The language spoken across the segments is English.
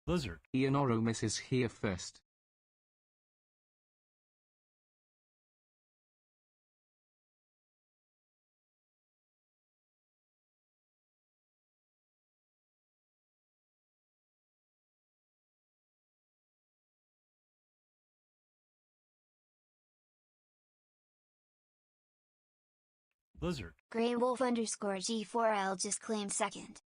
lizard, Ionoramus is here first. lizard, Grey Wolf underscore G4L just claimed second.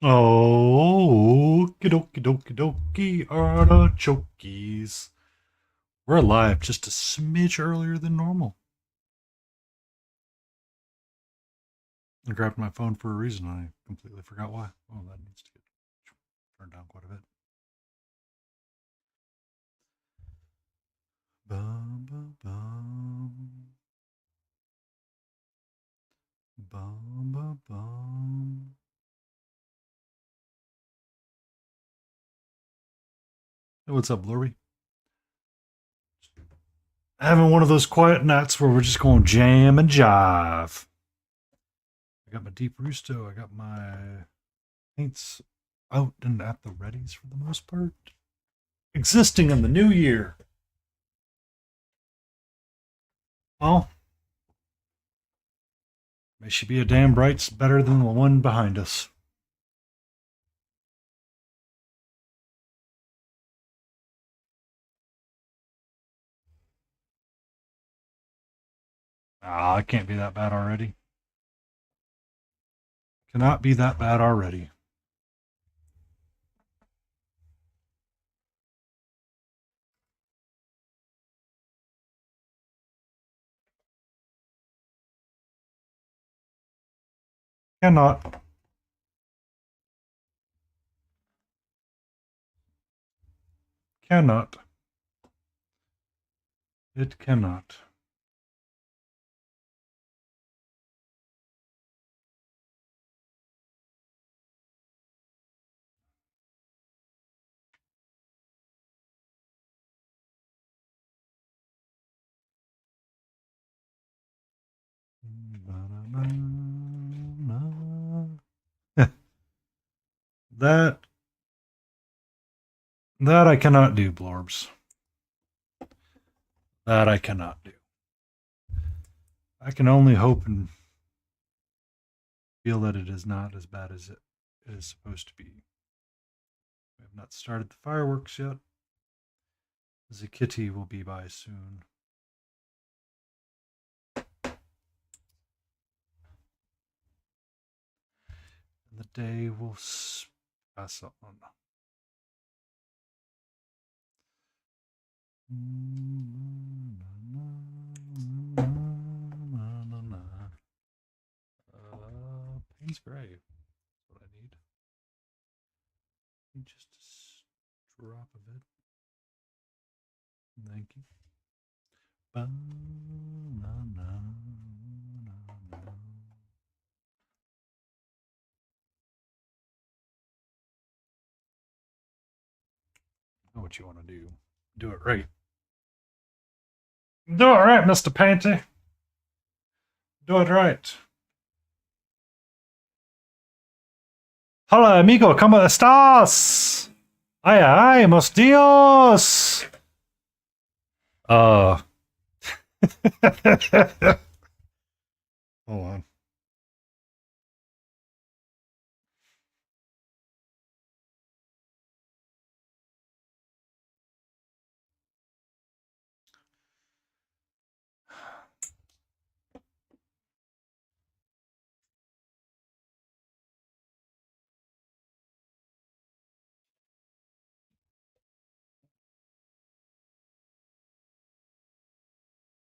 Oh, okie dokie dokie artichokes. We're alive just a smidge earlier than normal. I grabbed my phone for a reason. I completely forgot why. Oh, that needs to get turned down quite a bit. Bum, bum, bum. Bum, bum, bum. Hey, what's up, Lori? Having one of those quiet nights where we're just going jam and jive. I got my deep roosto. I got my paints out and at the readies for the most part. Existing in the new year. Well, may she be a damn bright's better than the one behind us. Ah, it can't be that bad already. Cannot be that bad already. Cannot. Cannot. It cannot. that that I cannot do, Blorbs. That I cannot do. I can only hope and feel that it is not as bad as it is supposed to be. We have not started the fireworks yet. The kitty will be by soon. And the day will pass on. Payne's Grave. That's what I need. Just a drop of it. Thank you. Know what you want to do. Do it right. Do it right, Mr. Painty. Do it right. Hola, amigo, ¿cómo estás? Ay, ay, mos Dios. Hold on.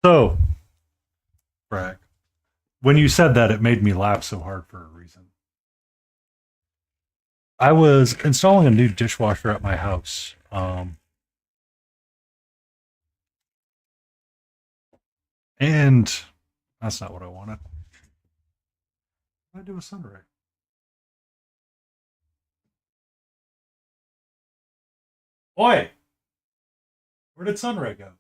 So, Bragg, when you said that, it made me laugh so hard for a reason. I was installing a new dishwasher at my house. And that's not what I wanted. What did I do with Sunray? Oi! Where did Sunray go?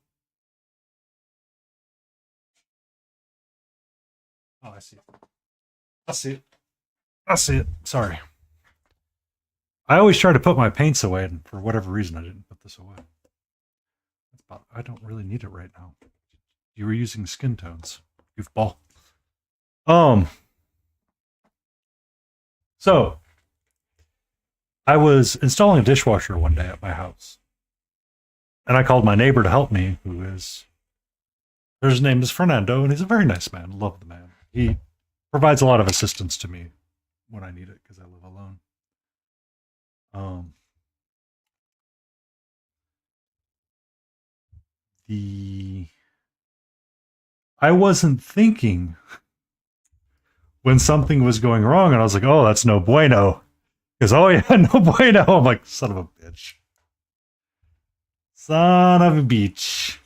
Oh, I see it. I see it. I see it. Sorry. I always try to put my paints away, and for whatever reason, I didn't put this away. I don't really need it right now. You were using skin tones, goofball. So I was installing a dishwasher one day at my house, and I called my neighbor to help me, his name is Fernando, and he's a very nice man. Love the man. He provides a lot of assistance to me when I need it because I live alone. Um, the I wasn't thinking when something was going wrong, and I was like, "Oh, that's no bueno." Because oh yeah, no bueno. I'm like, son of a bitch, son of a bitch.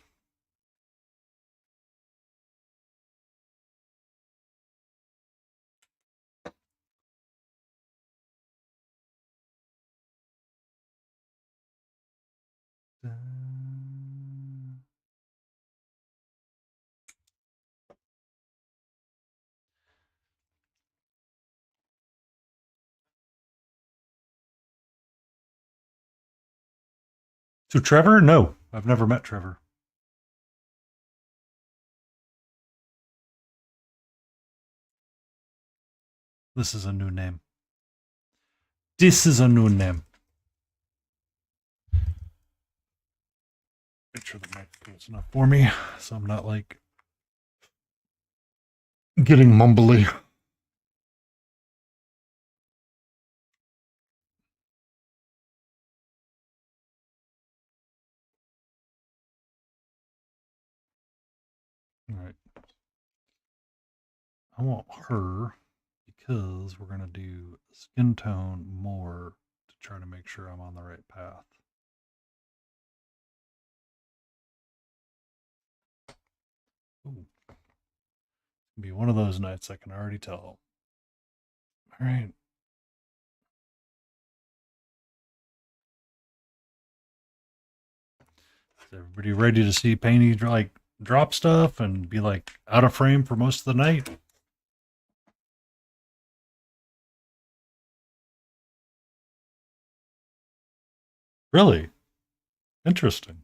So Trevor? No, I've never met Trevor. This is a new name. This is a new name. Make sure the mic close enough for me, so I'm not like getting mumbly. All right. I want her because we're going to do skin tone more to try to make sure I'm on the right path. Ooh. It'll be one of those nights, I can already tell. All right. Is everybody ready to see Painty like drop stuff and be like out of frame for most of the night? Really? Interesting.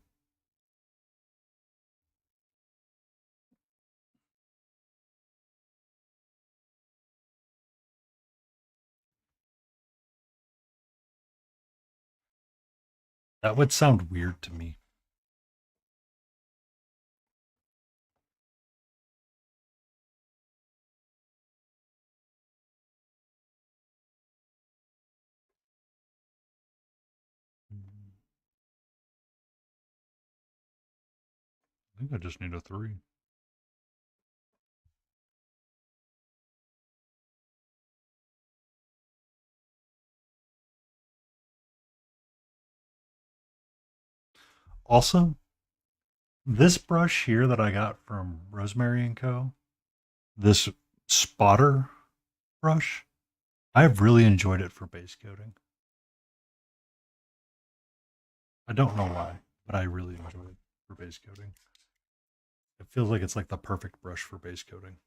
That would sound weird to me. I think I just need a 3. Also, this brush here that I got from Rosemary and Co., this spotter brush, I've really enjoyed it for base coating. I don't know why, but I really enjoy it for base coating. It feels like it's like the perfect brush for base coating.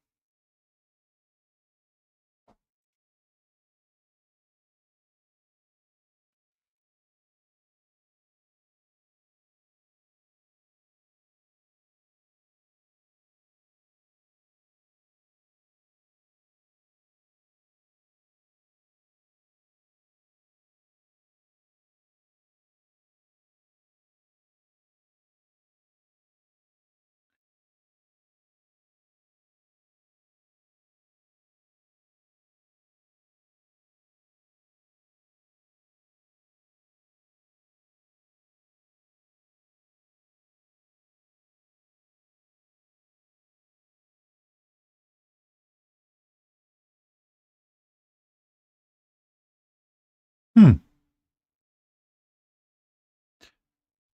Hmm.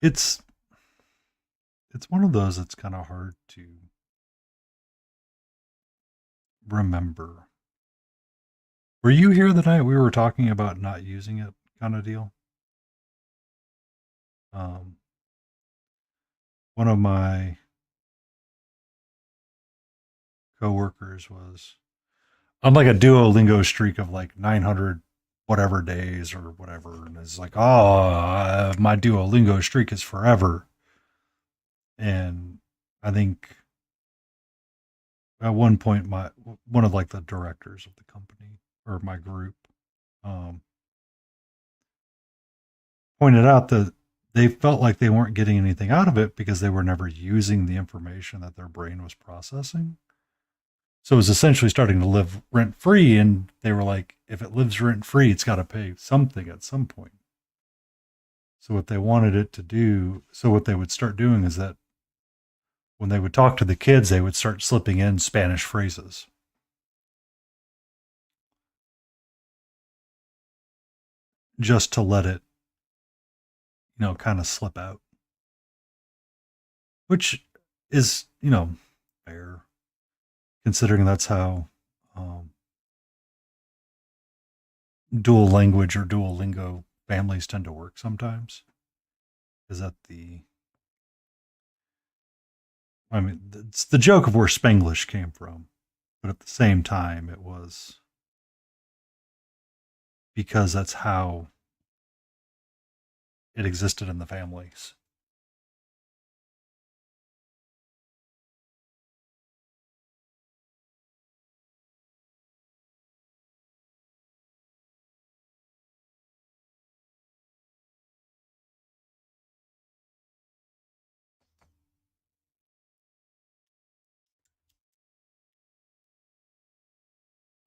It's one of those that's kind of hard to remember. Were you here the night we were talking about not using it kind of deal? Um, one of my coworkers was on like a Duolingo streak of like 900 whatever days or whatever, and it's like, oh, my Duolingo streak is forever. And I think at one point, my one of like the directors of the company or my group um, pointed out that they felt like they weren't getting anything out of it because they were never using the information that their brain was processing. So it was essentially starting to live rent free. And they were like, if it lives rent free, it's got to pay something at some point. So what they wanted it to do, so what they would start doing is that when they would talk to the kids, they would start slipping in Spanish phrases. Just to let it, kind of slip out. Which is, fair, considering that's how dual language or dual lingo families tend to work sometimes. Is that it's the joke of where Spanglish came from, but at the same time, it was because that's how it existed in the families.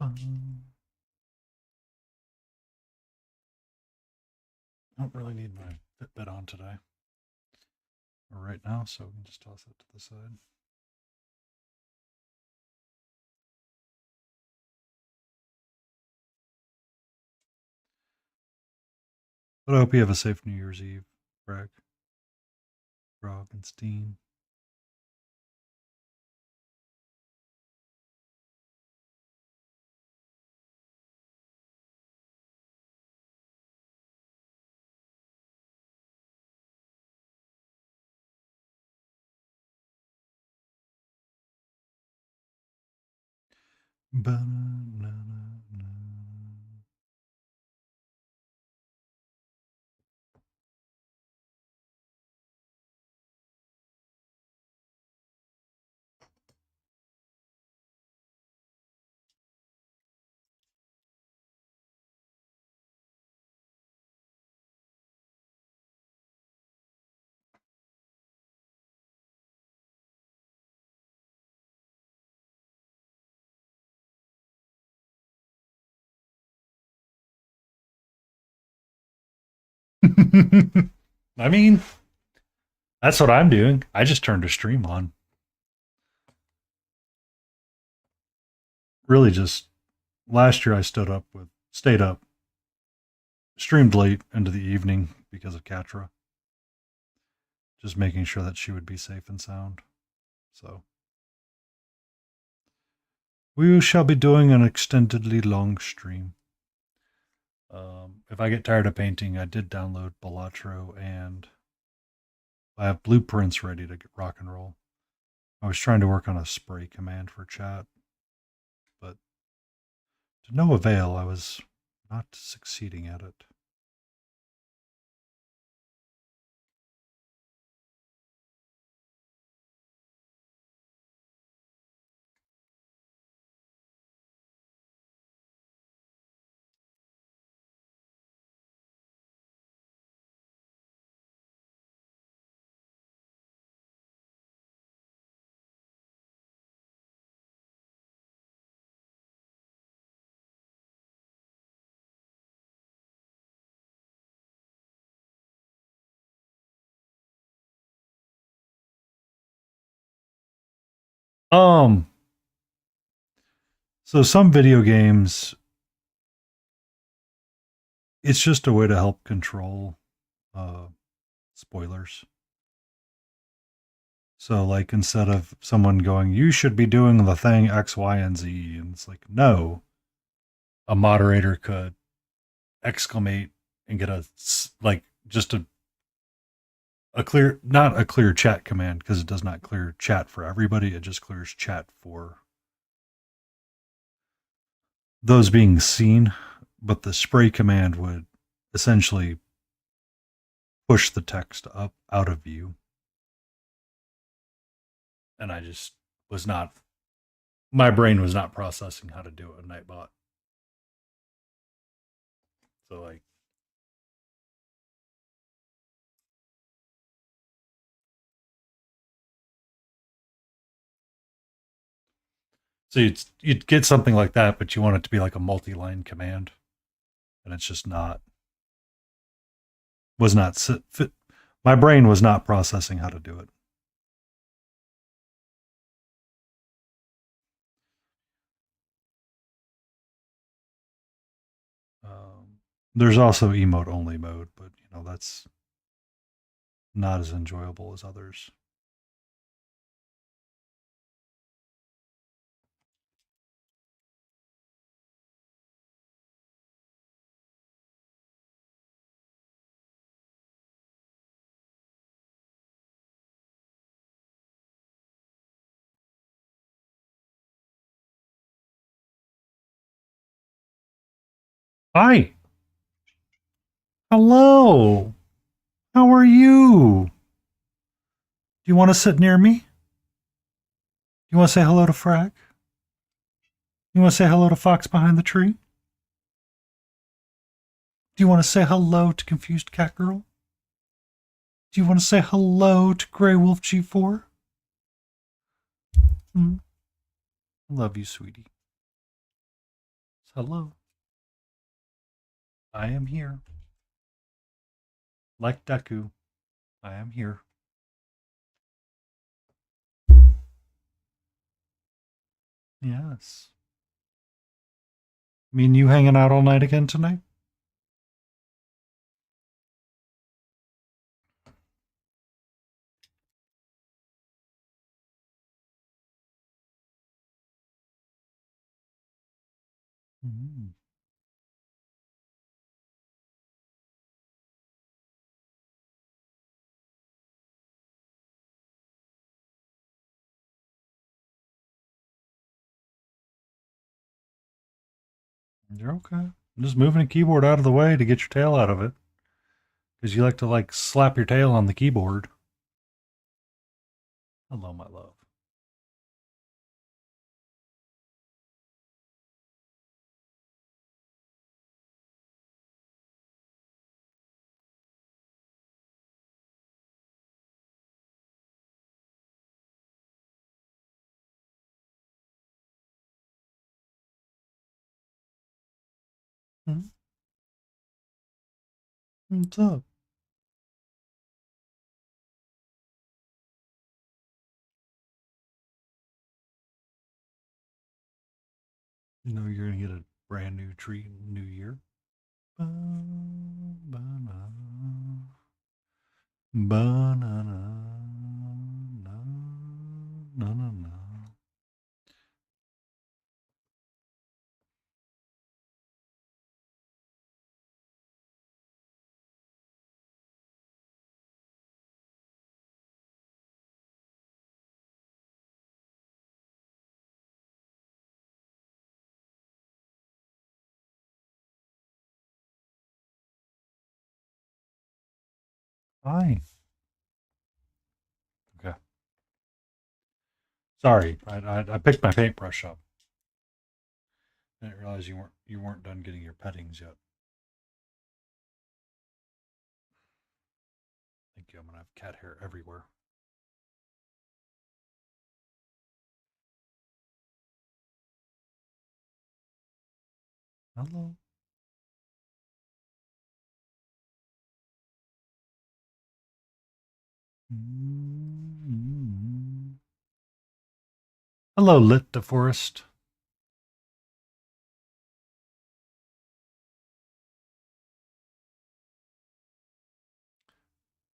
I don't really need my Fitbit on today or right now, so we can just toss it to the side. But I hope you have a safe New Year's Eve, Greg, Robinstein. I mean, that's what I'm doing. I just turned a stream on. Really, just last year I stayed up, streamed late into the evening because of Katra. Just making sure that she would be safe and sound. So we shall be doing an extendedly long stream. If I get tired of painting, I did download Balatro and I have blueprints ready to get rock and roll. I was trying to work on a spray command for chat, but to no avail. I was not succeeding at it. Um, so some video games, it's just a way to help control spoilers. So, like, instead of someone going, you should be doing the thing X, Y, and Z, and it's like, no, a moderator could exclamate and get just a clear, not a clear chat command, because it does not clear chat for everybody. It just clears chat for those being seen. But the spray command would essentially push the text up out of view. And I just was not, my brain was not processing how to do it with Nightbot. So, like, so you'd get something like that, but you want it to be like a multi-line command, and it's just not. was not fit. My brain was not processing how to do it. There's also emote only mode, but you know that's not as enjoyable as others. Hi. Hello. How are you? Do you want to sit near me? You want to say hello to Frag? You want to say hello to Fox behind the tree? Do you want to say hello to Confused Cat Girl? Do you want to say hello to Grey Wolf G4? I love you, sweetie. Hello. I am here. Like Deku, I am here. Yes. Me and you hanging out all night again tonight? Mm. You're okay. I'm just moving the keyboard out of the way to get your tail out of it. Because you like to like slap your tail on the keyboard. Hello, my love. What's up? You know you're gonna get a brand new treat in the new year. Banana. Hi. Okay. Sorry, I picked my paintbrush up. I didn't realize you weren't done getting your pettings yet. Thank you. I'm gonna have cat hair everywhere. Hello. Hello, Lit DeForest.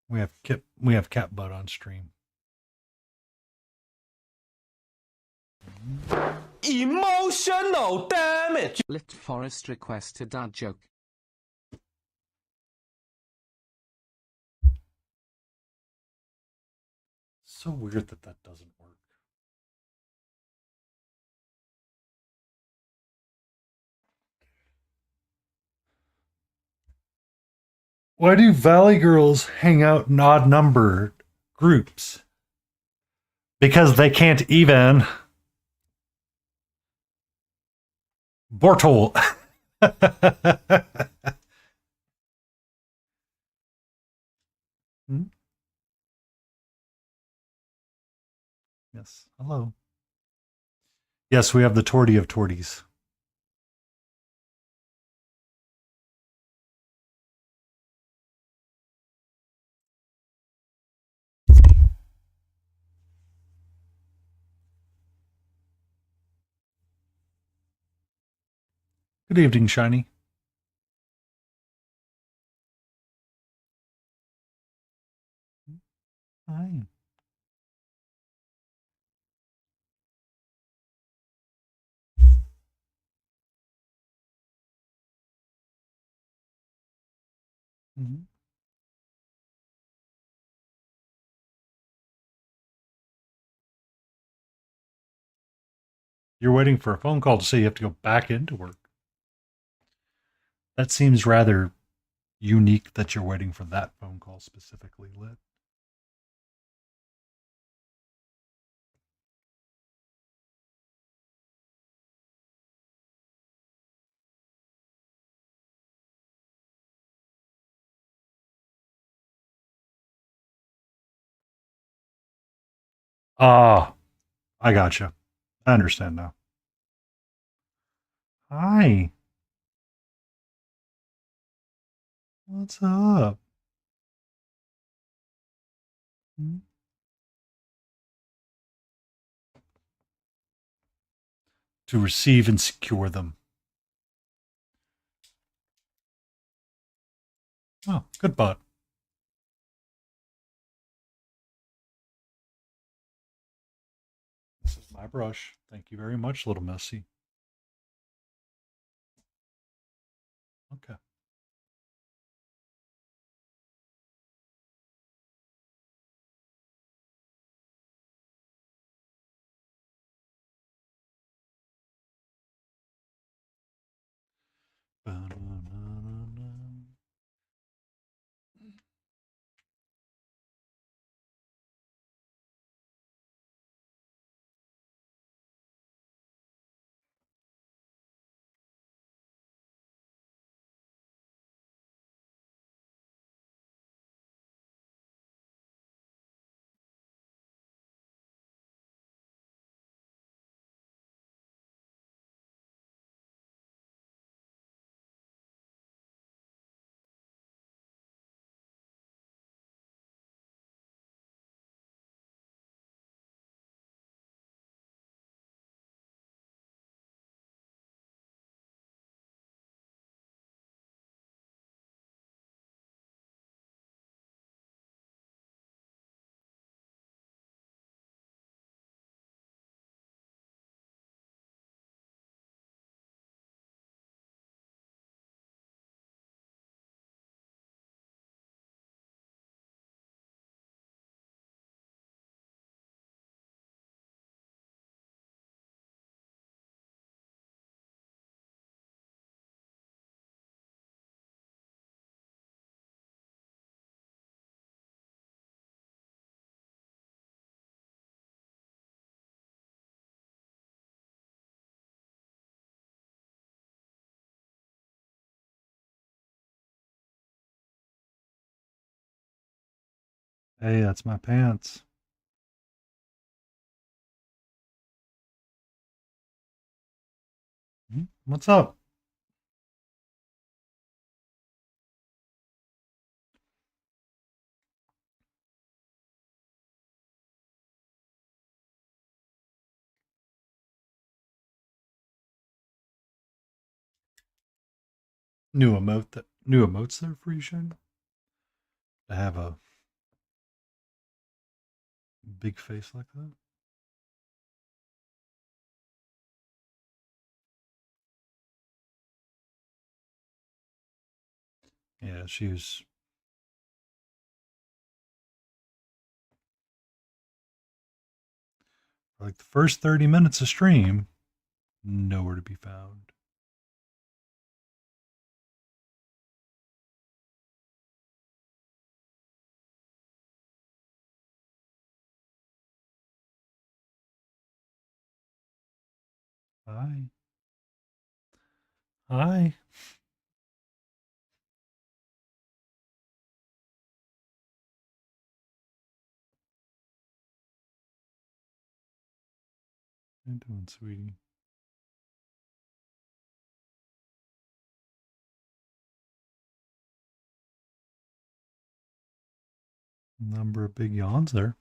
We have cat butt on stream. Emotional damage. Lit Forest request a dad joke. So weird that doesn't work. Why do Valley girls hang out in odd number groups? Because they can't even. Bortol. Hmm? Yes. Hello. Yes, we have the Torty of Torties. Good evening, Shiny. Hi. Mhm. You're waiting for a phone call to say you have to go back into work. That seems rather unique that you're waiting for that phone call specifically, Lit. Ah, I gotcha. I understand now. Hi. What's up? Hmm? To receive and secure them. Oh, good bot. This is my brush. Thank you very much, little Messy. Okay. Hey, that's my pants. What's up? New emotes there for you, Shane? To have a big face like that? Yeah, she was like the first 30 minutes of stream, nowhere to be found. Hi. Hi. How you doing, sweetie? Number of big yawns there.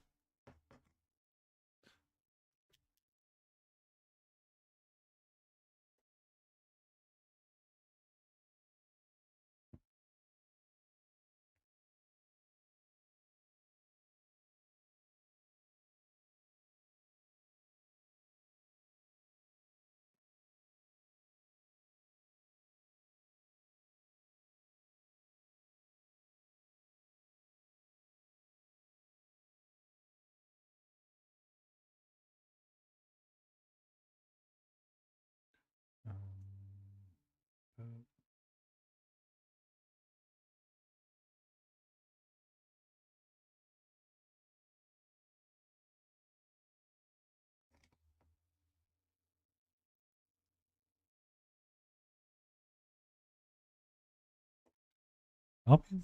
Help you?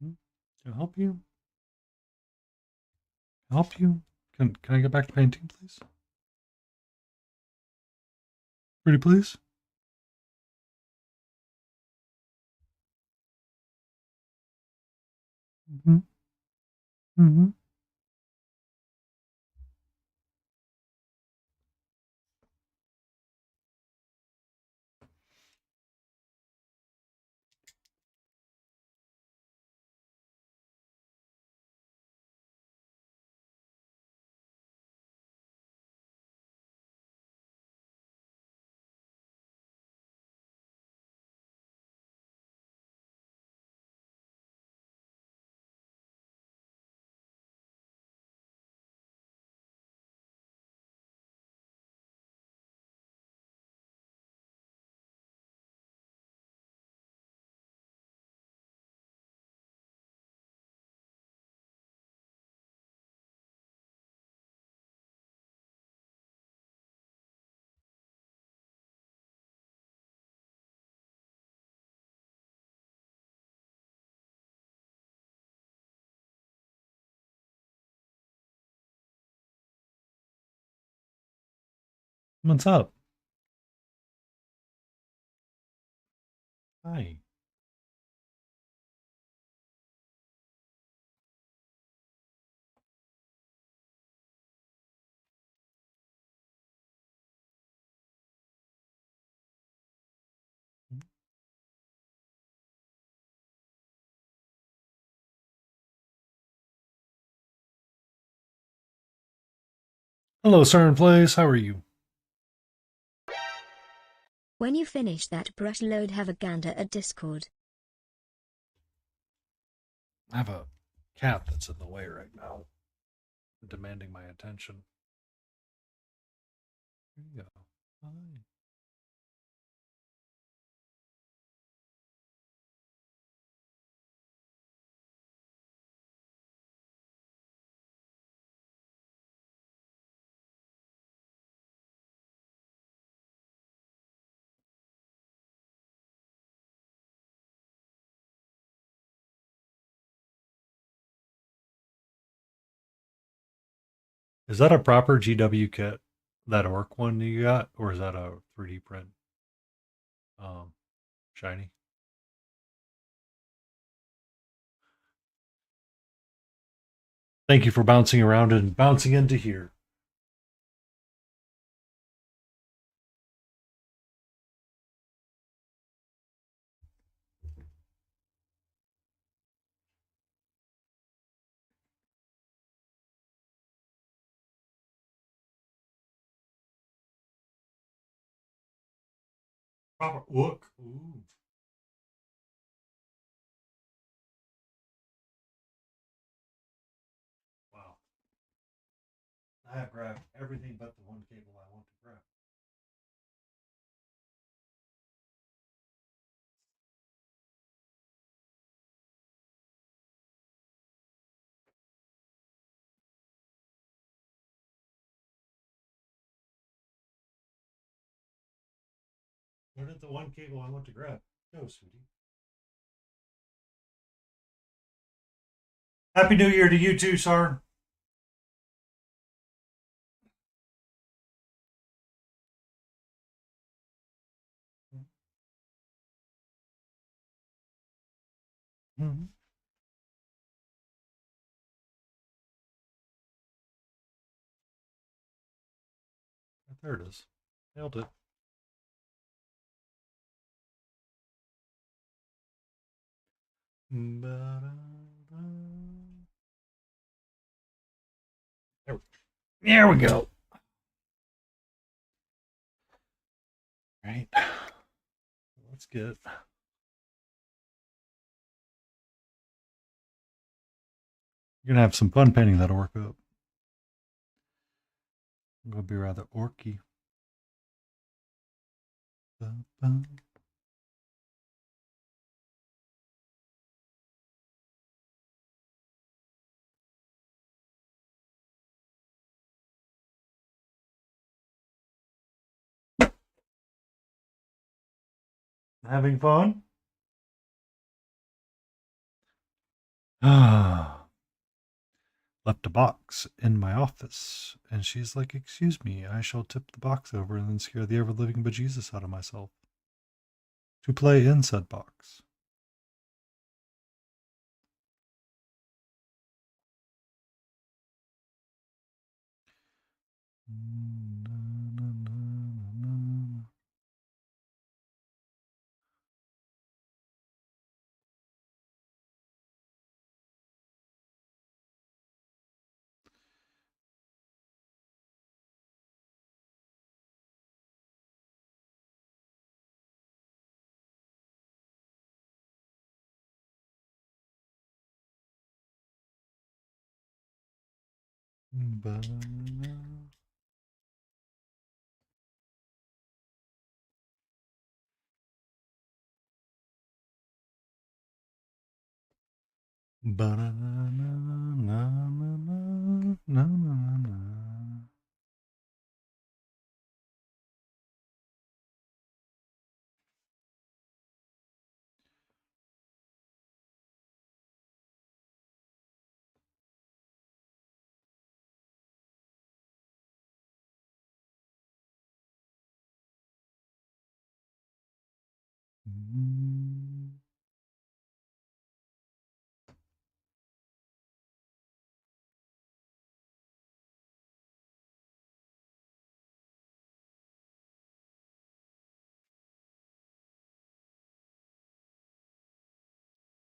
Can I help you? Help you? Can I get back to painting, please? Pretty please? Mm-hmm. Mm-hmm. What's up? Hi. Hello, sir in place. How are you? When you finish that brush load, have a gander at Discord. I have a cat that's in the way right now, demanding my attention. There you go. Hi. Is that a proper GW kit? That orc one you got, or is that a 3D print? Shiny. Thank you for bouncing around and bouncing into here. Proper orc. Ooh. Wow. I have grabbed everything but the one cable I want to grab. Where did the one cable I want to grab go, sweetie? Happy New Year to you too, sir. Mm-hmm. There it is. Nailed it. There we go. Right. Let's get. You're gonna have some fun painting that'll work up. I'm gonna be rather orky. Having fun? Ah, left a box in my office, and she's like, "Excuse me, I shall tip the box over and then scare the ever living bejesus out of myself to play in said box."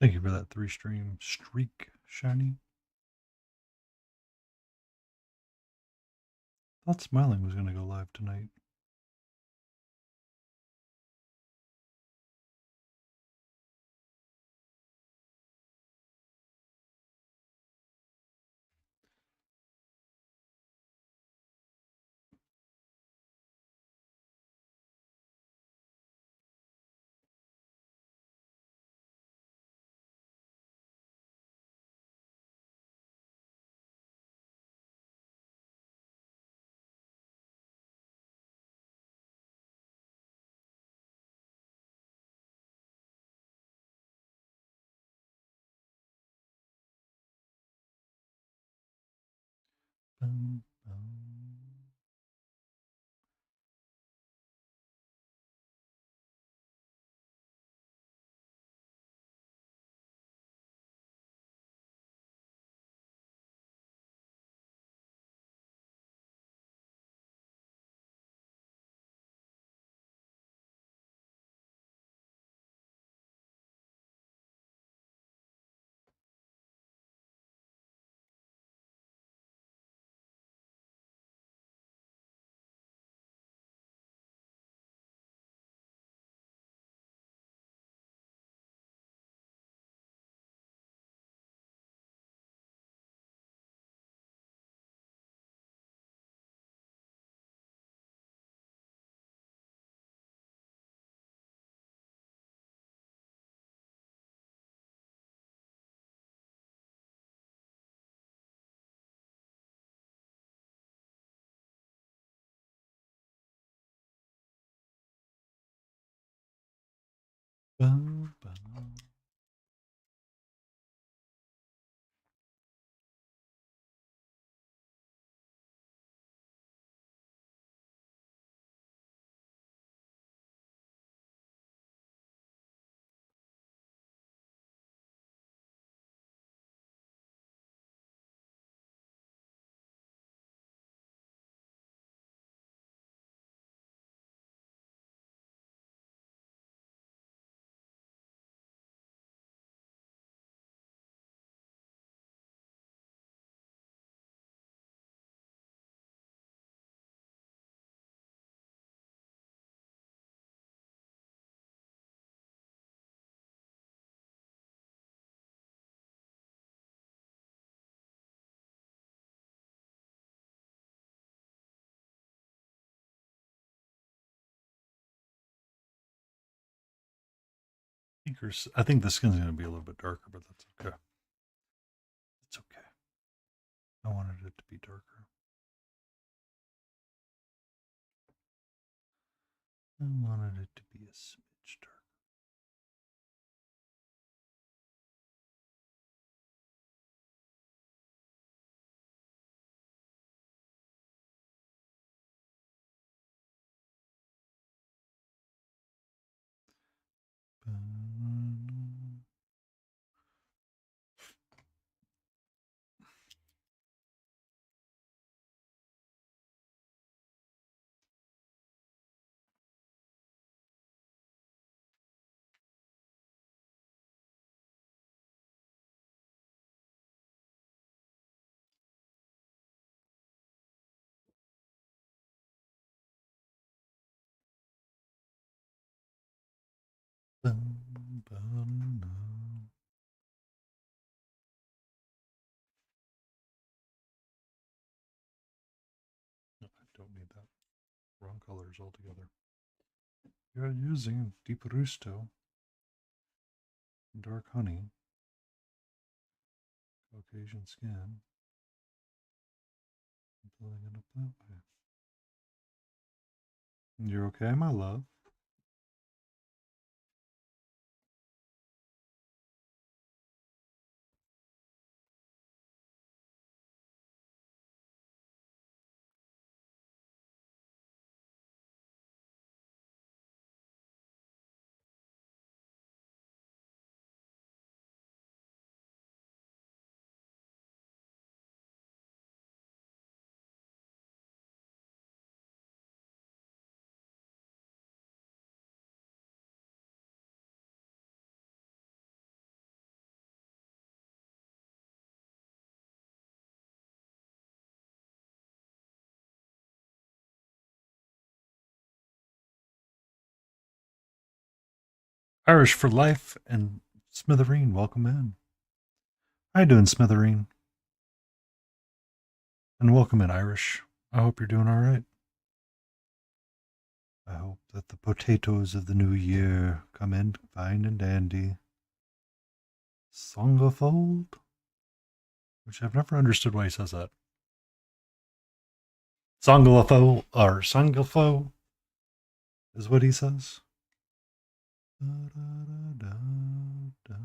Thank you for that 3-stream streak, Shiny. Thought Smiling was going to go live tonight. I think the skin's going to be a little bit darker, but that's okay. It's okay. I wanted it to be darker. I wanted it to be a smidge darker. don't need that. Wrong colors altogether. You're using Deep Rusto, Dark Honey, Caucasian Skin. I'm filling it up that way. You're okay, my love? Irish for life and Smithereen, welcome in. How you doing, Smithereen? And welcome in, Irish. I hope you're doing all right. I hope that the potatoes of the new year come in fine and dandy. Songafold? Which I've never understood why he says that. Songalafo or Sangafo is what he says. Da, da, da, da.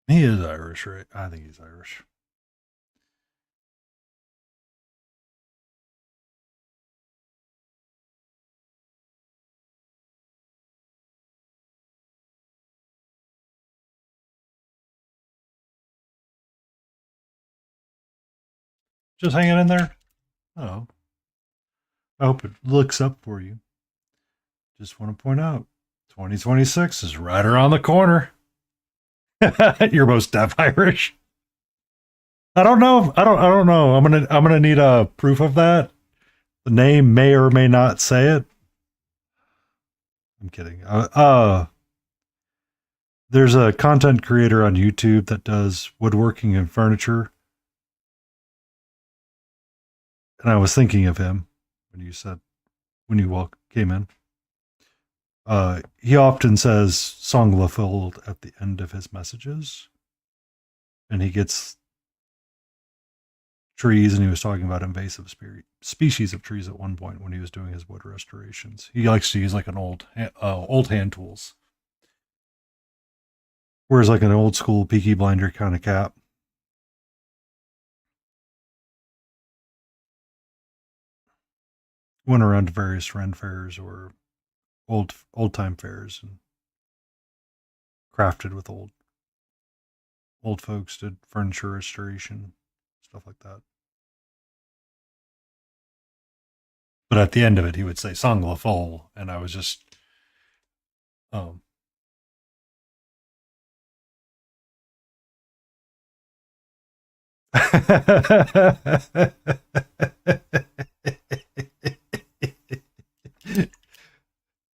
He is Irish, right? I think he's Irish. Just hanging in there? Oh. I hope it looks up for you. Just want to point out 2026 is right around the corner. You're most deaf Irish. I don't know. I don't know. I'm gonna need a proof of that. The name may or may not say it. I'm kidding. There's a content creator on YouTube that does woodworking and furniture. And I was thinking of him when you came in. He often says Songlafold at the end of his messages. And he gets trees, and he was talking about invasive species of trees at one point when he was doing his wood restorations. He likes to use like an old hand tools. Wears like an old school Peaky Blinder kind of cap. Went around to various Ren fairs or old time fairs and crafted with old folks, did furniture restoration, stuff like that. But at the end of it, he would say Songlafol, and I was just, um,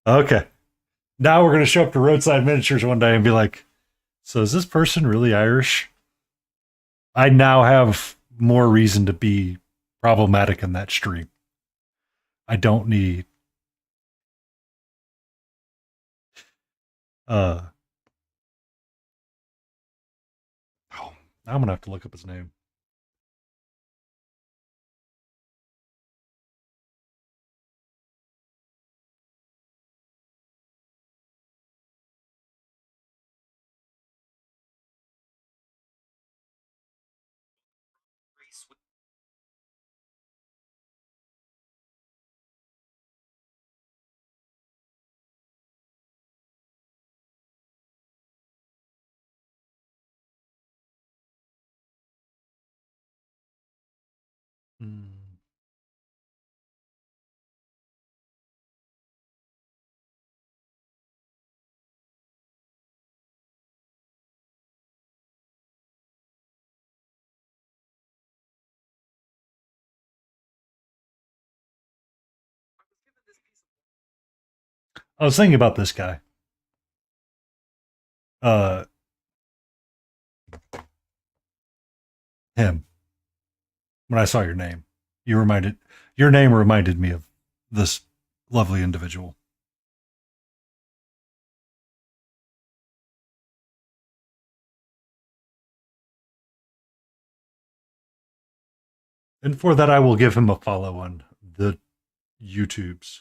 okay. Now we're going to show up to Roadside Miniatures one day and be like, so is this person really Irish? I now have more reason to be problematic in that stream. I don't need oh, I'm gonna have to look up his name. Mm. I was thinking about this guy. Uh, him. When I saw your name, your name reminded me of this lovely individual. And for that, I will give him a follow on the YouTubes.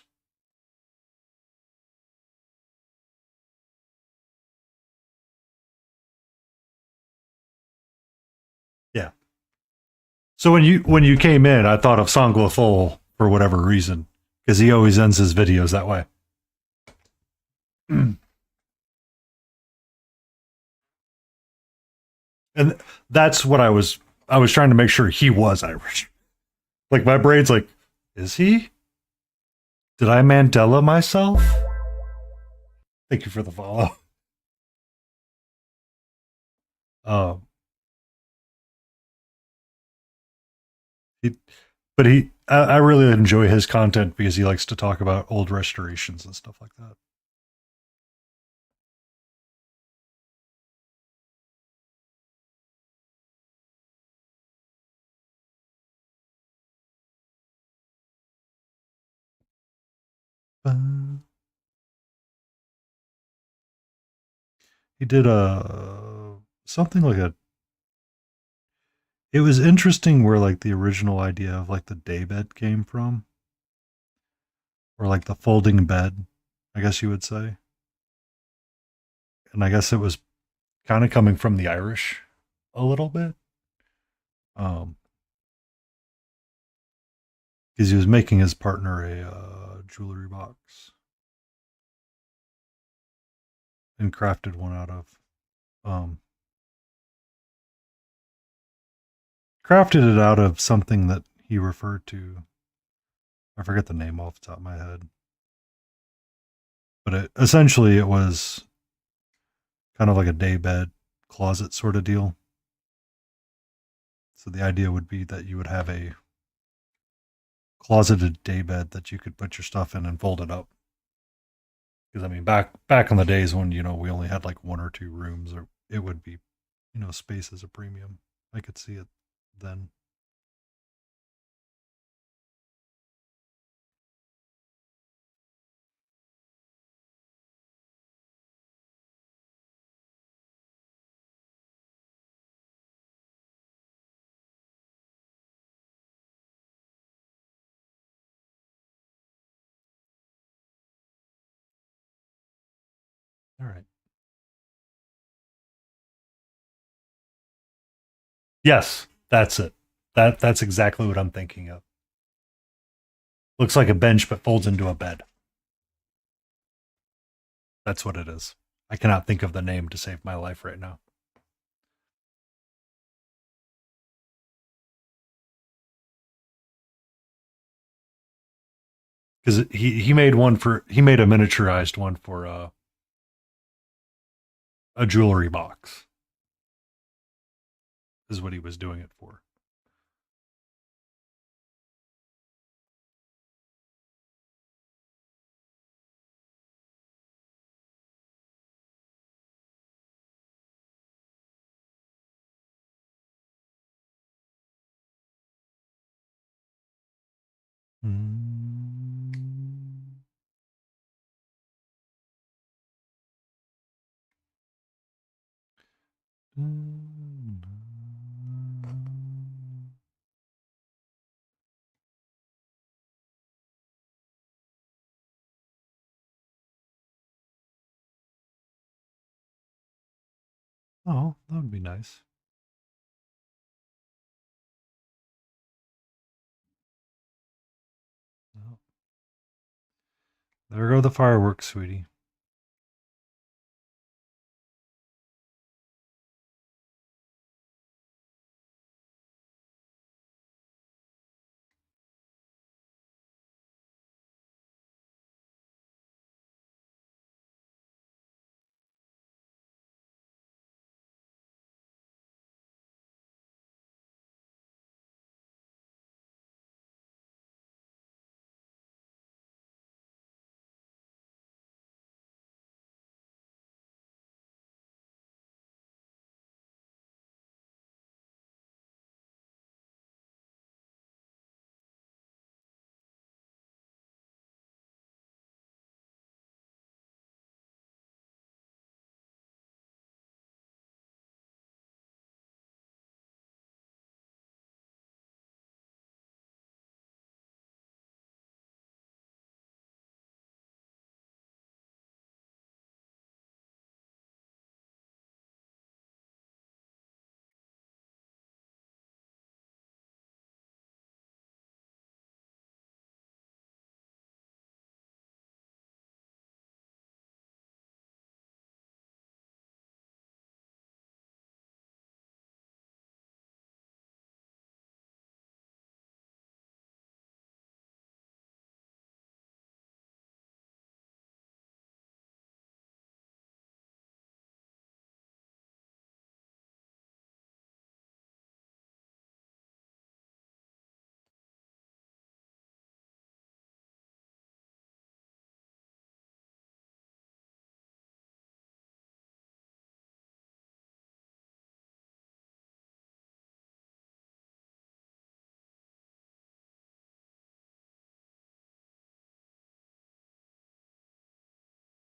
Yeah. So when you came in, I thought of Songlothol for whatever reason because he always ends his videos that way. And that's what I was trying to make sure he was Irish. Like my brain's like, is he? Did I Mandela myself? Thank you for the follow. Um, he, but I really enjoy his content because he likes to talk about old restorations and stuff like that. Uh, he did a something like a. It was interesting where like the original idea of like the daybed came from, or like the folding bed, I guess you would say. And I guess it was kind of coming from the Irish a little bit. Um, because he was making his partner a jewelry box and crafted one out of um, crafted it out of something that he referred to. I forget the name off the top of my head, but essentially it was kind of like a daybed closet sort of deal. So the idea would be that you would have a closeted daybed that you could put your stuff in and fold it up. Because I mean, back in the days when we only had like one or two rooms, or it would be space as a premium. I could see it then. All right. Yes, that's it. That's exactly what I'm thinking of. Looks like a bench but folds into a bed. That's what it is. I cannot think of the name to save my life right now. Because he made a miniaturized one for a jewelry box. Is what he was doing it for. Mm. Oh, that would be nice. Oh, there go the fireworks, sweetie.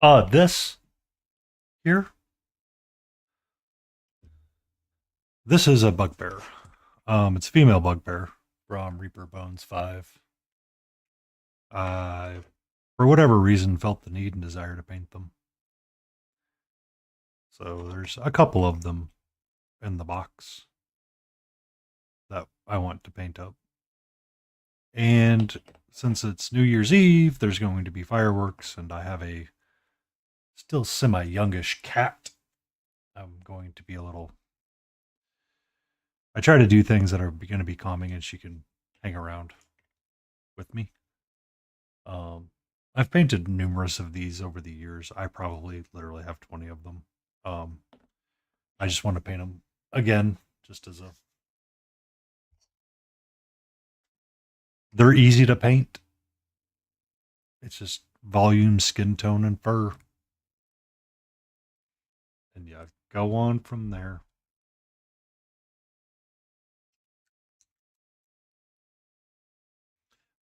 This here, this is a bugbear. It's a female bugbear from Reaper Bones 5. I, for whatever reason, felt the need and desire to paint them. So there's a couple of them in the box that I want to paint up. And since it's New Year's Eve, there's going to be fireworks, and I have a still semi-youngish cat. I'm going to be a little... I try to do things that are going to be calming and she can hang around with me. I've painted numerous of these over the years. I probably literally have 20 of them. I just want to paint them again, just as a... They're easy to paint. It's just volume, skin tone, and fur. And yeah, go on from there.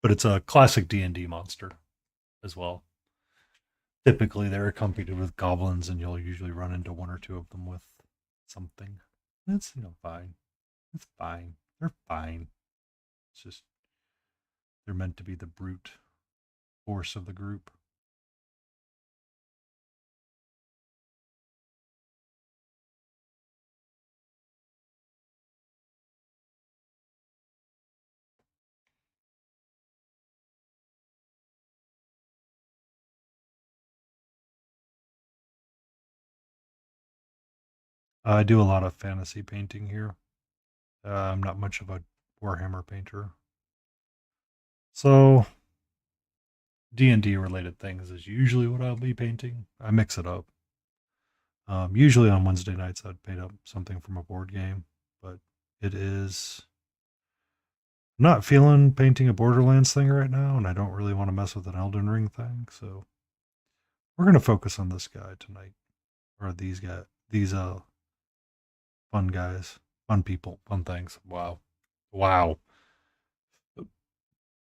But it's a classic D&D monster as well. Typically, they're accompanied with goblins, and you'll usually run into one or two of them with something. It's, fine. It's fine. They're fine. It's just, they're meant to be the brute force of the group. I do a lot of fantasy painting here. I'm not much of a Warhammer painter. So D&D related things is usually what I'll be painting. I mix it up. Usually on Wednesday nights I'd paint up something from a board game, but it is... I'm not feeling painting a Borderlands thing right now, and I don't really want to mess with an Elden Ring thing, so we're going to focus on this guy tonight. Or these guys. These fun guys. Fun people. Fun things. Wow. Wow.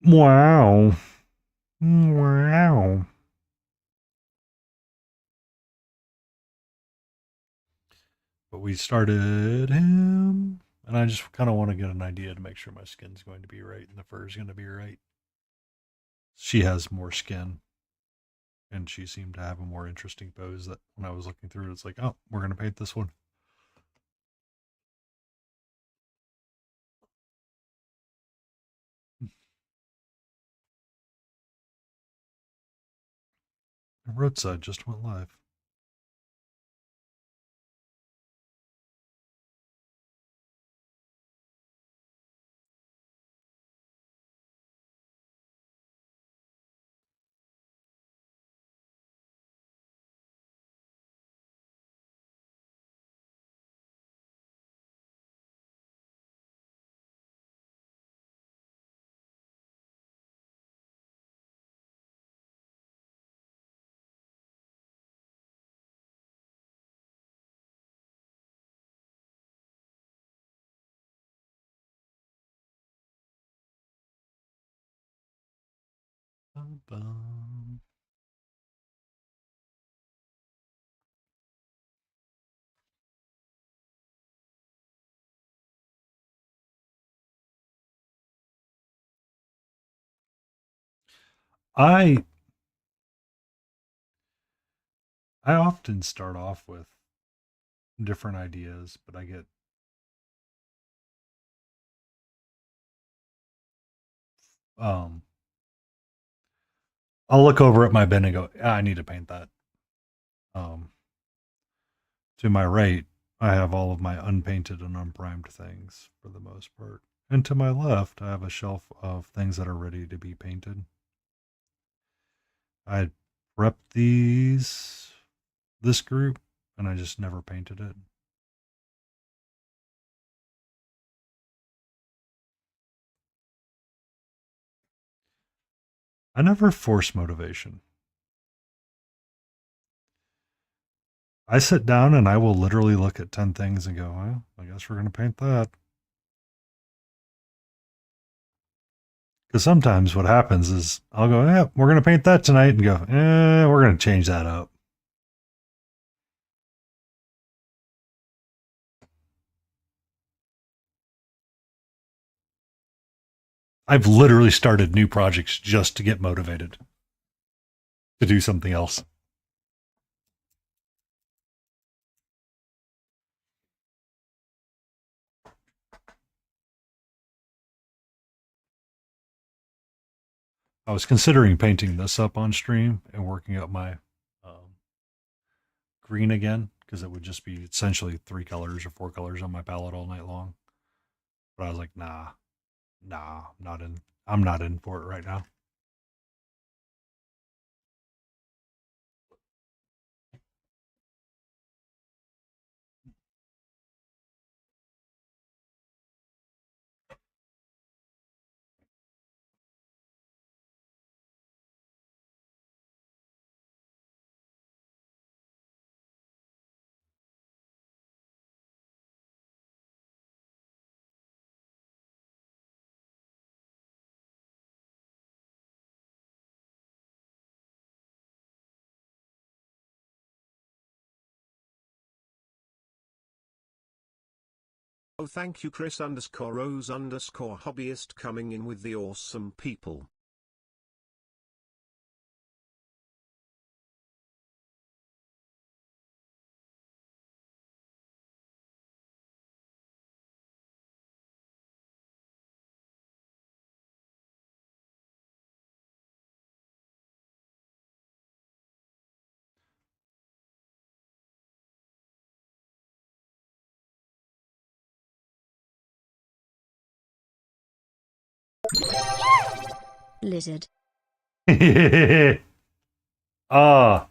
Wow. Wow. But we started him, and I just kind of want to get an idea to make sure my skin's going to be right and the fur's going to be right. She has more skin, and she seemed to have a more interesting pose that when I was looking through it, it's like, oh, we're going to paint this one. The roadside just went live. Bum. I I often start off with different ideas, but I get um I'll look over at my bin and go, I need to paint that. Um to my right, I have all of my unpainted and unprimed things for the most part. And to my left, I have a shelf of things that are ready to be painted. I prepped this group, and I just never painted it. I never force motivation. I sit down and I will literally look at 10 things and go, well, I guess we're going to paint that. Because sometimes what happens is I'll go, yeah, we're going to paint that tonight, and go, we're going to change that up. I've literally started new projects just to get motivated to do something else. I was considering painting this up on stream and working up my green again, because it would just be essentially 3 colors or 4 colors on my palette all night long. But I was like, nah, I'm not in for it right now. Oh, thank you, Chris_Rose_hobbyist coming in with the awesome people. Lizard. Ah.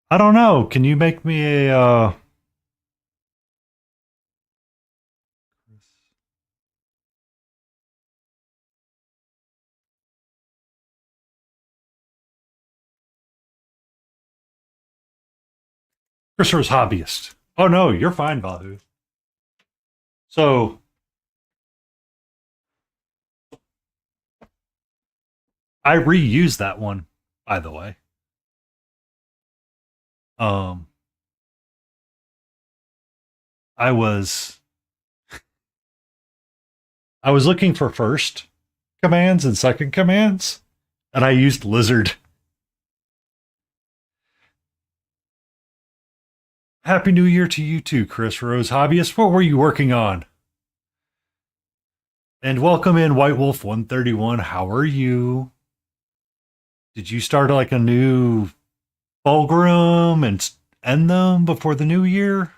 I don't know. Can you make me a Christopher's hobbyist? Oh no, you're fine, Bahu. So I reused that one, by the way. Um I was looking for first commands and second commands, and I used lizard. Happy New Year to you too, Chris Rose Hobbyist. What were you working on? And welcome in, White Wolf 131. How are you? Did you start like a new Fulgrim and end them before the new year?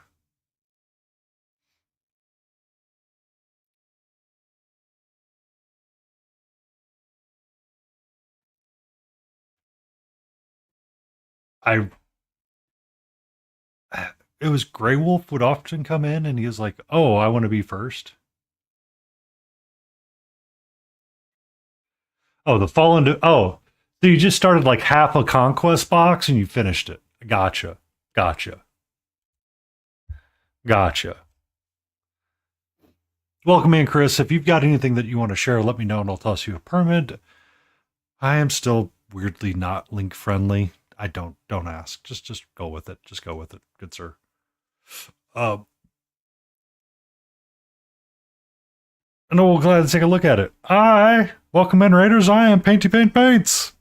I it was Grey Wolf would often come in and he was like, "Oh, I want to be first." Oh, the Fallen. Oh, so you just started like half a conquest box and you finished it. Gotcha. Gotcha. Gotcha. Welcome in, Chris. If you've got anything that you want to share, let me know and I'll toss you a permit. I am still weirdly not link friendly. I don't ask. Just go with it. Just go with it, good sir. And we're glad to take a look at it. Welcome in, Raiders. I am Painty Paint Paints.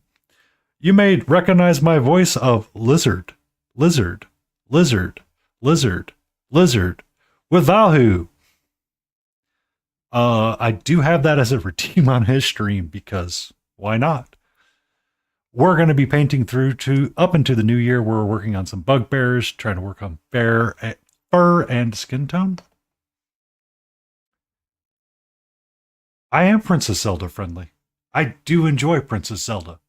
You may recognize my voice of Lizard, Lizard, Lizard, Lizard, Lizard, with Valhu. I do have that as a redeem on his stream because why not? We're going to be painting through to up into the new year. We're working on some bugbears, trying to work on fur and skin tone. I am Princess Zelda friendly. I do enjoy Princess Zelda.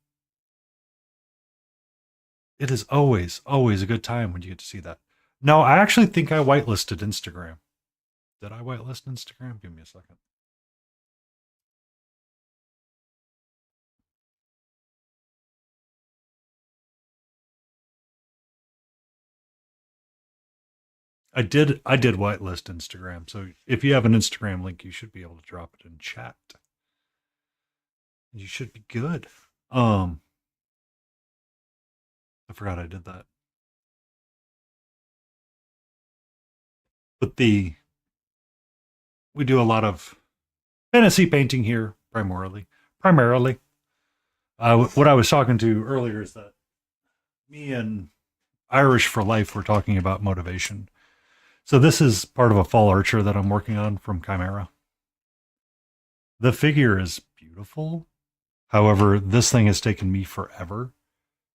It is always a good time when you get to see that. No, I actually think I whitelisted Instagram. Did I whitelist Instagram? Give me a second. I did whitelist Instagram. So if you have an Instagram link, you should be able to drop it in chat. You should be good. I forgot I did that. But we do a lot of fantasy painting here, primarily. What I was talking to earlier is that me and Irish for Life were talking about motivation. So this is part of a fall archer that I'm working on from Chimera. The figure is beautiful. However, this thing has taken me forever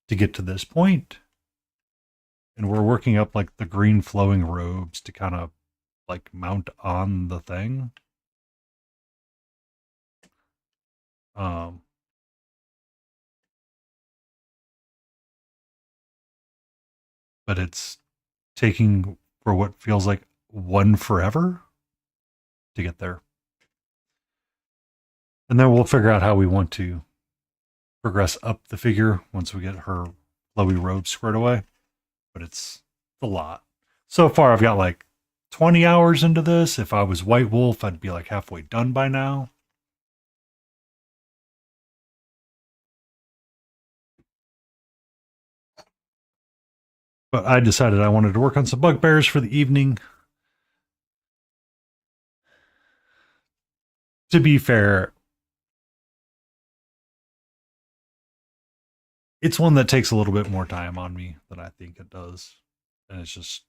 to get to this point. And we're working up like the green flowing robes to kind of like mount on the thing. Um, but it's taking for what feels like one forever to get there. And then we'll figure out how we want to progress up the figure once we get her flowy robe squared away. But it's a lot. So far, I've got like 20 hours into this. If I was White Wolf, I'd be like halfway done by now. But I decided I wanted to work on some bugbears for the evening. To be fair, it's one that takes a little bit more time on me than I think it does. And it's just.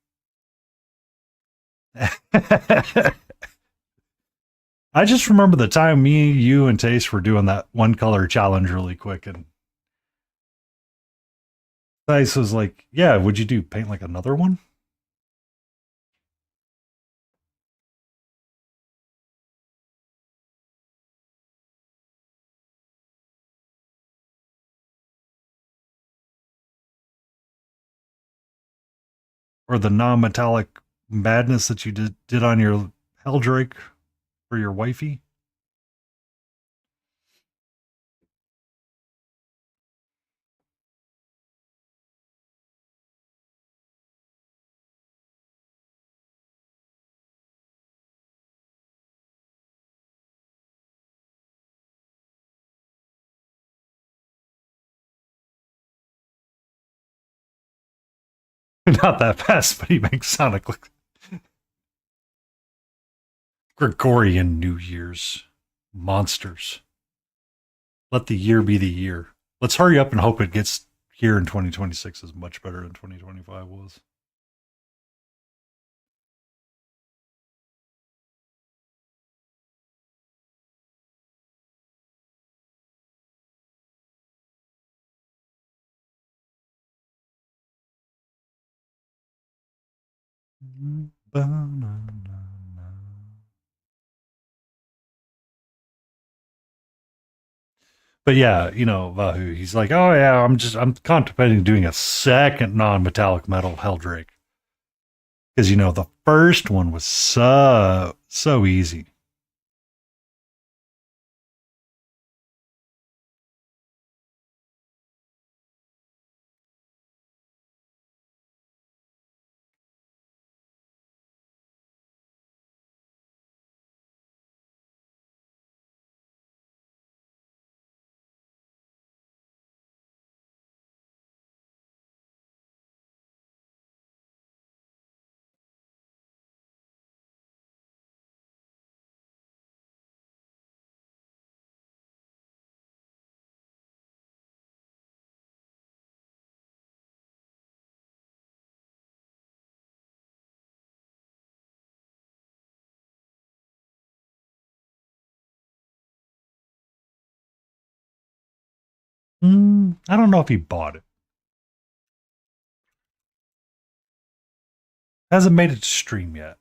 I just remember the time me, you, and Taste were doing that one color challenge really quick. And Taste was like, yeah, would you do paint like another one? Or the non-metallic madness that you did on your Helldrake for your wifey? Not that fast, but he makes Sonic look Gregorian New Year's. Monsters. Let the year be the year. Let's hurry up and hope it gets here in 2026 is much better than 2025 was. But yeah, Vahu, he's like, oh yeah, I'm contemplating doing a second non-metallic metal Helldrake. Because the first one was so easy. I don't know if he bought it. Hasn't made it to stream yet.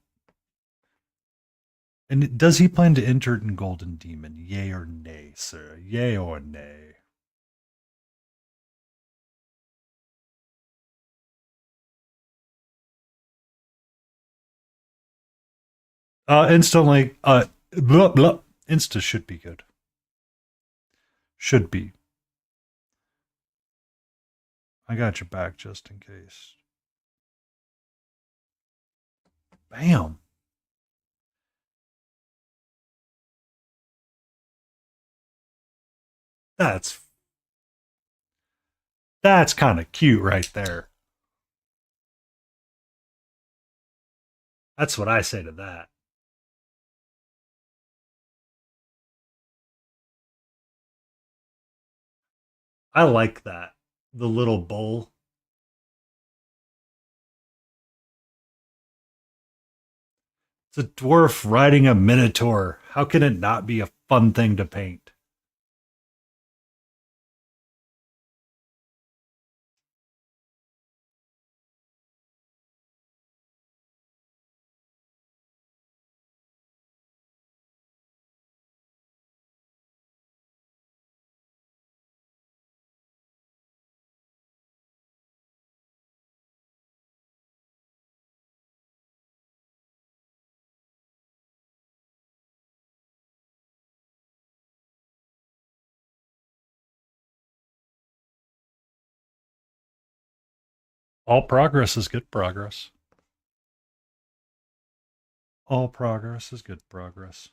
And does he plan to enter it in Golden Demon? Yay or nay, sir? Yay or nay? Instantly. Blah, blah. Insta should be good. Should be. I got your back just in case. Bam. That's That's kind of cute right there. That's what I say to that. I like that. The little bowl. It's a dwarf riding a minotaur. How can it not be a fun thing to paint? All progress is good progress. All progress is good progress.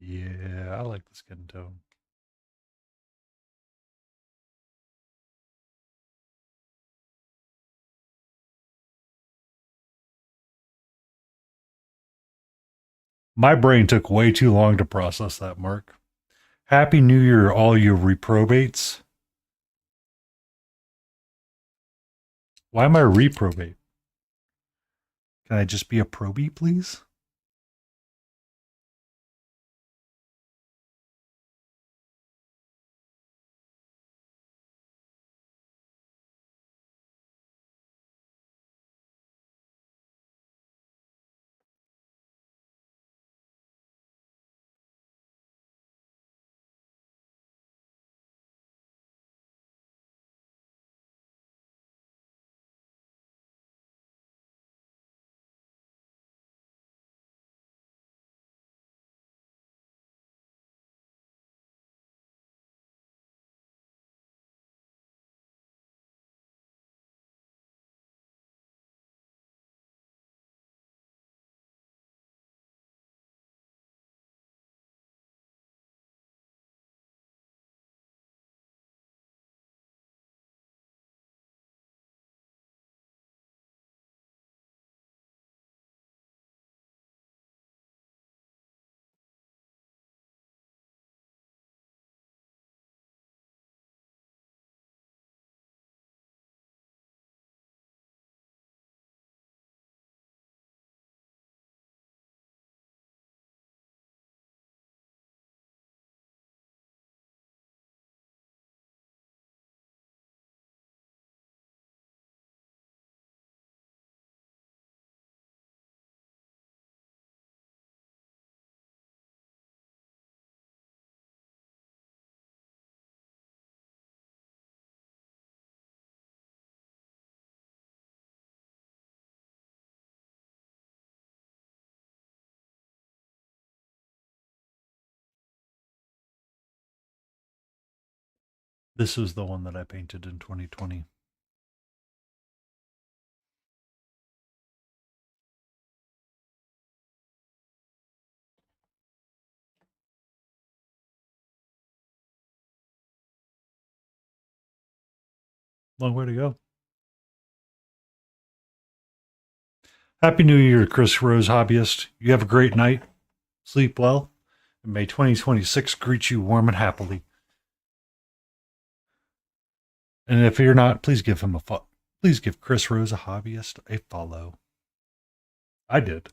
Yeah, I like the skin tone. My brain took way too long to process that, Mark. Happy New Year, all you reprobates. Why am I a reprobate? Can I just be a probie, please? This is the one that I painted in 2020. Long way to go. Happy New Year, Chris Rose Hobbyist. You have a great night. Sleep well. And may 2026 greet you warm and happily. And if you're not, please give him please give Chris Rose a Hobbyist a follow. I did.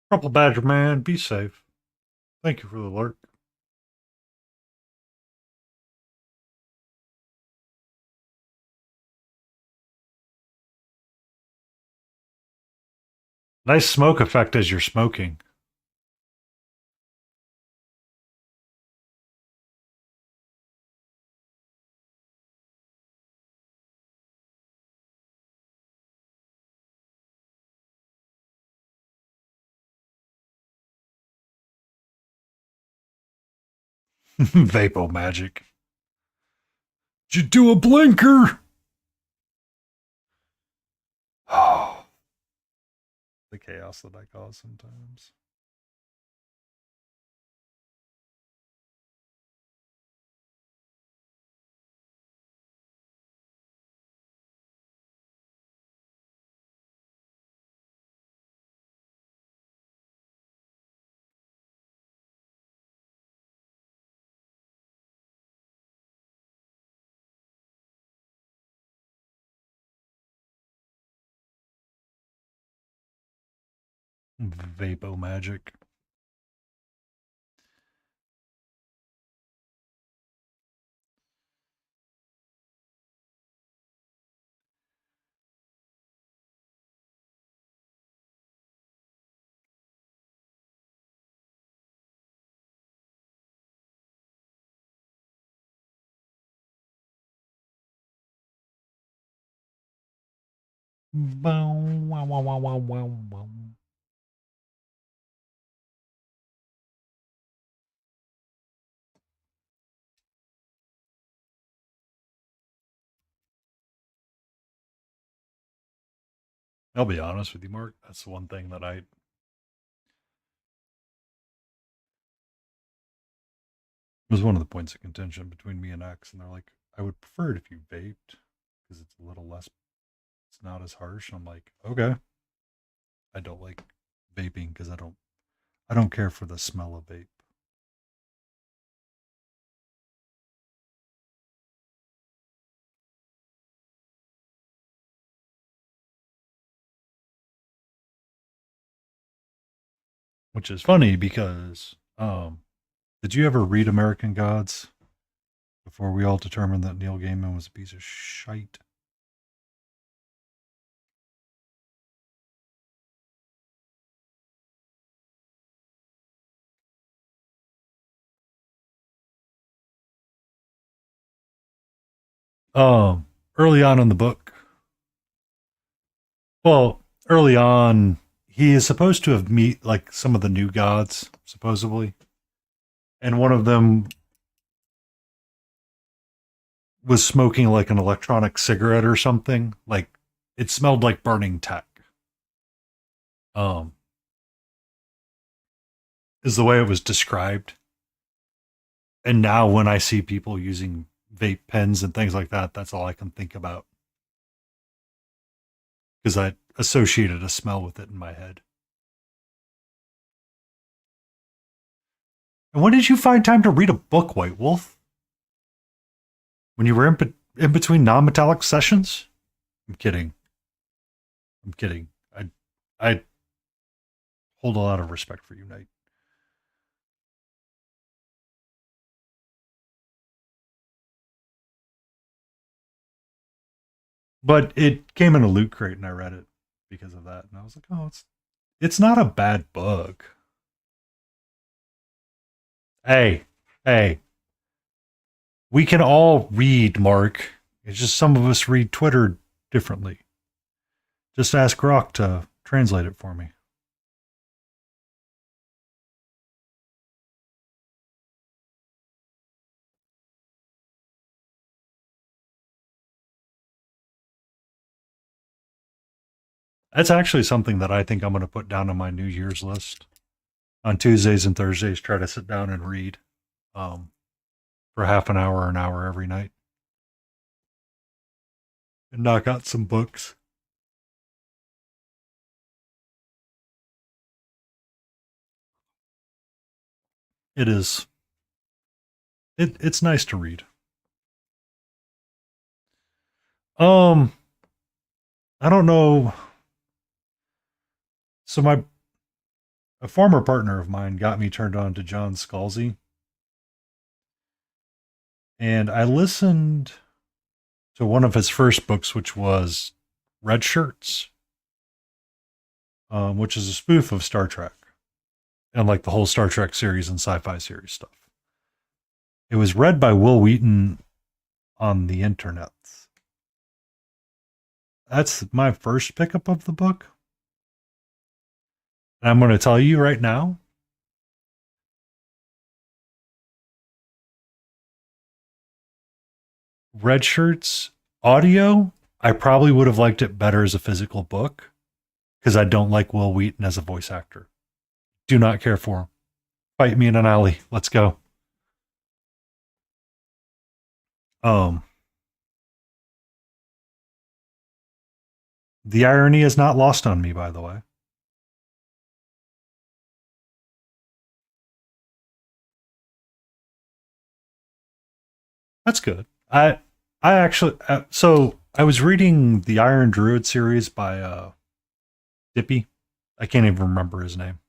Purple Badger Man, be safe. Thank you for the alert. Nice smoke effect as you're smoking. Vapo magic. Did you do a blinker? Oh, the chaos that I cause sometimes. Vapo magic. Bow, wow, wow, wow, wow, wow, wow. I'll be honest with you, Mark. That's the one thing that I was one of the points of contention between me and X, and they're like, I would prefer it if you vaped because it's a little less, it's not as harsh. And I'm like, okay. I don't like vaping because I don't care for the smell of vape. Which is funny because Did you ever read American Gods before we all determined that Neil Gaiman was a piece of shite? Early on in the book, well, early on, he is supposed to have meet like some of the new gods, supposedly, and one of them was smoking like an electronic cigarette or something. Like it smelled like burning tech. Um, is the way it was described. And now when I see people using vape pens and things like that, that's all I can think about. Because I associated a smell with it in my head. And when did you find time to read a book, White Wolf? When you were in between non-metallic sessions? I'm kidding. I'm kidding. I hold a lot of respect for you, Knight. But it came in a loot crate and I read it because of that. And I was like, oh, it's not a bad book. Hey. We can all read, Mark. It's just some of us read Twitter differently. Just ask Grok to translate it for me. That's actually something that I think I'm going to put down on my New Year's list. On Tuesdays and Thursdays, try to sit down and read for half an hour or an hour every night. And knock out some books. It is. It's nice to read. I don't know. So a former partner of mine got me turned on to John Scalzi. And I listened to one of his first books, which was Red Shirts, which is a spoof of Star Trek and like the whole Star Trek series and sci-fi series stuff. It was read by Will Wheaton on the internet. That's my first pickup of the book. And I'm going to tell you right now, Red Shirts audio, I probably would have liked it better as a physical book because I don't like Will Wheaton as a voice actor. Do not care for him. Fight me in an alley. Let's go. The irony is not lost on me, by the way. That's good. I actually so I was reading the Iron Druid series by Dippy. I can't even remember his name.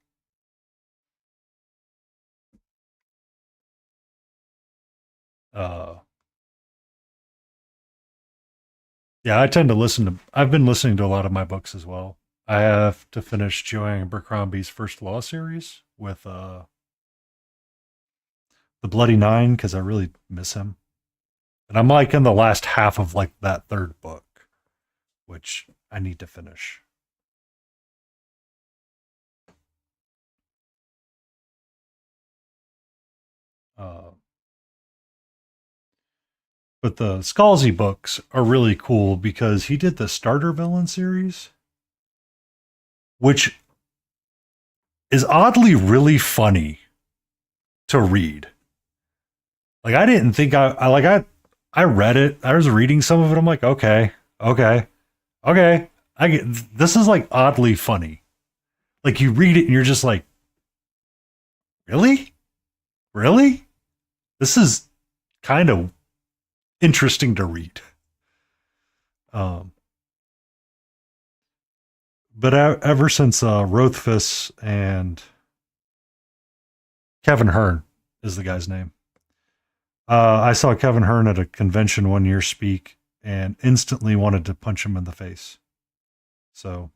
Yeah, I tend to I've been listening to a lot of my books as well. I have to finish Joanne Abercrombie's First Law series with the Bloody Nine because I really miss him. And I'm like in the last half of like that third book, which I need to finish. But the Scalzi books are really cool because he did the Starter Villain series, which is oddly really funny to read. Like I didn't think I read it. I was reading some of it. I'm like, okay. I get this is like oddly funny. Like you read it and you're just like, really? Really? This is kind of interesting to read. But ever since Rothfuss and Kevin Hearn, is the guy's name. I saw Kevin Hearn at a convention one year speak and instantly wanted to punch him in the face. So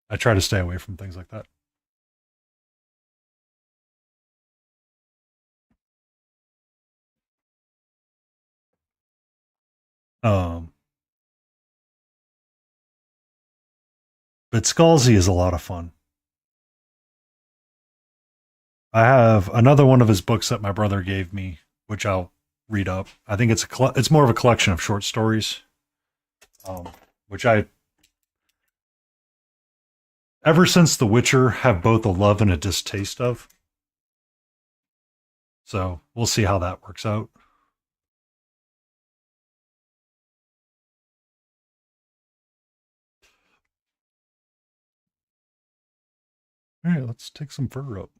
I try to stay away from things like that. Um, but Scalzi is a lot of fun. I have another one of his books that my brother gave me, which I'll read up. I think it's more of a collection of short stories, which I ever since The Witcher have both a love and a distaste of. So we'll see how that works out. All right, let's take some fur up.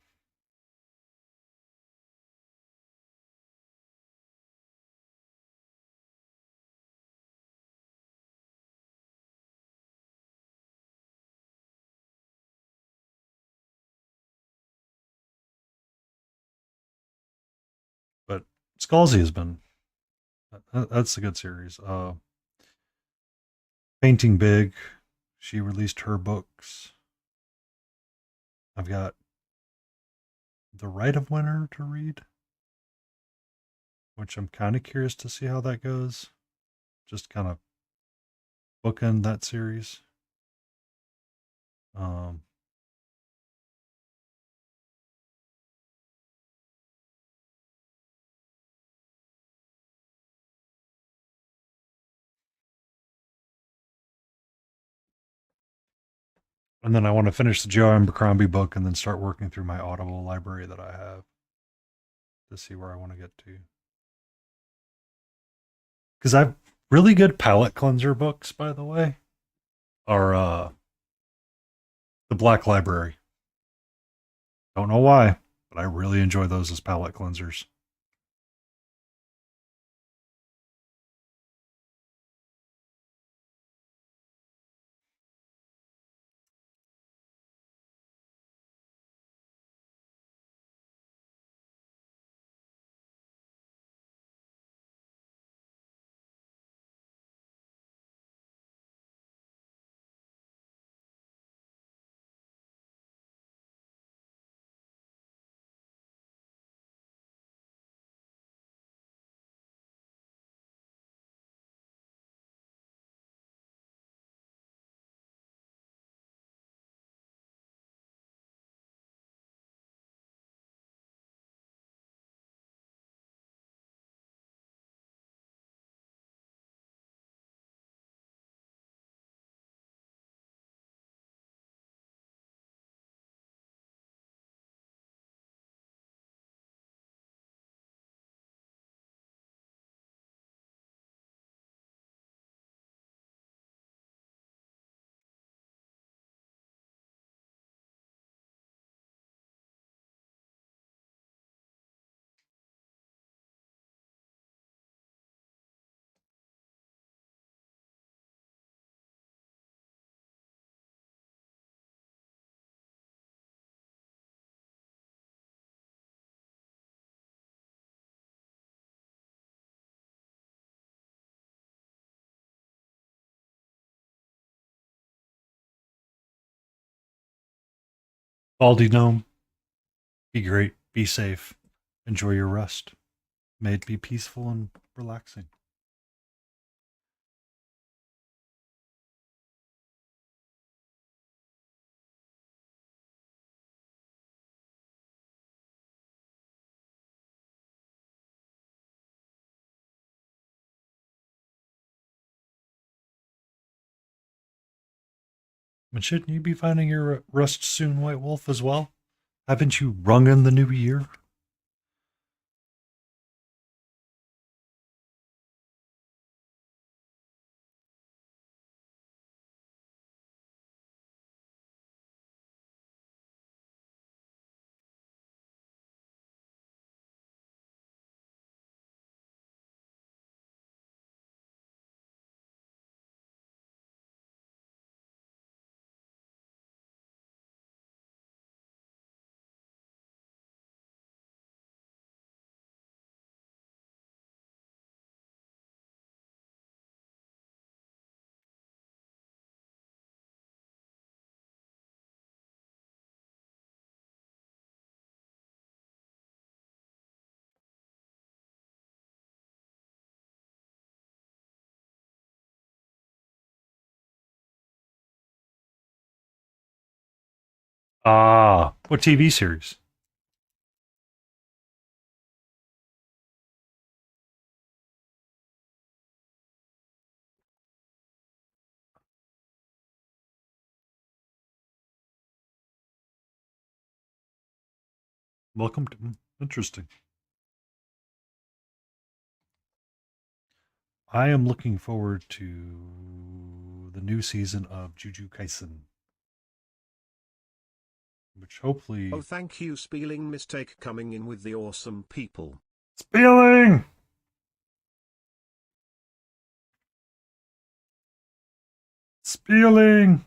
But Scalzi has been that's a good series. Painting Big, she released her books. I've got The Right of Winter to read, which I'm kind of curious to see how that goes. Just kind of bookend that series. Um, and then I want to finish the Joe Abercrombie book and then start working through my Audible library that I have to see where I want to get to. Because I've really good palate cleanser books, by the way, are the Black Library. Don't know why, but I really enjoy those as palate cleansers. Baldy Gnome, be great, be safe, enjoy your rest. May it be peaceful and relaxing. And shouldn't you be finding your rest soon, White Wolf, as well? Haven't you rung in the new year? Ah, what TV series? Welcome to interesting. I am looking forward to the new season of Juju Kaisen, which hopefully Oh, thank you, spelling mistake coming in with the awesome people. spelling. Spelling.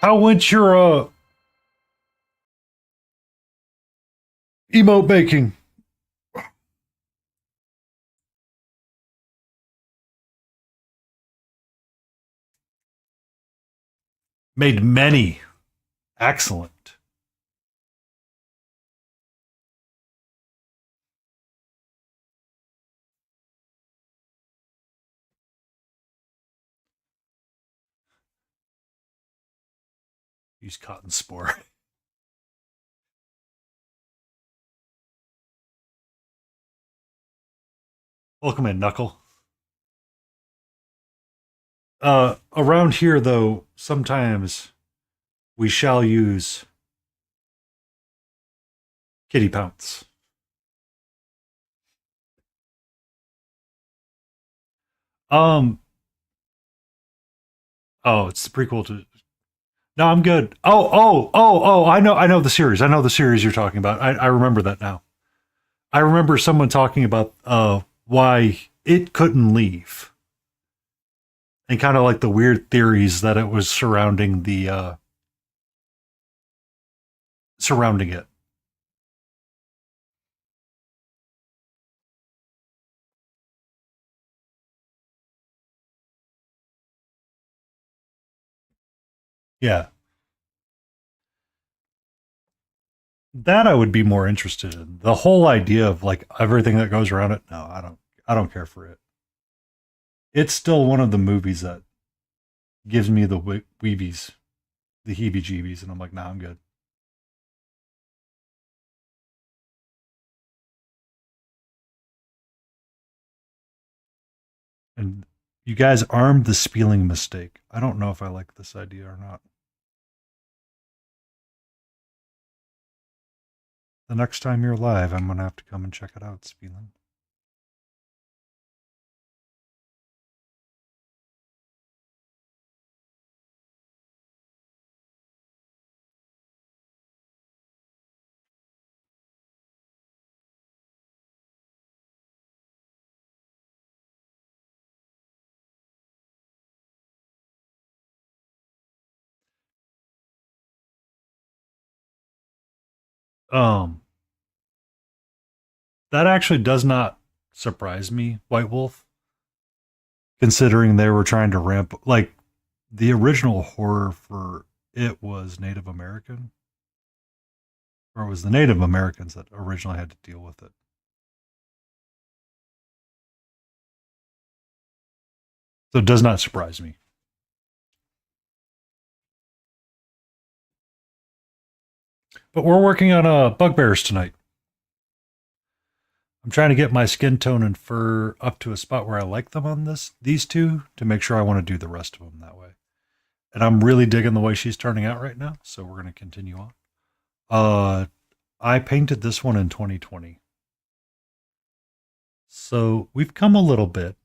How went your emote baking? Made many. Excellent. Use cotton spore. Welcome in, Knuckle. Around here, though, sometimes we shall use kitty pounce. Um. Oh, it's the prequel to. No, I'm good. Oh! I know the series. I know the series you're talking about. I remember that now. I remember someone talking about why it couldn't leave, and kind of like the weird theories that it was surrounding the surrounding it. Yeah, that I would be more interested in. The whole idea of like everything that goes around it. No, I don't. I don't care for it. It's still one of the movies that gives me the weebies, the heebie-jeebies, and I'm like, nah, I'm good. And you guys armed the spelling mistake. I don't know if I like this idea or not. The next time you're live, I'm gonna have to come and check it out, spelling. Um, that actually does not surprise me, White Wolf, considering they were trying to ramp like the original horror for it was Native American, or it was the Native Americans that originally had to deal with it. So it does not surprise me. But we're working on bugbears tonight. I'm trying to get my skin tone and fur up to a spot where I like them on these two to make sure I want to do the rest of them that way. And I'm really digging the way she's turning out right now, so we're going to continue on. I painted this one in 2020. So we've come a little bit.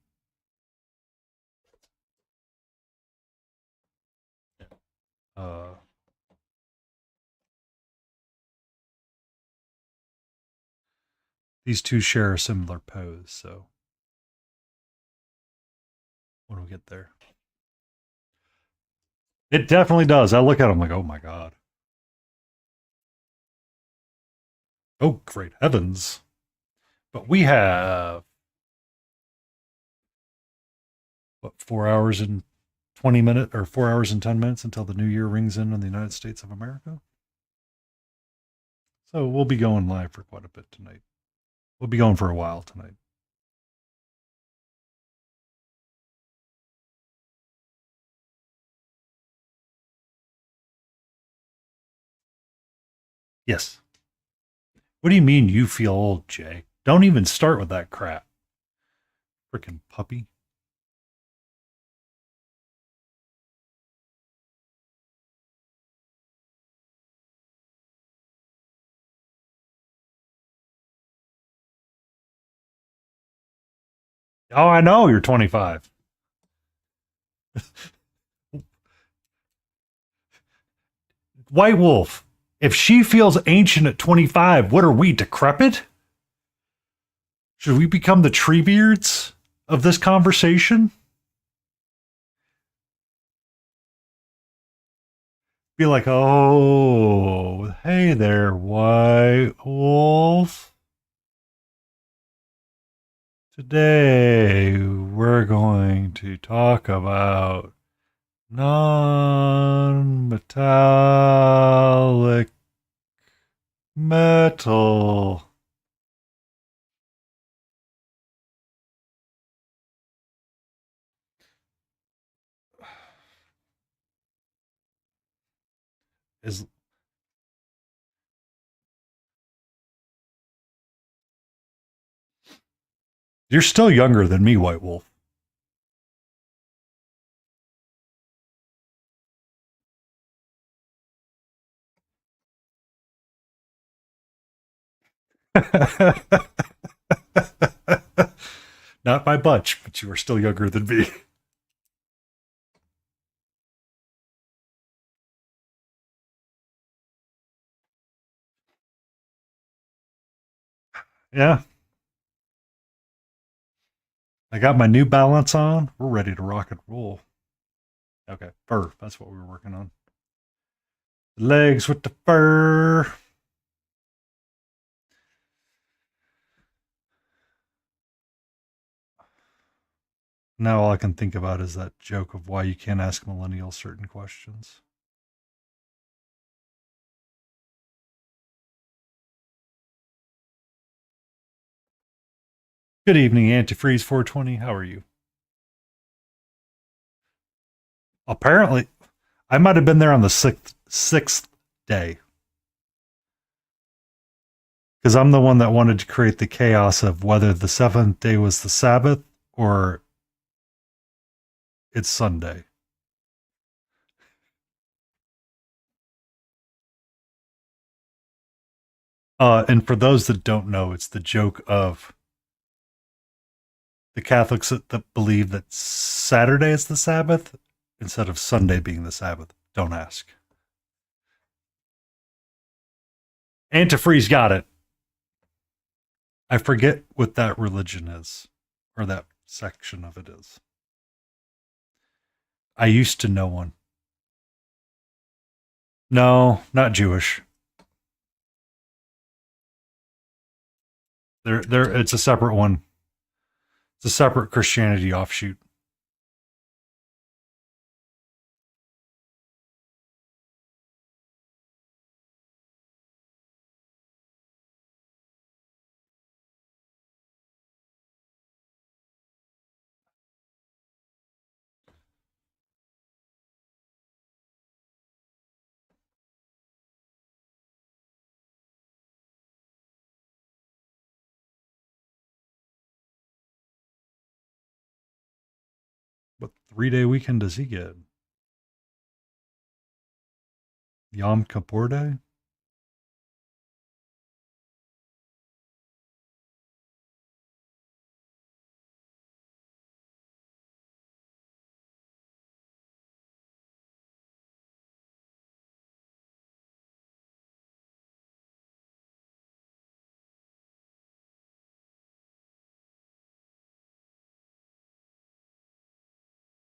Uh, these two share a similar pose, so when we get there. It definitely does. I look at them like, oh my God. Oh, great heavens. But we have, what, 4 hours and 20 minutes or 4 hours and 10 minutes until the new year rings in the United States of America. So we'll be going live for quite a bit tonight. We'll be going for a while tonight. Yes. What do you mean you feel old, Jay? Don't even start with that crap. Freaking puppy. Oh, I know you're 25. White Wolf, if she feels ancient at 25, what are we, decrepit? Should we become the Treebeards of this conversation? Be like, oh, hey there, White Wolf. Today we're going to talk about non-metallic metal. Is You're still younger than me, White Wolf. Not by much, but you are still younger than me. Yeah. I got my New Balance on. We're ready to rock and roll. Okay, fur. That's what we were working on. Legs with the fur. Now all I can think about is that joke of why you can't ask millennials certain questions. Good evening, Antifreeze 420. How are you? Apparently, I might have been there on the sixth day. Because I'm the one that wanted to create the chaos of whether the seventh day was the Sabbath or it's Sunday. And for those that don't know, it's the joke of the Catholics that believe that Saturday is the Sabbath instead of Sunday being the Sabbath. Don't ask. Antifreeze got it. I forget what that religion is, or that section of it is. I used to know one. No, not Jewish. It's a separate one. It's a separate Christianity offshoot. What 3-day weekend does he get? Yom Kippur Day?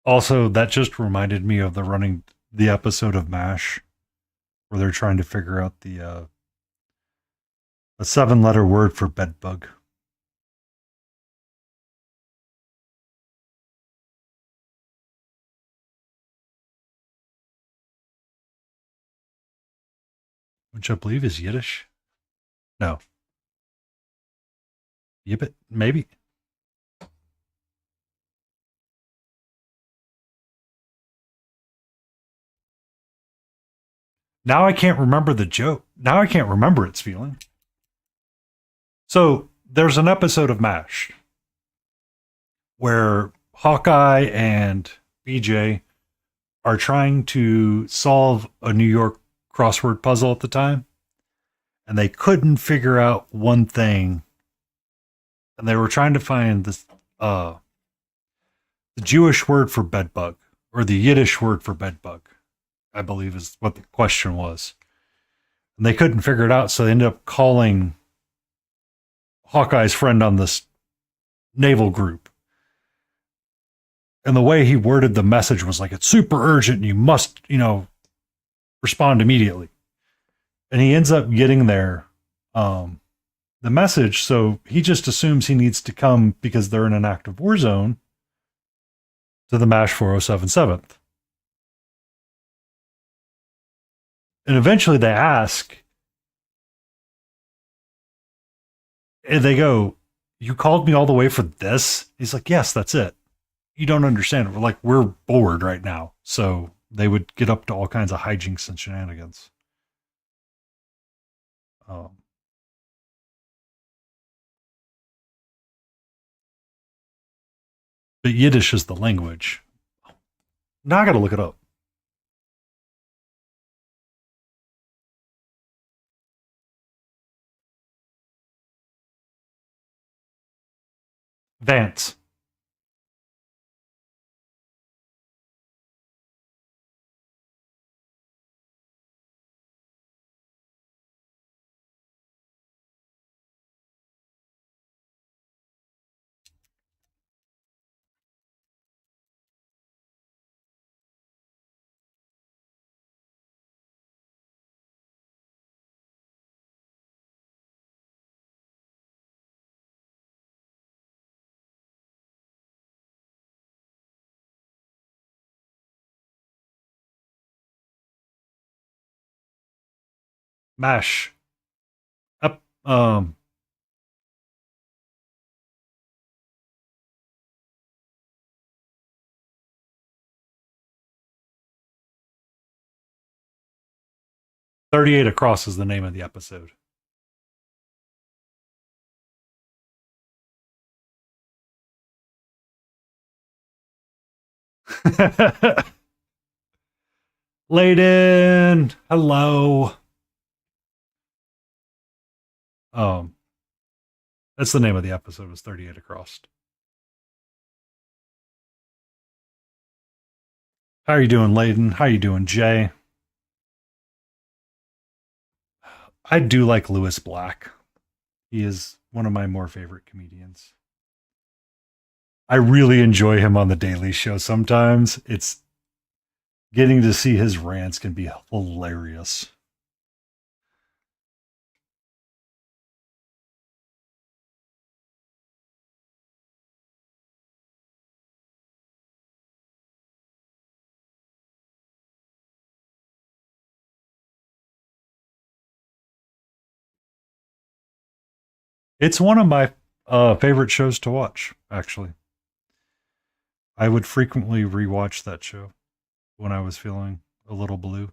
Also, that just reminded me of the episode of MASH where they're trying to figure out the 7-letter word for bed bug. Which I believe is Yiddish. No. Yibbit? Maybe. Now I can't remember the joke. Now I can't remember its feeling. So there's an episode of MASH where Hawkeye and BJ are trying to solve a New York crossword puzzle at the time, and they couldn't figure out one thing. And they were trying to find this the Jewish word for bedbug, or the Yiddish word for bedbug, I believe is what the question was. And they couldn't figure it out, so they ended up calling Hawkeye's friend on this naval group. And the way he worded the message was like, it's super urgent and you must, respond immediately. And he ends up getting there, the message, so he just assumes he needs to come because they're in an active war zone to the MASH 4077th. And eventually they ask, and they go, you called me all the way for this? He's like, yes, that's it. You don't understand. We're bored right now. So they would get up to all kinds of hijinks and shenanigans. But Yiddish is the language. Now I got to look it up. Vance. MASH. Up. 38 Across is the name of the episode. Layden, hello. That's the name of the episode, was 38 Across. How are you doing, Layden? How are you doing, Jay? I do like Lewis Black. He is one of my more favorite comedians. I really enjoy him on The Daily Show sometimes. It's getting to see his rants can be hilarious. It's one of my favorite shows to watch, actually. I would frequently rewatch that show when I was feeling a little blue.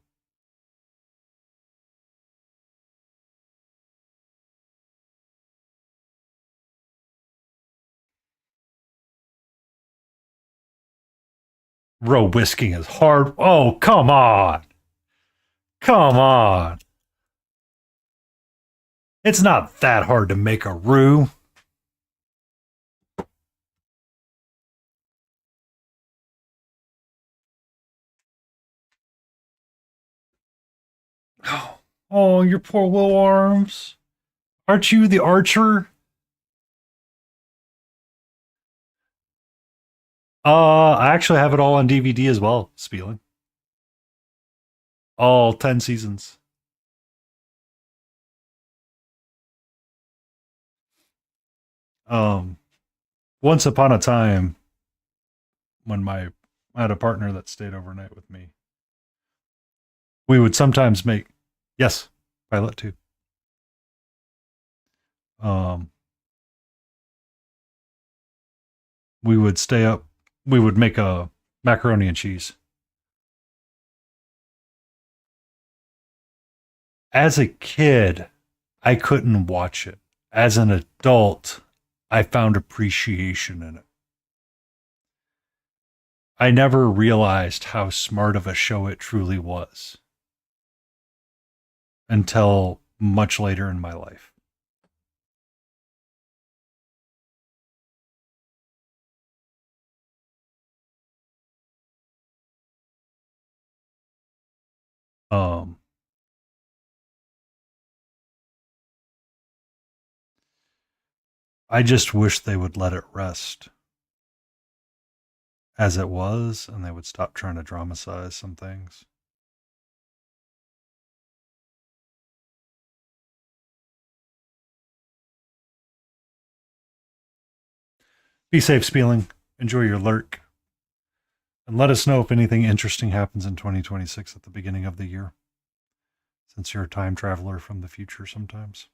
Row whisking is hard. Oh, come on. Come on. It's not that hard to make a roux. Oh, your poor little arms. Aren't you the archer? I actually have it all on DVD as well, Spieling. All 10 seasons. Once upon a time, when I had a partner that stayed overnight with me, we would sometimes make, yes, Pilot 2. We would stay up, we would make a macaroni and cheese. As a kid, I couldn't watch it. As an adult, I found appreciation in it. I never realized how smart of a show it truly was until much later in my life. Um, I just wish they would let it rest as it was and they would stop trying to dramatize some things. Be safe, Spieling. Enjoy your lurk. And let us know if anything interesting happens in 2026 at the beginning of the year, since you're a time traveler from the future sometimes.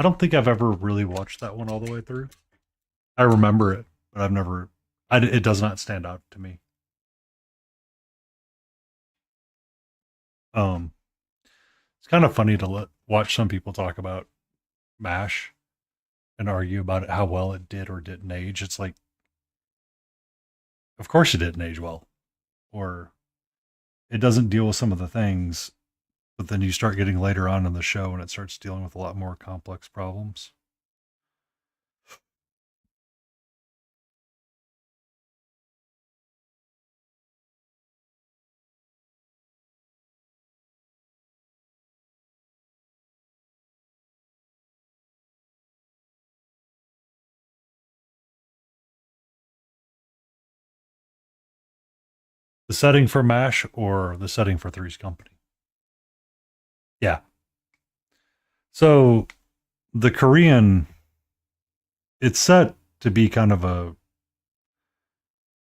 I don't think I've ever really watched that one all the way through. I remember it, but I've never. It does not stand out to me. Um, it's kind of funny to watch some people talk about MASH and argue about it, how well it did or didn't age. It's like, of course it didn't age well, or it doesn't deal with some of the things. But then you start getting later on in the show, and it starts dealing with a lot more complex problems. The setting for MASH or the setting for Three's Company? Yeah. So the Korean, it's set to be kind of a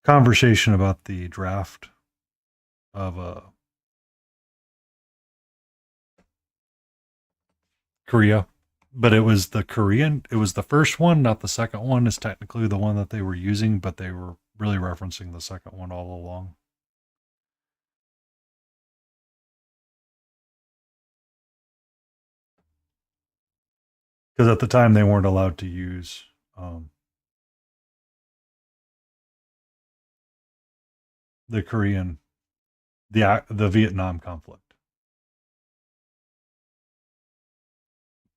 conversation about the draft of Korea, but it was the Korean. It was the first one, not the second one. Is technically the one that they were using, but they were really referencing the second one all along. Because at the time they weren't allowed to use the Korean, the Vietnam conflict.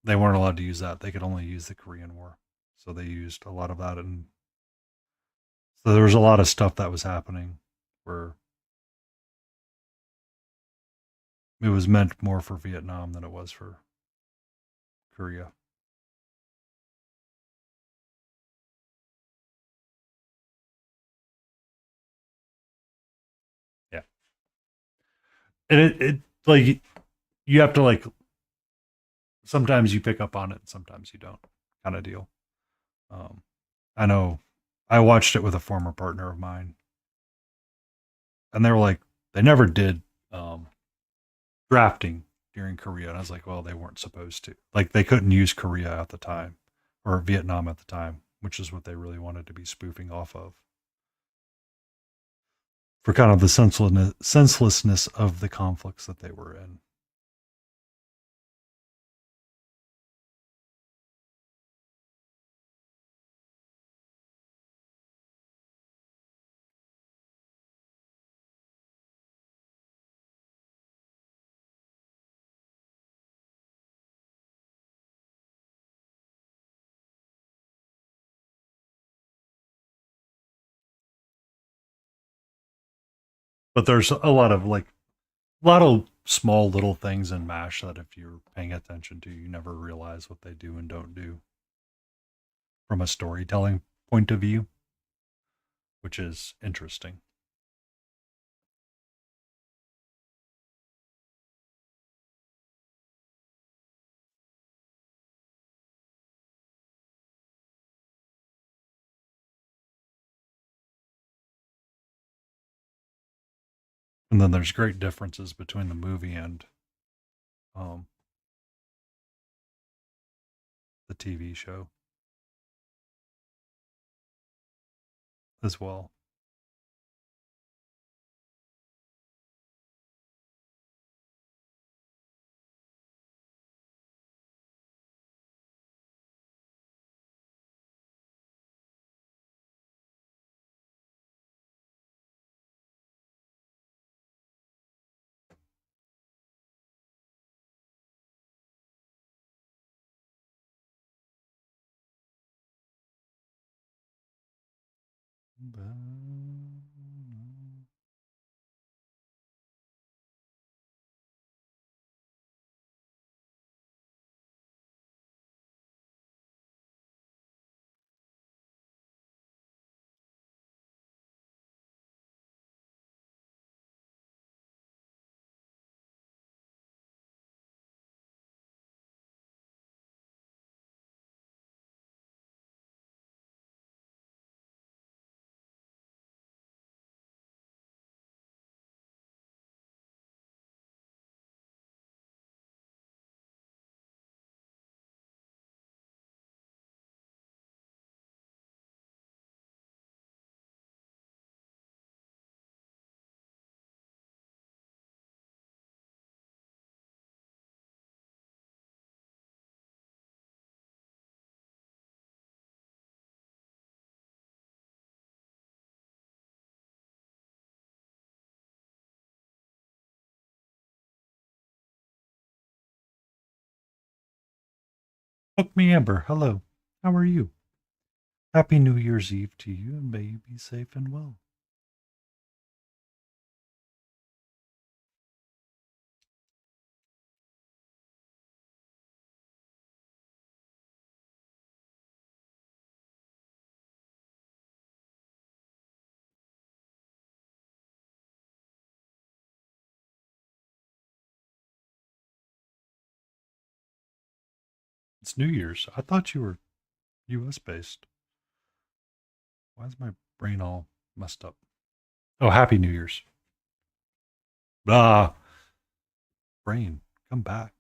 They weren't allowed to use that. They could only use the Korean War. So they used a lot of that, and so there was a lot of stuff that was happening where it was meant more for Vietnam than it was for Korea. Yeah, and it like you have to like sometimes you pick up on it, and sometimes you don't, kind of deal. Um, I know I watched it with a former partner of mine, and they were like, they never did drafting during Korea, and I was like, well, they weren't supposed to. Like, they couldn't use Korea at the time or Vietnam at the time, which is what they really wanted to be spoofing off of for kind of the senselessness of the conflicts that they were in. But there's a lot of like a lot of small little things in MASH that if you're paying attention to, you never realize what they do and don't do from a storytelling point of view, which is interesting. And then there's great differences between the movie and um, the TV show as well. Hook me Amber, hello. How are you? Happy New Year's Eve to you, and may you be safe and well. It's New Year's. I thought you were US based. Why is my brain all messed up? Oh, Happy New Year's. Ah, brain, come back.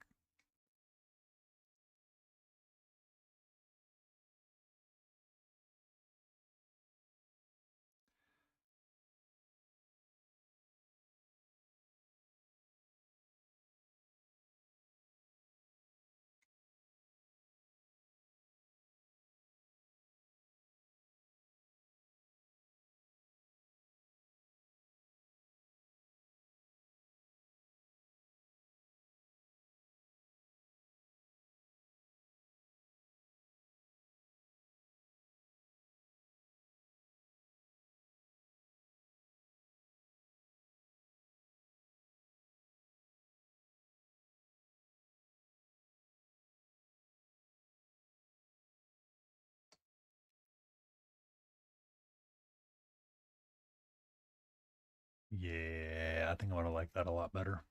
Yeah, I think I'm gonna like that a lot better.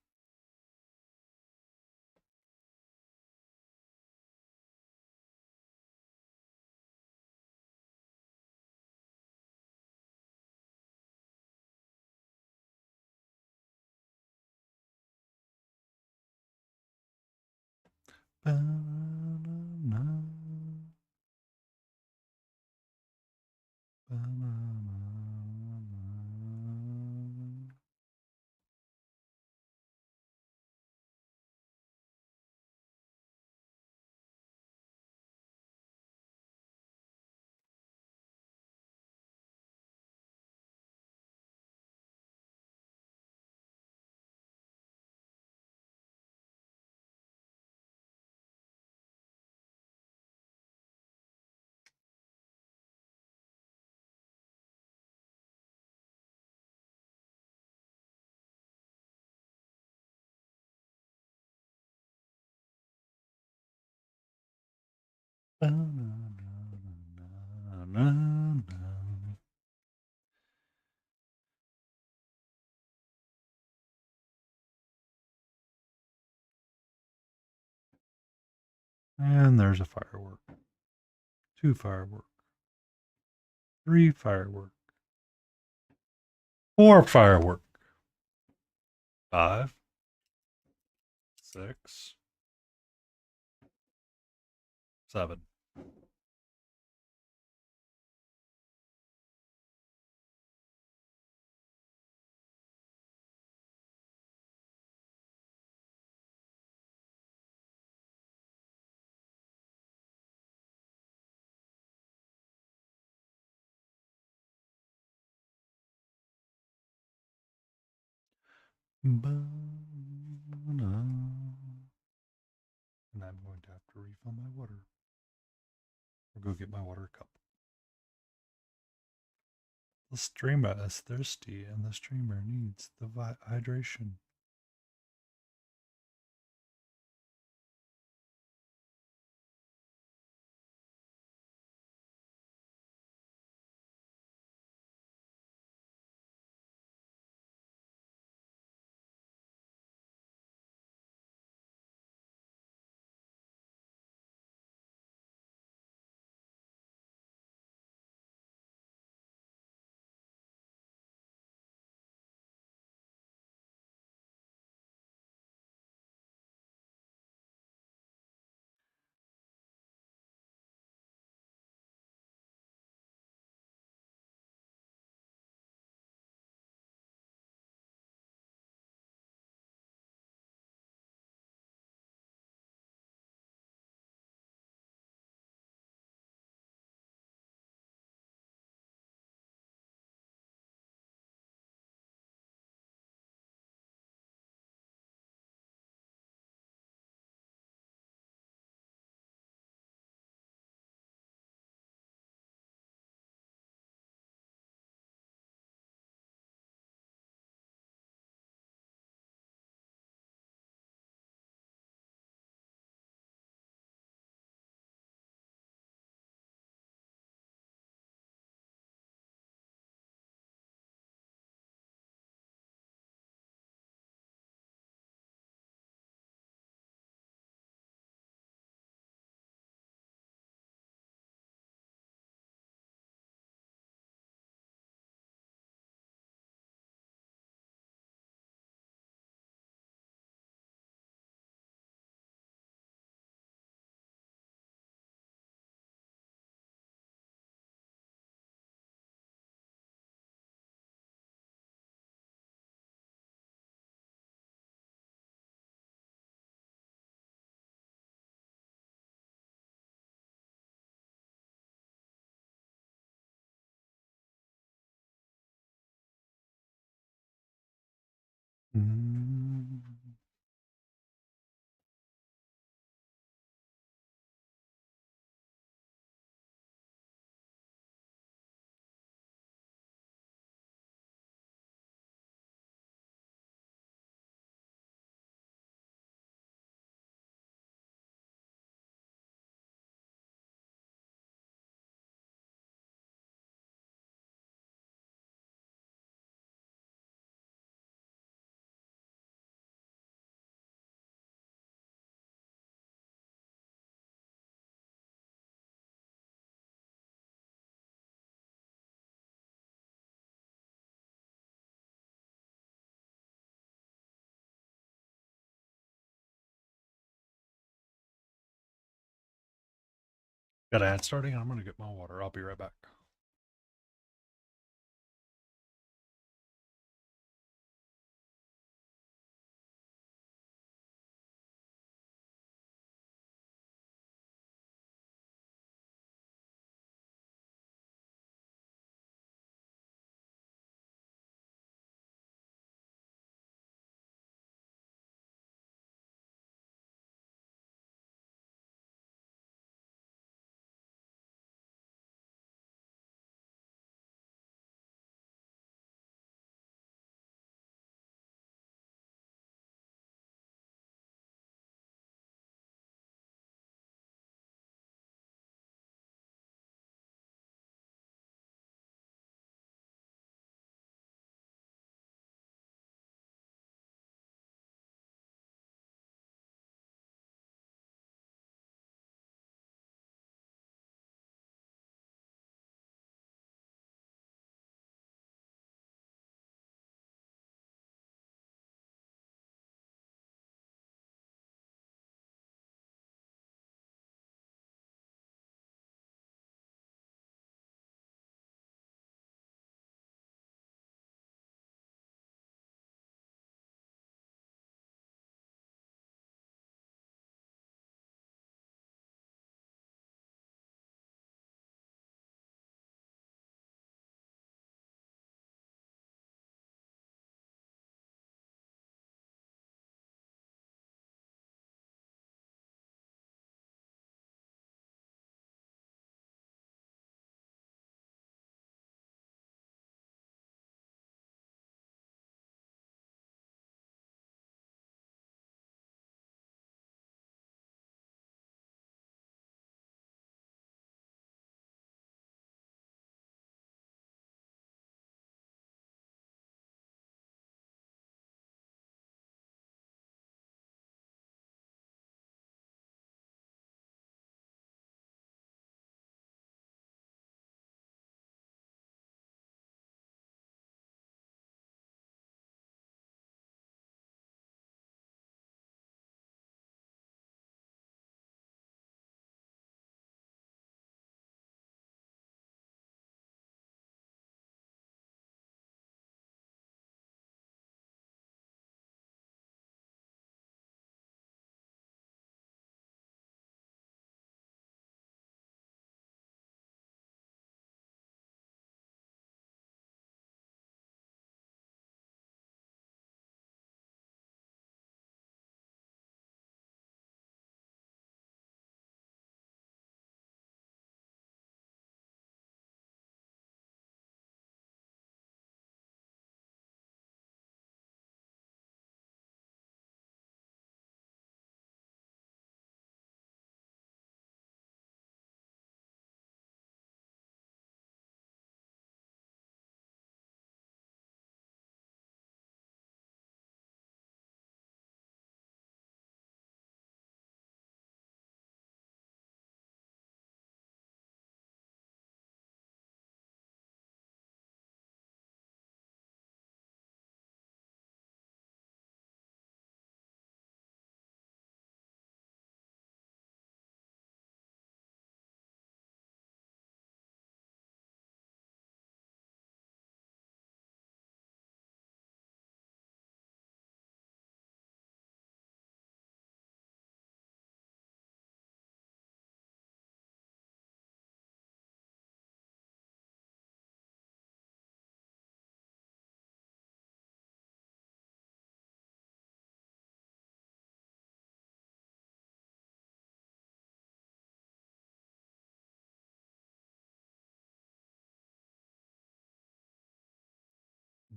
Ba-na-na, ba-na-na-na. Ba-na-na-na-na-na. And there's a firework. 2 firework. 3 firework. 4 firework. 5, 6, 7. And I'm going to have to refill my water. Or go get my water cup. The streamer is thirsty and the streamer needs the hydration. Mm. Got an ad starting? I'm going to get my water. I'll be right back.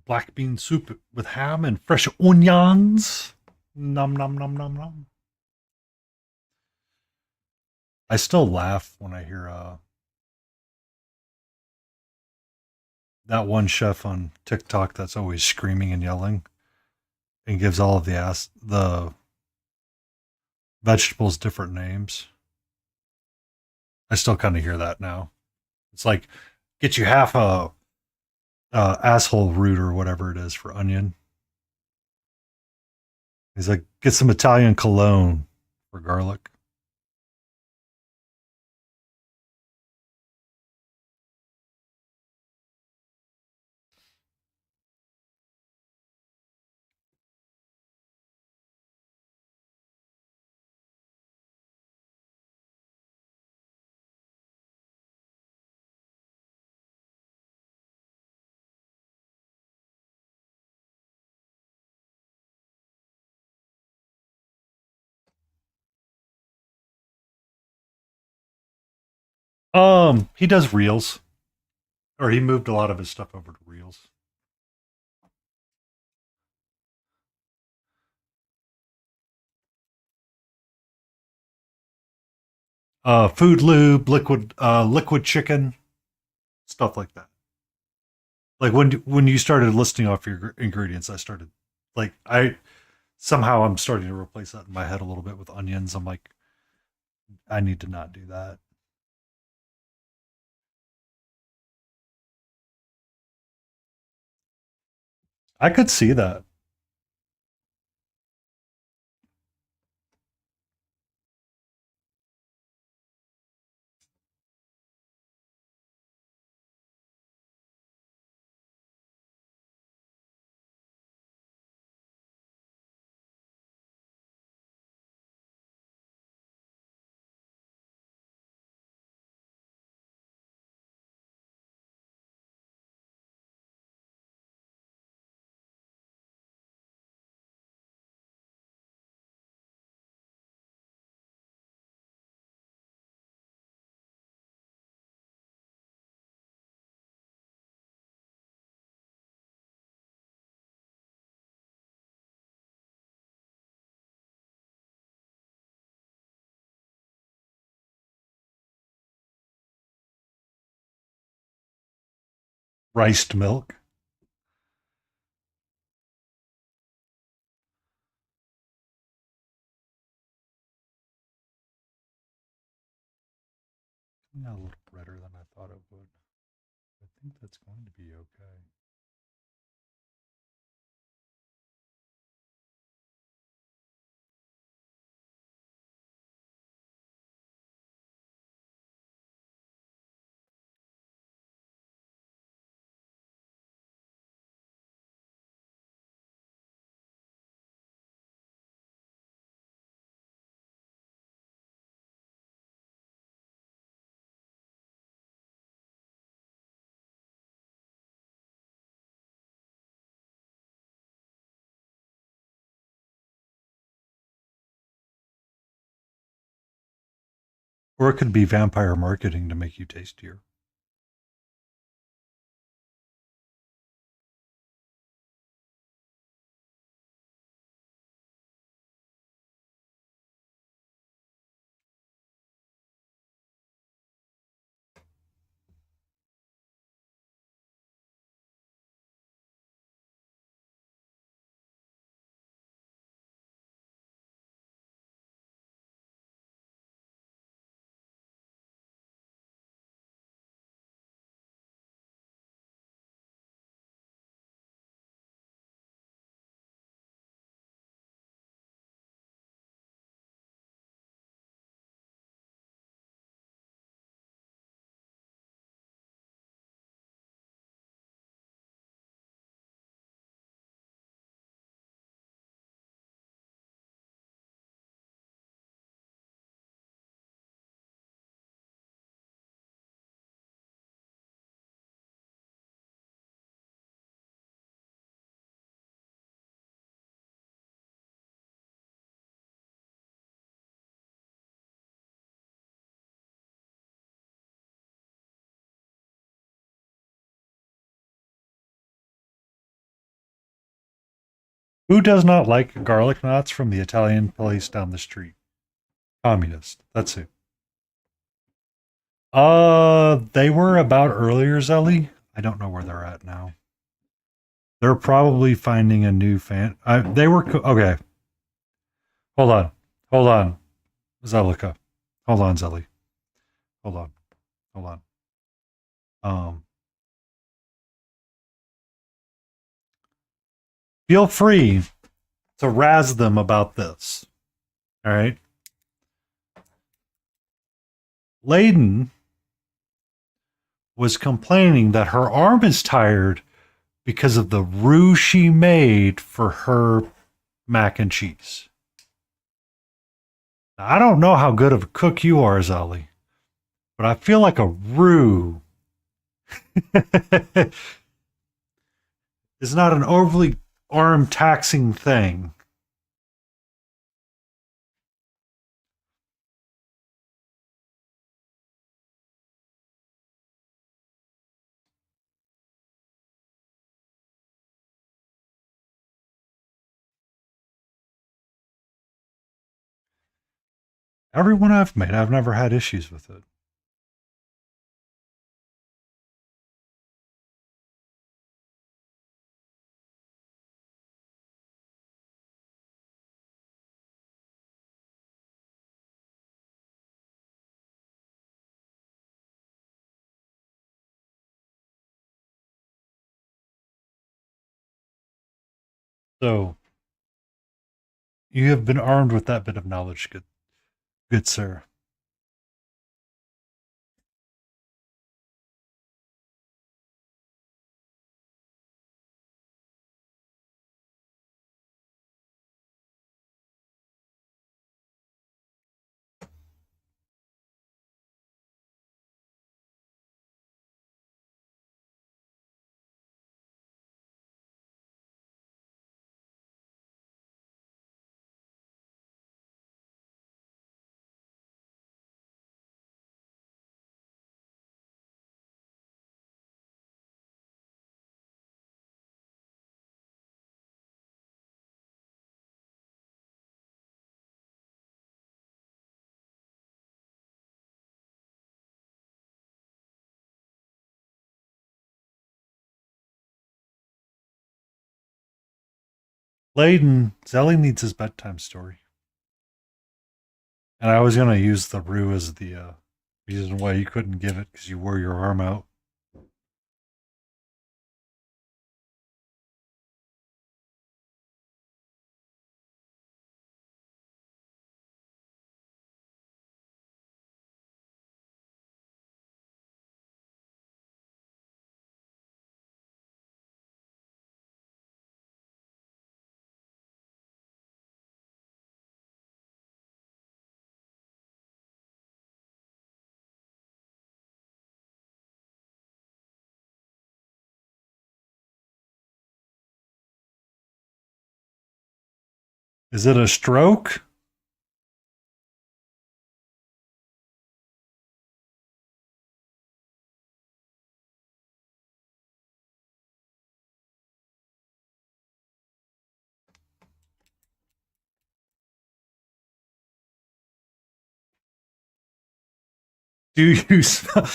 black bean soup with ham and fresh onions. Nom nom nom nom nom. I still laugh when I hear that one chef on TikTok that's always screaming and yelling and gives all of the vegetables different names. I still kind of hear that now. It's like get you half a asshole root or whatever it is for onion. He's like, get some Italian cologne for garlic. He does reels, or he moved a lot of his stuff over to reels. Food lube, liquid chicken, stuff like that. Like when you started listing off your ingredients, I started like I somehow I'm starting to replace that in my head a little bit with onions. I'm like, I need to not do that. I could see that. Riced milk. Yeah, a little redder than I thought it would. I think that's going to be okay. Or it could be vampire marketing to make you tastier. Who does not like garlic knots from the Italian place down the street? Communist. That's who. They were about earlier, Zelly. I don't know where they're at now. They're probably finding a new fan. They were okay. Hold on, hold on, Zelika. Hold on, Zelly. Hold on, hold on. Feel free to razz them about this. All right, Layden was complaining that her arm is tired because of the roux she made for her mac and cheese. Now, I don't know how good of a cook you are, Zelly, but I feel like a roux is not an overly arm taxing thing. Everyone I've made, I've never had issues with it. So you have been armed with that bit of knowledge, good sir. Layden, Zelly needs his bedtime story. And I was going to use the roux as the reason why you couldn't give it because you wore your arm out. Is it a stroke? Do you smell?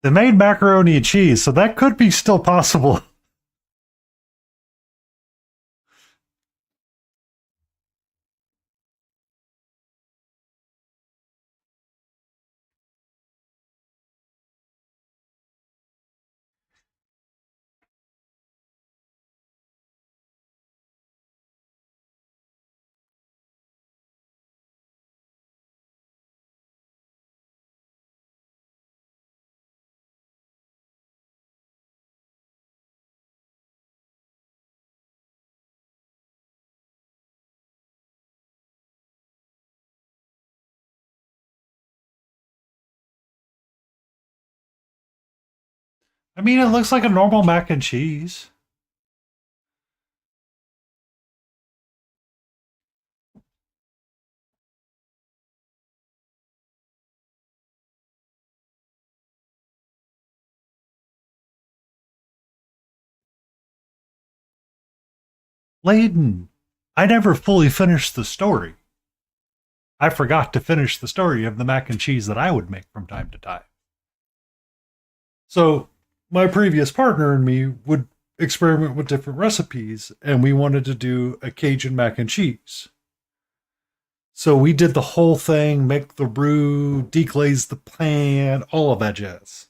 They made macaroni and cheese, so that could be still possible. I mean, it looks like a normal mac and cheese. Layden, I never fully finished the story. I forgot to finish the story of the mac and cheese that I would make from time to time. So my previous partner and me would experiment with different recipes, and we wanted to do a Cajun mac and cheese. So we did the whole thing, make the roux, deglaze the pan, all of that jazz.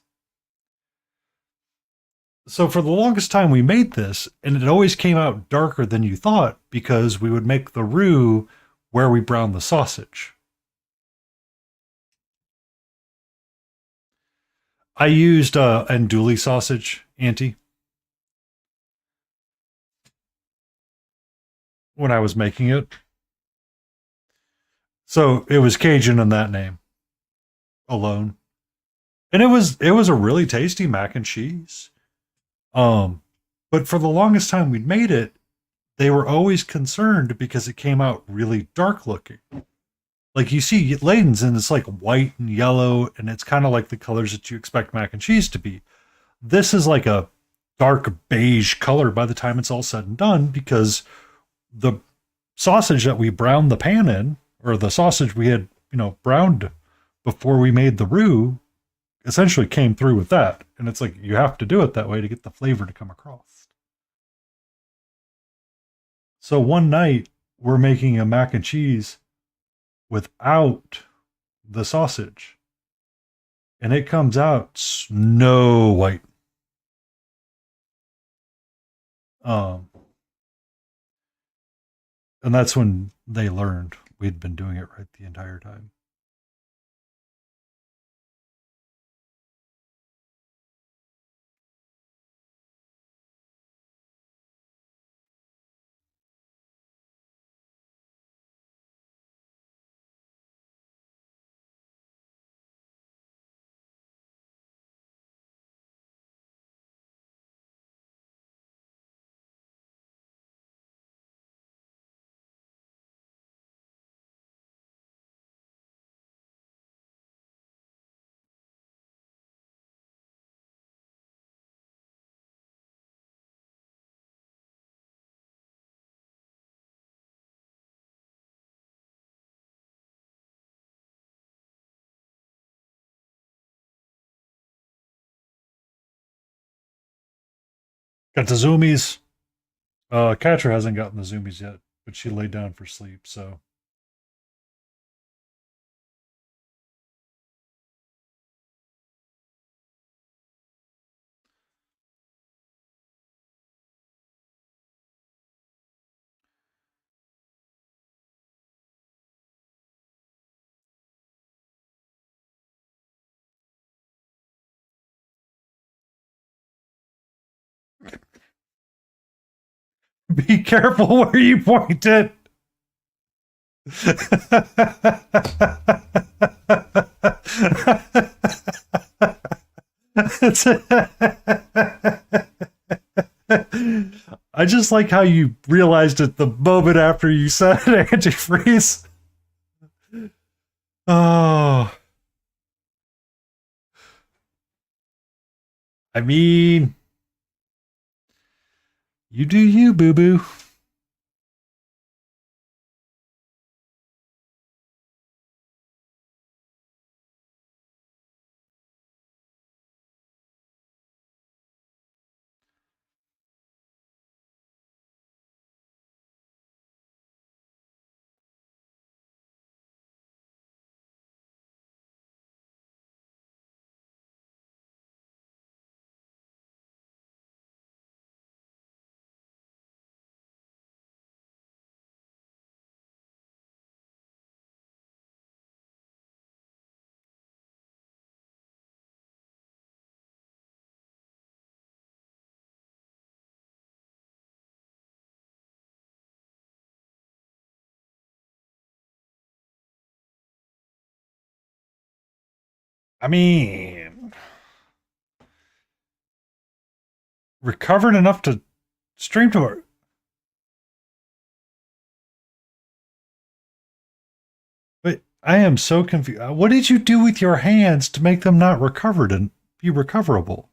So for the longest time we made this, and it always came out darker than you thought because we would make the roux where we browned the sausage. I used andouille sausage, Auntie, when I was making it. So it was Cajun in that name alone. And it was a really tasty mac and cheese. But for the longest time we'd made it, they were always concerned because it came out really dark looking. Like you see Layden's and it's like white and yellow, and it's kind of like the colors that you expect mac and cheese to be. This is like a dark beige color by the time it's all said and done because the sausage that we browned the pan in, or the sausage we had, browned before we made the roux, essentially came through with that. And it's like, you have to do it that way to get the flavor to come across. So one night we're making a mac and cheese without the sausage, and it comes out snow white. And that's when they learned we'd been doing it right the entire time. Got the zoomies. Catcher hasn't gotten the zoomies yet, but she laid down for sleep, so. Be careful where you point it. I just like how you realized it the moment after you said it, antifreeze. Oh. I mean, you do you, boo boo. I mean, recovered enough to stream to her. But I am so confused. What did you do with your hands to make them not recovered and be recoverable?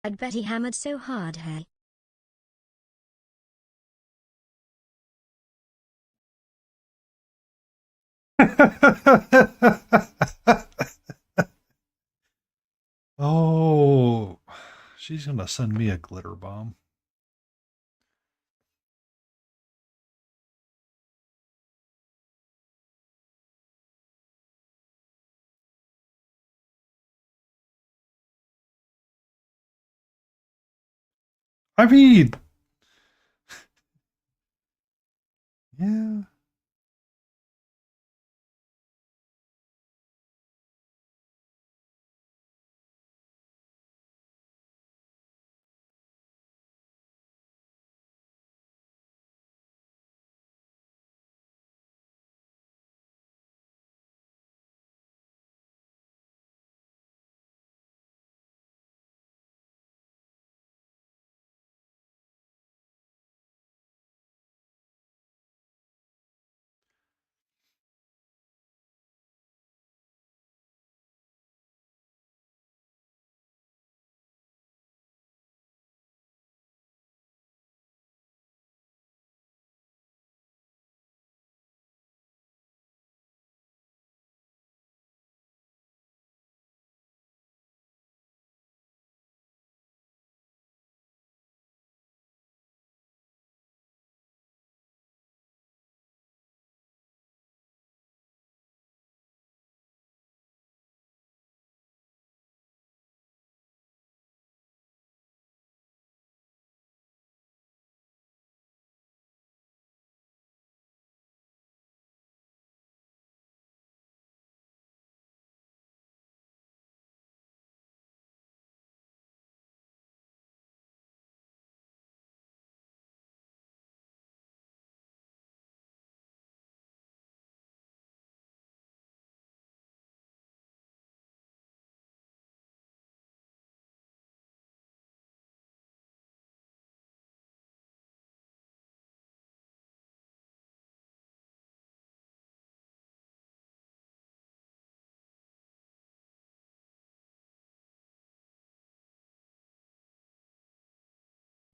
I'd bet he hammered so hard, hey. Oh, she's gonna send me a glitter bomb. I mean, yeah.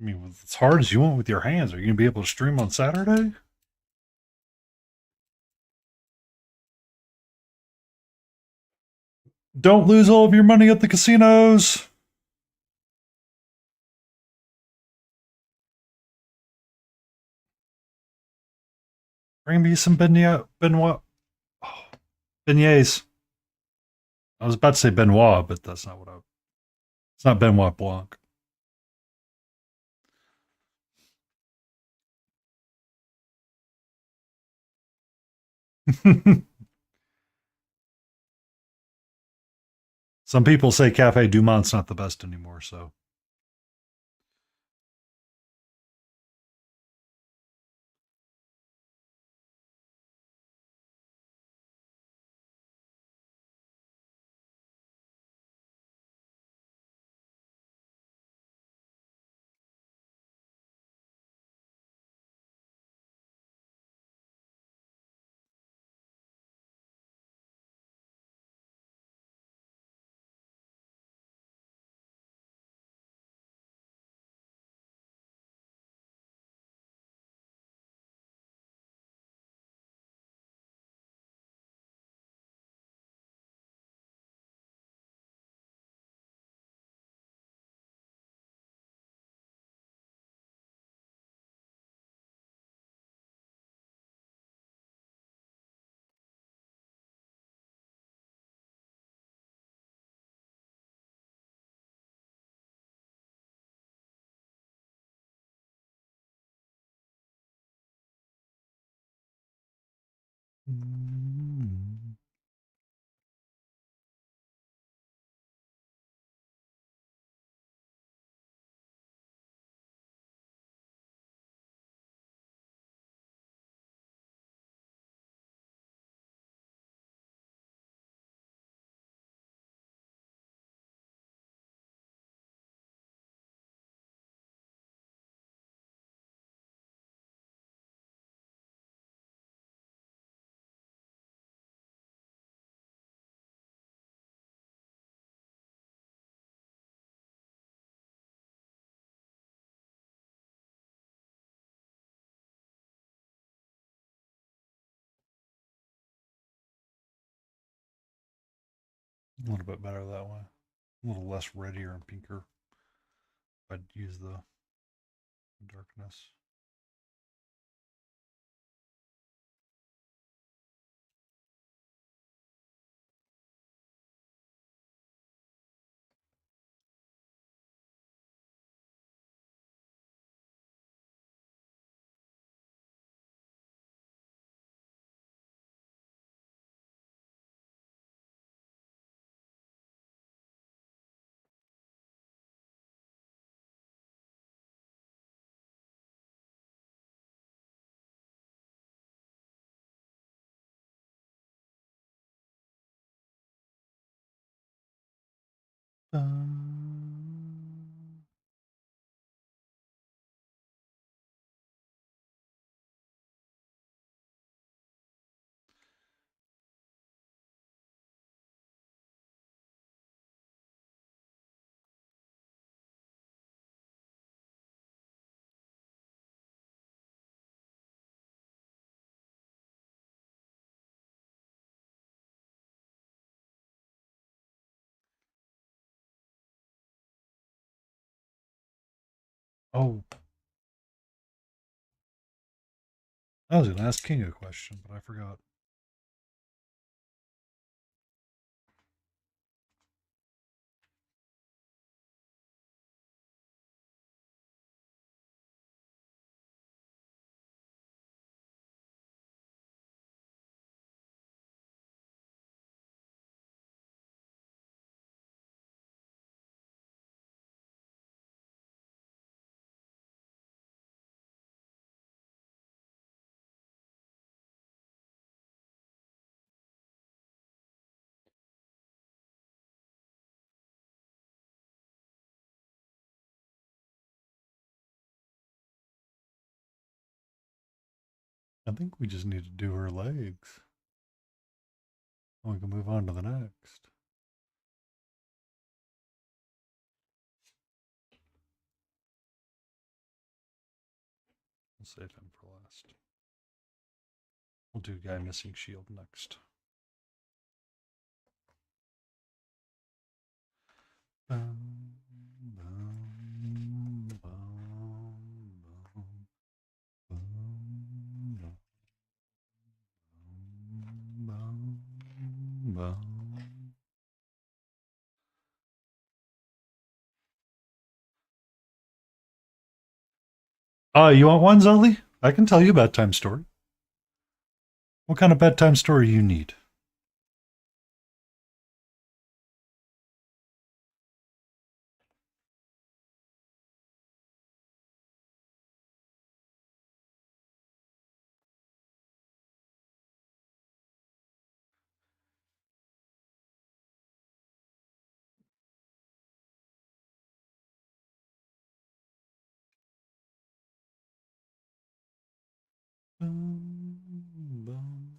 I mean, with as hard as you want with your hands, are you gonna be able to stream on Saturday? Don't lose all of your money at the casinos. Bring me some Benoit. Oh, beignets. I was about to say Benoit, but that's not what I. It's not Benoit Blanc. Some people say Cafe Du Mont's not the best anymore, so. Mm. A little bit better that way. A little less reddier and pinker. I'd use the darkness. Oh, I was going to ask King a question, but I forgot. I think we just need to do her legs. We can move on to the next. We'll save him for last. We'll do guy missing shield next. Bum, bum, bum, bum, bum, bum, bum. You want one, Zully? I can tell you a bedtime story. What kind of bedtime story you need? Bum, bum.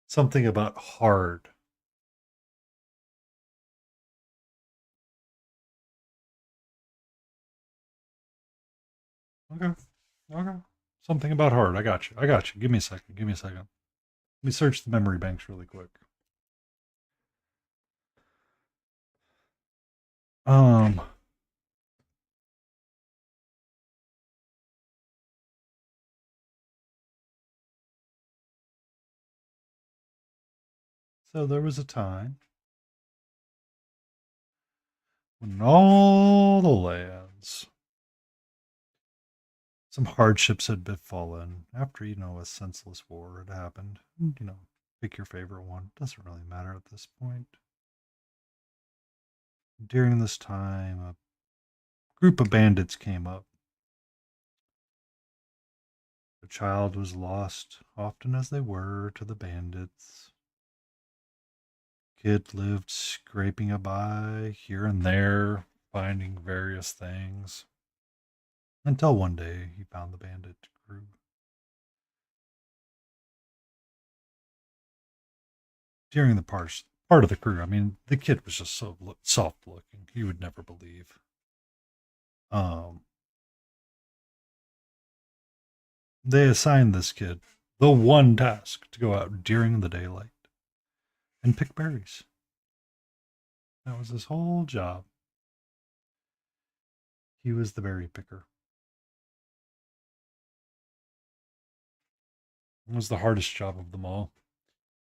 Something about hard. Okay. Okay. Something about hard. I got you. I got you. Give me a second. Give me a second. Let me search the memory banks really quick. Um. So there was a time when all the lands, some hardships had befallen after, a senseless war had happened. Pick your favorite one. Doesn't really matter at this point. During this time, a group of bandits came up. The child was lost, often as they were, to the bandits. Kid lived scraping a by here and there, finding various things, until one day he found the bandit crew. During the part of the crew, I mean, the kid was just so soft looking. you would never believe. They assigned this kid the one task to go out during the daylight and pick berries. That was his whole job. He was the berry picker. It was the hardest job of them all,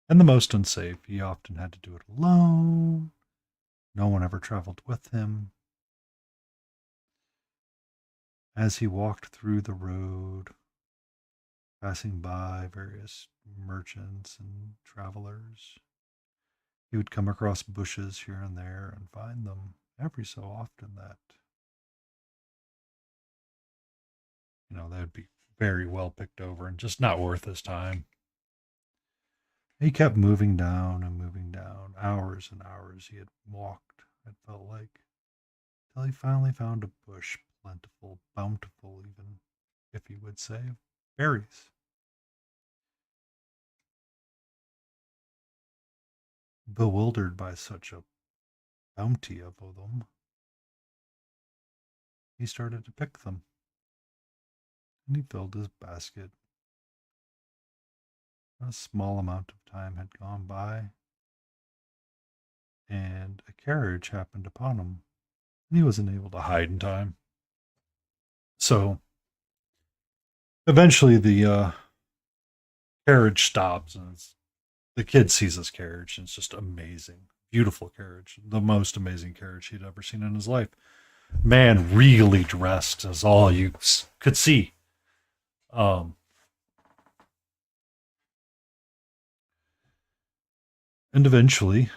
and the most unsafe. He often had to do it alone. No one ever traveled with him. As he walked through the road, passing by various merchants and travelers, he would come across bushes here and there and find them every so often that, they would be very well picked over and just not worth his time. He kept moving down and moving down. Hours and hours he had walked, it felt like, till he finally found a bush plentiful, bountiful even, if he would say, of berries. Bewildered by such a bounty of them, he started to pick them, and he filled his basket. A small amount of time had gone by, and a carriage happened upon him, and he wasn't able to hide in time. So, eventually the carriage stops, and the kid sees this carriage, and it's just amazing. Beautiful carriage. The most amazing carriage he'd ever seen in his life. Man really dressed as all you could see. And eventually,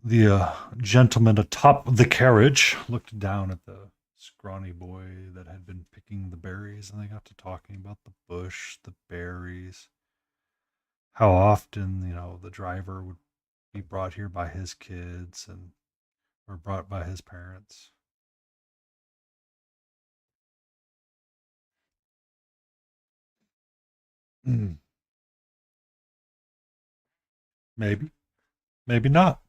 the gentleman atop the carriage looked down at the scrawny boy that had been picking the berries, and they got to talking about the bush, the berries, how often, the driver would be brought here by his kids or brought by his parents. Mm. Maybe, maybe not.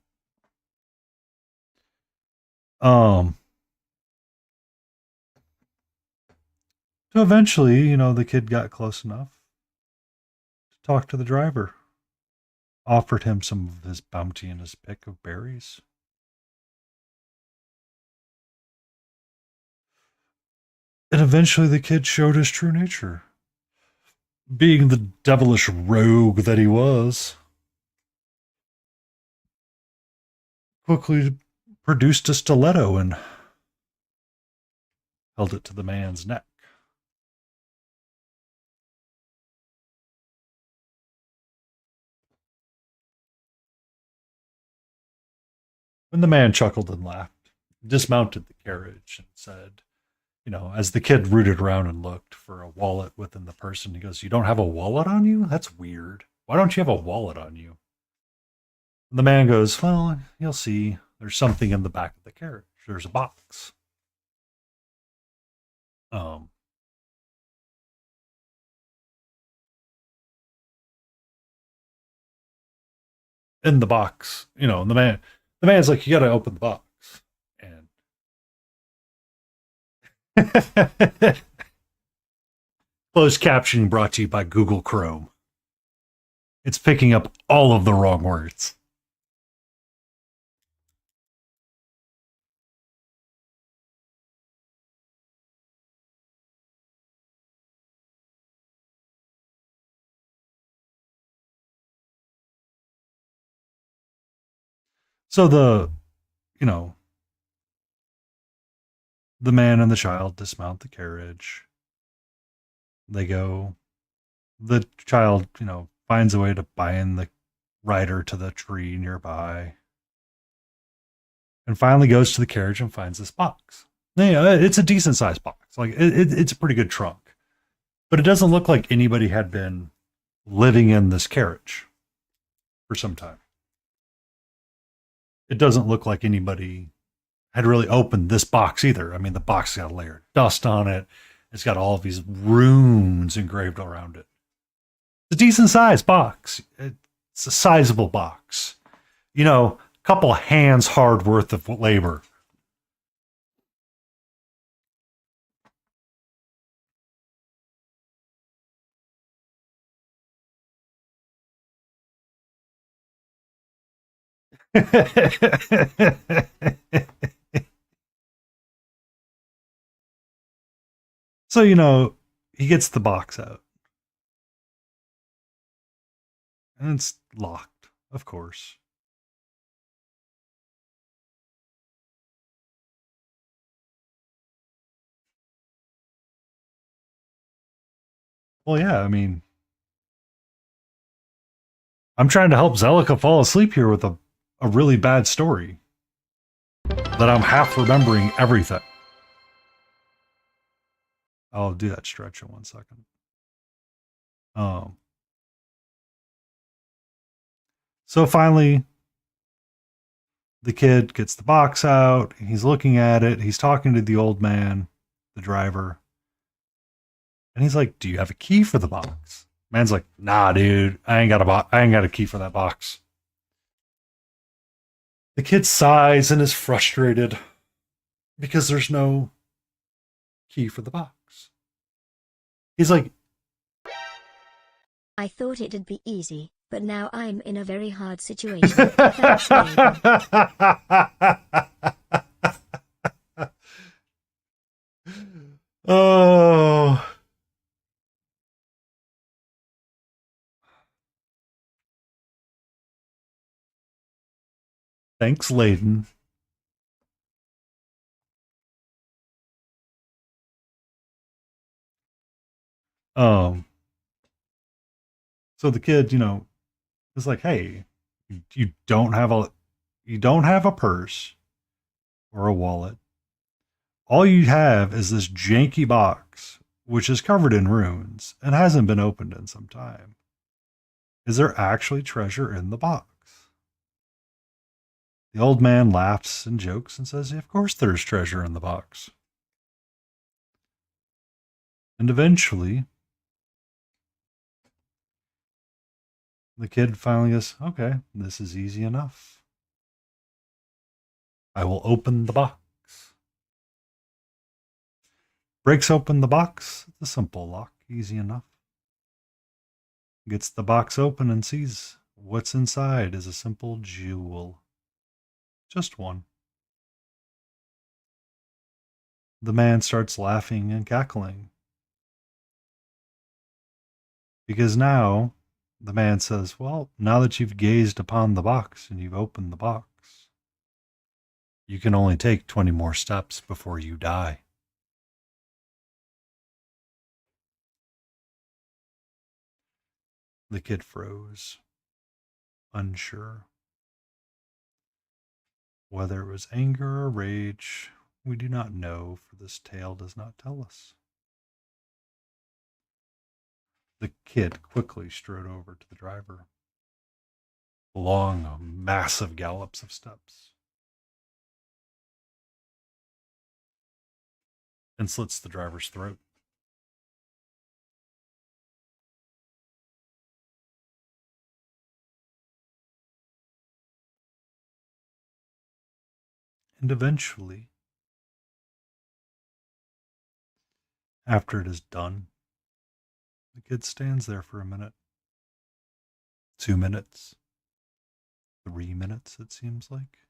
Um, so eventually, the kid got close enough to talk to the driver, offered him some of his bounty and his pick of berries. And eventually the kid showed his true nature. Being the devilish rogue that he was, quickly produced a stiletto and held it to the man's neck. When the man chuckled and laughed, dismounted the carriage and said, as the kid rooted around and looked for a wallet within the person, he goes, "You don't have a wallet on you? That's weird. Why don't you have a wallet on you?" And the man goes, "Well, you'll see. There's something in the back of the carriage. There's a box." In the box, the man's like, "You got to open the box." And closed captioning brought to you by Google Chrome. It's picking up all of the wrong words. So you know, the man and the child dismount the carriage. They go. The child, finds a way to bind the rider to the tree nearby, and finally goes to the carriage and finds this box. It's a decent sized box. Like it's a pretty good trunk, but it doesn't look like anybody had been living in this carriage for some time. It doesn't look like anybody had really opened this box either. I mean, the box got a layer of dust on it. It's got all of these runes engraved around it. It's a decent sized box. It's a sizable box. couple hands hard worth of labor. So, he gets the box out. And it's locked, of course. Well, yeah, I mean, I'm trying to help Zelika fall asleep here with a really bad story. That I'm half remembering everything. I'll do that stretch in 1 second. So finally, the kid gets the box out. He's looking at it. He's talking to the old man, the driver. And he's like, "Do you have a key for the box?" Man's like, "Nah, dude. I ain't got a key for that box." The kid sighs and is frustrated because there's no key for the box. He's like, I thought it'd be easy, but now I'm in a very hard situation. Thanks, oh. Thanks, Layden. So the kid, is like, "Hey, you don't have a purse or a wallet. All you have is this janky box, which is covered in runes and hasn't been opened in some time. Is there actually treasure in the box?" The old man laughs and jokes and says, "Of course there's treasure in the box." And eventually, the kid finally goes, "Okay, this is easy enough. I will open the box." Breaks open the box. It's a simple lock, easy enough. Gets the box open and sees what's inside is a simple jewel. Just one. The man starts laughing and cackling. Because now, the man says, "Well, now that you've gazed upon the box and you've opened the box, you can only take 20 more steps before you die." The kid froze, unsure. Whether it was anger or rage, we do not know, for this tale does not tell us. The kid quickly strode over to the driver. Long, massive gallops of steps. And slits the driver's throat. And eventually, after it is done, the kid stands there for a minute. 2 minutes. 3 minutes, it seems like.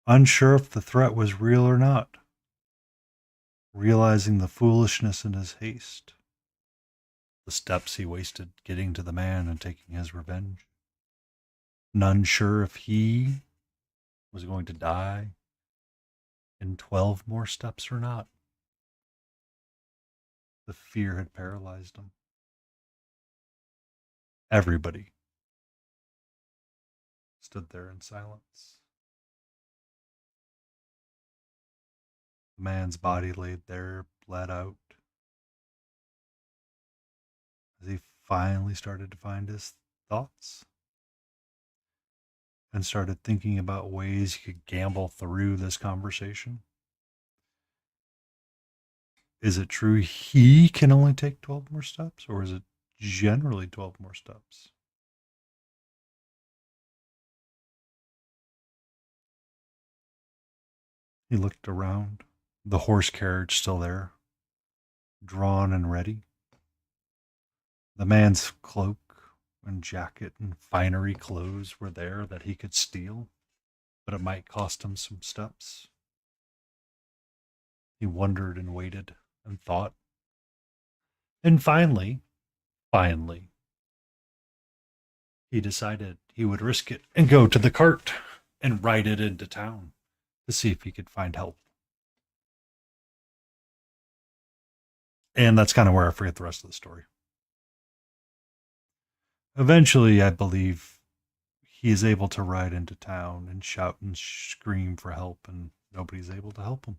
Unsure if the threat was real or not. Realizing the foolishness in his haste. The steps he wasted getting to the man and taking his revenge. None sure if he was going to die in 12 more steps or not. The fear had paralyzed him. Everybody stood there in silence. The man's body laid there, bled out. As he finally started to find his thoughts and started thinking about ways he could gamble through this conversation. Is it true he can only take 12 more steps, or is it generally 12 more steps? He looked around. The horse carriage still there, drawn and ready. The man's cloak and jacket and finery clothes were there that he could steal, but it might cost him some steps. He wondered and waited and thought. And finally, he decided he would risk it and go to the cart and ride it into town to see if he could find help. And that's kind of where I forget the rest of the story. Eventually, I believe he is able to ride into town and shout and scream for help, and nobody's able to help him.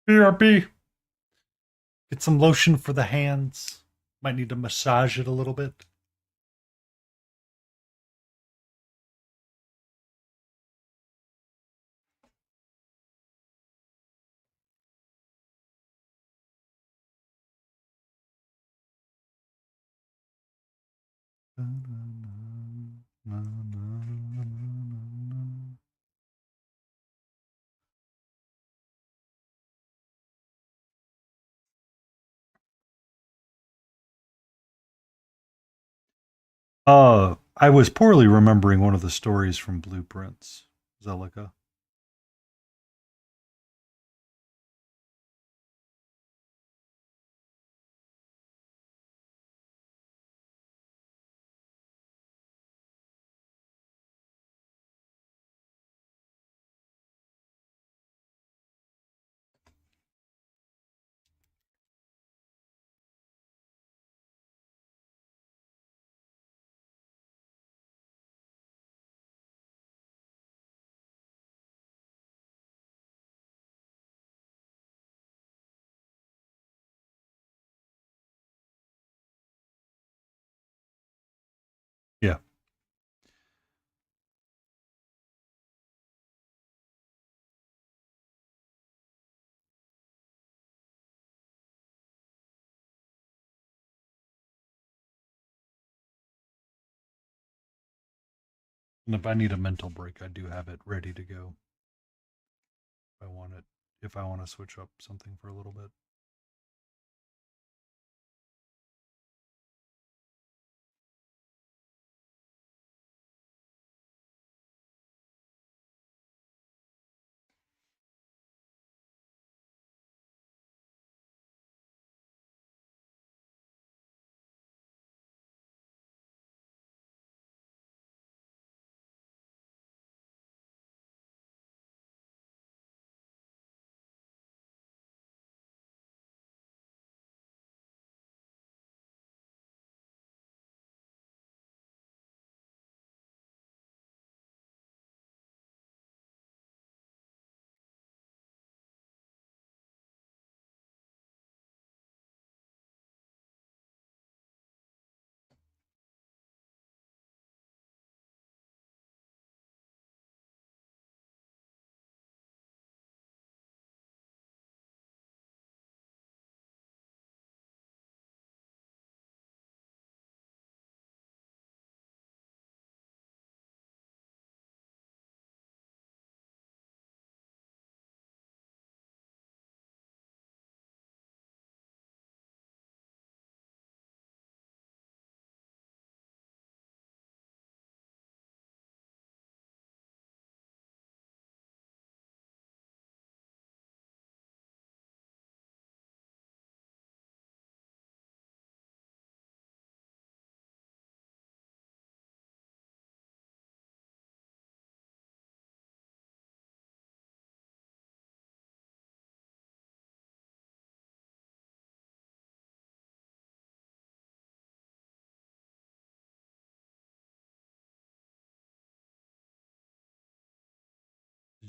BRB. Get some lotion for the hands. Might need to massage it a little bit. I was poorly remembering one of the stories from Blueprints, Zelica. Yeah. And if I need a mental break, I do have it ready to go. If I want to switch up something for a little bit.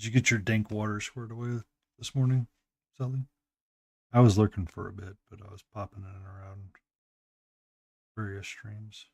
Did you get your dank water squared away this morning, Sully? I was lurking for a bit, but I was popping in and around various streams.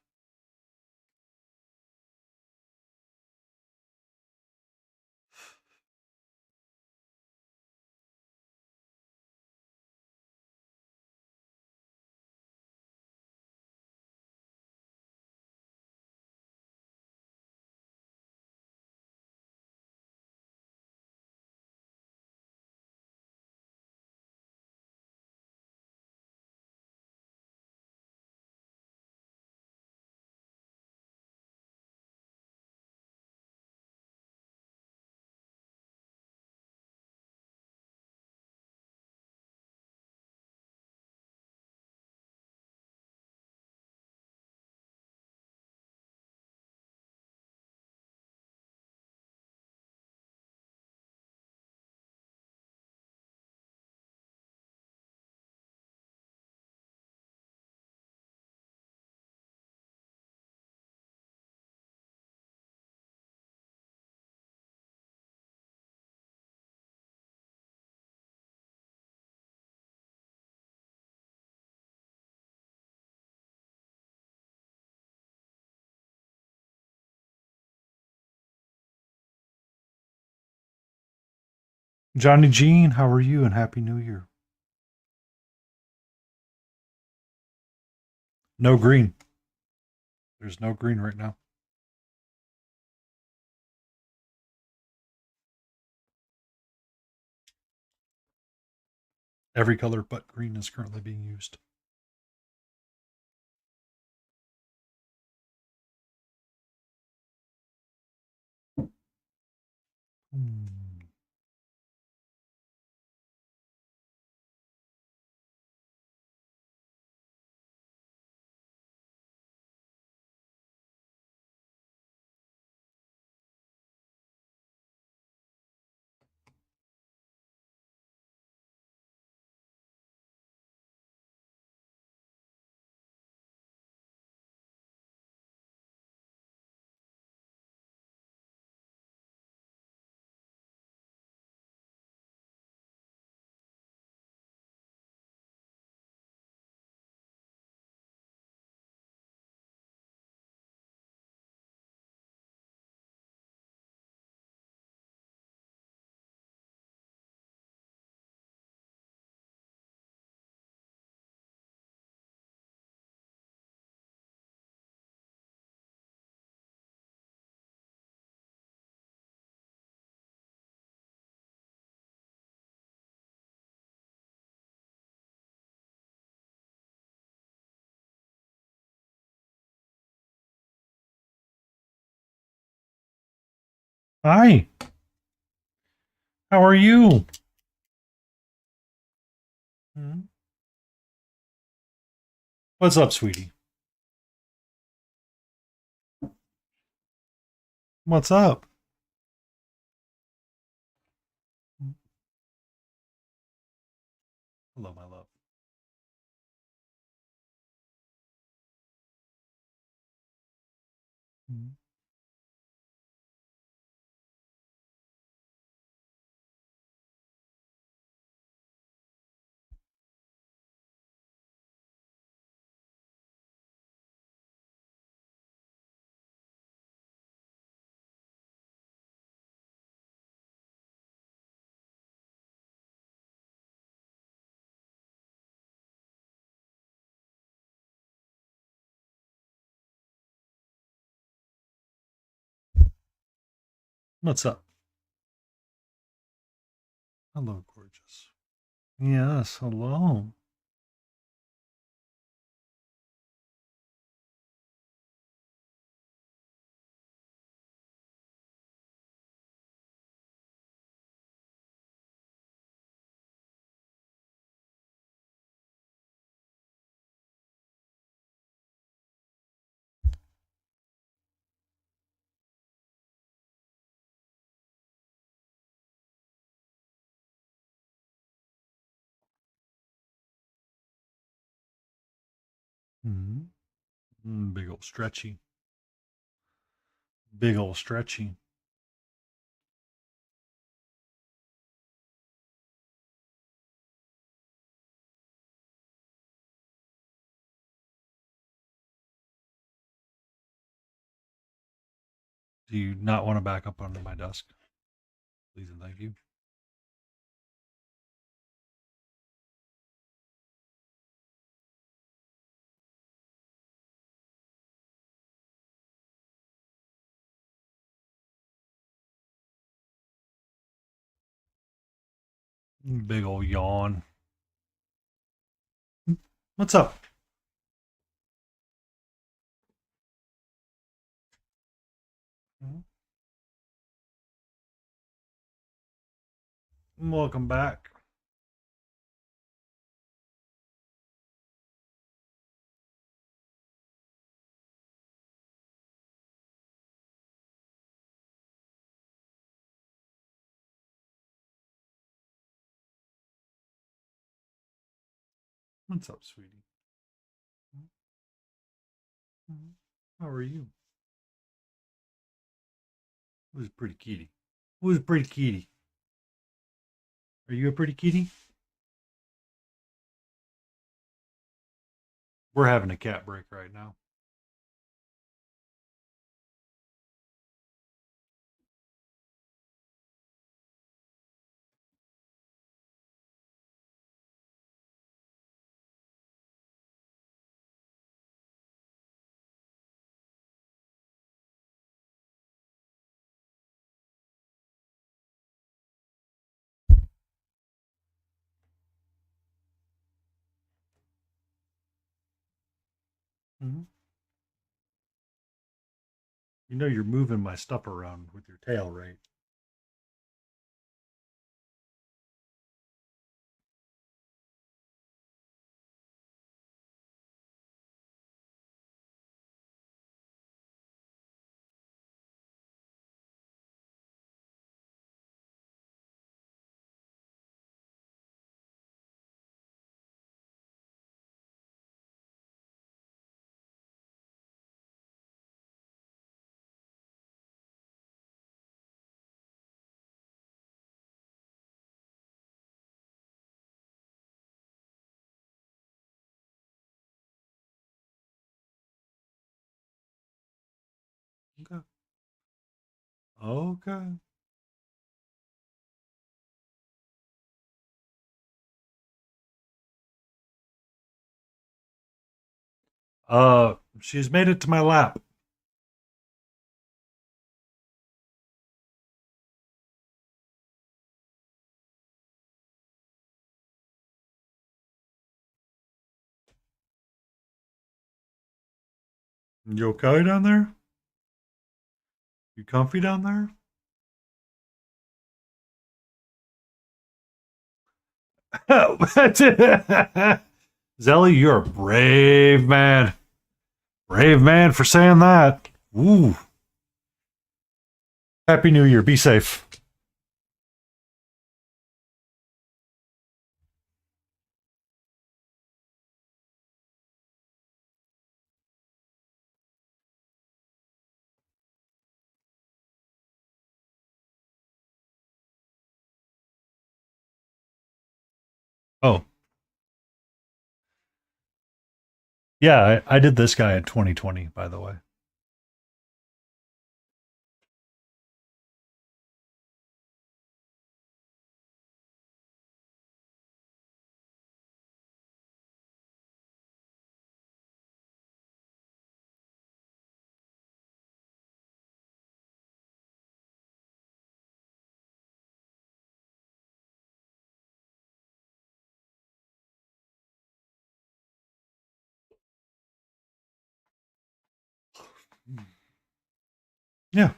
Johnny Jean, how are you? And Happy New Year. No green. There's no green right now. Every color but green is currently being used. Hi. How are you? What's up, sweetie? What's up? Hello, my love. What's up? Hello, gorgeous. Yes, hello. Big old stretchy. Big old stretchy. Do you not want to back up onto my desk? Please and thank you. Big old yawn. What's up? Welcome back. What's up, sweetie? How are you? Who's a pretty kitty? Who's a pretty kitty? Are you a pretty kitty? We're having a cat break right now. Mm-hmm. You know you're moving my stuff around with your tail, right? Okay. Okay. She's made it to my lap. You okay down there? You comfy down there? Zelly, you're a brave man. Brave man for saying that. Ooh. Happy New Year. Be safe. Oh, yeah, I did this guy in 2020, by the way. Yeah.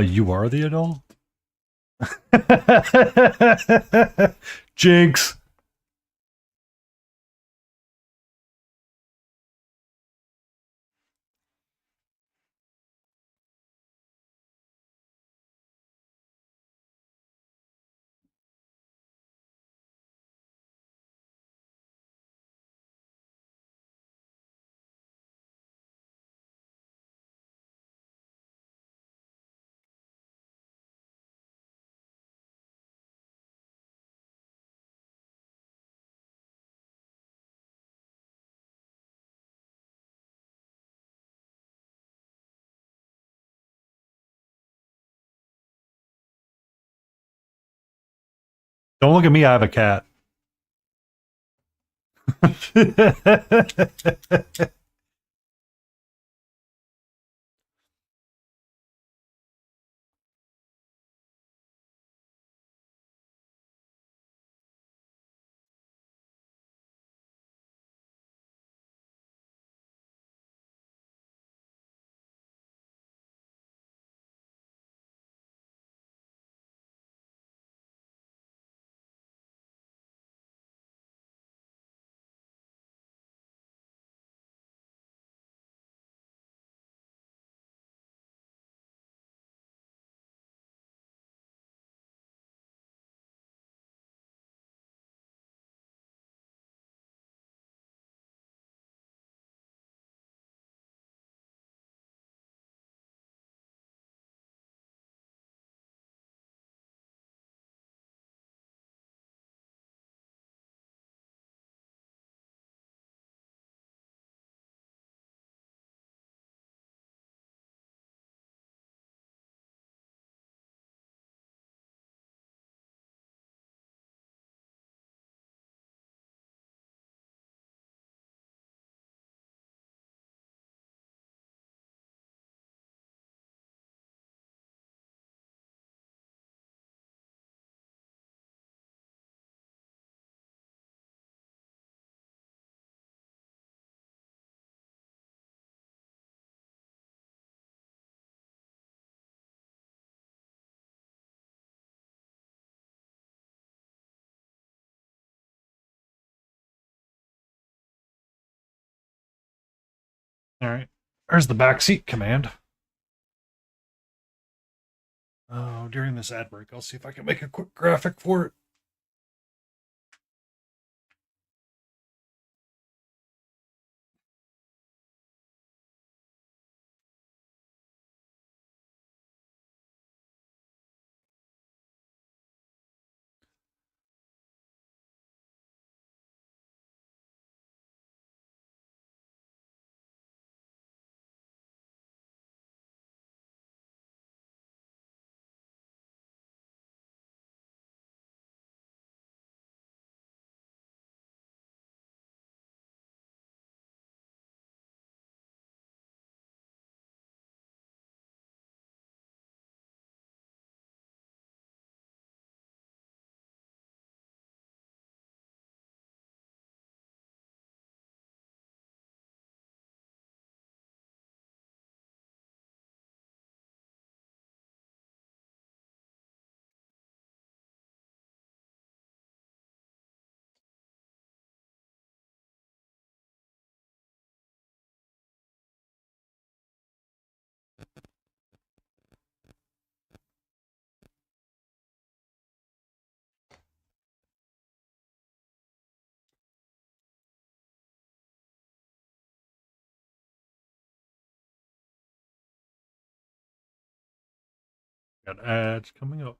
You are the adult? Jinx. Don't look at me. I have a cat. All right. There's the backseat command. Oh, during this ad break, I'll see if I can make a quick graphic for it. Got ads coming up.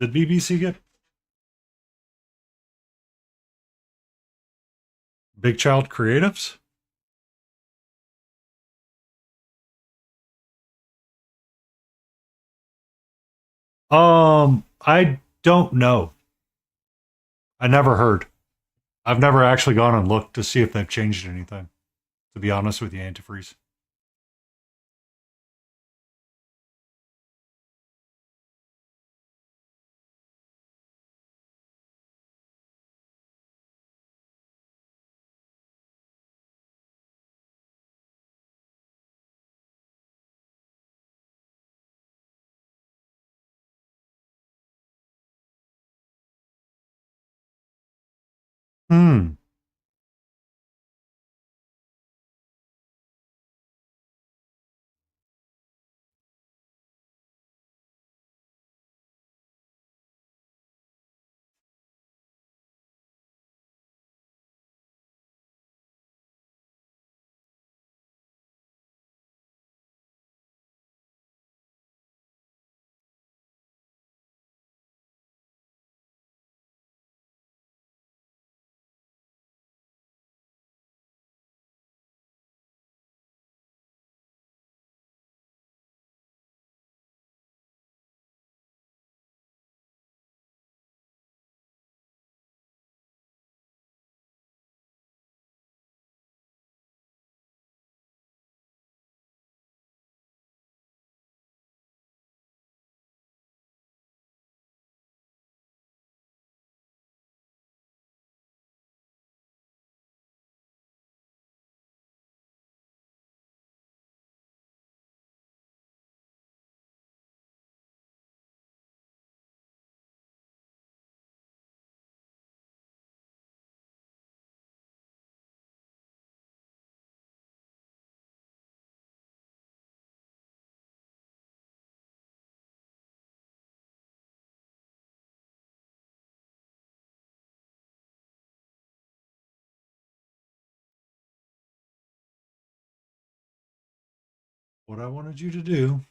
Did BBC get Big Child Creatives? I don't know. I never heard. I've never actually gone and looked to see if they've changed anything. To be honest with you, antifreeze. Hmm. What I wanted you to do.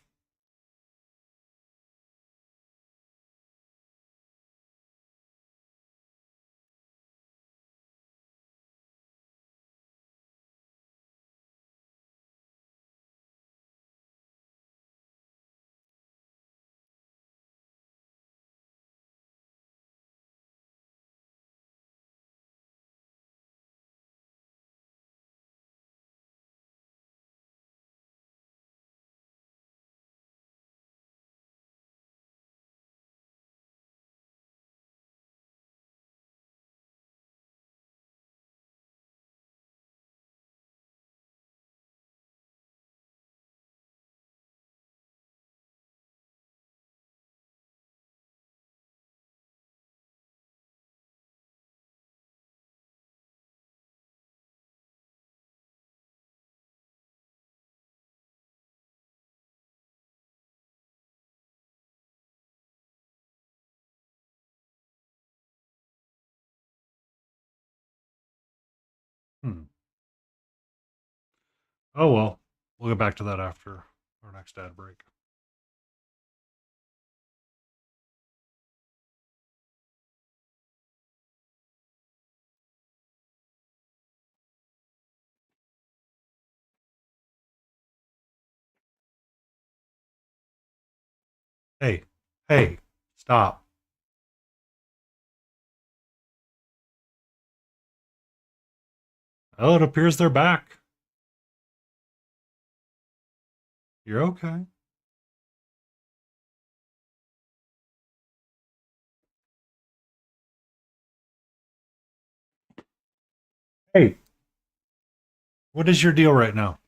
Hmm. Oh well. We'll get back to that after our next ad break. Hey, hey, stop. Oh, it appears they're back. You're okay. Hey, what is your deal right now?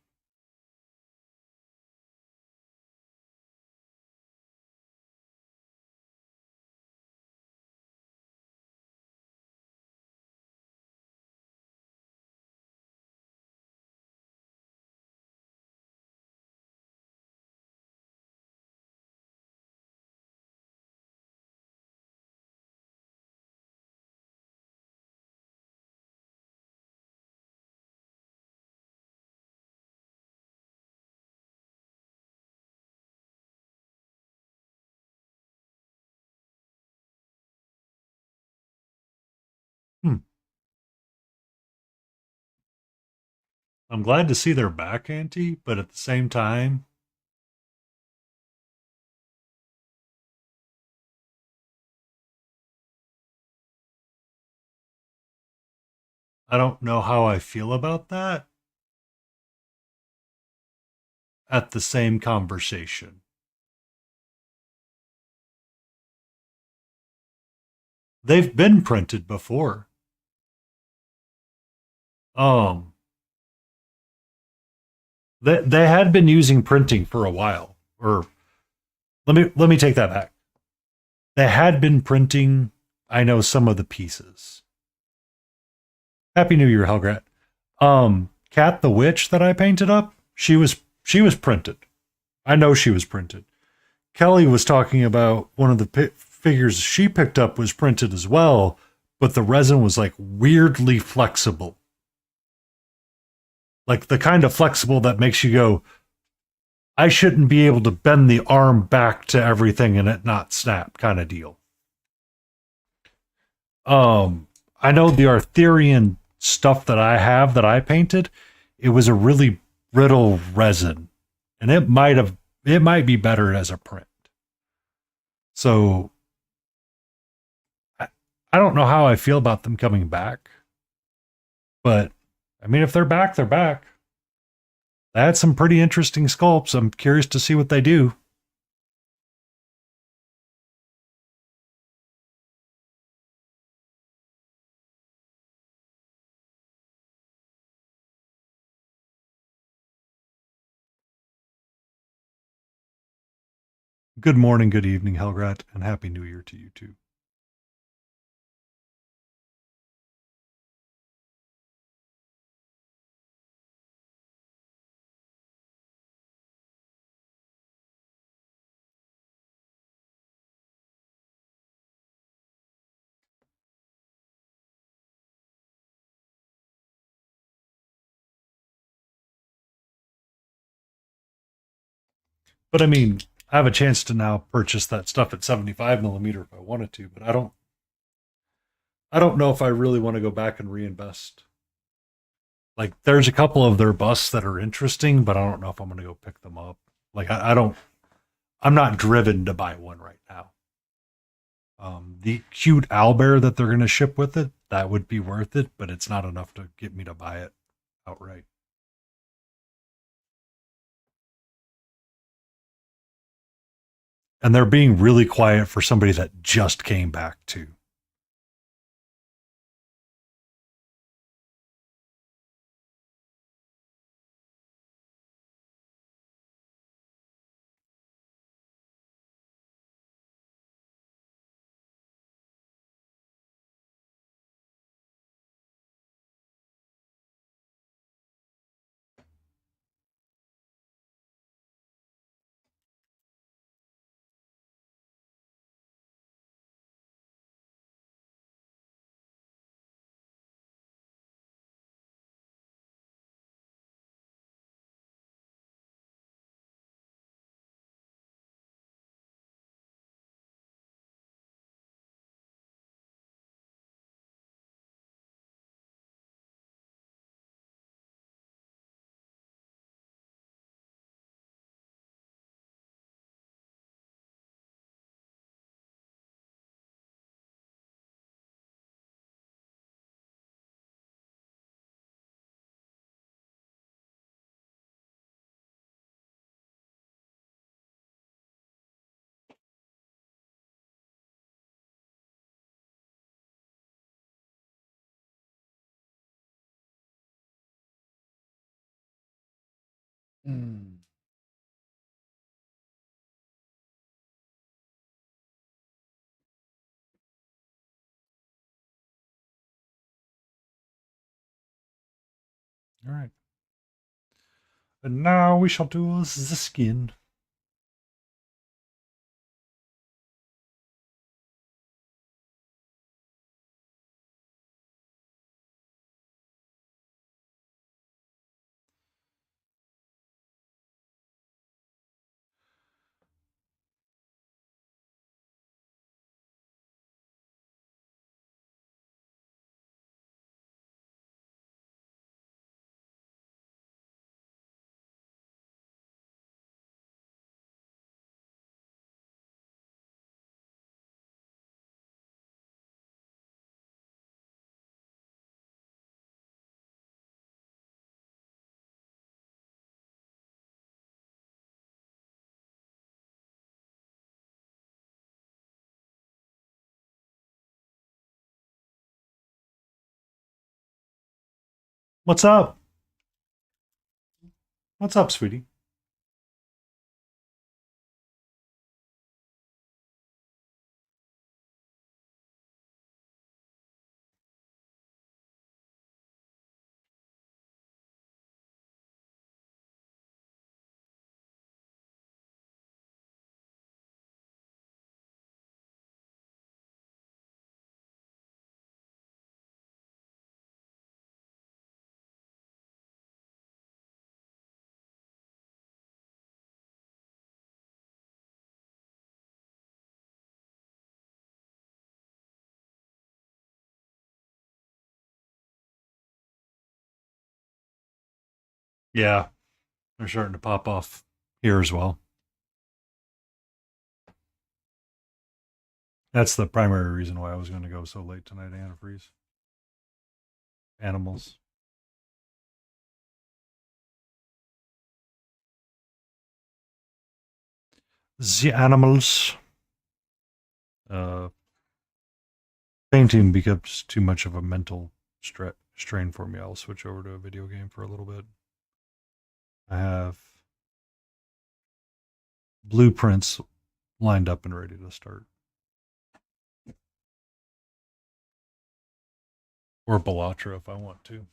I'm glad to see they're back, Auntie, but at the same time, I don't know how I feel about that at the same conversation. They've been printed before. Um, they had been using printing for a while. Or let me take that back. They had been printing, I know, some of the pieces. Happy New Year, Helgrat. Cat the Witch that I painted up, she was printed. I know she was printed. Kelly was talking about one of the figures she picked up was printed as well, but the resin was like weirdly flexible. Like the kind of flexible that makes you go, I shouldn't be able to bend the arm back to everything and it not snap kind of deal. I know the Arthurian stuff that I have that I painted, it was a really brittle resin. And it might be better as a print. So I don't know how I feel about them coming back. But I mean, if they're back, they're back. They had some pretty interesting sculpts. I'm curious to see what they do. Good morning, good evening, Helgrat, and Happy New Year to you too. But I mean, I have a chance to now purchase that stuff at 75 millimeter if I wanted to, but I don't know if I really want to go back and reinvest. Like there's a couple of their busts that are interesting, but I don't know if I'm going to go pick them up. Like I'm not driven to buy one right now. The cute owlbear that they're going to ship with it, that would be worth it, but it's not enough to get me to buy it outright. And they're being really quiet for somebody that just came back too. Mm. All right. And now we shall do the skin. What's up? What's up, sweetie? Yeah, they're starting to pop off here as well. That's the primary reason why I was going to go so late tonight, antifreeze. Animals. The animals. Uh, Painting becomes too much of a mental strain for me. I'll switch over to a video game for a little bit. I have blueprints lined up and ready to start. Or Bellatra if I want to.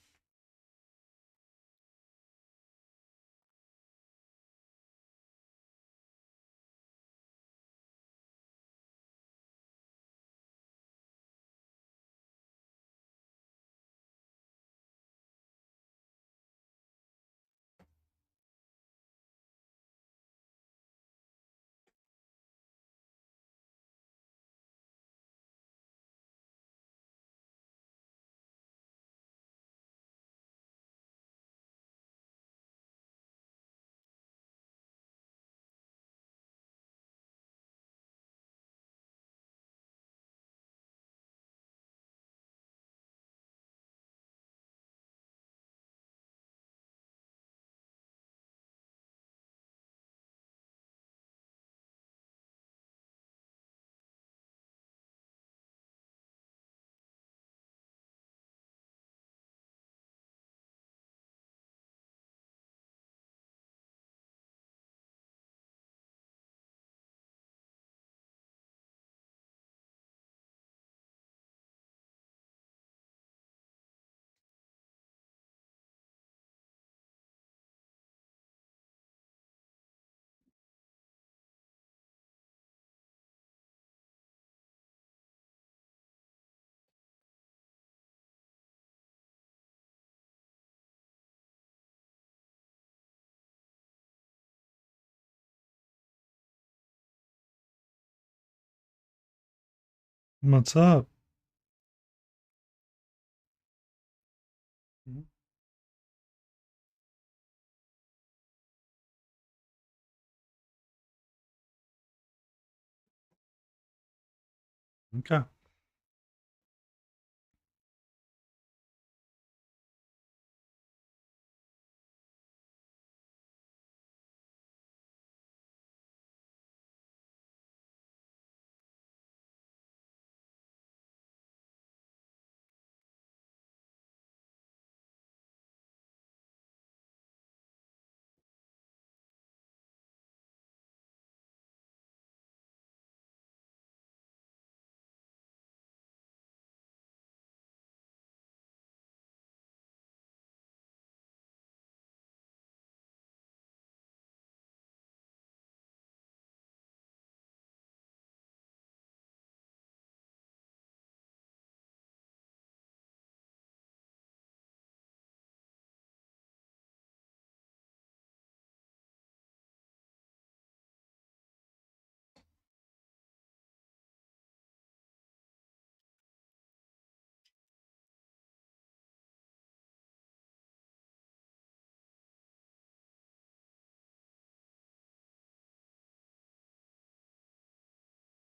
What's up? Okay.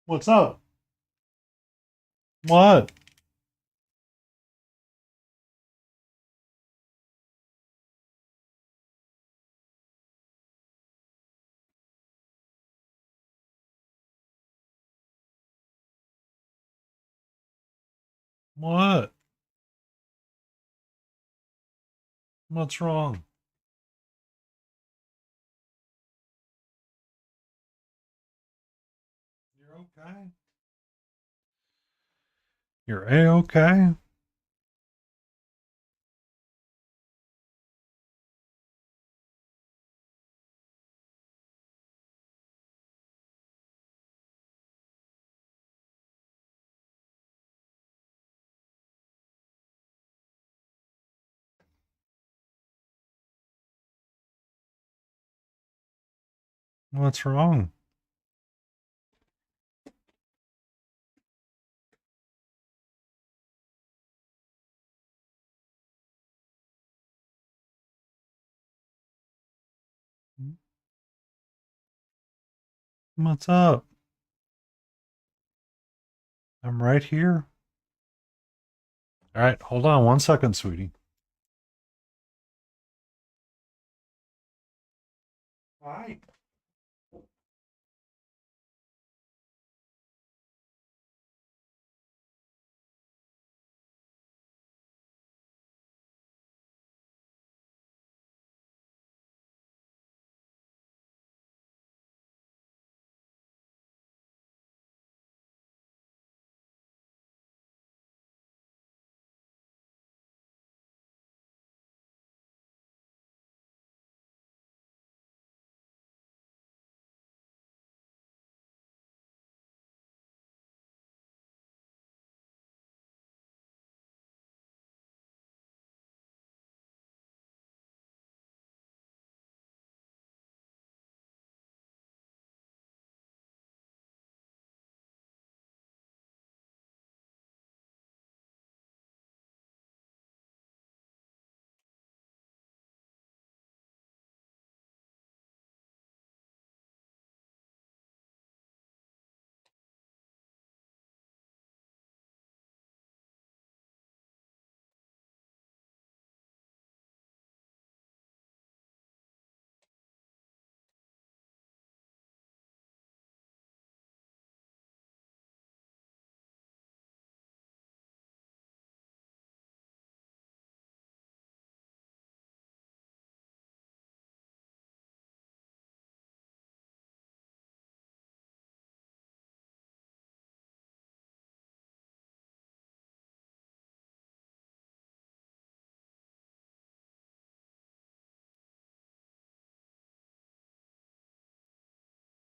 What's up? What? What? What's wrong? You're okay. You're A-okay. What's wrong? What's up? I'm right here. All right, hold on 1 second, sweetie. Hi.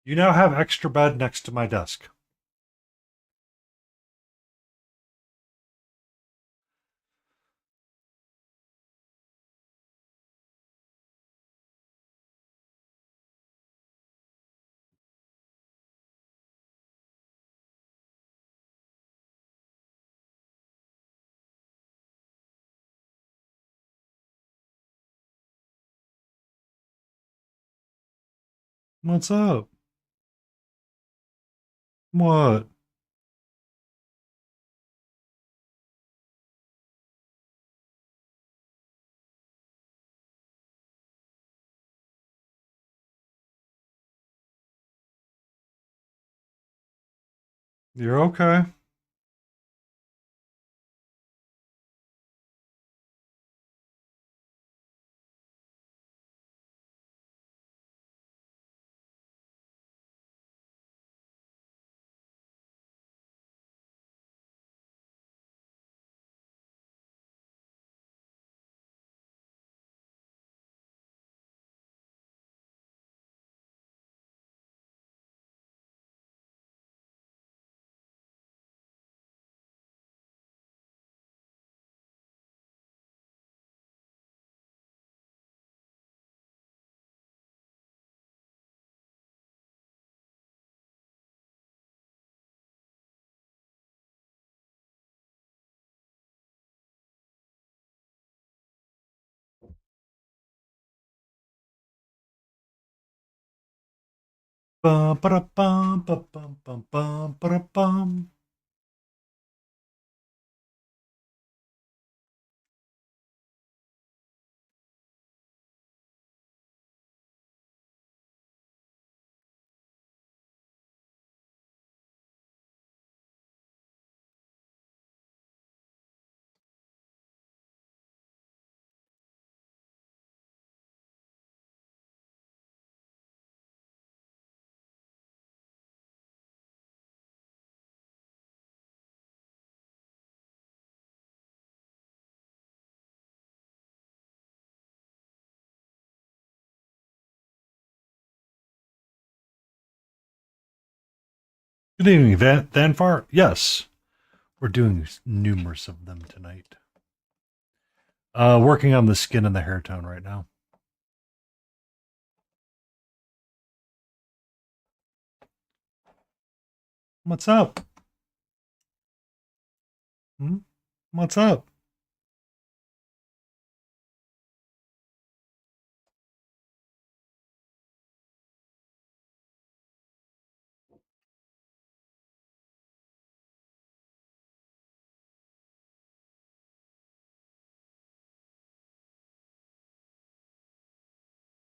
You now have extra bed next to my desk. What's up? What? You're okay. Bum, ba-da-bum, ba-bum, bum, bum, ba-da-bum. Good evening, Vanfar. Yes, we're doing numerous of them tonight. Working on the skin and the hair tone right now. What's up? Hmm? What's up?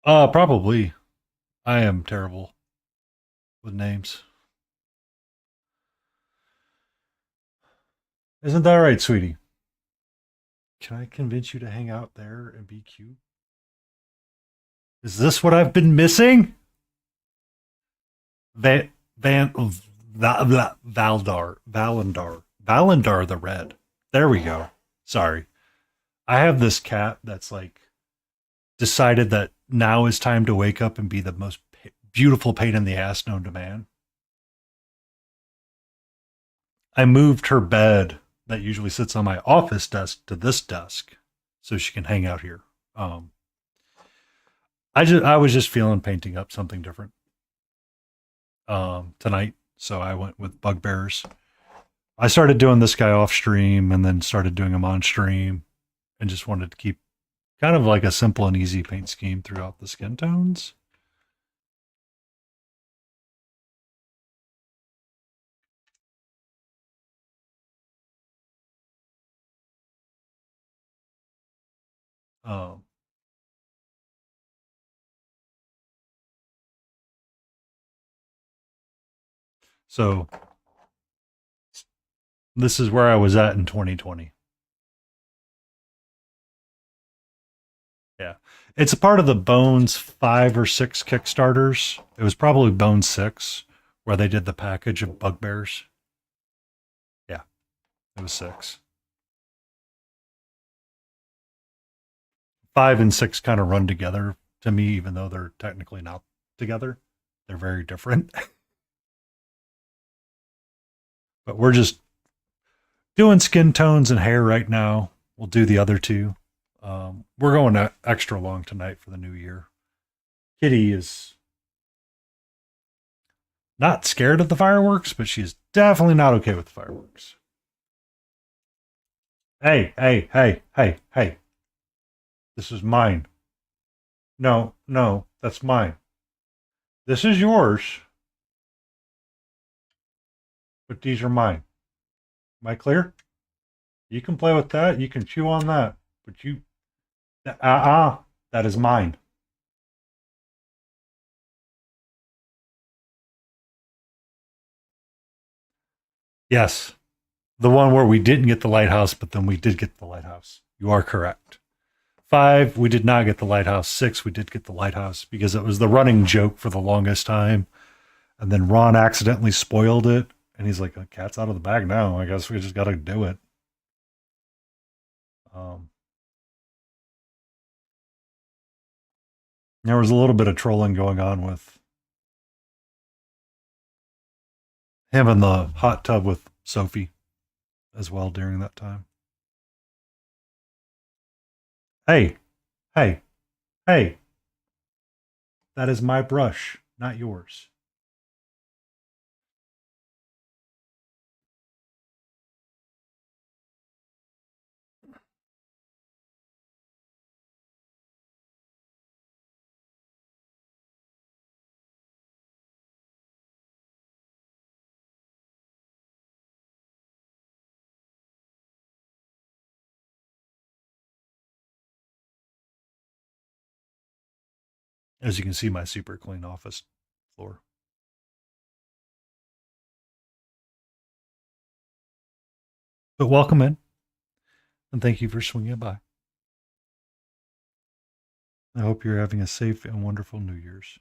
Probably. I am terrible with names. Isn't that right, sweetie? Can I convince you to hang out there and be cute? Is this what I've been missing? Valandar the Red. There we go. Sorry. I have this cat that's like decided that now is time to wake up and be the most beautiful pain in the ass known to man. I moved her bed that usually sits on my office desk to this desk so she can hang out here. I was just feeling painting up something different tonight, so I went with bugbears. I started doing this guy off stream and then started doing him on stream and just wanted to keep kind of like a simple and easy paint scheme throughout the skin tones. Um, so this is where I was at in 2020. Yeah. It's a part of the Bones 5 or 6 Kickstarters. It was probably Bones 6 where they did the package of bugbears. Yeah, it was 6. 5 and 6 kind of run together to me, even though they're technically not together. They're very different. But we're just doing skin tones and hair right now. We'll do the other two. We're going extra long tonight for the new year. Kitty is not scared of the fireworks, but she's definitely not okay with the fireworks. Hey. This is mine. No, that's mine. This is yours, but these are mine. Am I clear? You can play with that. You can chew on that, but that is mine. Yes, the one where we didn't get the lighthouse, but then we did get the lighthouse. You are correct. 5, we did not get the lighthouse. 6, we did get the lighthouse because it was the running joke for the longest time. And then Ron accidentally spoiled it. And he's like, the cat's out of the bag now. I guess we just got to do it. There was a little bit of trolling going on with him in the hot tub with Sophie as well during that time. Hey, hey, hey. That is my brush, not yours. As you can see, my super clean office floor. But welcome in, and thank you for swinging by. I hope you're having a safe and wonderful New Year's.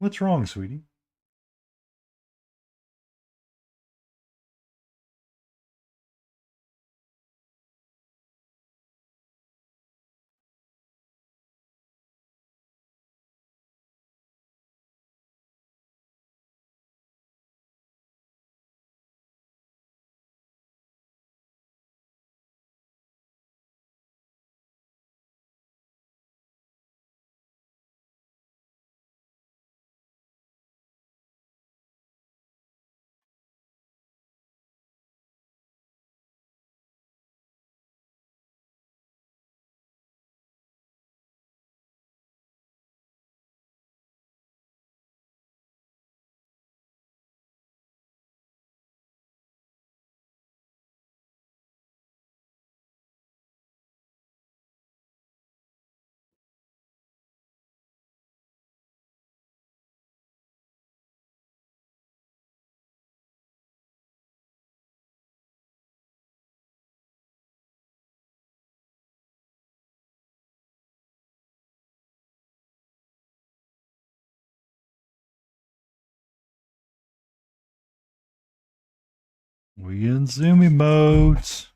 What's wrong, sweetie? We in zoomy modes.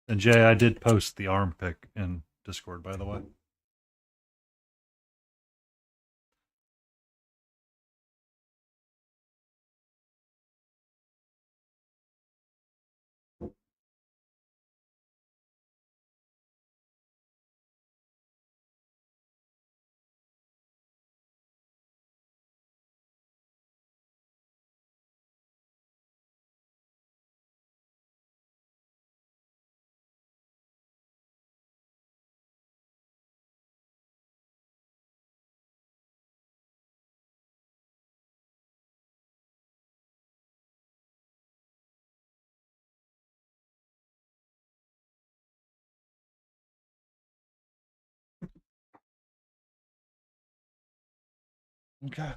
And Jay, I did post the arm pic in Discord, by the way. Okay.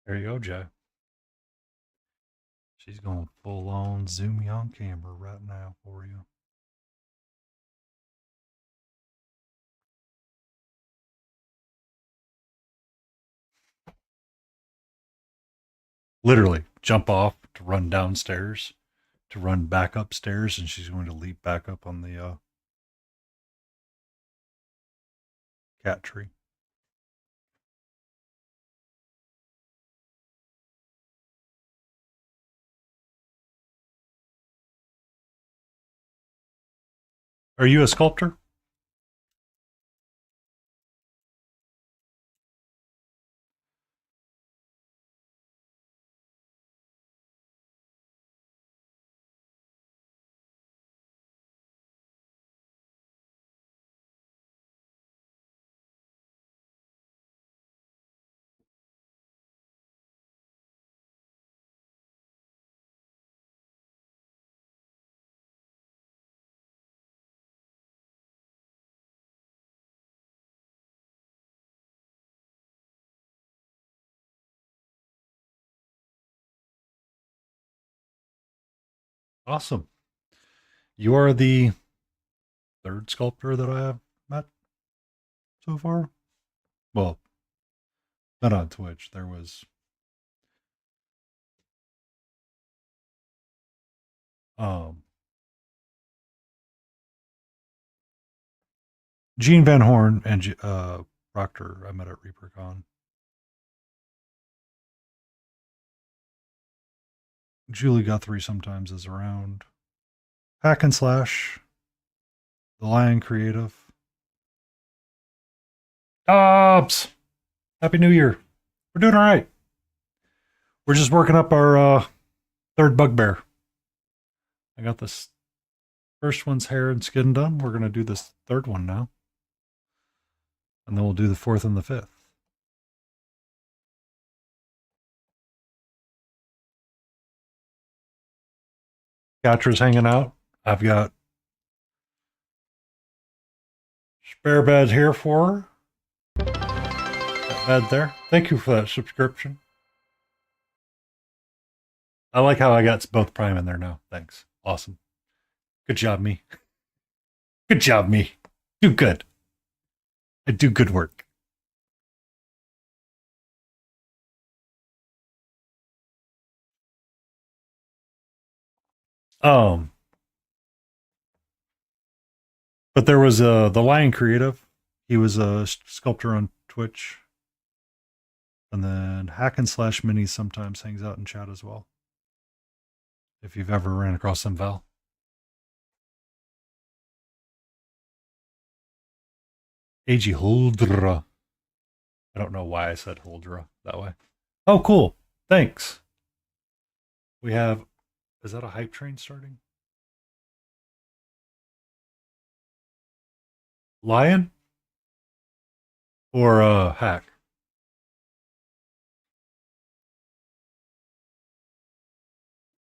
There you go, Jay. She's going full on zoom me on camera right now for you. Literally jump off to run downstairs, to run back upstairs, and she's going to leap back up on the cat tree. Are you a sculptor? Awesome. You are the third sculptor that I have met so far. Well, not on Twitch. There was um Gene Van Horn and Proctor I met at ReaperCon. Julie Guthrie sometimes is around. Hack and Slash, The Lion Creative. Dobbs! Happy New Year. We're doing all right. We're just working up our third bugbear. I got this first one's hair and skin done. We're going to do this third one now. And then we'll do the fourth and the fifth. Catra's hanging out. I've got spare bed here for her. That bed there. Thank you for that subscription. I like how I got both Prime in there now. Thanks. Awesome. Good job, me. Good job, me. Do good. I do good work. Um, but there was the Lion Creative. He was a sculptor on Twitch. And then Hack and Slash Mini sometimes hangs out in chat as well. If you've ever ran across him, Val. AG Huldra. I don't know why I said Huldra that way. Oh, cool. Thanks. We have, is that a hype train starting? Lion? Or Hack?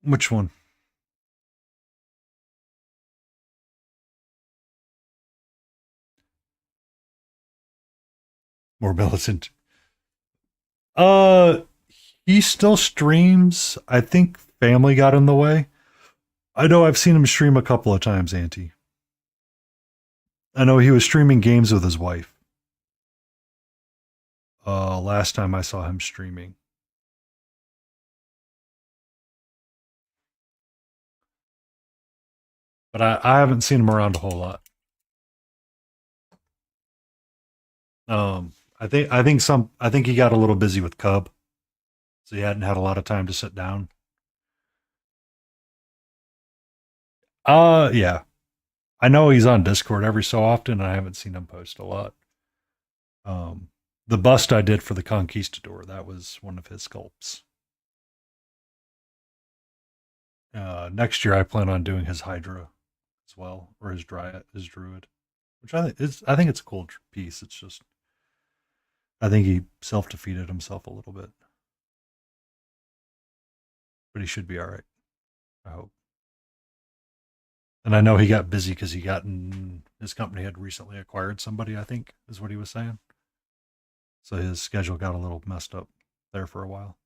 Which one? More militant. He still streams. I think family got in the way. I know I've seen him stream a couple of times, Auntie. I know he was streaming games with his wife. Last time I saw him streaming. But I haven't seen him around a whole lot. I think he got a little busy with Cub, so he hadn't had a lot of time to sit down. Yeah. I know he's on Discord every so often, and I haven't seen him post a lot. The bust I did for the Conquistador, that was one of his sculpts. Next year I plan on doing his Hydra as well, or his Druid, which I think it's a cool piece. It's just I think he self-defeated himself a little bit, but he should be all right. I hope. And I know he got busy because his company had recently acquired somebody, I think, is what he was saying. So his schedule got a little messed up there for a while.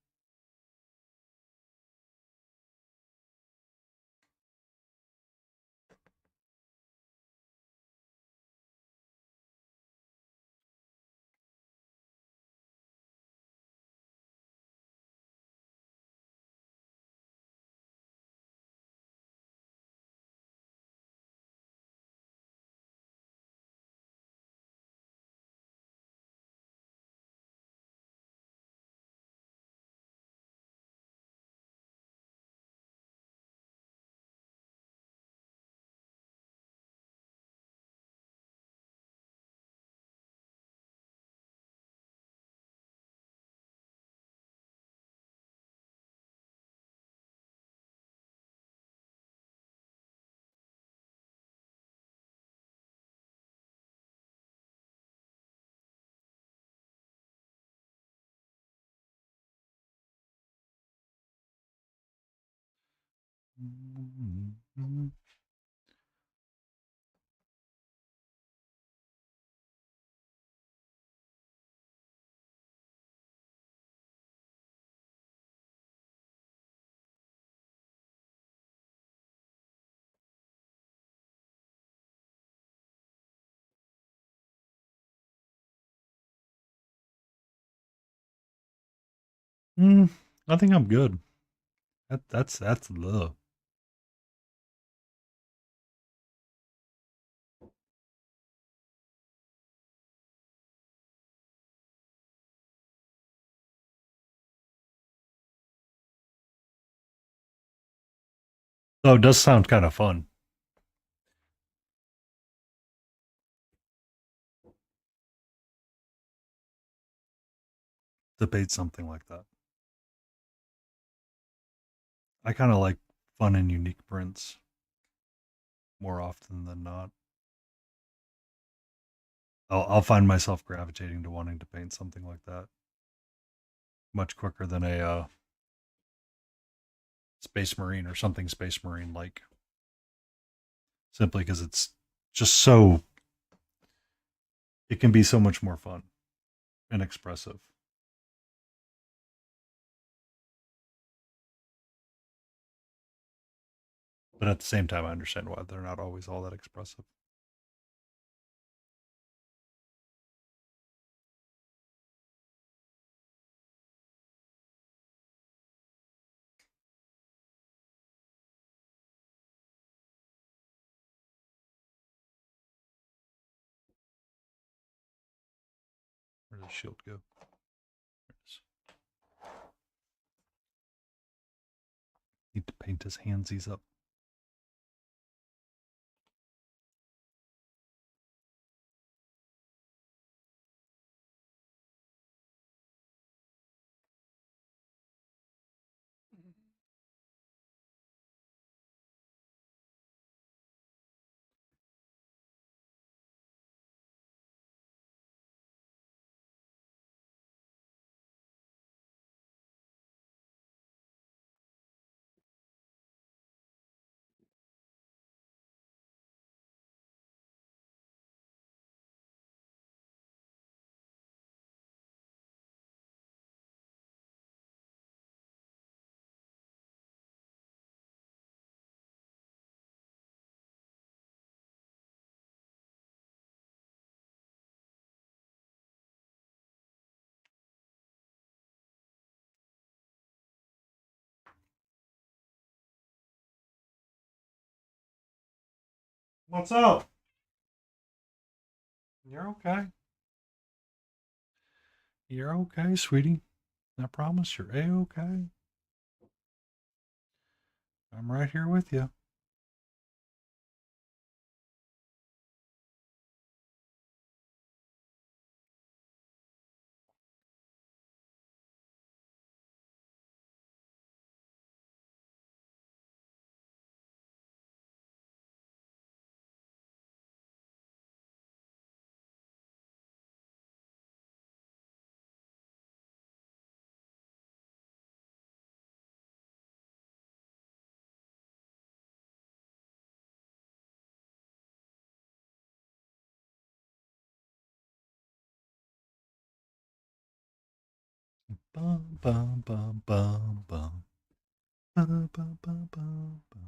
I think I'm good. That's love. Oh, it does sound kind of fun. Debate something like that. I kind of like fun and unique prints more often than not. I'll find myself gravitating to wanting to paint something like that much quicker than a Space Marine or something Space Marine like. Simply because it's just so. It can be so much more fun and expressive. But at the same time, I understand why they're not always all that expressive. Where does the shield go? There it is. Need to paint his handsies up. What's up? You're okay. You're okay, sweetie. I promise you're a-okay. I'm right here with you. Bum, bum, bum, bum, bum. Bum, bum, bum, bum, bum.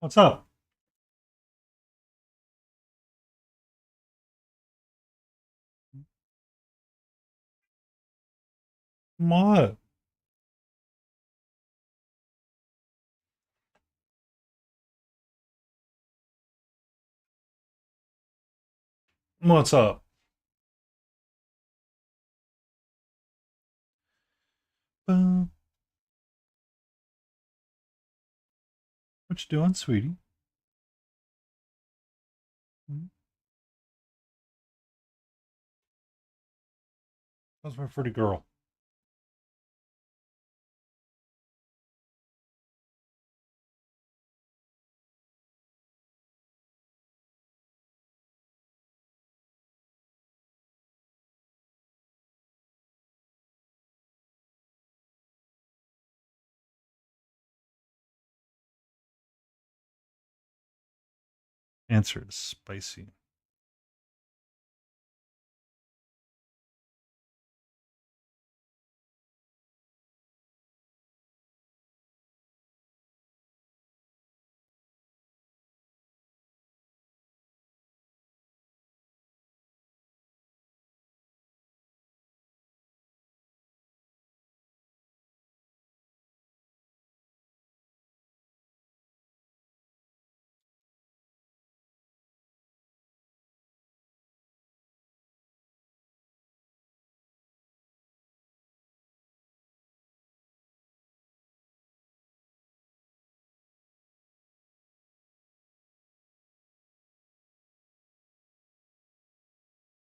What's up? What? What's up? Bum. What you doing, sweetie? Hmm? How's my pretty girl? Answer is spicy.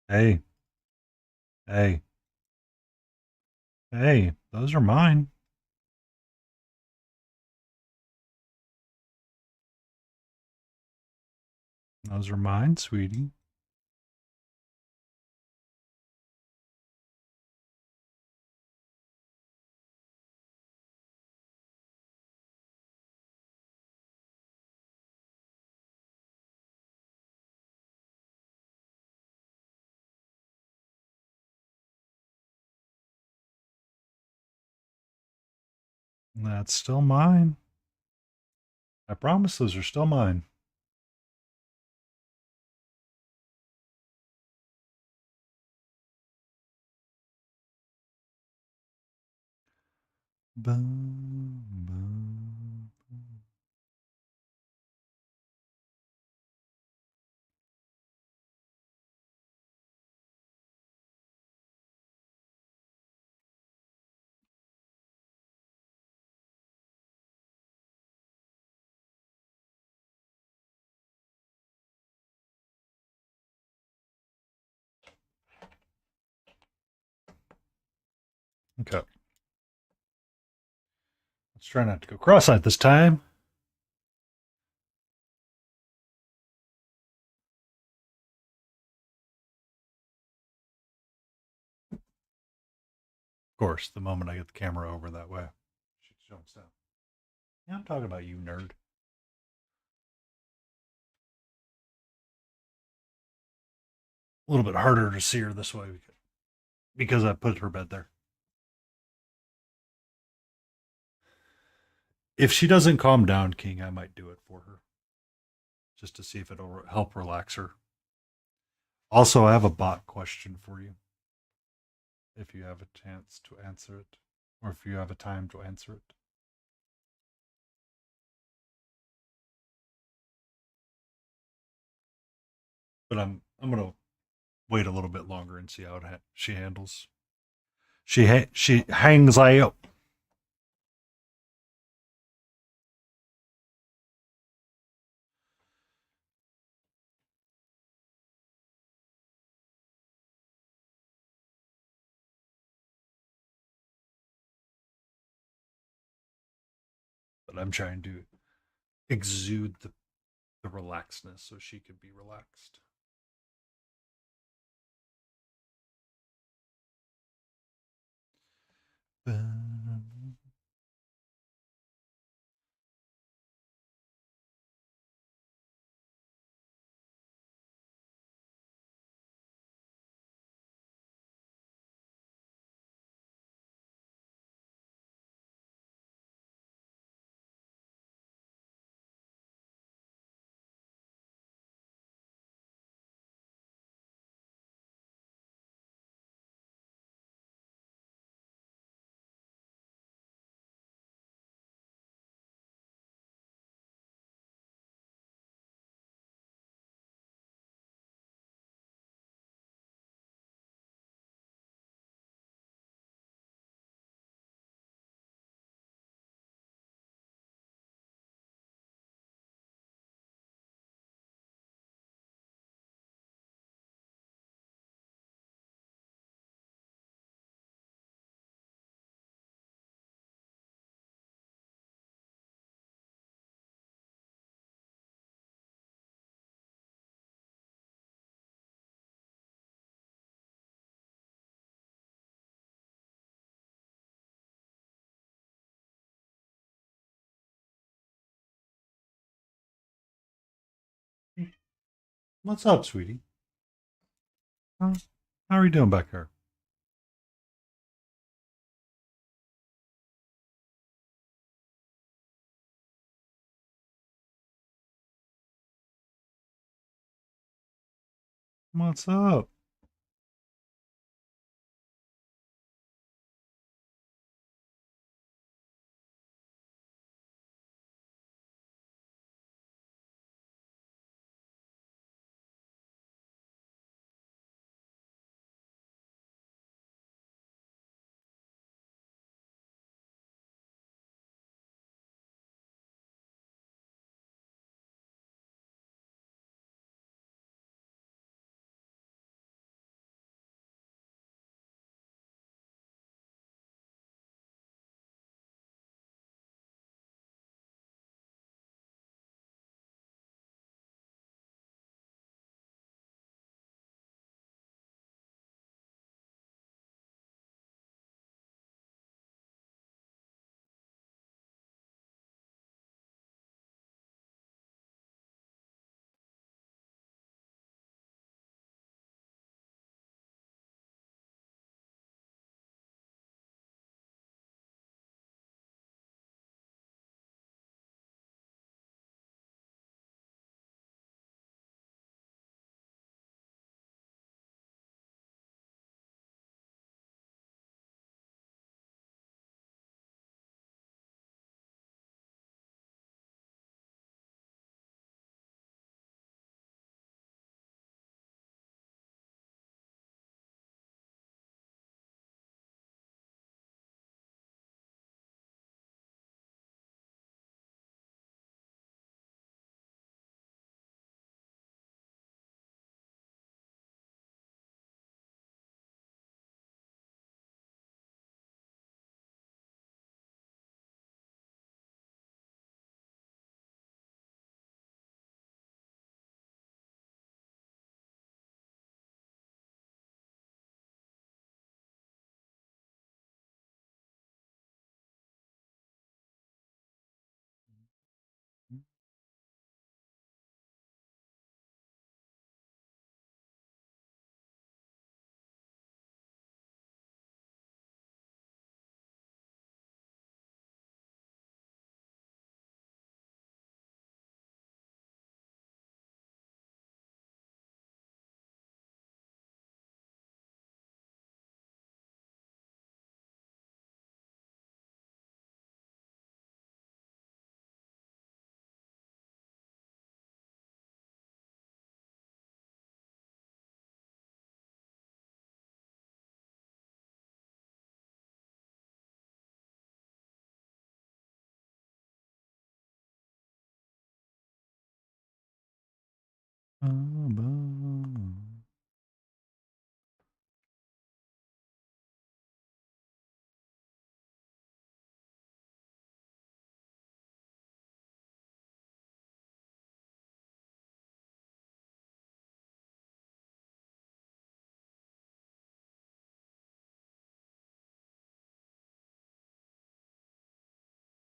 Hey. Hey. Hey, those are mine. Those are mine, sweetie. That's still mine. I promise those are still mine. Boom, boom. Okay. Let's try not to go cross-eyed this time. Of course, the moment I get the camera over that way, she jumps down. Yeah, I'm talking about you, nerd. A little bit harder to see her this way because I put her bed there. If she doesn't calm down, King, I might do it for her just to see if it'll help relax her. Also, I have a bot question for you if you have a chance to answer it or if you have a time to answer it. But I'm going to wait a little bit longer and see how she handles. She hangs out. But I'm trying to exude the relaxedness so she can be relaxed. What's up, sweetie? How are you doing back there? What's up?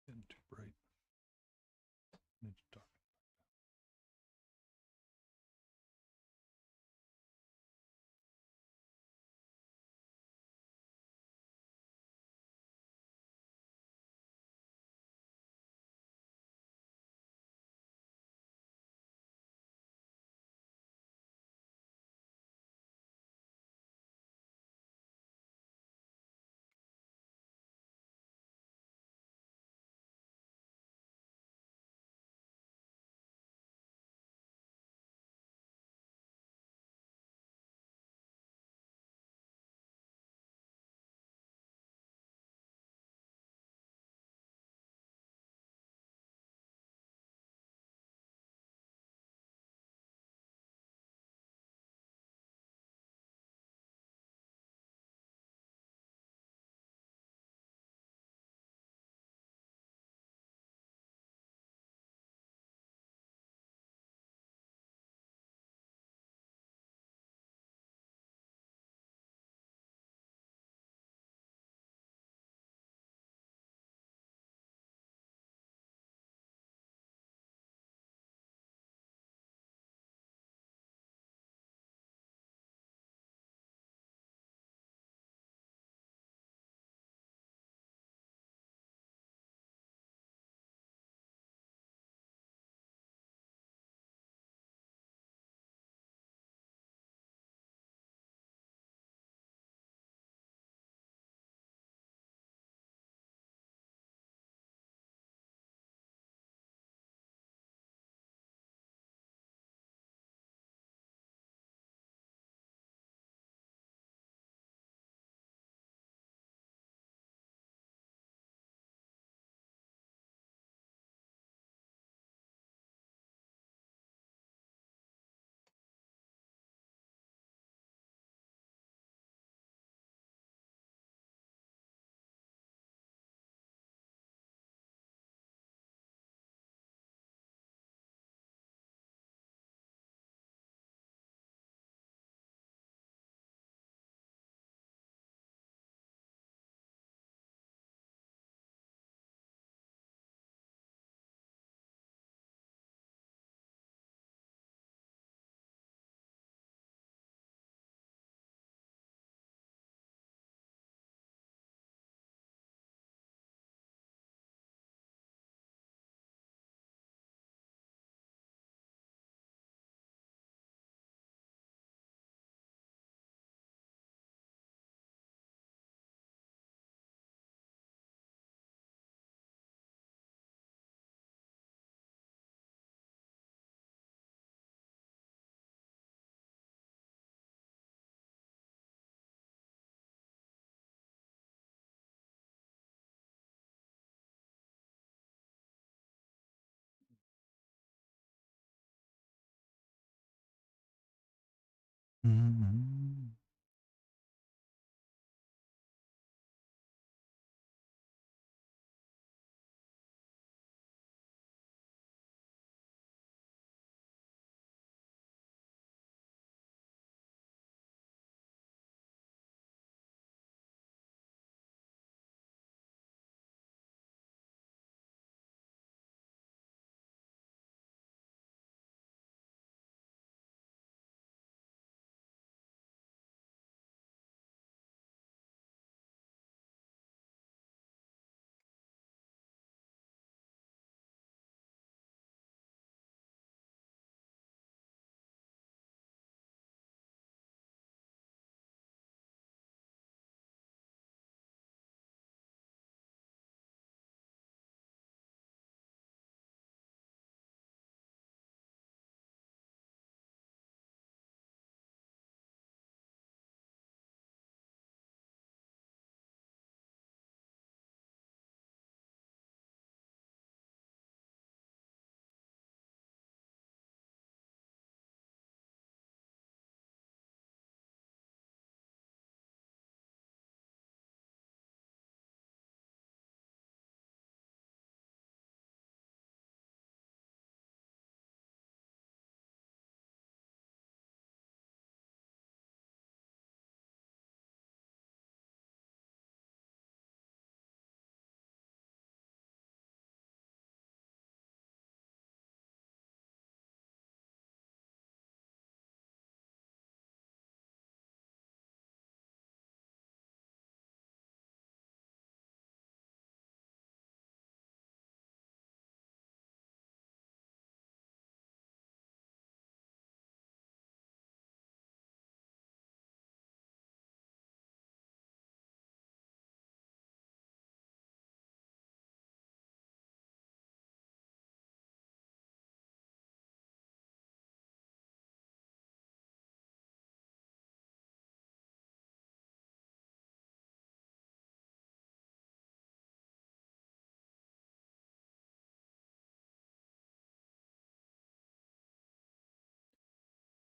Getting too bright. Need to darken. Mm-hmm.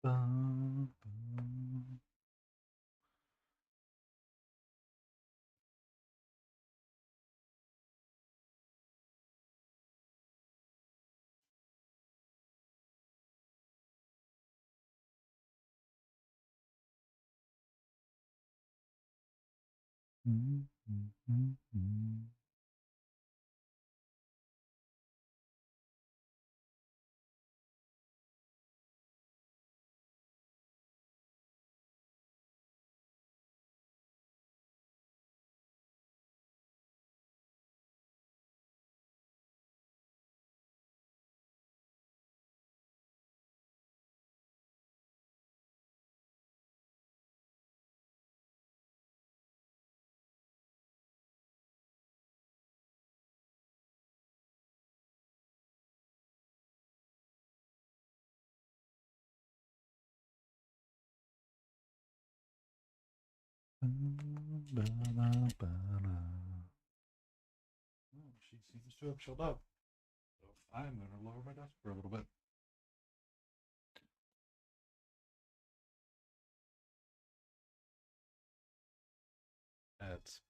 Bum, bum. Mm, mm, mm, mm. Ba-da-ba-da. Oh, she seems to have chilled out. So I'm going to lower my desk for a little bit. That's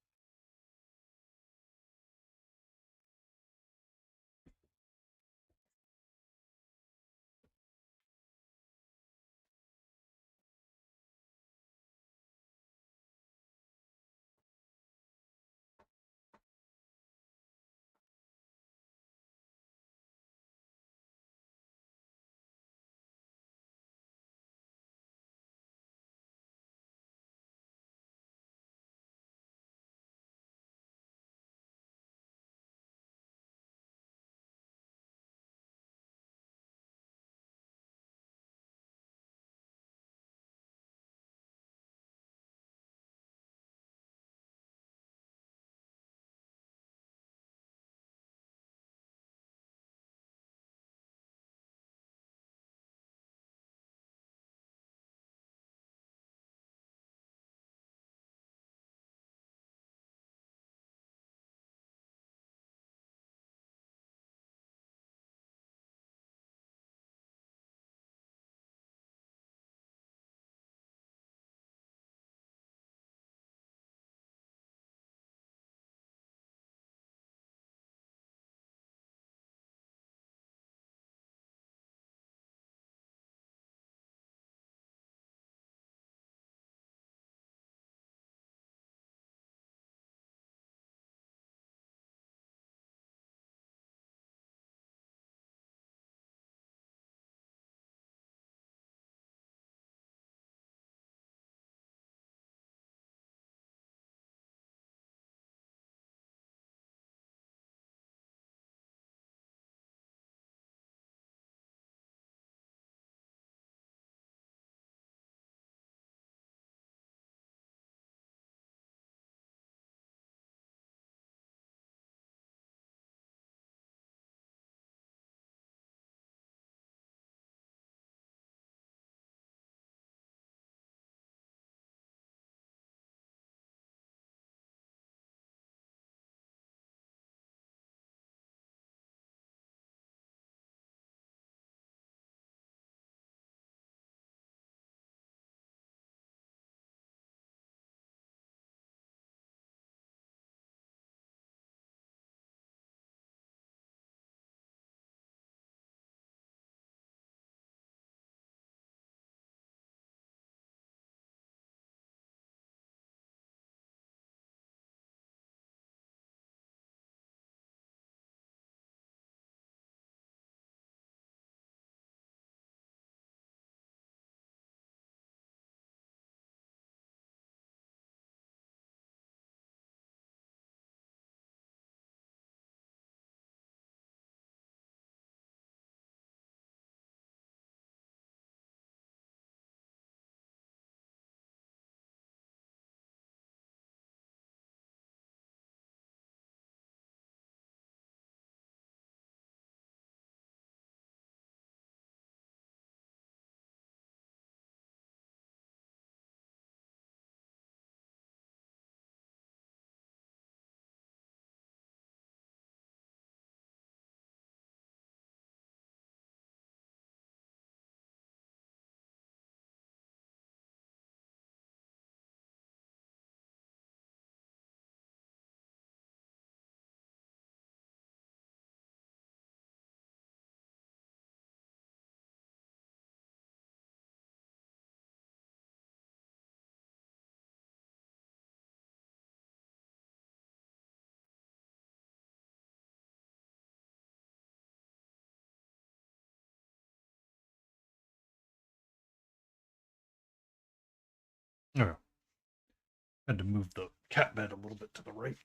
Had to move the cat bed a little bit to the right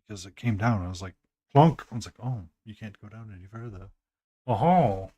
because it came down. I was like, plunk. I was like, oh, you can't go down any further. Oh.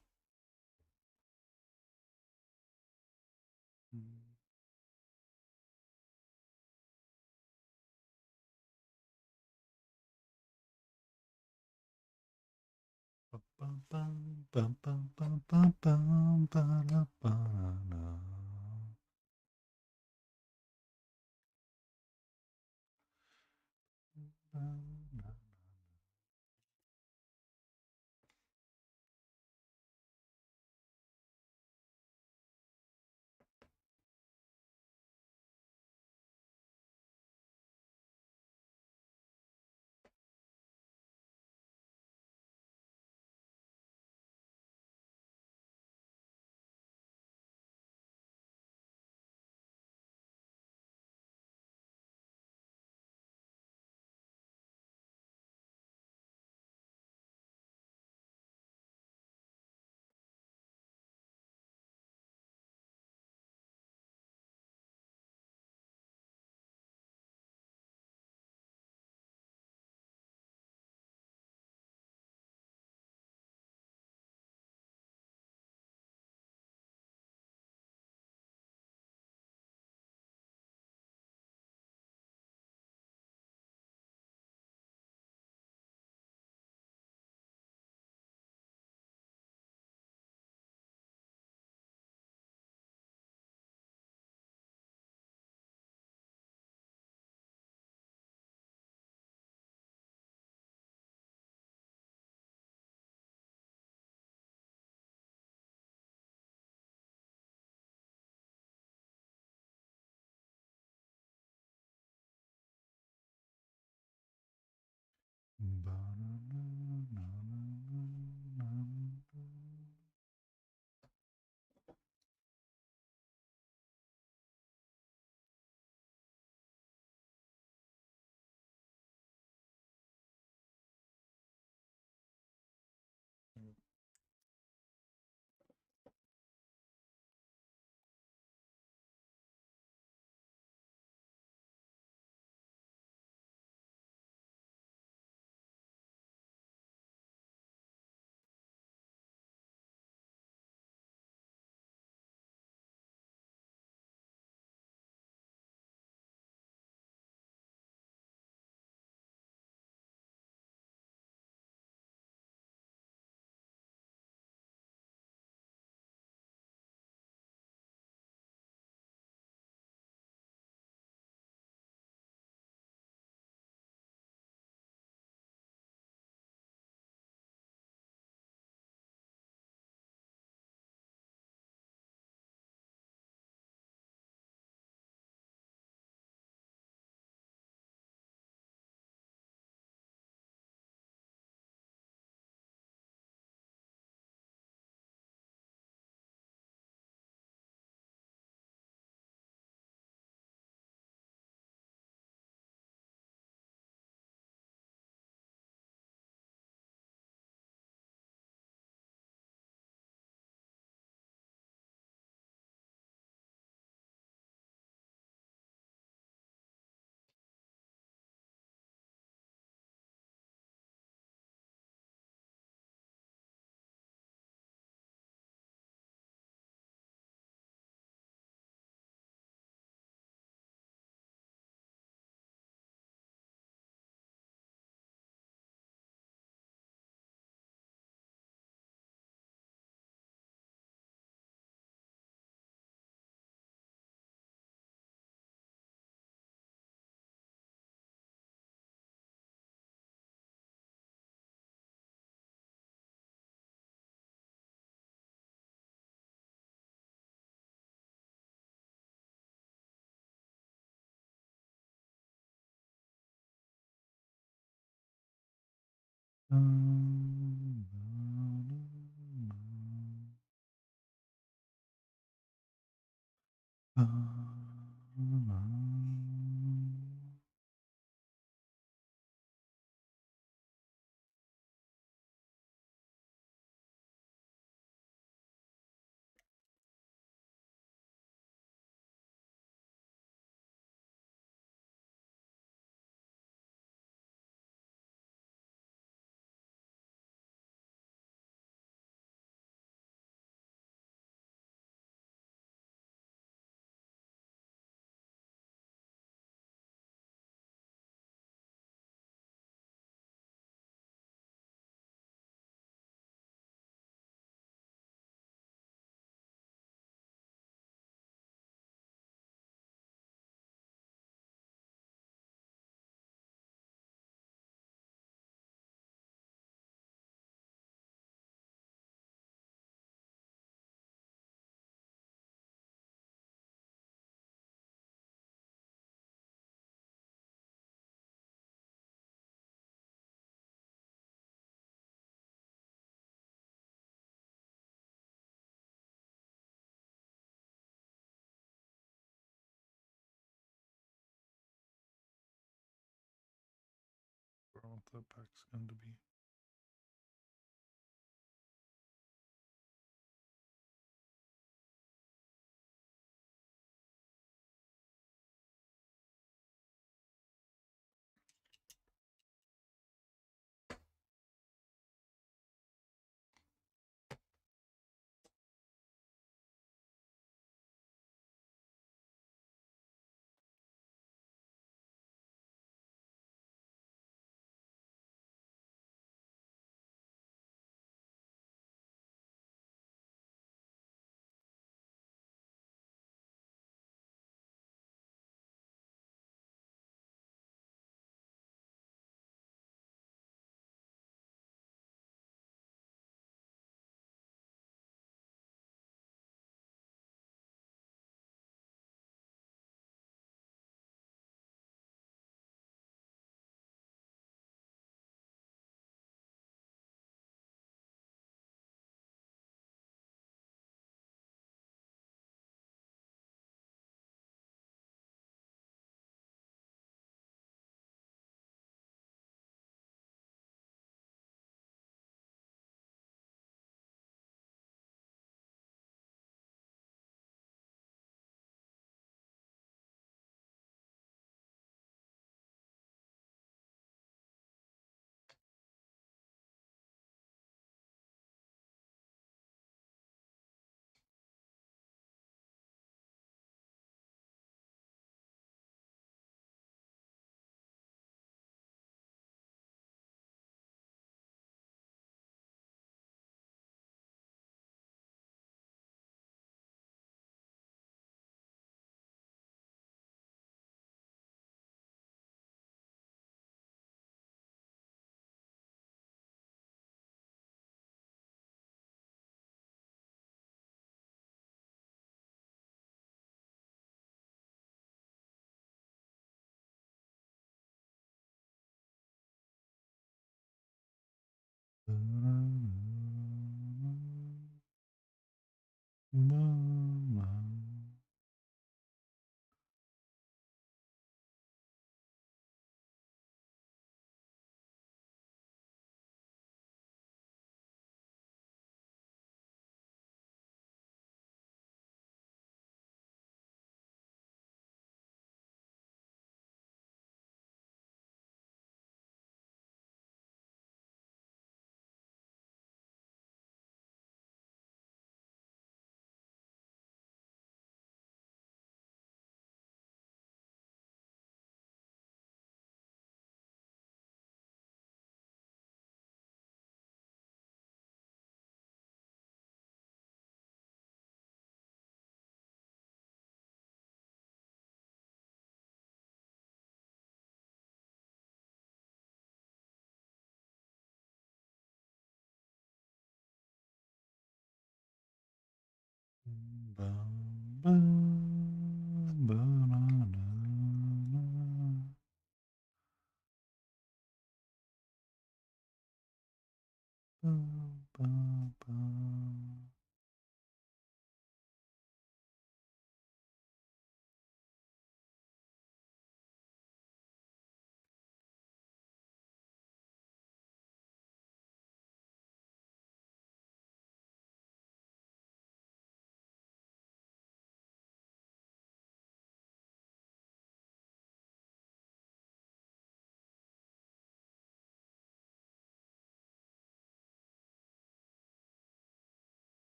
the pack's going to be.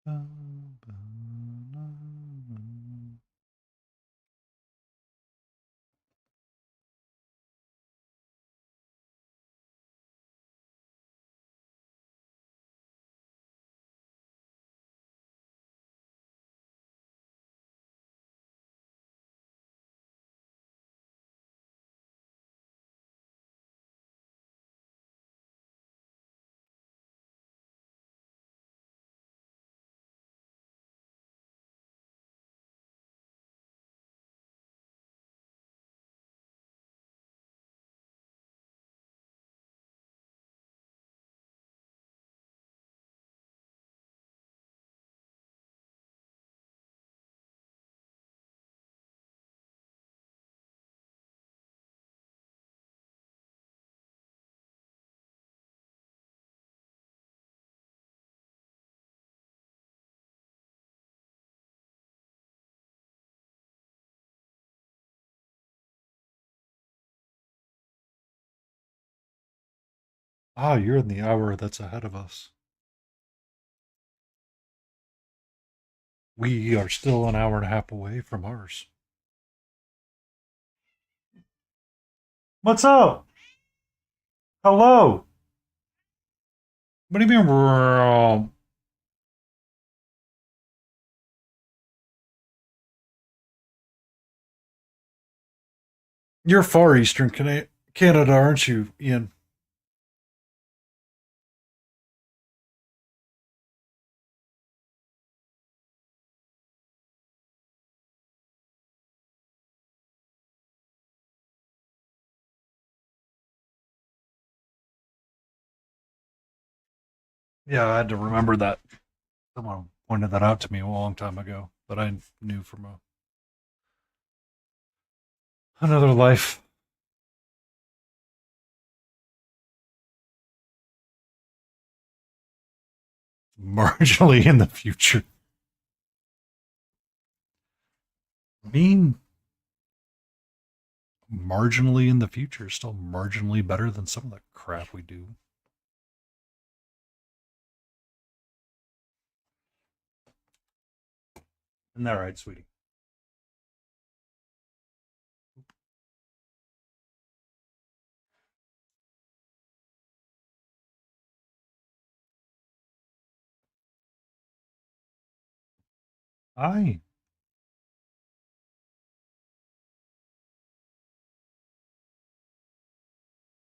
Ah, you're in the hour that's ahead of us. We are still an hour and a half away from ours. What's up? Hello. What do you mean? You're far eastern Canada, aren't you, Ian? Yeah, I had to remember that. Someone pointed that out to me a long time ago, but I knew from another life. Marginally in the future. I mean, marginally in the future, still marginally better than some of the crap we do. Isn't that right, sweetie? Aye.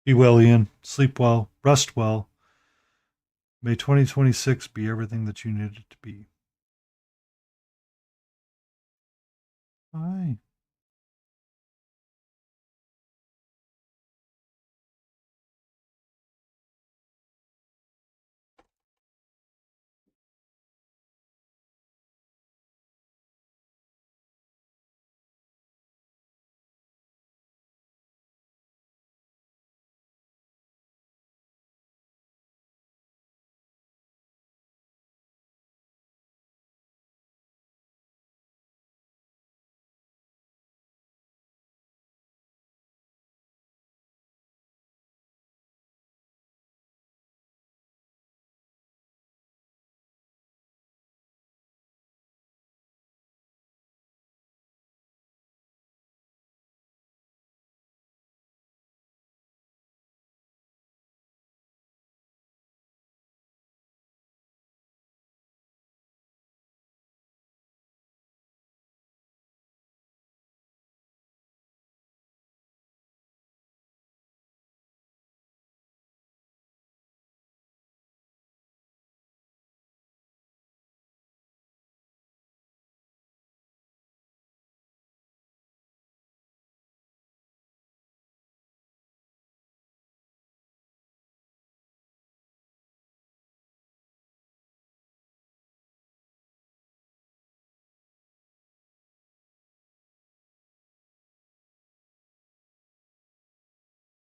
Be well, Ian. Sleep well. Rest well. May 2026 be everything that you need it to be. Aye.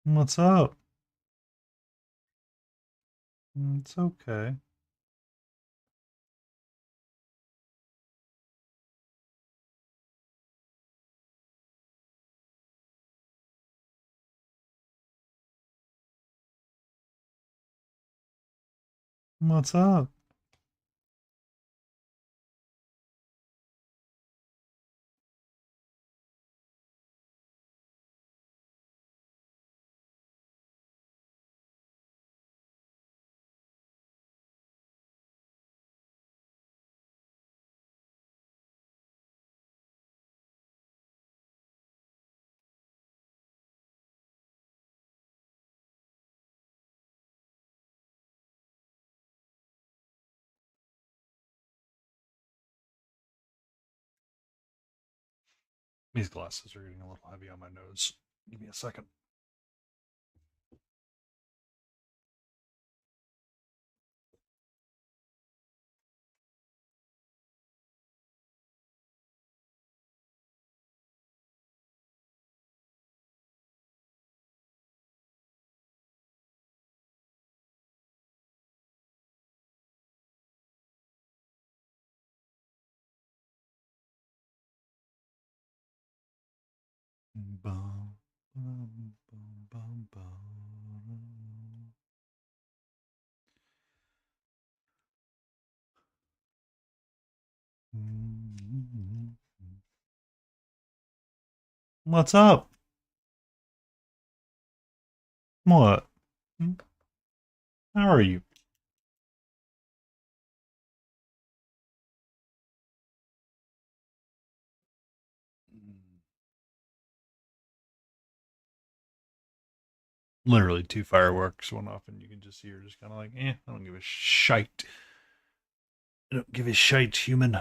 What's up? It's okay. What's up? These glasses are getting a little heavy on my nose. Give me a second. Bum, bum, bum, bum, bum. What's up? What? How are you? Literally 2 fireworks went off, and you can just see her just kind of like, I don't give a shite. I don't give a shite, human.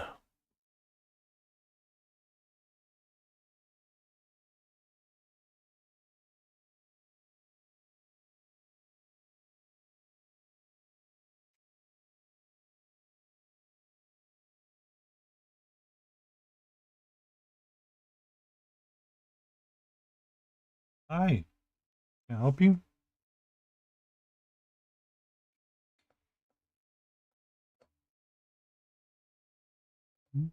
Hi. Can I help you? Can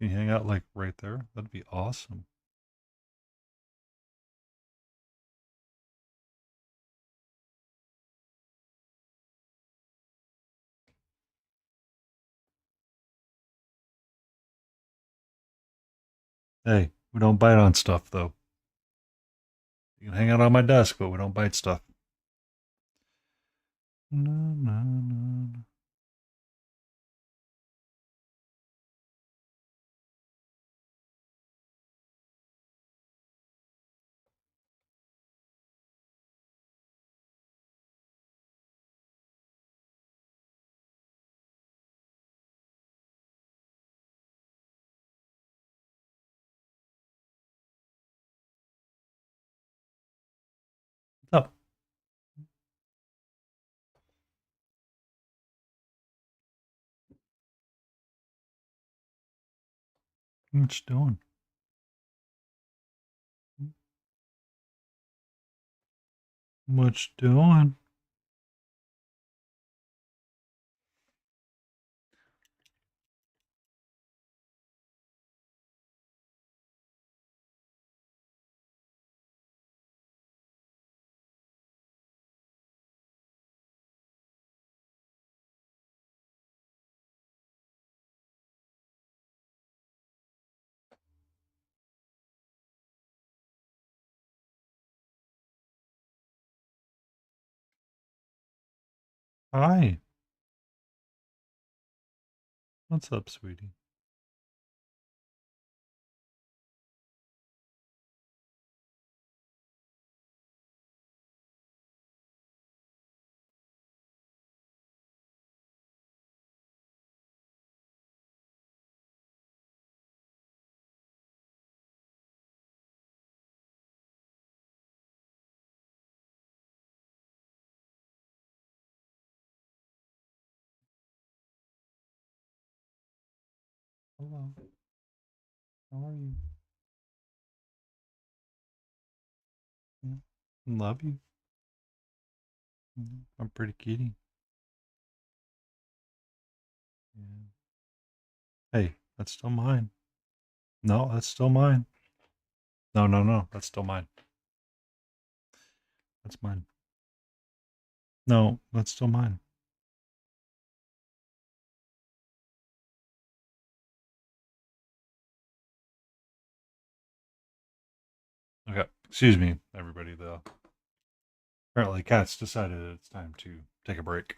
you hang out like right there? That'd be awesome. Hey, we don't bite on stuff though. You can hang out on my desk, but we don't bite stuff. No, no, no. What's up? What you doing? What you doing? Hi. What's up, sweetie? Hello. How are you? Yeah. Love you. I'm pretty kitty. Yeah. Hey, that's still mine. No, that's still mine. No, no, no. That's still mine. That's mine. No, that's still mine. Okay. Excuse me, everybody, though. Apparently, Cat's decided it's time to take a break.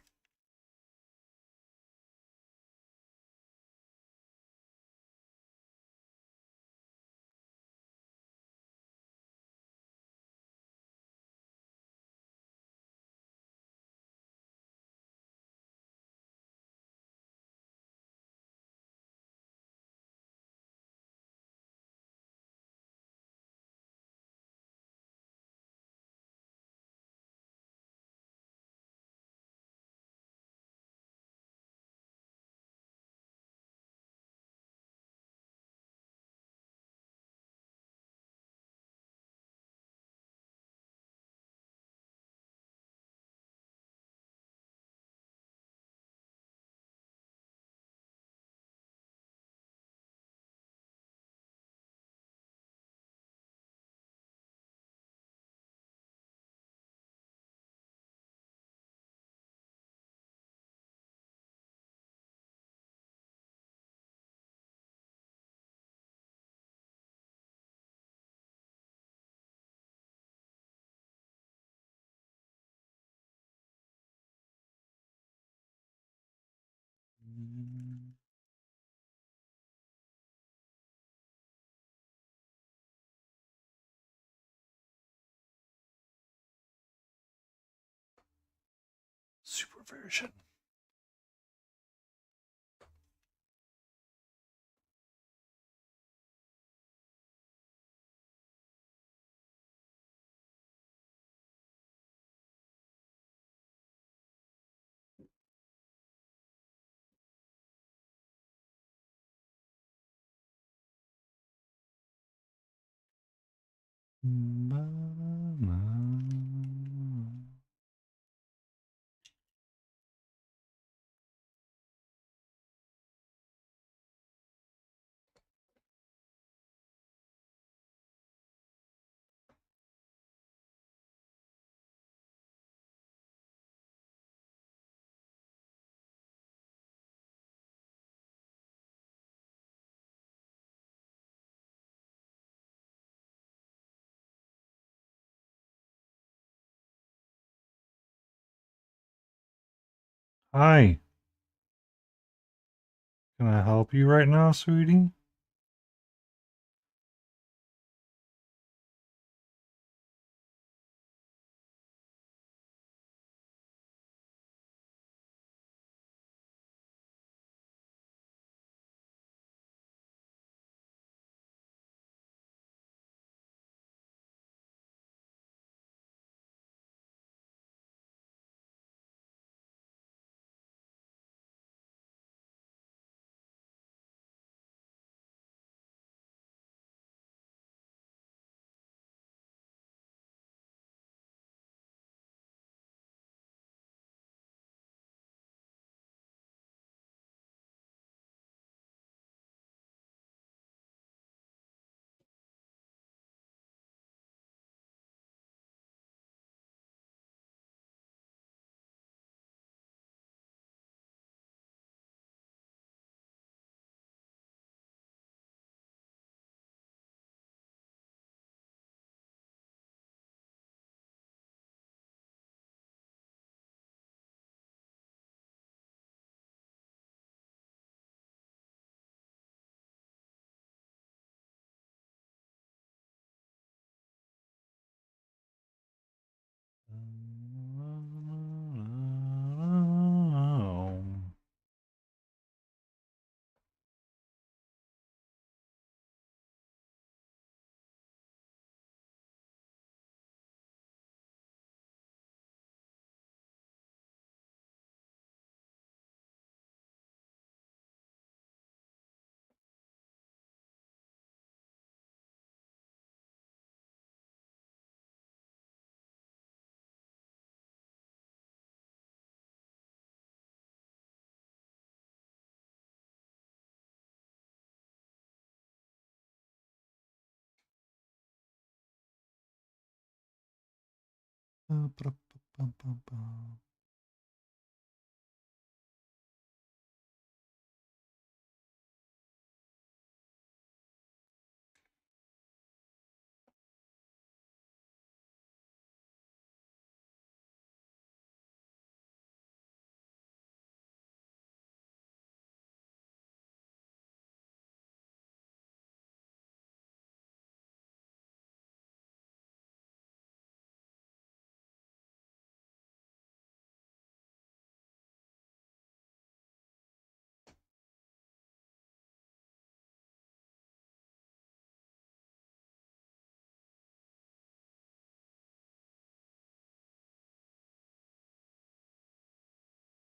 Super version. Hi. Can I help you right now, sweetie?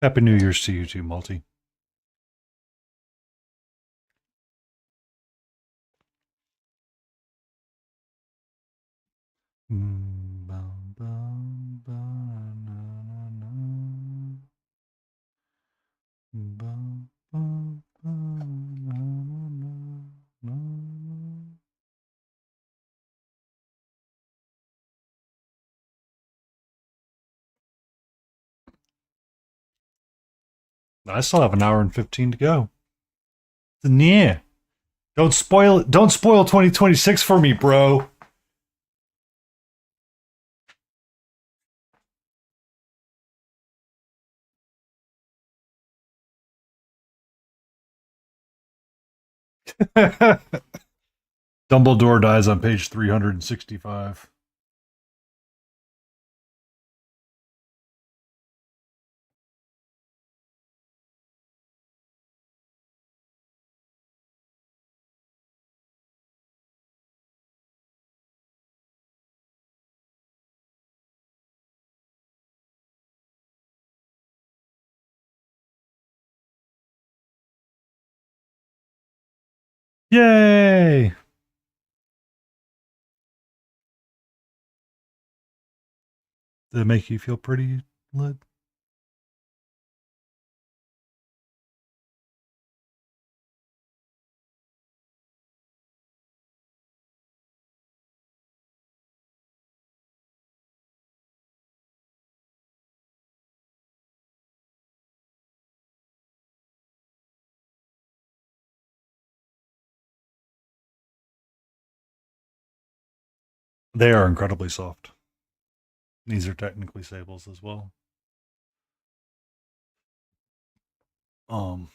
Happy New Year's to you too, Multi. I still have an hour and 15 to go. Yeah. Don't spoil 2026 for me, bro. Dumbledore dies on page 365. Yay! Did it make you feel pretty, Lid? They are incredibly soft. These are technically sables as well. Um,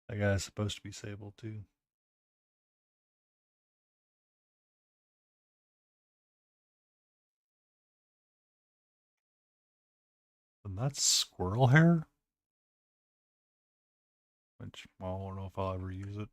that guy is supposed to be sable too. And that's squirrel hair? Which, well, I don't know if I'll ever use it.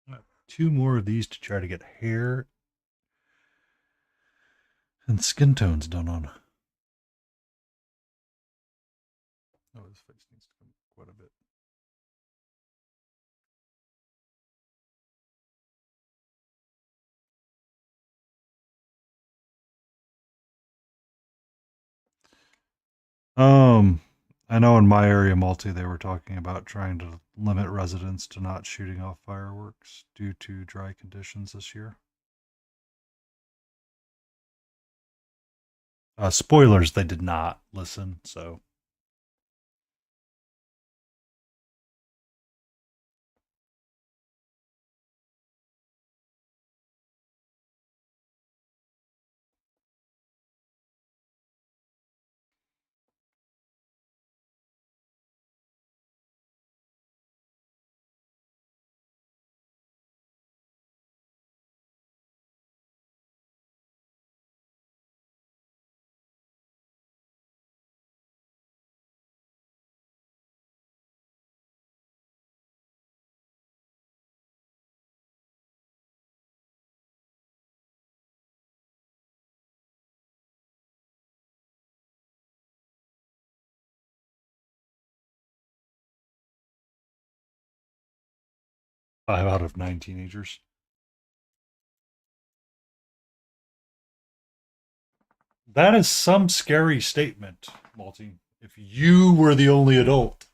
I have 2 more of these to try to get hair and skin tones done on. Oh, his face needs to come quite a bit. I know in my area, Multi, they were talking about trying to limit residents to not shooting off fireworks due to dry conditions this year. Spoilers, they did not listen, so. Five out of 9 teenagers. That is some scary statement, Multi. If you were the only adult.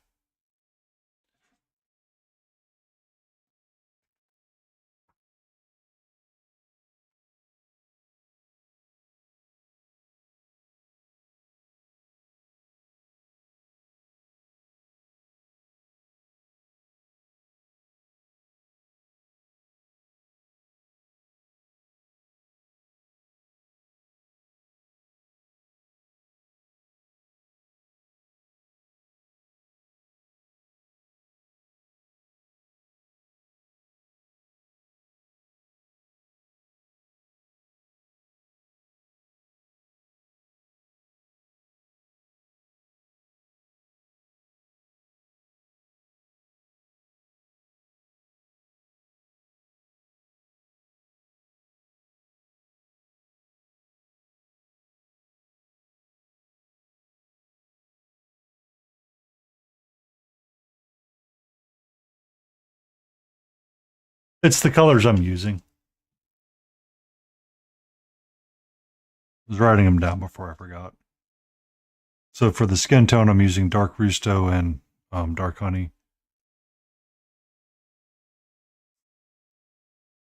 It's the colors I'm using. I was writing them down before I forgot. So for the skin tone, I'm using dark Rusto and dark honey.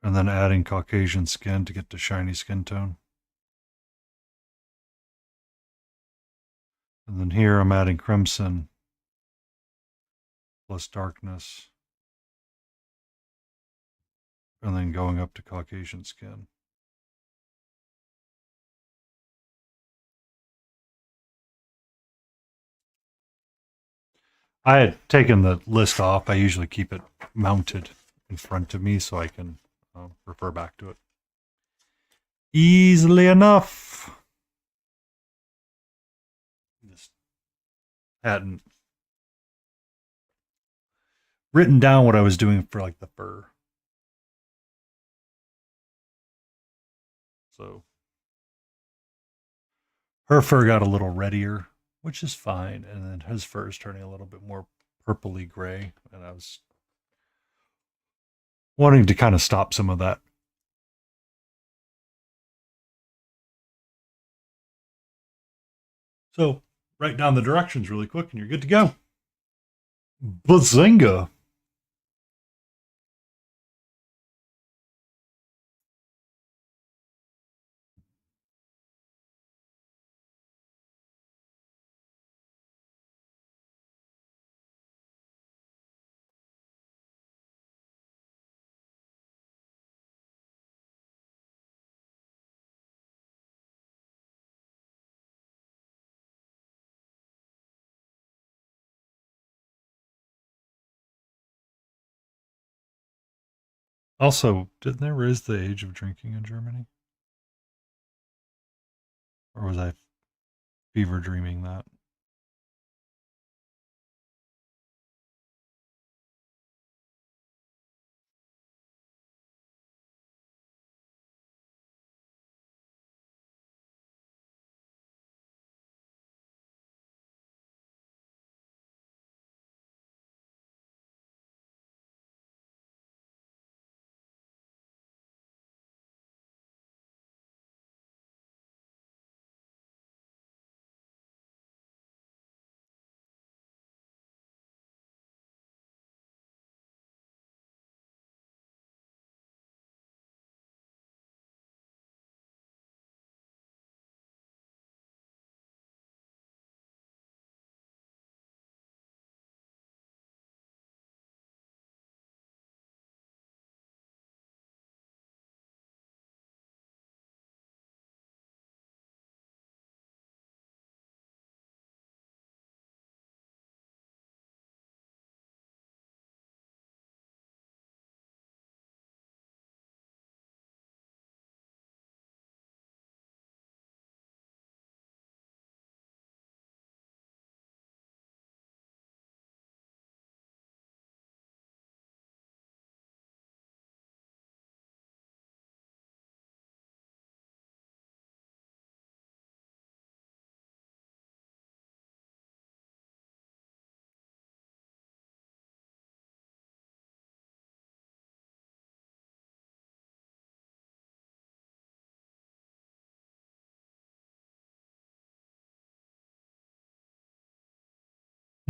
And then adding Caucasian skin to get to shiny skin tone. And then here I'm adding crimson plus darkness. And then going up to Caucasian skin. I had taken the list off. I usually keep it mounted in front of me so I can refer back to it easily enough. Just hadn't written down what I was doing for like the fur. So her fur got a little reddier, which is fine, and then his fur is turning a little bit more purpley gray, and I was wanting to kind of stop some of that. So write down the directions really quick and you're good to go. Bazinga! Also, didn't they raise the age of drinking in Germany? Or was I fever dreaming that?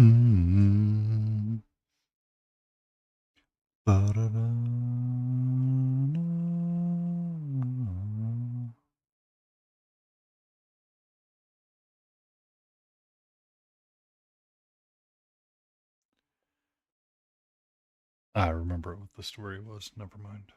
Mm-hmm. Ba-da-da. I remember what the story was. Never mind.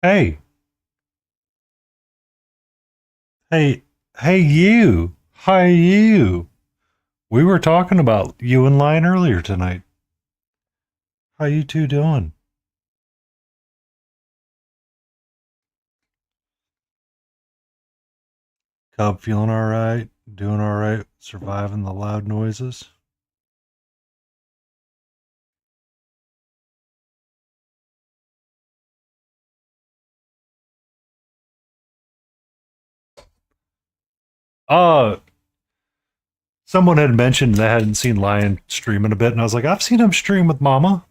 Hey, hey, hey, you. Hi, you. We were talking about you and Lion earlier tonight. How you two doing? Cub feeling all right? Doing all right? Surviving the loud noises? Uh, Someone had mentioned they hadn't seen Lion stream in a bit, and I was like, I've seen him stream with Mama.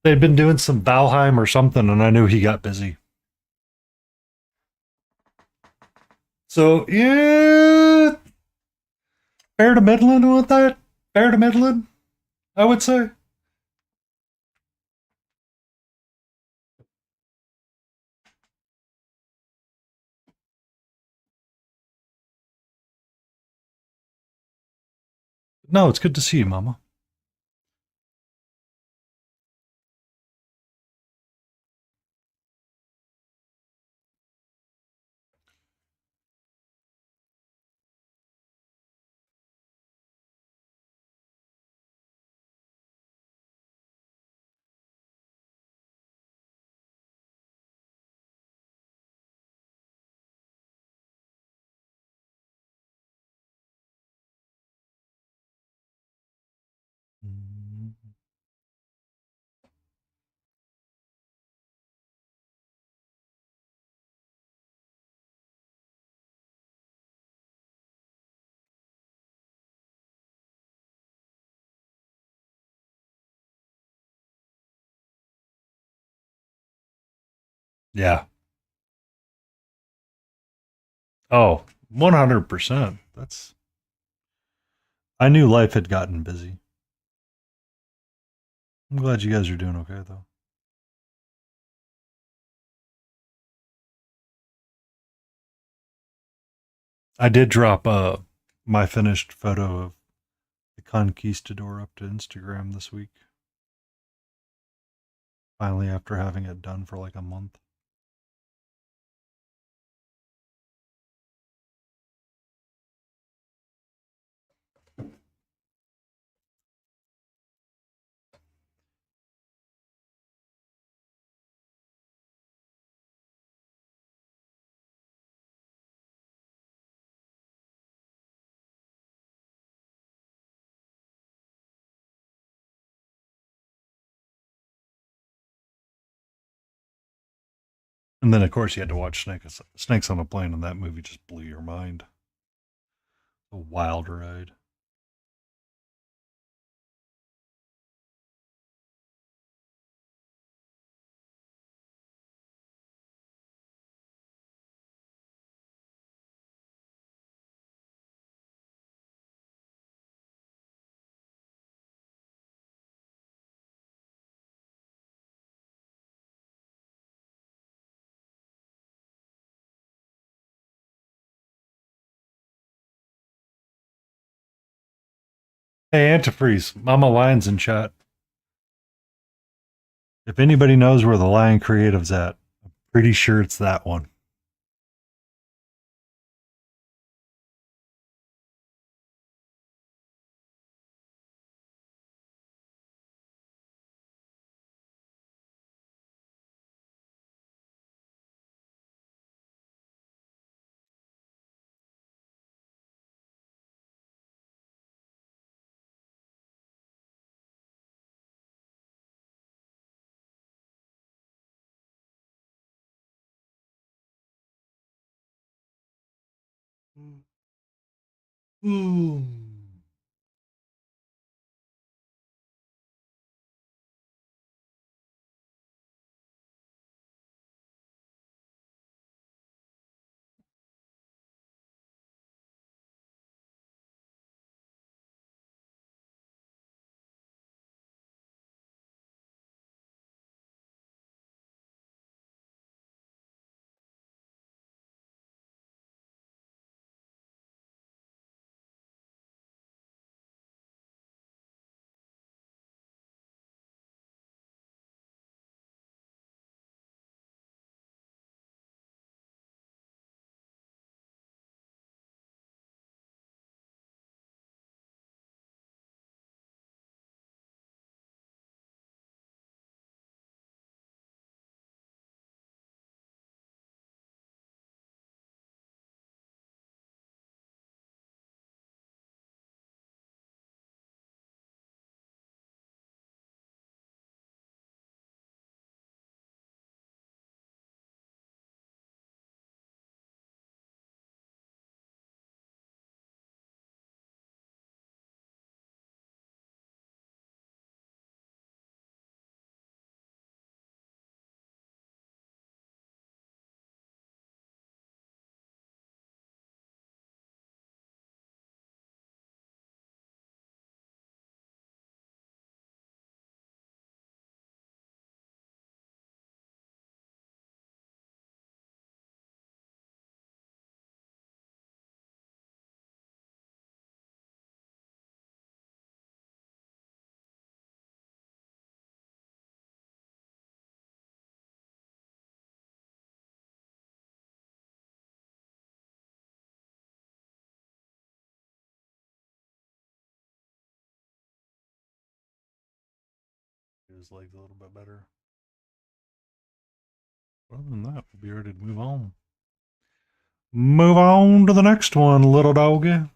They'd been doing some Valheim or something, and I knew he got busy. So, yeah, fair to Midland with that. Fair to Midland, I would say. No, it's good to see you, Mama. Yeah. Oh, 100%. That's. I knew life had gotten busy. I'm glad you guys are doing okay, though. I did drop my finished photo of the Conquistador up to Instagram this week. Finally, after having it done for like a month. And then, of course, you had to watch Snakes on a Plane, and that movie just blew your mind. A wild ride. Hey, Antifreeze, Mama Lion's in chat. If anybody knows where the Lion Creative's at, I'm pretty sure it's that one. Ooh. his legs a little bit better. Other than that, we'll be ready to move on. Move on to the next one, little doggy.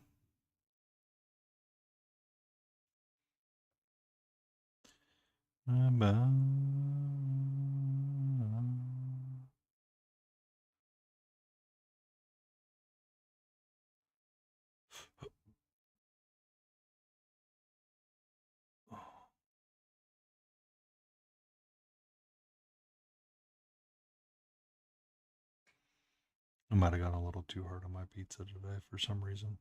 I might have gone a little too hard on my pizza today for some reason.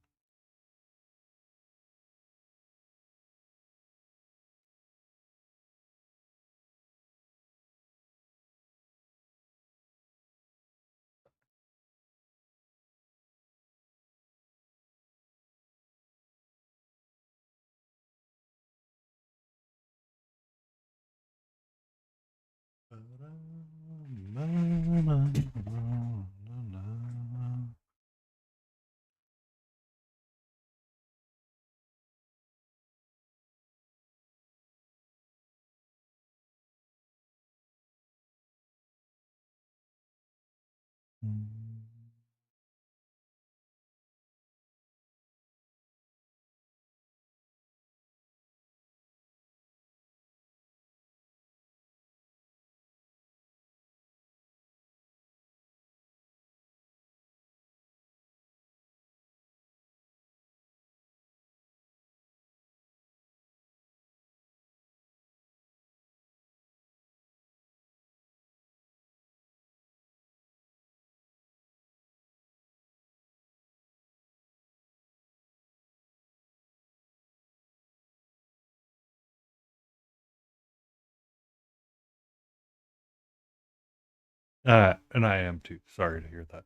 And I am too. Sorry to hear that,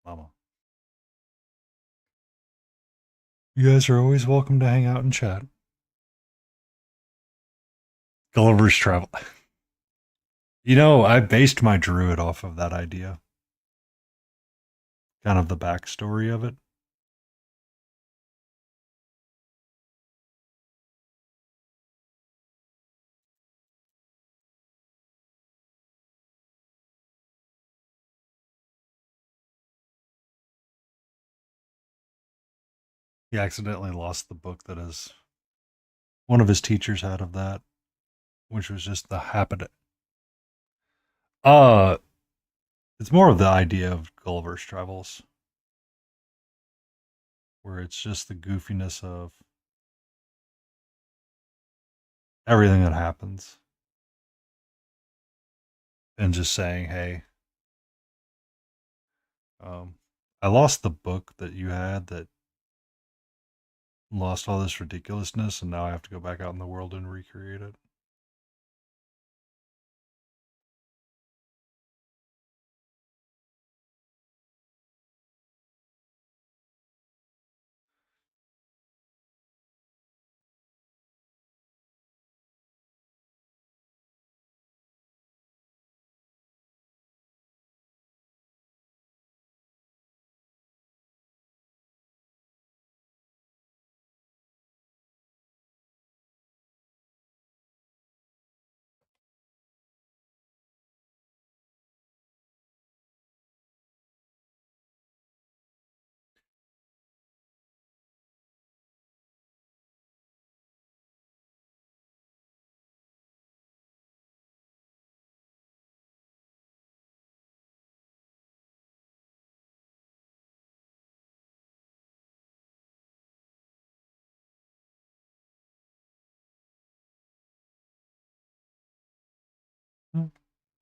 Mama. You guys are always welcome to hang out and chat. Gulliver's Travel. You know, I based my druid off of that idea. Kind of the backstory of it. He accidentally lost the book that one of his teachers had of that, which was just the habit. It's more of the idea of Gulliver's Travels, where it's just the goofiness of everything that happens, and just saying, "Hey, I lost the book that you had that lost all this ridiculousness, and now I have to go back out in the world and recreate it."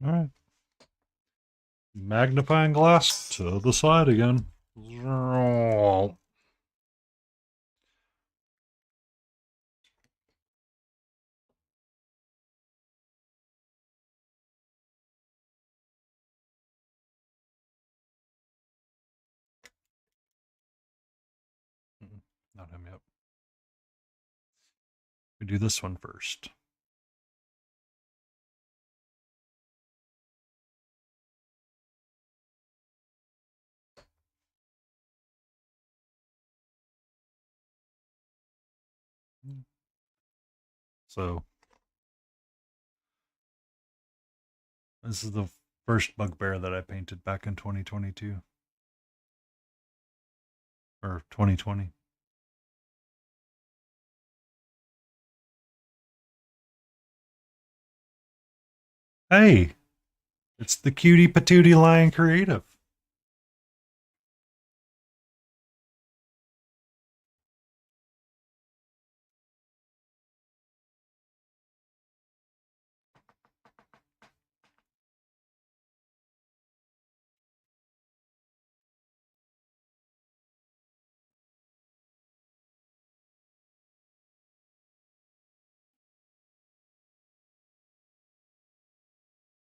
All right. Magnifying glass to the side again. Not him yet. We do this one first. So This is the first bugbear that I painted back in 2022 or 2020. Hey, it's the Cutie Patootie Lion Creative.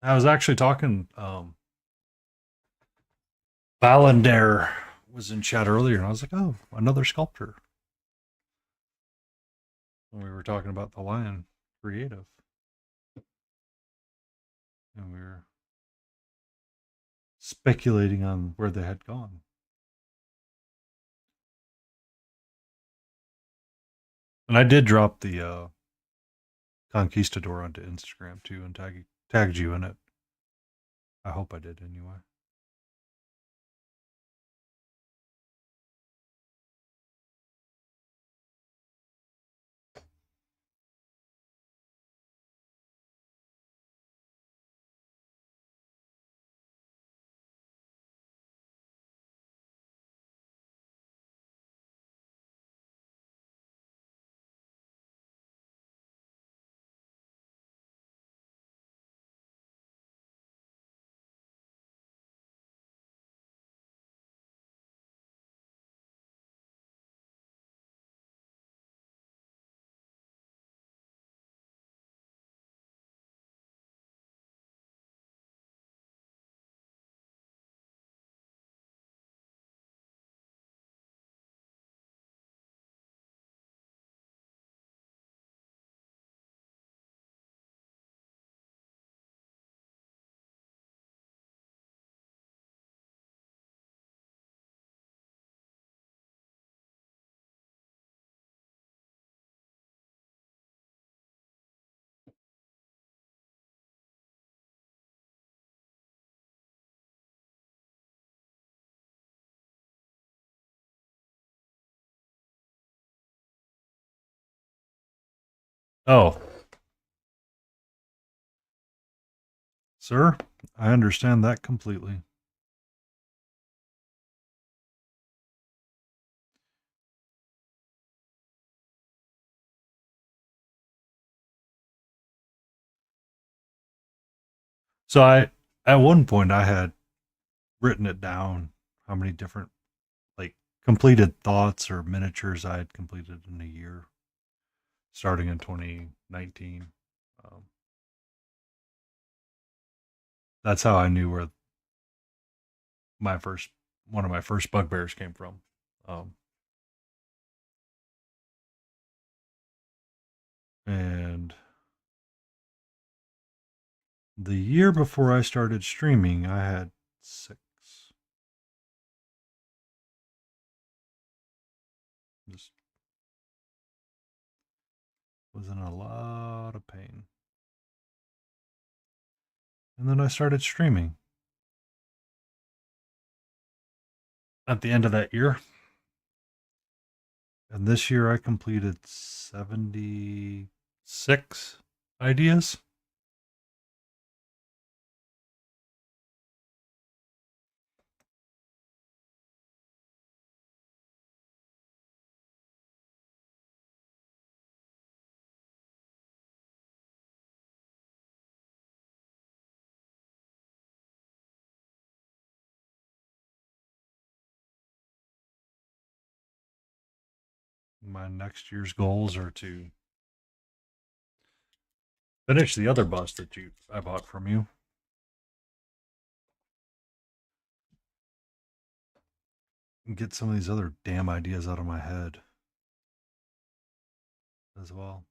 I was actually talking, Valander was in chat earlier, and I was like, oh, another sculptor. When we were talking about the Lion Creative. And we were speculating on where they had gone. And I did drop the Conquistador onto Instagram too and tagged you in it. I hope I did anyway. Oh, sir, I understand that completely. So at one point I had written it down how many different like completed thoughts or miniatures I had completed in a year starting in 2019. Um, that's how I knew where my first one of my first bugbears came from. Um, and the year before I started streaming, I had 6. Just was in a lot of pain. And then I started streaming. At the end of that year. And this year I completed 76 ideas. My next year's goals are to finish the other bus that I bought from you. And get some of these other damn ideas out of my head as well.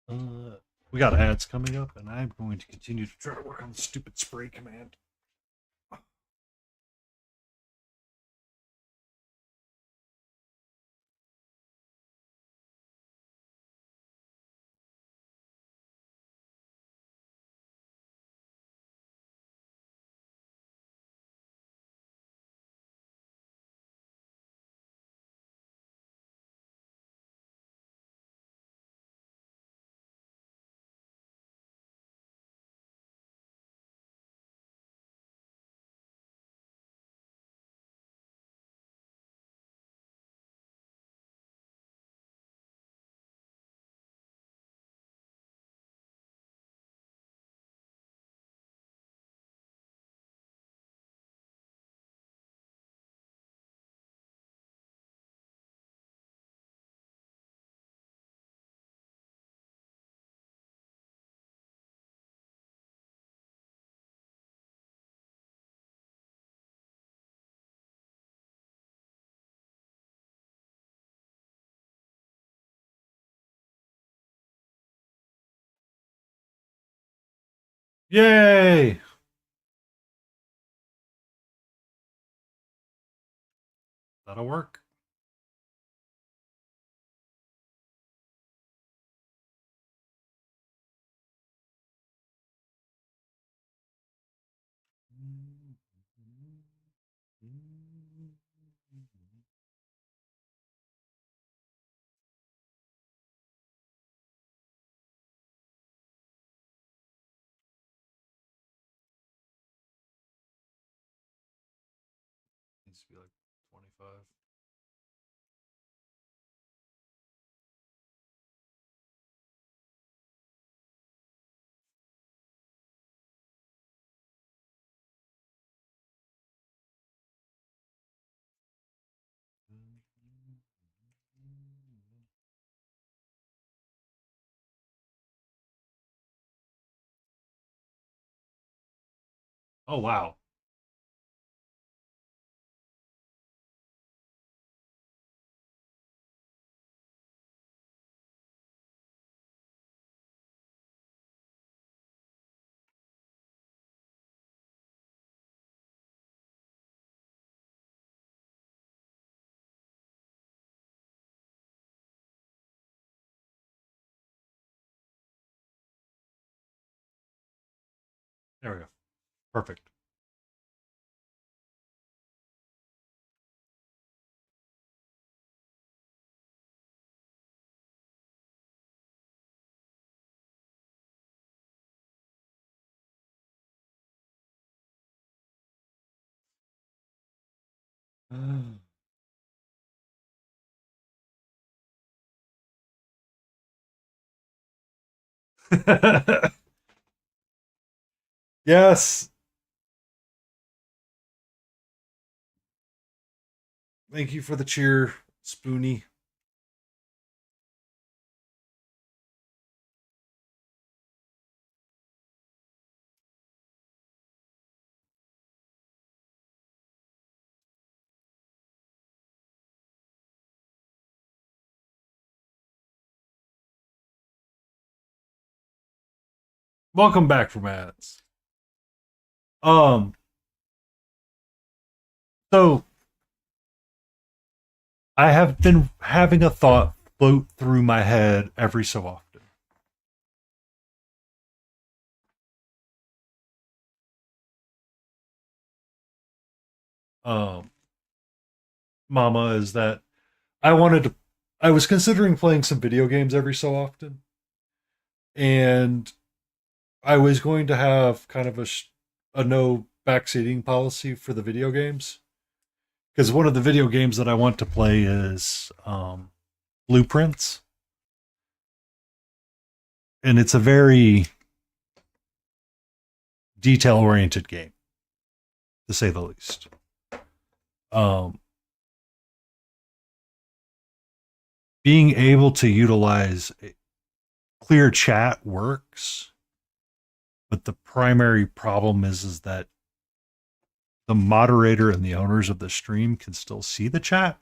We got ads coming up, and I'm going to continue to try to work on the stupid spray command. Yay! That'll work. Needs to be like 25. Oh, wow. There we go. Perfect. Yes. Thank you for the cheer, Spoonie. Welcome back from ads. Um, so I have been having a thought float through my head every so often. Um, Mama, is that I was considering playing some video games every so often, and I was going to have kind of a no backseating policy for the video games, because one of the video games that I want to play is Blueprints, and it's a very detail oriented game, to say the least. Um, Being able to utilize clear chat works, but the primary problem is that the moderator and the owners of the stream can still see the chat.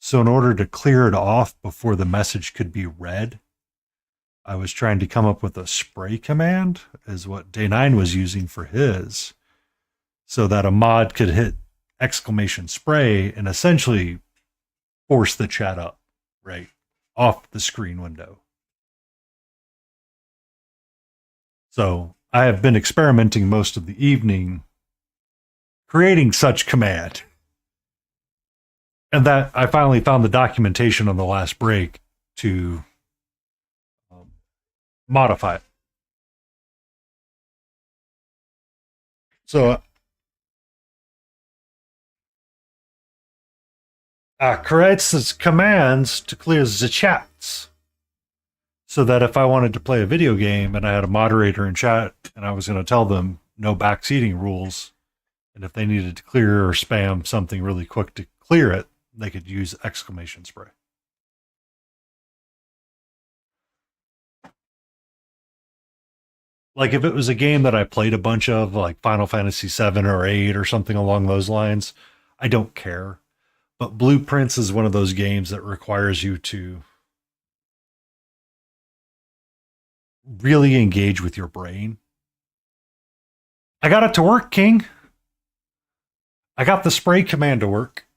So in order to clear it off before the message could be read, I was trying to come up with a spray command, is what Day 9 was using for his, so that a mod could hit exclamation spray and essentially force the chat up, right? Off the screen window. So I have been experimenting most of the evening creating such command. And that I finally found the documentation on the last break to modify it. So creates these commands to clear the chats. So that if I wanted to play a video game and I had a moderator in chat and I was going to tell them no backseating rules, and if they needed to clear or spam something really quick to clear it, they could use exclamation spray. Like if it was a game that I played a bunch of, like Final Fantasy 7 or 8 or something along those lines, I don't care. But Blueprints is one of those games that requires you to really engage with your brain. I got it to work, King. I got the spray command to work.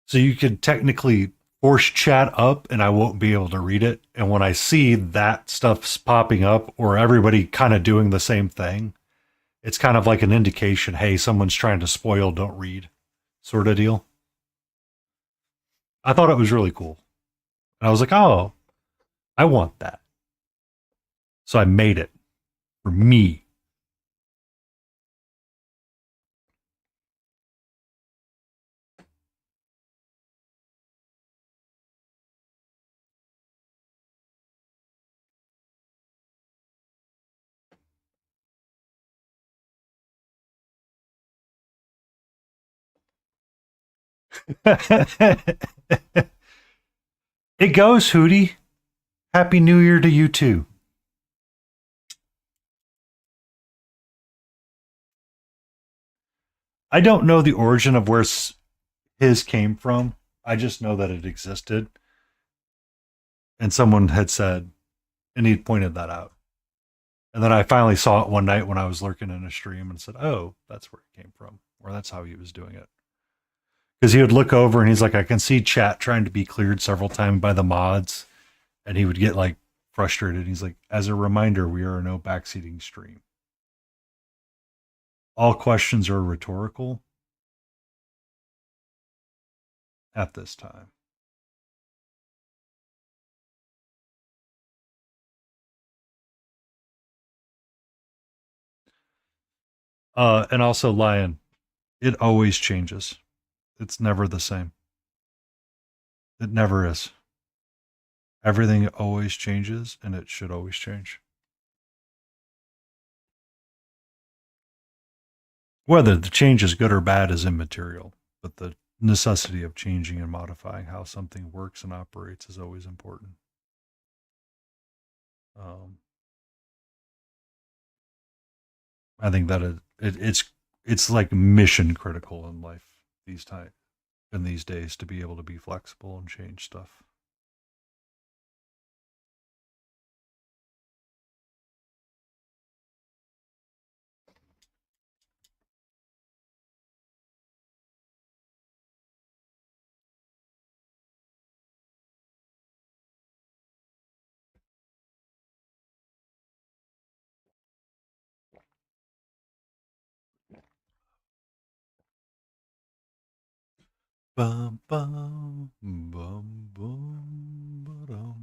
So you could technically force chat up and I won't be able to read it. And when I see that stuff's popping up or everybody kind of doing the same thing, it's kind of like an indication, hey, someone's trying to spoil, don't read, sort of deal. I thought it was really cool. And I was like, oh, I want that. So I made it for me. It goes, Hootie. Happy New Year to you too. I don't know the origin of where his came from. I just know that it existed. And someone had said, and he pointed that out. And then I finally saw it one night when I was lurking in a stream and said, oh, that's where it came from, or that's how he was doing it. Because he would look over and he's like, I can see chat trying to be cleared several times by the mods. And he would get like frustrated. He's like, as a reminder, we are a no backseating stream. All questions are rhetorical at this time. And also, Lion, it always changes. It's never the same. It never is. Everything always changes, and it should always change. Whether the change is good or bad is immaterial, but the necessity of changing and modifying how something works and operates is always important. I think that it's like mission critical in life in these days to be able to be flexible and change stuff. Bum, bum, bum, bum, ba-dum.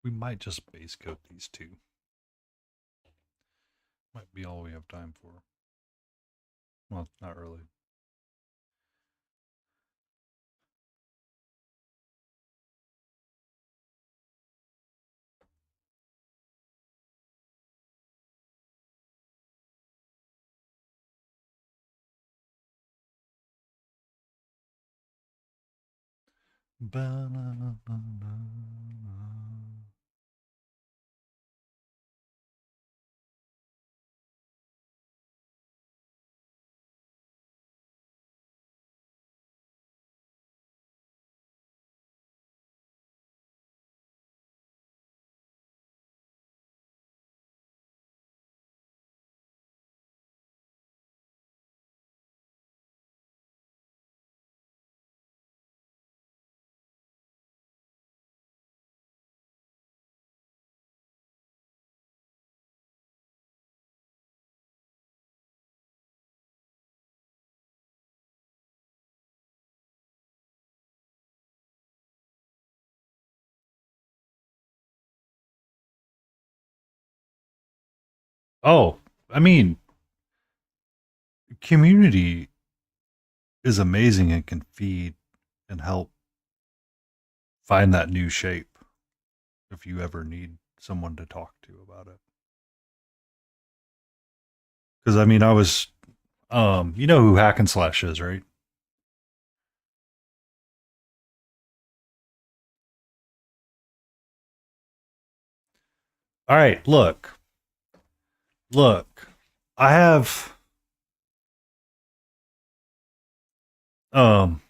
We might just base coat these two. Might be all we have time for. Well, not really. Ba-na-na-na-na. Oh, I mean, community is amazing and can feed and help find that new shape if you ever need someone to talk to about it. Because I mean, I was, you know who Hack and Slash is, right? All right, look. I have, um,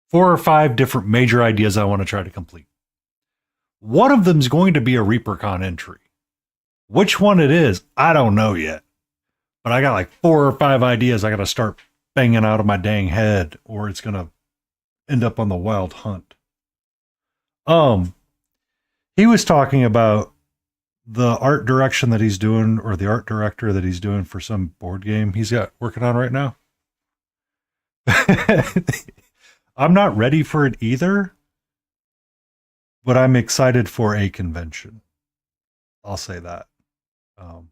4 or 5 different major ideas I want to try to complete. One of them is going to be a ReaperCon entry. Which one it is, I don't know yet. But I got like 4 or 5 ideas I got to start banging out of my dang head, or it's going to end up on the wild hunt. Um, he was talking about the art direction that he's doing, or the art director that he's doing for some board game he's got working on right now. I'm not ready for it either, but I'm excited for a convention. I'll say that. Um,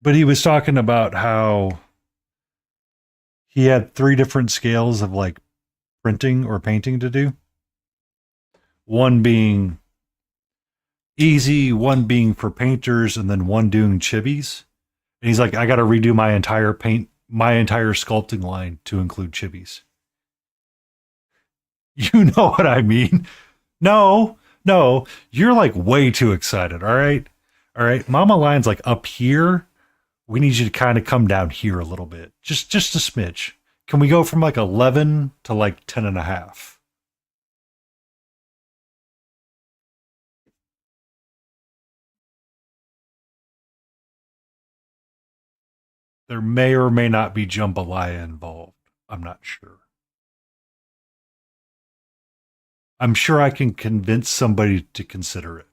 but he was talking about how he had 3 different scales of like printing or painting to do. One being easy, one being for painters, and then one doing chibis. And he's like, I got to redo my entire sculpting line to include chibis. You know what I mean? No, you're like way too excited. All right. Mama Lion's like up here. We need you to kind of come down here a little bit, just a smidge. Can we go from like 11 to like 10 and a half? There may or may not be jambalaya involved. I'm not sure. I'm sure I can convince somebody to consider it.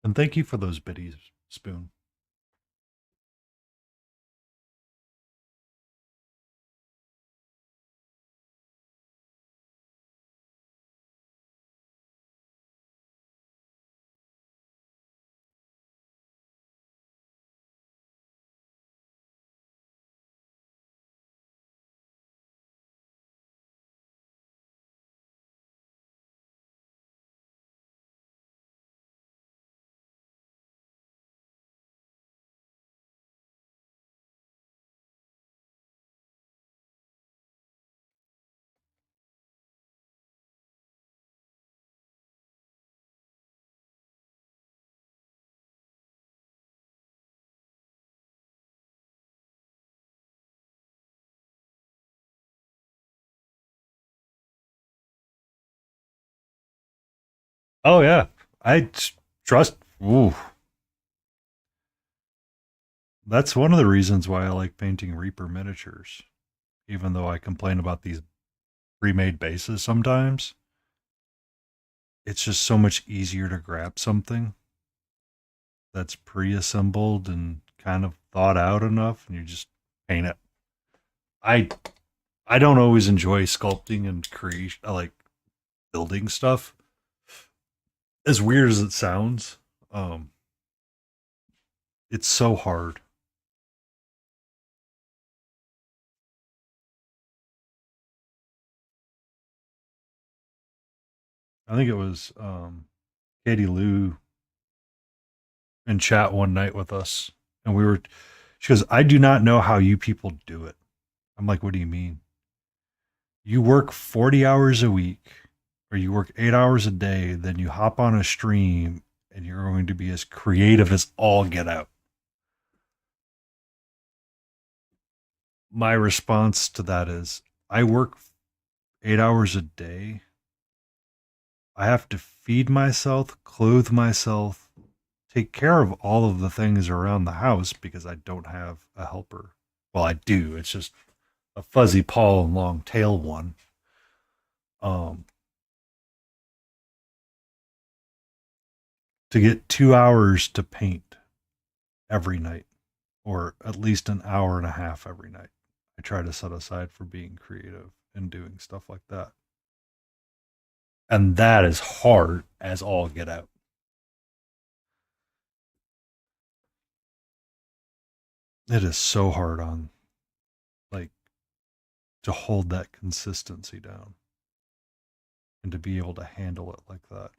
And thank you for those biddies, Spoon. Oh yeah, trust. Ooh, that's one of the reasons why I like painting Reaper miniatures. Even though I complain about these pre-made bases sometimes, it's just so much easier to grab something that's pre-assembled and kind of thought out enough, and you just paint it. I I don't always enjoy sculpting and creation, like building stuff. As weird as it sounds, um, it's so hard. I think it was Katie Lou in chat one night with us, and we were. She goes, "I do not know how you people do it." I'm like, "What do you mean? You work 40 hours a week, or you work 8 hours a day, then you hop on a stream, and you're going to be as creative as all get out." My response to that is, I work 8 hours a day. I have to feed myself, clothe myself, take care of all of the things around the house because I don't have a helper. Well, I do. It's just a fuzzy paw and long tail one. Um, to get 2 hours to paint every night, or at least an hour and a half every night, I try to set aside for being creative and doing stuff like that. And that is hard as all get out. It is so hard on, like, to hold that consistency down and to be able to handle it like that.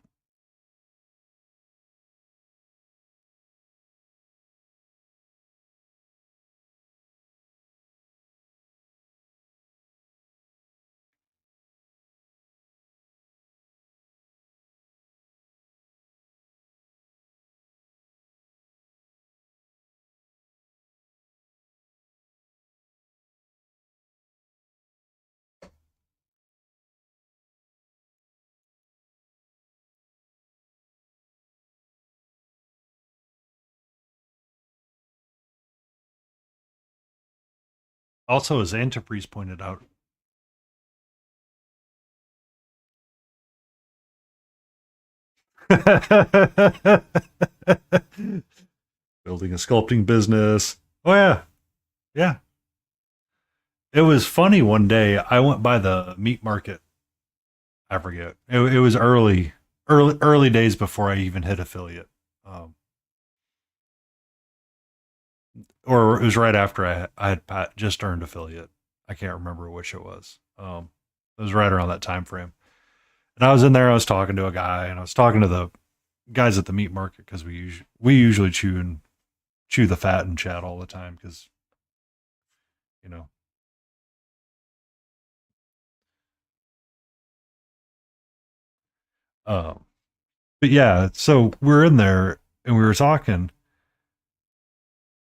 Also, as Antipries pointed out, building a sculpting business. Oh yeah, yeah. It was funny one day. I went by the meat market. I forget. It was early days before I even hit affiliate, um, or it was right after I had just earned affiliate. I can't remember which it was. It was right around that time frame. And I was in there. I was talking to a guy, and I was talking to the guys at the meat market because we usually chew the fat and chat all the time because you know. Um, but yeah, so we're in there and we were talking,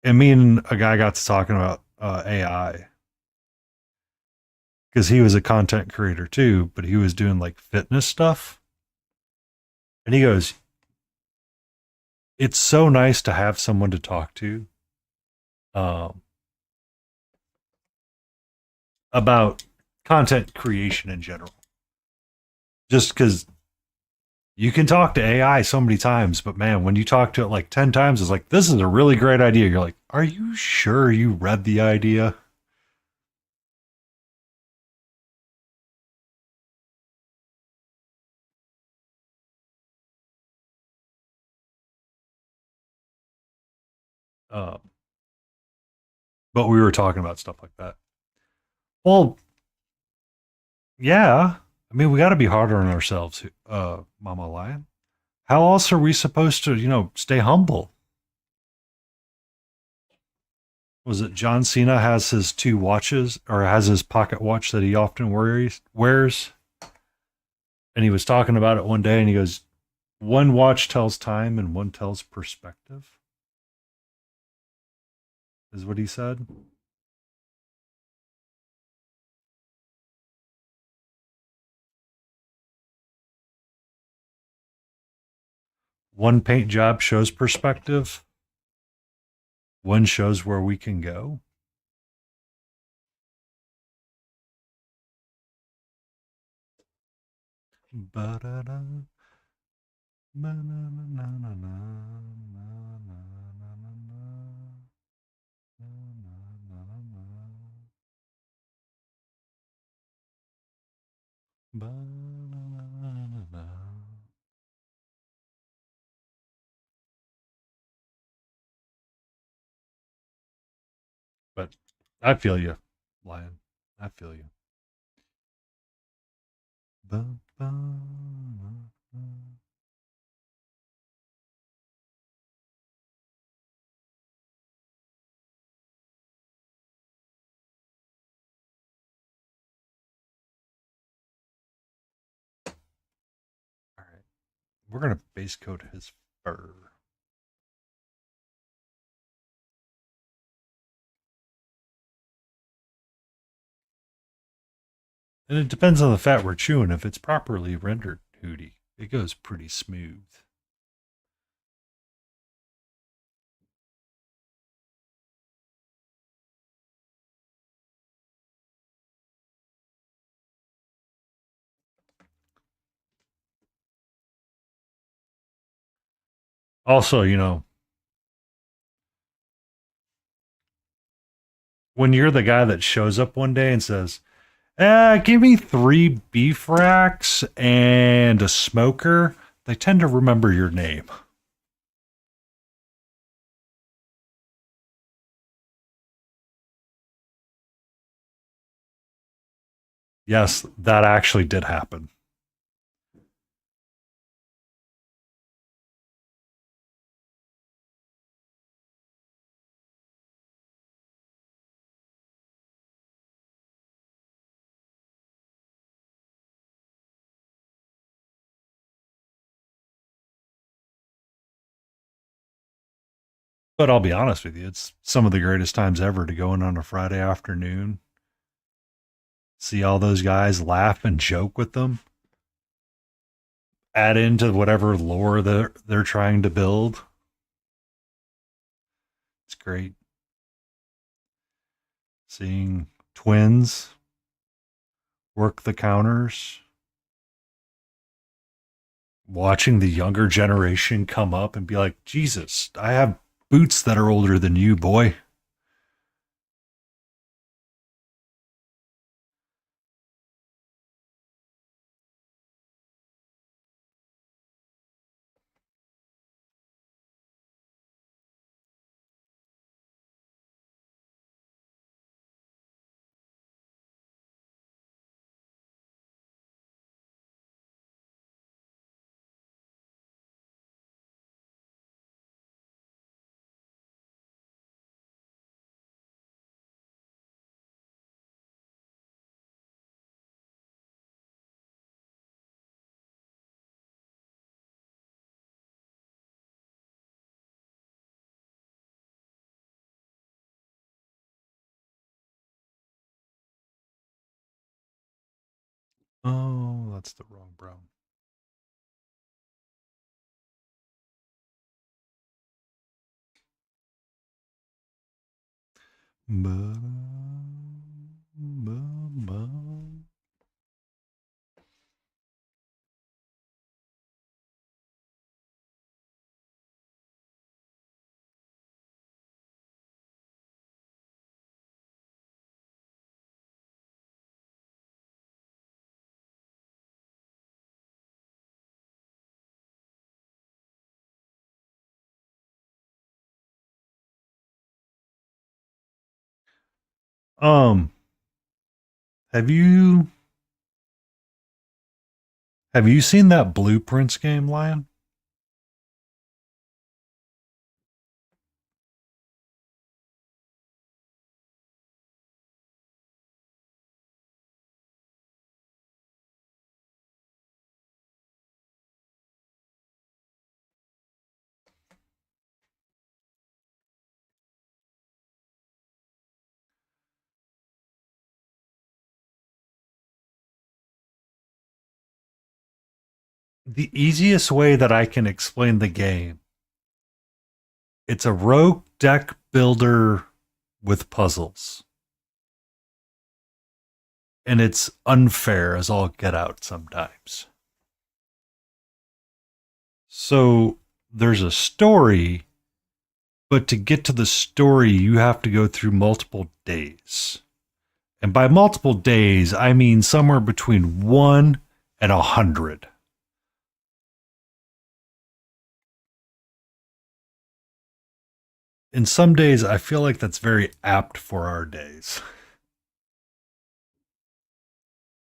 and me and a guy got to talking about AI because he was a content creator too, but he was doing like fitness stuff. And he goes, "It's so nice to have someone to talk to um, about content creation in general. Just because you can talk to AI so many times, but man, when you talk to it like 10 times, it's like, this is a really great idea." You're like, are you sure you read the idea? Um, but we were talking about stuff like that. Well, yeah. I mean, we got to be harder on ourselves, Mama Lion. How else are we supposed to, stay humble? Was it John Cena has his two watches, or has his pocket watch that he often wears? And he was talking about it one day, and he goes, one watch tells time and one tells perspective, is what he said. one paint job shows perspective, one shows where we can go. Ba-da-da. Ba-na-na-na-na-na. Ba-na-na-na-na. But I feel you, Lion. I feel you. All right. We're going to base coat his fur. And it depends on the fat we're chewing. If it's properly rendered, Hootie, it goes pretty smooth. Also, when you're the guy that shows up one day and says, give me 3 beef racks and a smoker, they tend to remember your name. Yes, that actually did happen. But I'll be honest with you, it's some of the greatest times ever to go in on a Friday afternoon, see all those guys, laugh and joke with them, add into whatever lore they're trying to build. It's great. Seeing twins work the counters, watching the younger generation come up and be like, Jesus, I have boots that are older than you, boy. Oh, that's the wrong brown. Um, have you seen that Blueprints game, Lion? The easiest way that I can explain the game, it's a rogue deck builder with puzzles. And it's unfair as all get out sometimes. So there's a story, but to get to the story, you have to go through multiple days. And by multiple days, I mean somewhere between 1 and 100. In some days, I feel like that's very apt for our days.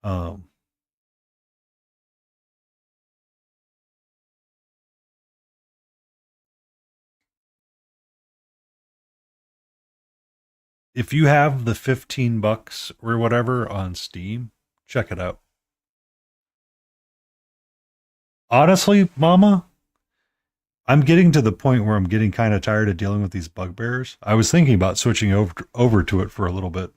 Um, if you have the $15 or whatever on Steam, check it out. Honestly, Mama, I'm getting to the point where I'm getting kind of tired of dealing with these bugbears. I was thinking about switching over to it for a little bit.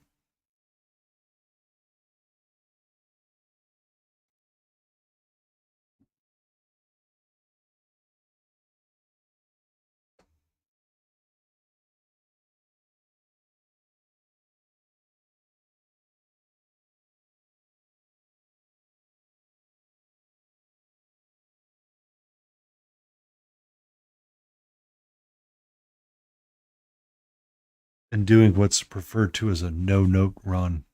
And doing what's referred to as a no-note run.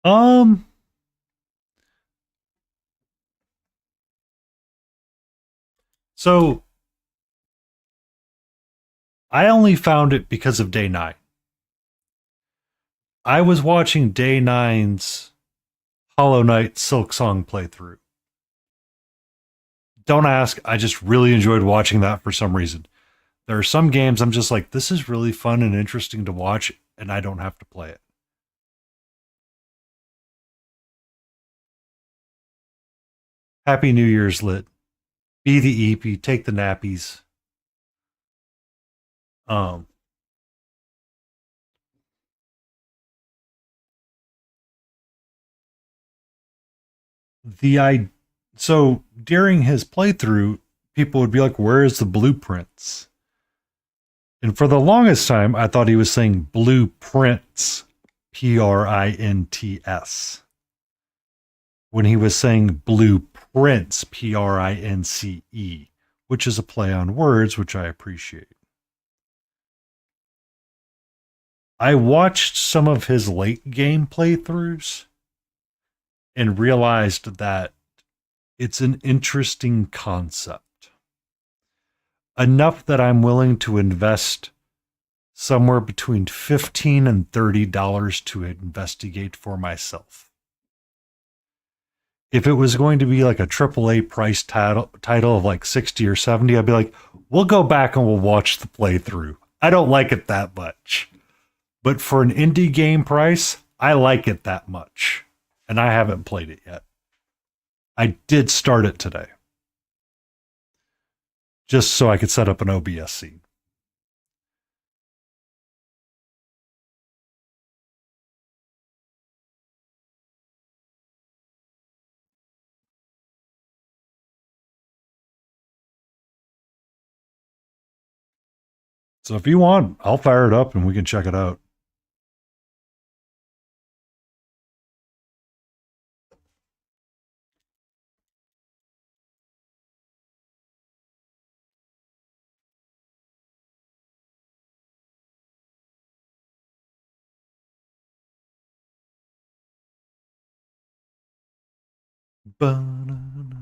Um, so I only found it because of day 9. I was watching day 9's Hollow Knight Silk Song playthrough. Don't ask, I just really enjoyed watching that for some reason. There are some games I'm just like, this is really fun and interesting to watch, and I don't have to play it. Happy New Year's, Lit. Be the EP, take the nappies. Um, the I so during his playthrough, people would be like, "Where is the blueprints?" And for the longest time, I thought he was saying blueprints, Prints, when he was saying blueprints, Prince, which is a play on words, which I appreciate. I watched some of his late game playthroughs and realized that it's an interesting concept. Enough that I'm willing to invest somewhere between $15 and $30 to investigate for myself. If it was going to be like a AAA price title of like 60 or 70, I'd be like, we'll go back and we'll watch the playthrough. I don't like it that much. But for an indie game price, I like it that much. And I haven't played it yet. I did start it today, just so I could set up an OBS scene. So if you want, I'll fire it up and we can check it out. Ba-na-na.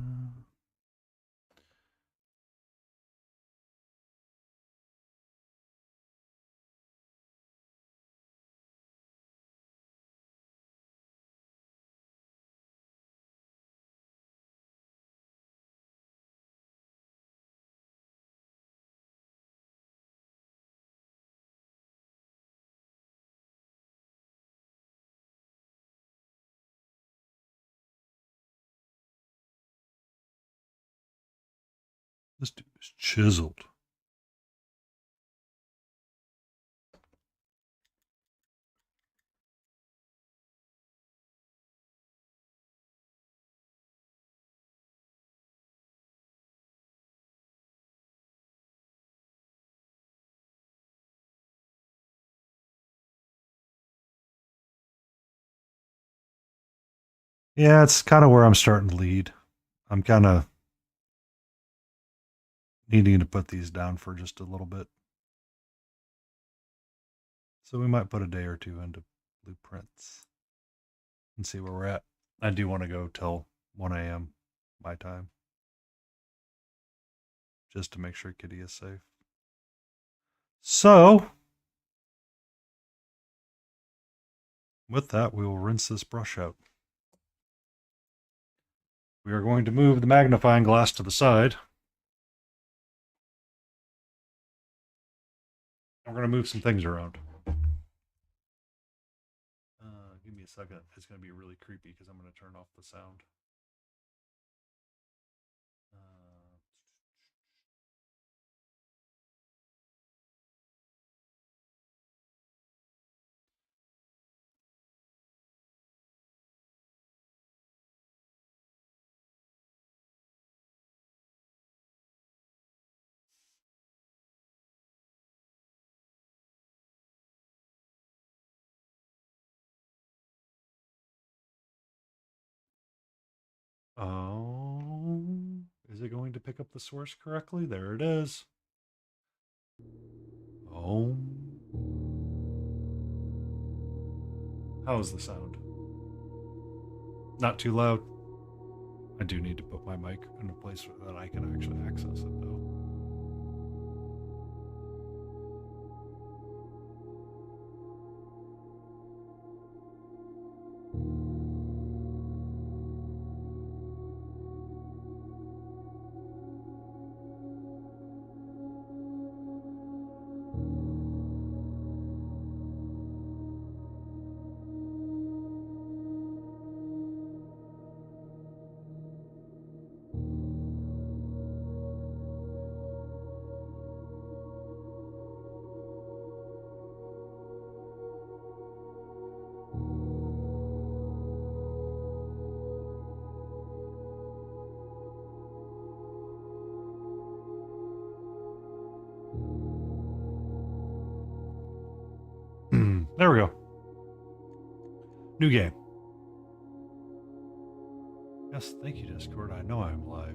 This dude is chiseled. Yeah, it's kind of where I'm starting to lead. I'm kind of needing to put these down for just a little bit. So we might put a day or two into blueprints and see where we're at. I do want to go till 1 a.m. my time, just to make sure Kitty is safe. So, with that, we will rinse this brush out. We are going to move the magnifying glass to the side. We're going to move some things around. Give me a second. It's going to be really creepy because I'm going to turn off the sound. Oh, is it going to pick up the source correctly? There it is. Oh. How's the sound? Not too loud. I do need to put my mic in a place that I can actually access it, though. There we go. New game. Yes, thank you, Discord. I know I'm live.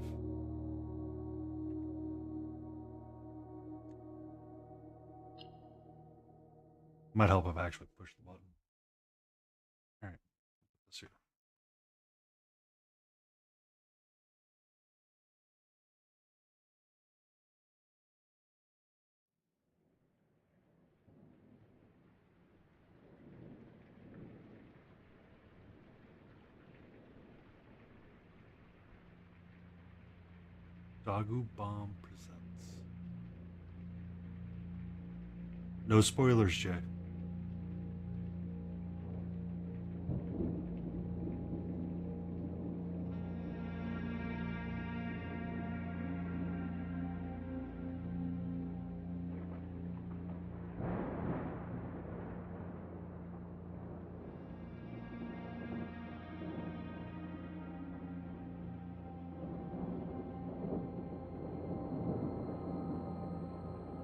Might help if I actually push the button. All right, let's see. Dagu Bomb presents. No spoilers, Jay.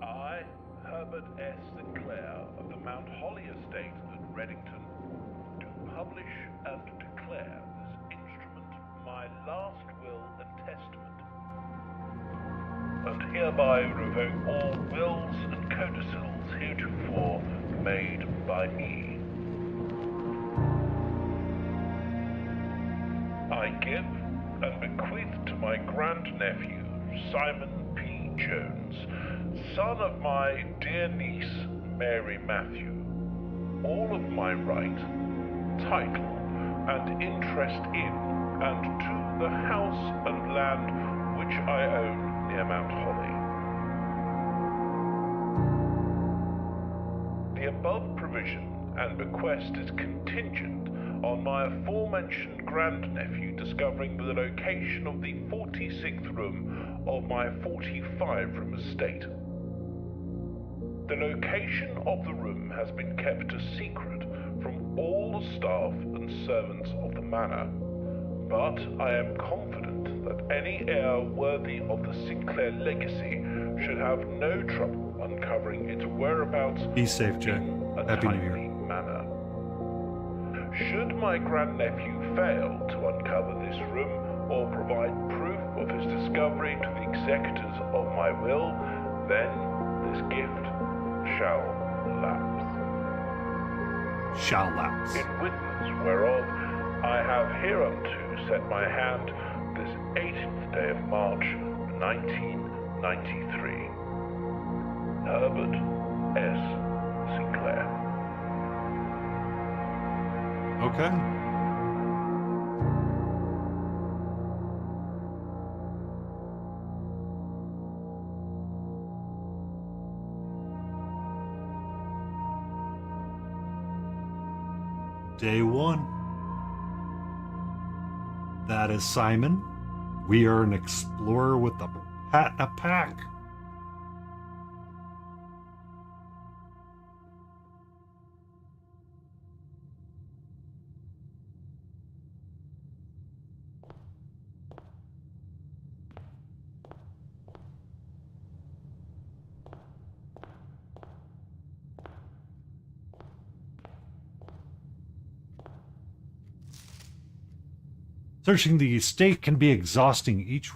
I, Herbert S. Sinclair of the Mount Holly Estate at Reddington, do publish and declare this instrument my last will and testament, and hereby revoke all wills and codicils heretofore made by me. I give and bequeath to my grandnephew, Simon P. Jones, son of my dear niece, Mary Matthew, all of my right, title, and interest in and to the house and land which I own near Mount Holly. The above provision and bequest is contingent on my aforementioned grandnephew discovering the location of the 46th room of my 45-room estate. The location of the room has been kept a secret from all the staff and servants of the manor, but I am confident that any heir worthy of the Sinclair legacy should have no trouble uncovering its whereabouts. Be safe, Jay. in a Happy New timely Year. manner. Should my grandnephew fail to uncover this room or provide proof of his discovery to the executors of my will, then this gift shall lapse. Shall lapse. In witness whereof I have hereunto set my hand this 18th day of March, 1993. Herbert S. Sinclair. Okay. Day 1. That is Simon. We are an explorer with a hat and a pack. Searching the estate can be exhausting. Each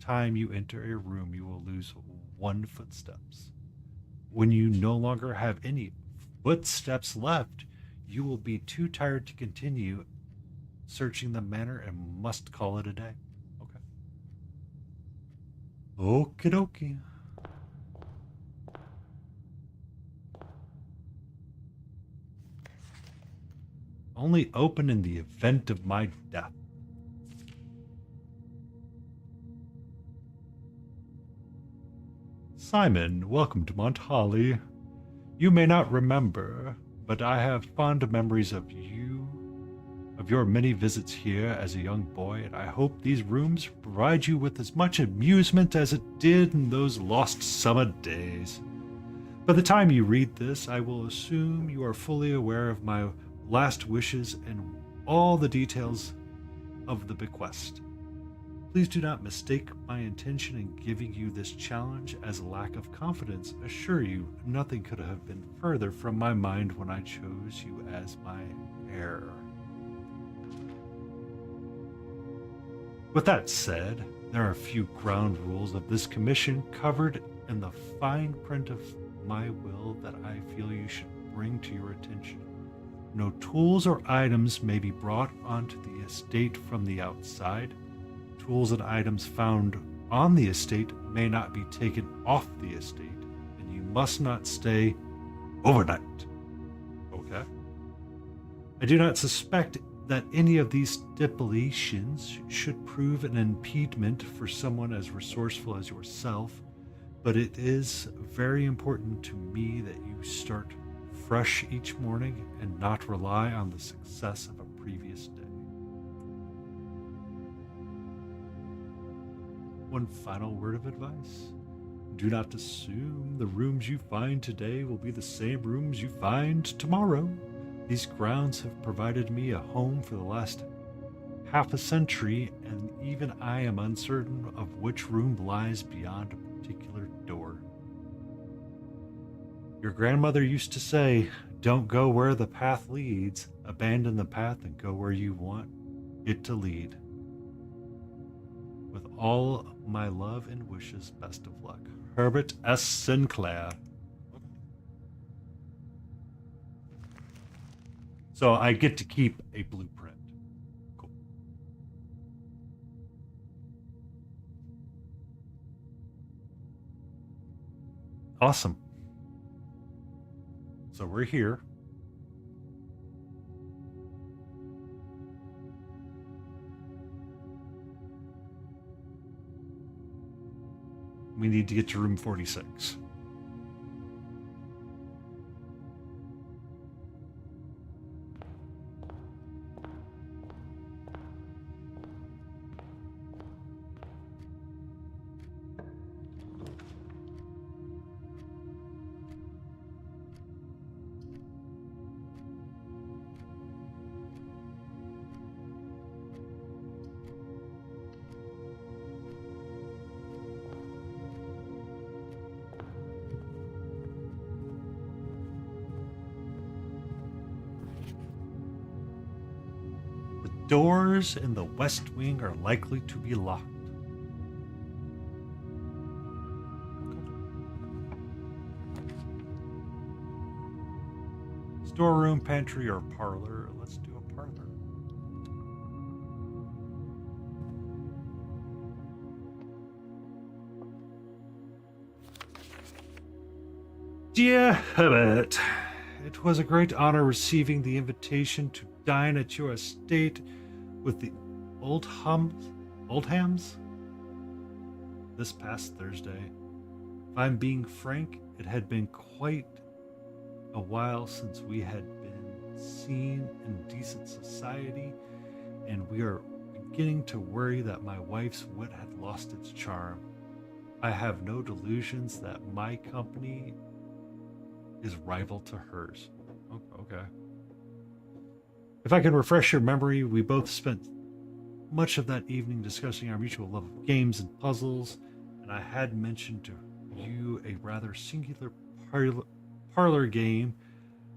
time you enter a room, you will lose 1 footsteps. When you no longer have any footsteps left, you will be too tired to continue searching the manor and must call it a day. Okay. Okie dokie. Only open in the event of my death. Simon, welcome to Mount Holly. You may not remember, but I have fond memories of you, of your many visits here as a young boy, and I hope these rooms provide you with as much amusement as it did in those lost summer days. By the time you read this, I will assume you are fully aware of my last wishes and all the details of the bequest. Please do not mistake my intention in giving you this challenge as a lack of confidence. Assure you, nothing could have been further from my mind when I chose you as my heir. With that said, there are a few ground rules of this commission covered in the fine print of my will that I feel you should bring to your attention. No tools or items may be brought onto the estate from the outside. Tools and items found on the estate may not be taken off the estate, and you must not stay overnight. Okay? I do not suspect that any of these stipulations should prove an impediment for someone as resourceful as yourself, but it is very important to me that you start fresh each morning and not rely on the success of a previous day. One final word of advice. Do not assume the rooms you find today will be the same rooms you find tomorrow. These grounds have provided me a home for the last half a century, and even I am uncertain of which room lies beyond a particular door. Your grandmother used to say, "Don't go where the path leads, abandon the path and go where you want it to lead." With all my love and wishes, best of luck. Herbert S. Sinclair. So I get to keep a blueprint. Cool. Awesome. So we're here. We need to get to room 46. doors in the West Wing are likely to be locked. Storeroom, pantry, or parlor? Let's do a parlor. Dear Herbert, it was a great honor receiving the invitation to dine at your estate with the Oldhams this past Thursday. If I'm being frank, it had been quite a while since we had been seen in decent society, and we are beginning to worry that my wife's wit had lost its charm. I have no delusions that my company is rival to hers. Okay. If I can refresh your memory, we both spent much of that evening discussing our mutual love of games and puzzles, and I had mentioned to you a rather singular parlor game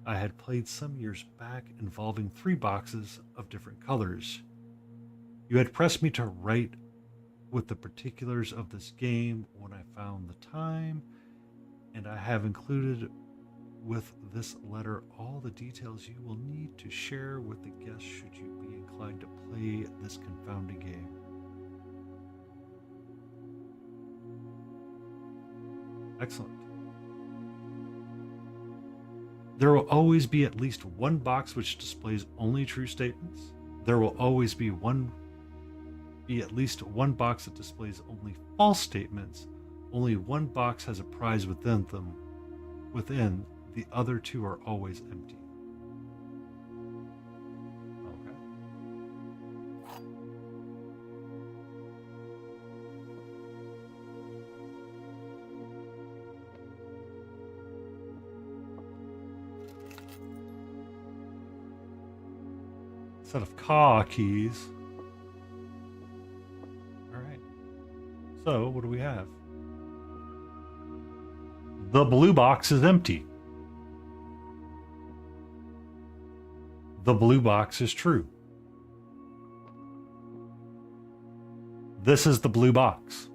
I had played some years back involving 3 boxes of different colors. You had pressed me to write with the particulars of this game when I found the time, and I have included with this letter all the details you will need to share with the guests should you be inclined to play this confounding game. Excellent. There will always be at least one box which displays only true statements. There will always be at least one box that displays only false statements. Only one box has a prize within them. Within, the other 2 are always empty. Okay. Set of car keys. All right. So, what do we have? The blue box is empty. The blue box is true. This is the blue box.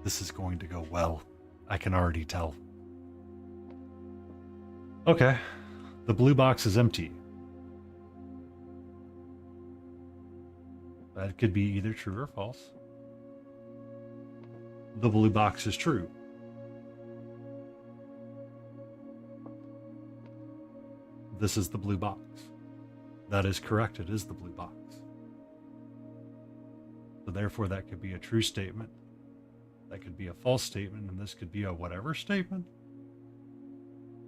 This is going to go well. I can already tell. Okay. The blue box is empty. That could be either true or false. The blue box is true. This is the blue box. That is correct. It is the blue box. So therefore, that could be a true statement. That could be a false statement, and this could be a whatever statement.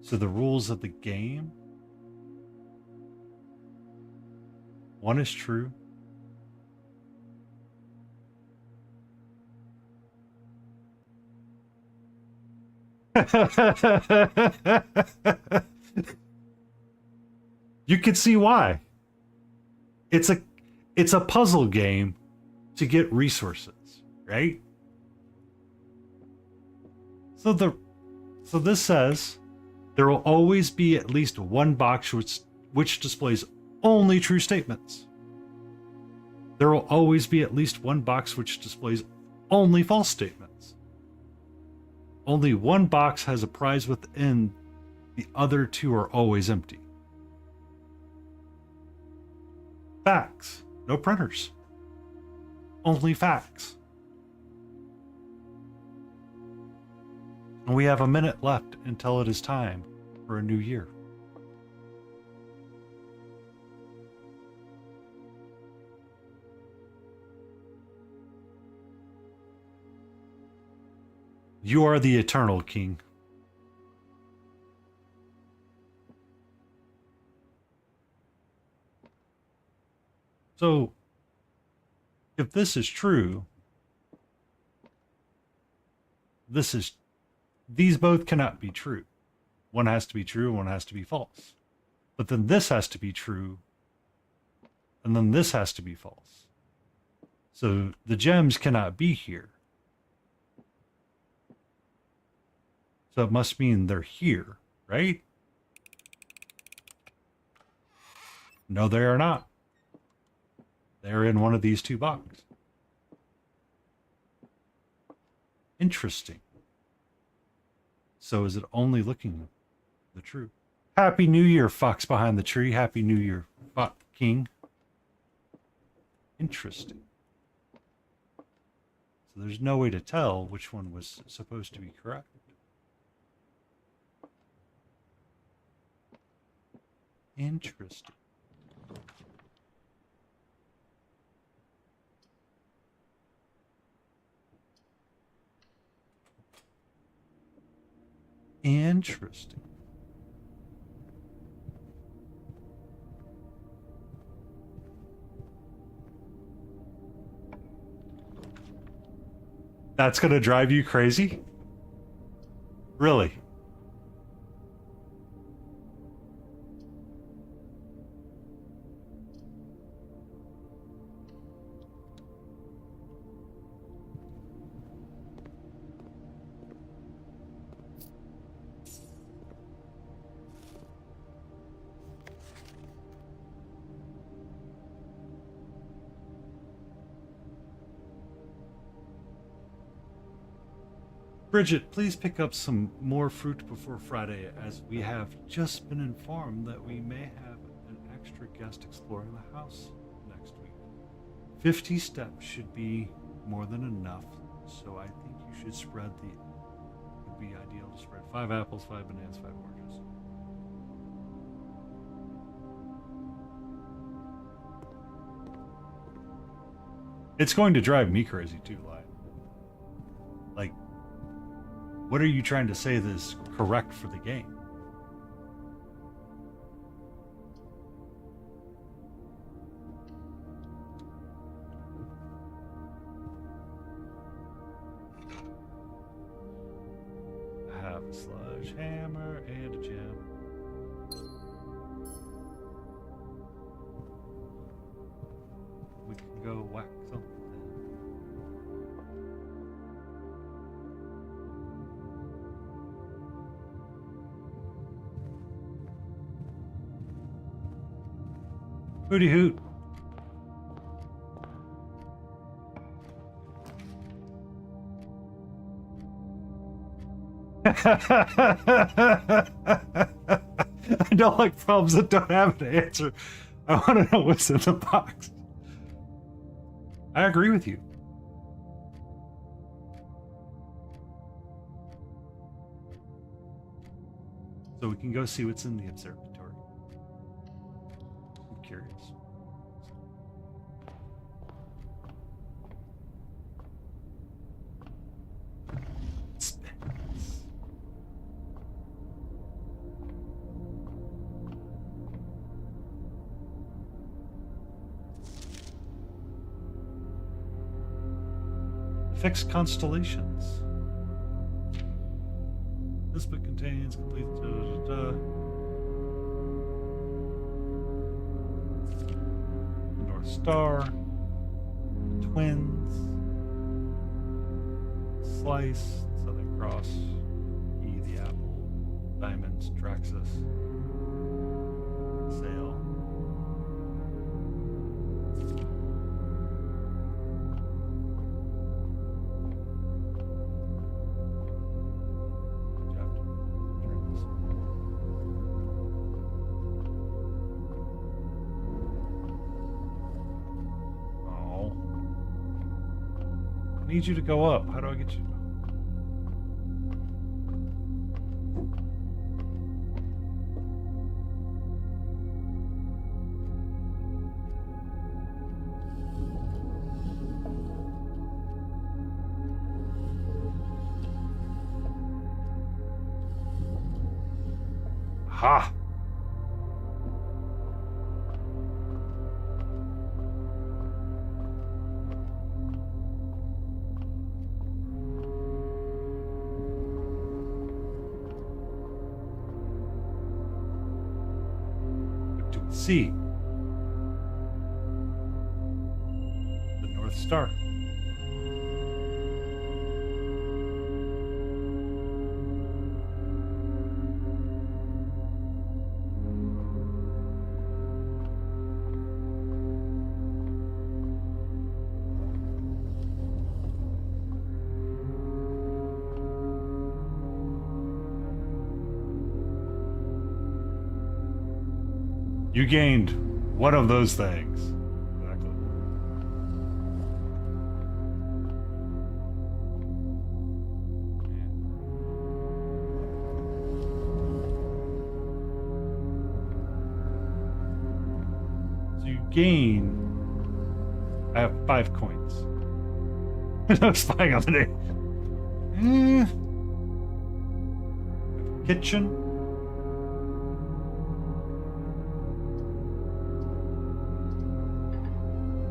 So the rules of the game: one is true. You can see why. It's a puzzle game to get resources, right? So this says there will always be at least one box which displays only true statements. There will always be at least one box which displays only false statements. Only one box has a prize within, the other 2 are always empty. Facts. No printers. Only facts. And we have a minute left until it is time for a new year. You are the eternal king. So, if this is true, these both cannot be true. One has to be true, one has to be false. But then this has to be true, and then this has to be false. So the gems cannot be here. So it must mean they're here, right? No, they are not. They're in one of these two boxes. Interesting. So is it only looking the truth? Happy New Year, fox behind the tree. Happy New Year, fox king. Interesting. So there's no way to tell which one was supposed to be correct. Interesting. Interesting. That's going to drive you crazy? Really? Bridget, please pick up some more fruit before Friday, as we have just been informed that we may have an extra guest exploring the house next week. 50 steps should be more than enough, so I think you should spread the... It would be ideal to spread 5 apples, 5 bananas, 5 oranges. It's going to drive me crazy too, like, what are you trying to say that is correct for the game? I have a sledgehammer and a gem. We can go whack something. Hooty hoot. I don't like problems that don't have an answer. I want to know what's in the box. I agree with you. So we can go see what's in the observatory. I'm curious. Fixed constellations. This book contains complete North Star, Twins, Slice, Southern Cross, E the Apple, Diamonds, Draxus, Sail. I need you to go up. How do I get you? Ha! See the North Star. You gained one of those things. Exactly. So you gain. I have 5 coins. No spying on the day. Kitchen.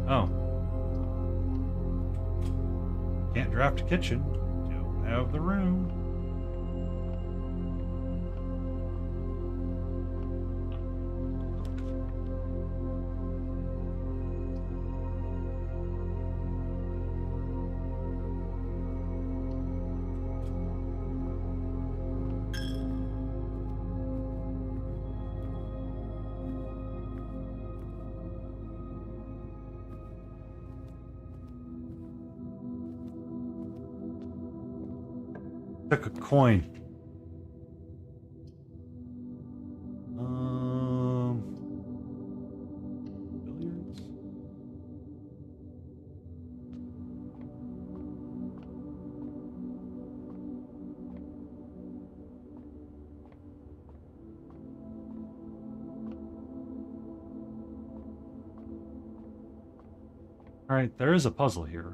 Oh. Can't draft a kitchen. Don't have the room. Took a coin. Billiards. All right, there is a puzzle here.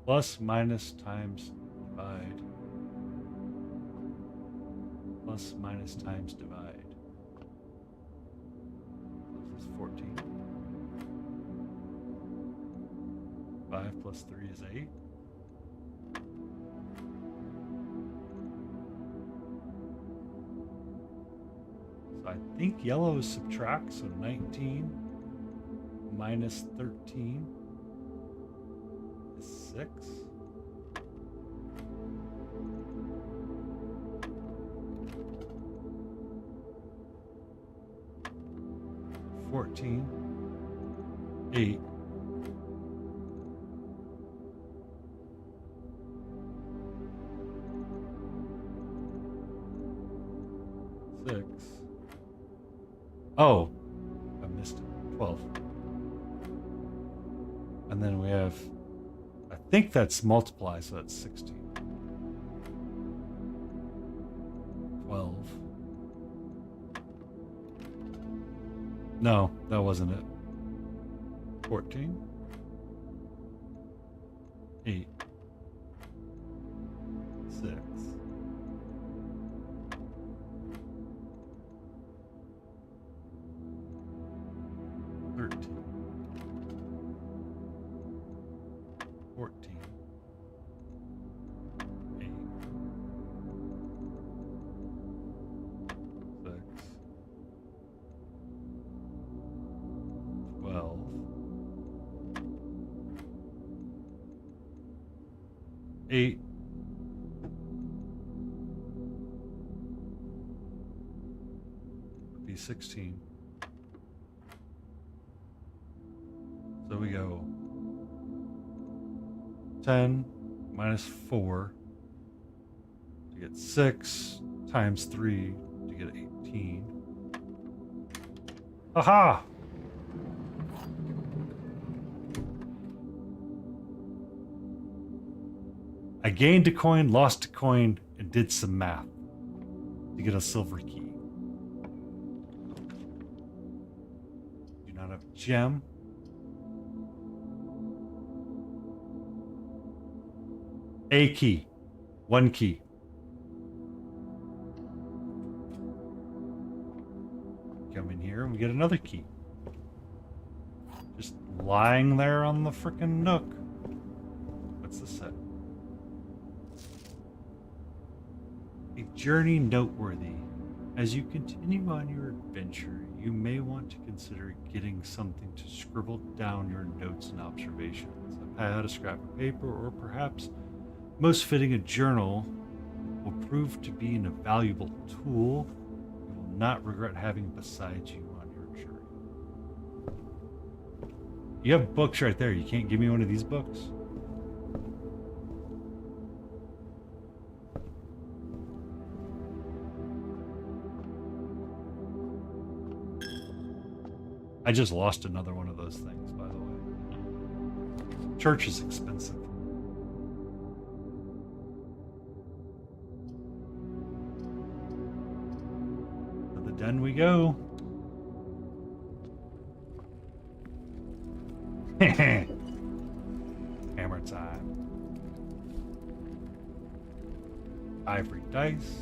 Plus, minus, times, divide. Plus, minus, times, divide. This is 14. 5 plus 3 is 8. So I think yellow is subtract, so 19 minus 13 is 6. $14, 8. Six. Oh, I missed it. 12. And then we have, I think that's multiply, so that's 16. 12. No, that wasn't it. 14. 8. 6. 13. 14. 8. 6. 12. 8. Would be 16. So we go 10 minus 4 to get 6 times 3 to get 18. Aha! I gained a coin, lost a coin, and did some math to get a silver key. Do not have a gem. A key. One key. Come in here and we get another key. Just lying there on the frickin' nook. What's this say? A journey noteworthy. As you continue on your adventure, you may want to consider getting something to scribble down your notes and observations. A pad, a scrap of paper, or perhaps most fitting, a journal will prove to be an invaluable tool you will not regret having beside you on your journey. You have books right there. You can't give me one of these books? I just lost another one of those things, by the way. Church is expensive. To the den we go. Hammer time. Ivory dice.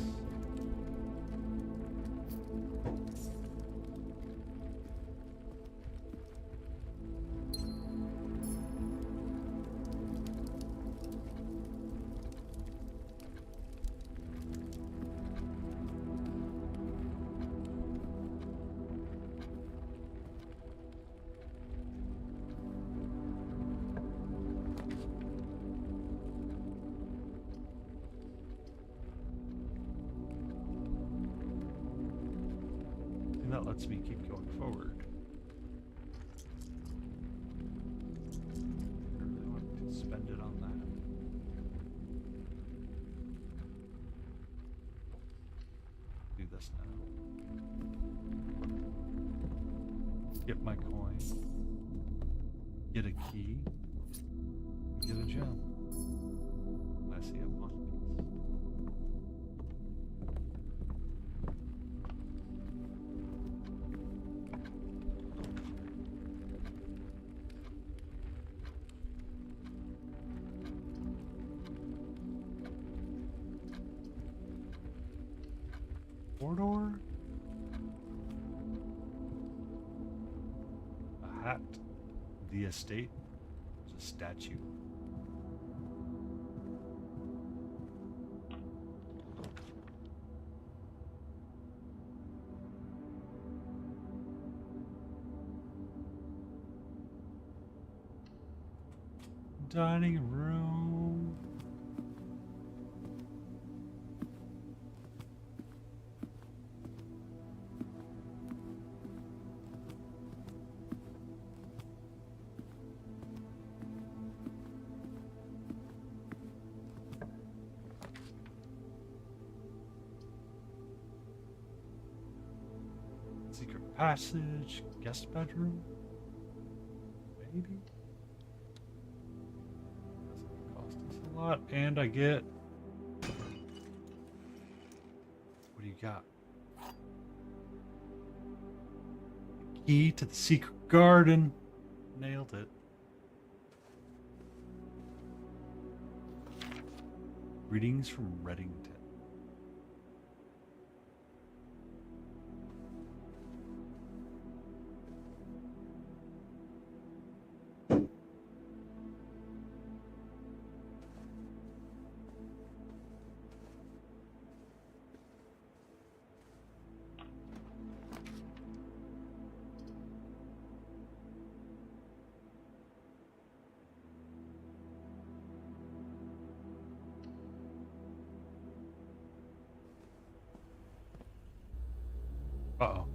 And that lets me keep going forward. I really want to spend it on that. Do this now. Get my coin. Get a key. Get a gem. I see a one piece. Corridor? A hat. The estate. There's a statue. Dining room. Secret passage, guest bedroom, maybe. Doesn't cost us a lot, and I get. What do you got? Key to the secret garden. Nailed it. Greetings from Reddington. Uh-oh.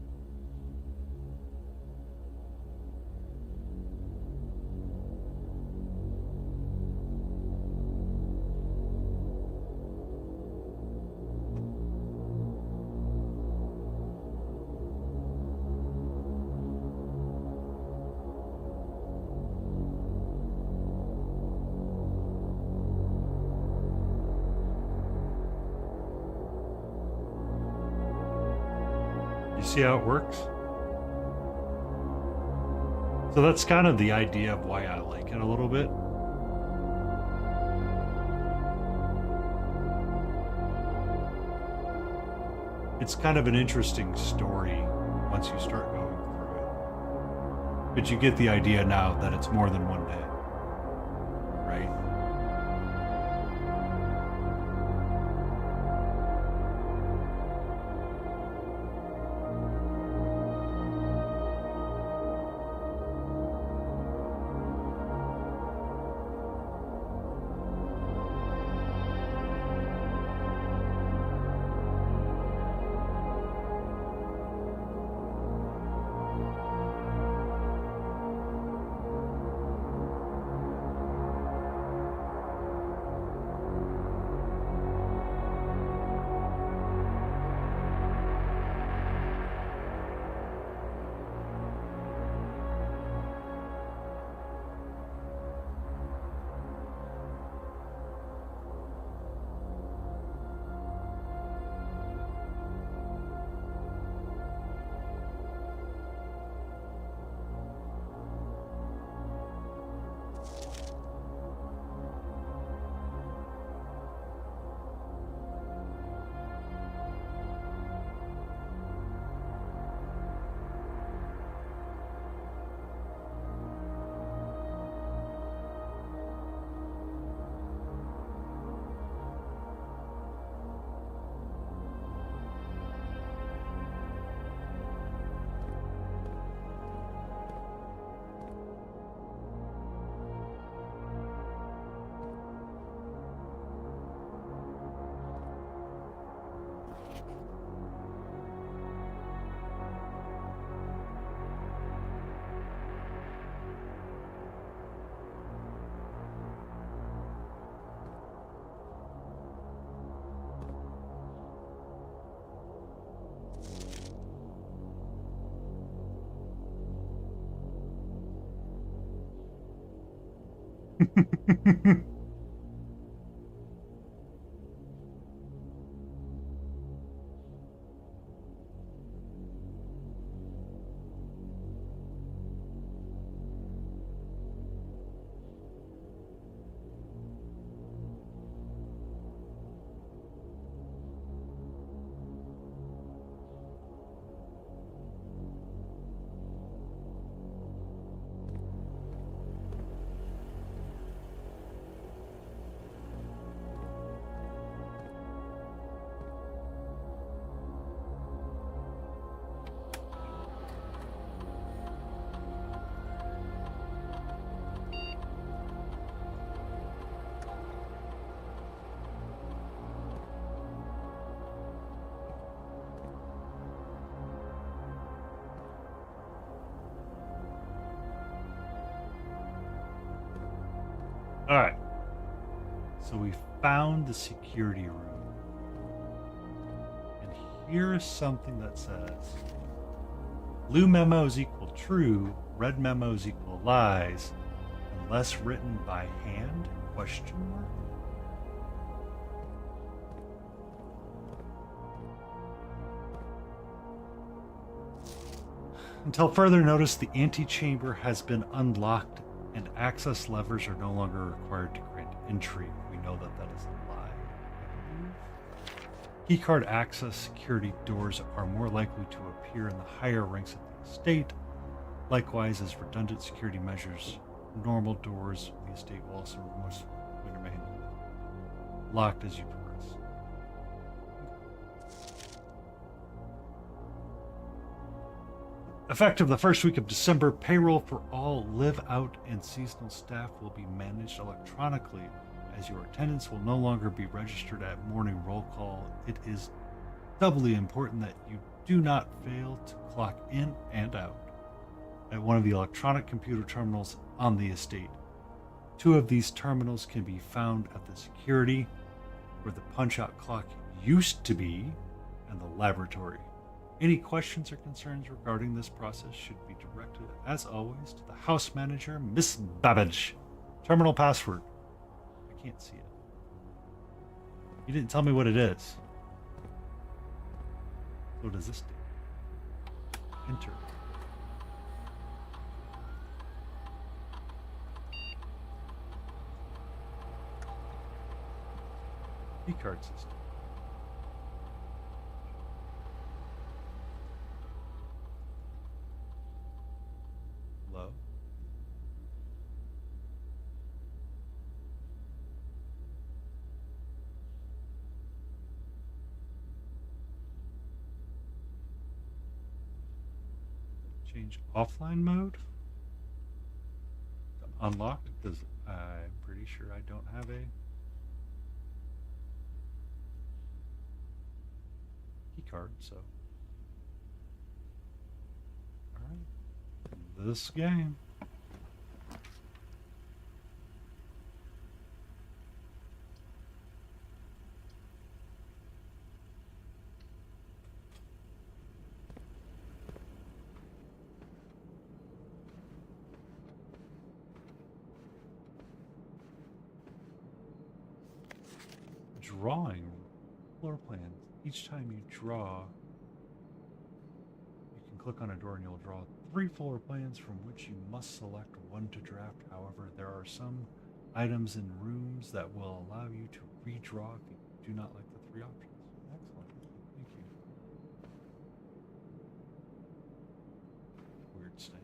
See how it works? So that's kind of the idea of why I like it a little bit. It's kind of an interesting story once you start going through it. But you get the idea now that it's more than one day, right? All right. So we found the security room. And here is something that says blue memos equal true, red memos equal lies, unless written by hand? Question mark? Until further notice, the antechamber has been unlocked and access levers are no longer required to grant entry. We know that that is a lie. Keycard access security doors are more likely to appear in the higher ranks of the estate. Likewise, as redundant security measures, normal doors of the estate will also must remain locked as you progress. Effective the first week of December, payroll for all live-out and seasonal staff will be managed electronically, as your attendance will no longer be registered at morning roll call. It is doubly important that you do not fail to clock in and out at one of the electronic computer terminals on the estate. 2 of these terminals can be found at the security, where the punch-out clock used to be, and the laboratory. Any questions or concerns regarding this process should be directed, as always, to the house manager, Miss Babbage. Terminal password. I can't see it. You didn't tell me what it is. What does this do? Enter. Keycard system. Low. Change offline mode to unlocked because I'm pretty sure I don't have a key card, so all right, this game. Drawing floor plans. Each time you draw, you can click on a door and you'll draw 3 floor plans from which you must select one to draft. However, there are some items in rooms that will allow you to redraw if you do not like the 3 options. Excellent. Thank you. Weird stain.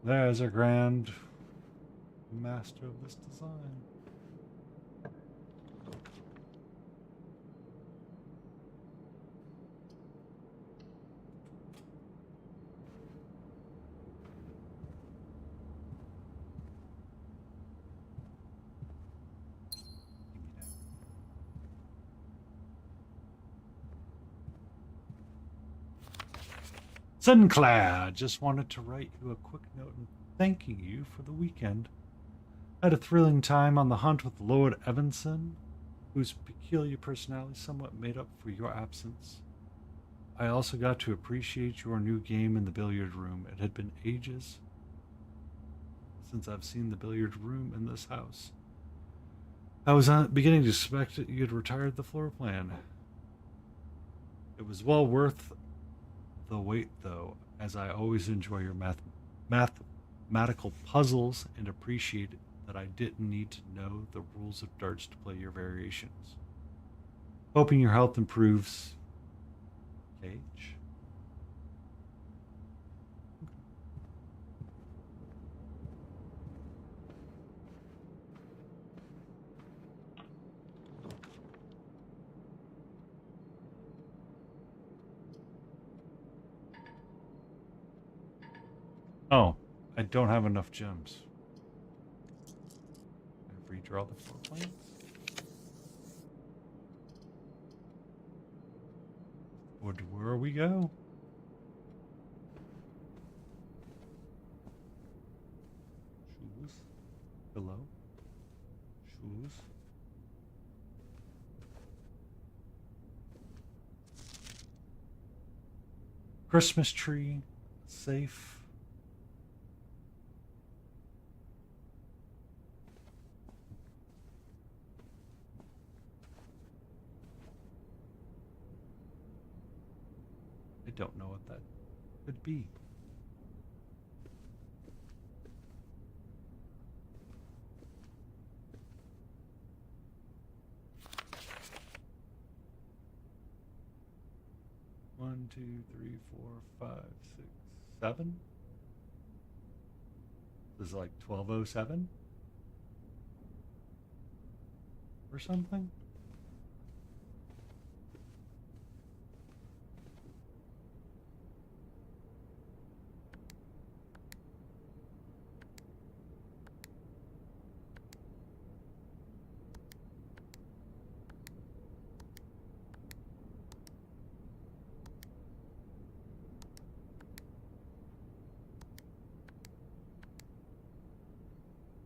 There's a grand master of this design. Sinclair, just wanted to write you a quick note and thanking you for the weekend. I had a thrilling time on the hunt with Lord Evanson, whose peculiar personality somewhat made up for your absence. I also got to appreciate your new game in the billiard room. It had been ages since I've seen the billiard room in this house. I was beginning to suspect that you had retired the floor plan. It was well worth the wait, though, as I always enjoy your mathematical puzzles and appreciate that I didn't need to know the rules of darts to play your variations. Hoping your health improves. Cage. Oh, I don't have enough gems. I redraw the floor plans. Where we go? Shoes. Hello. Shoes. Christmas tree. Safe. I don't know what that could be. One, two, three, four, five, six, 7. This is like 1207 or something.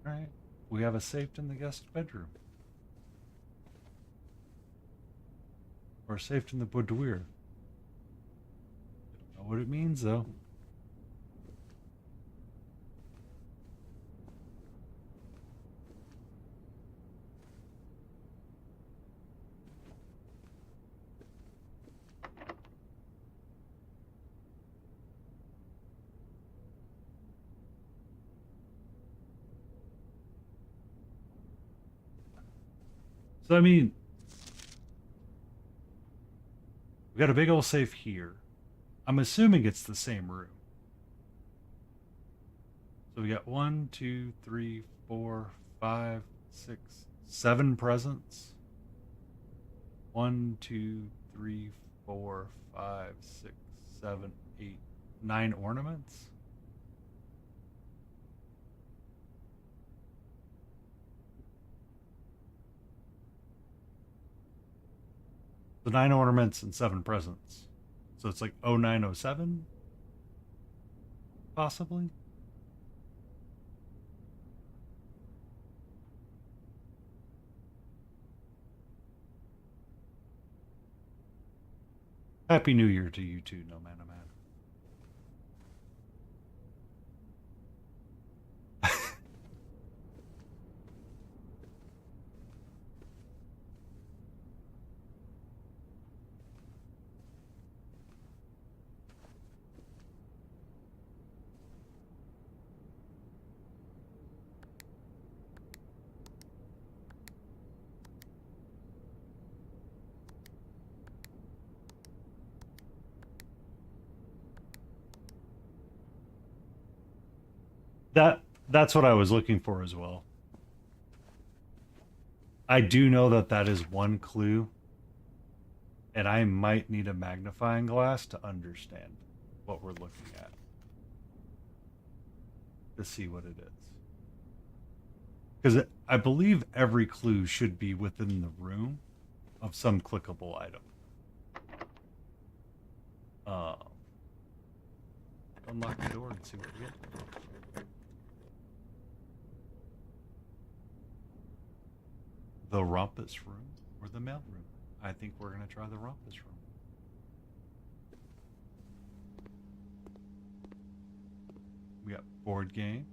Alright, we have a safe in the guest bedroom. Or safe in the boudoir. Don't know what it means though. So I mean, we got a big old safe here. I'm assuming it's the same room. So we got 1, 2, 3, 4, 5, 6, 7 presents. 1, 2, 3, 4, 5, 6, 7, 8, 9 ornaments. The 9 ornaments and 7 presents. So it's like 0907? Possibly? Happy New Year to you too, no man, no man. That's what I was looking for as well. I do know that that is one clue, and I might need a magnifying glass to understand what we're looking at to see what it is. Because I believe every clue should be within the room of some clickable item. Unlock the door and see what we get. The rumpus room or the mail room? I think we're going to try the rumpus room. We got board games.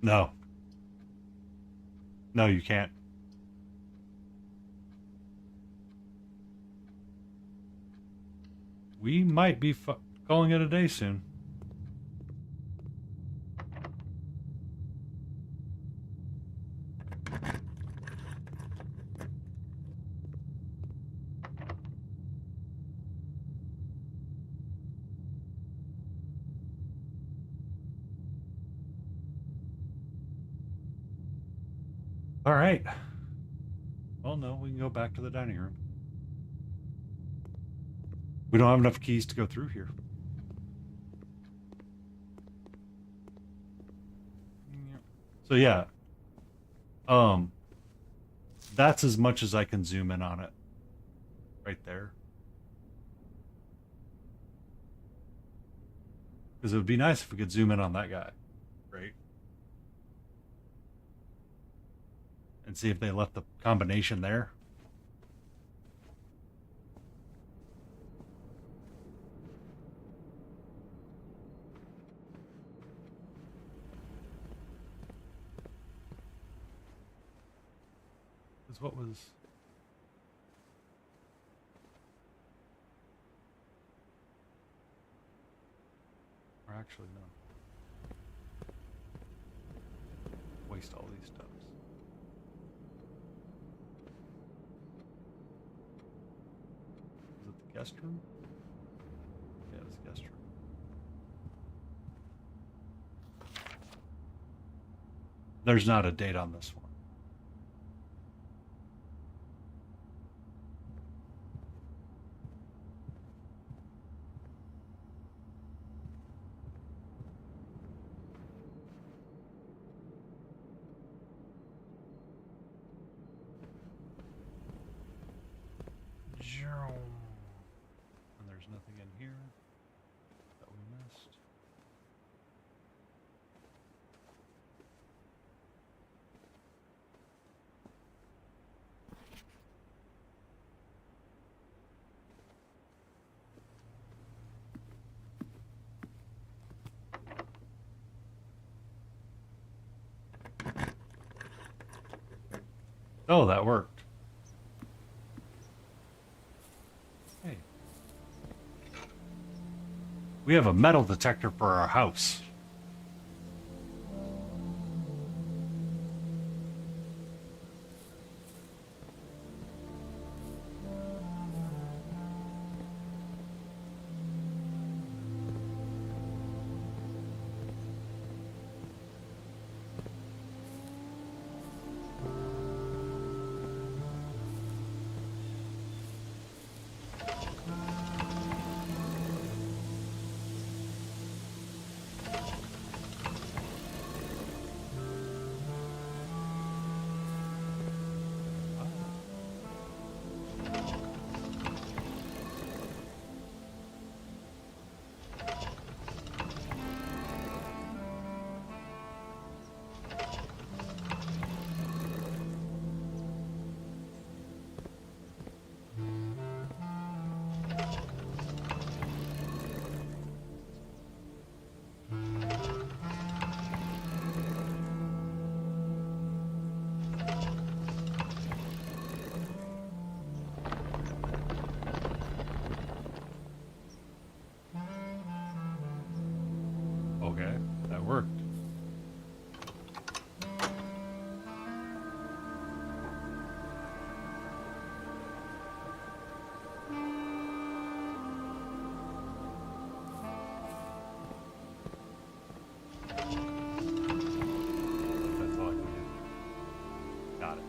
No. No, you can't. We might be calling it a day soon. All right. Well, no, we can go back to the dining room. We don't have enough keys to go through here. So yeah. That's as much as I can zoom in on it. Right there. Because it would be nice if we could zoom in on that guy. Right? And see if they left the combination there. Because what was... Or actually, no. Waste all these steps. Is it the guest room? Yeah, it's the guest room. There's not a date on this one. And there's nothing in here that we missed. Oh, that worked. Hey. We have a metal detector for our house. Okay, that worked. That's all I can do. Got it.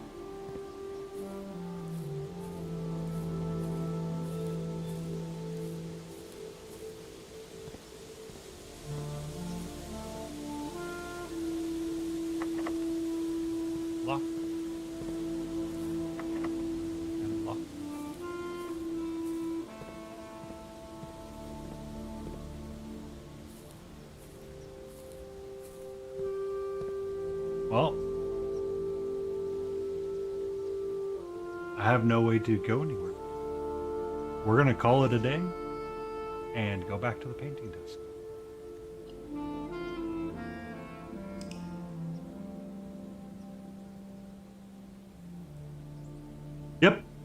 Lock. And lock. Well, I have no way to go anywhere. We're gonna call it a day and go back to the painting desk.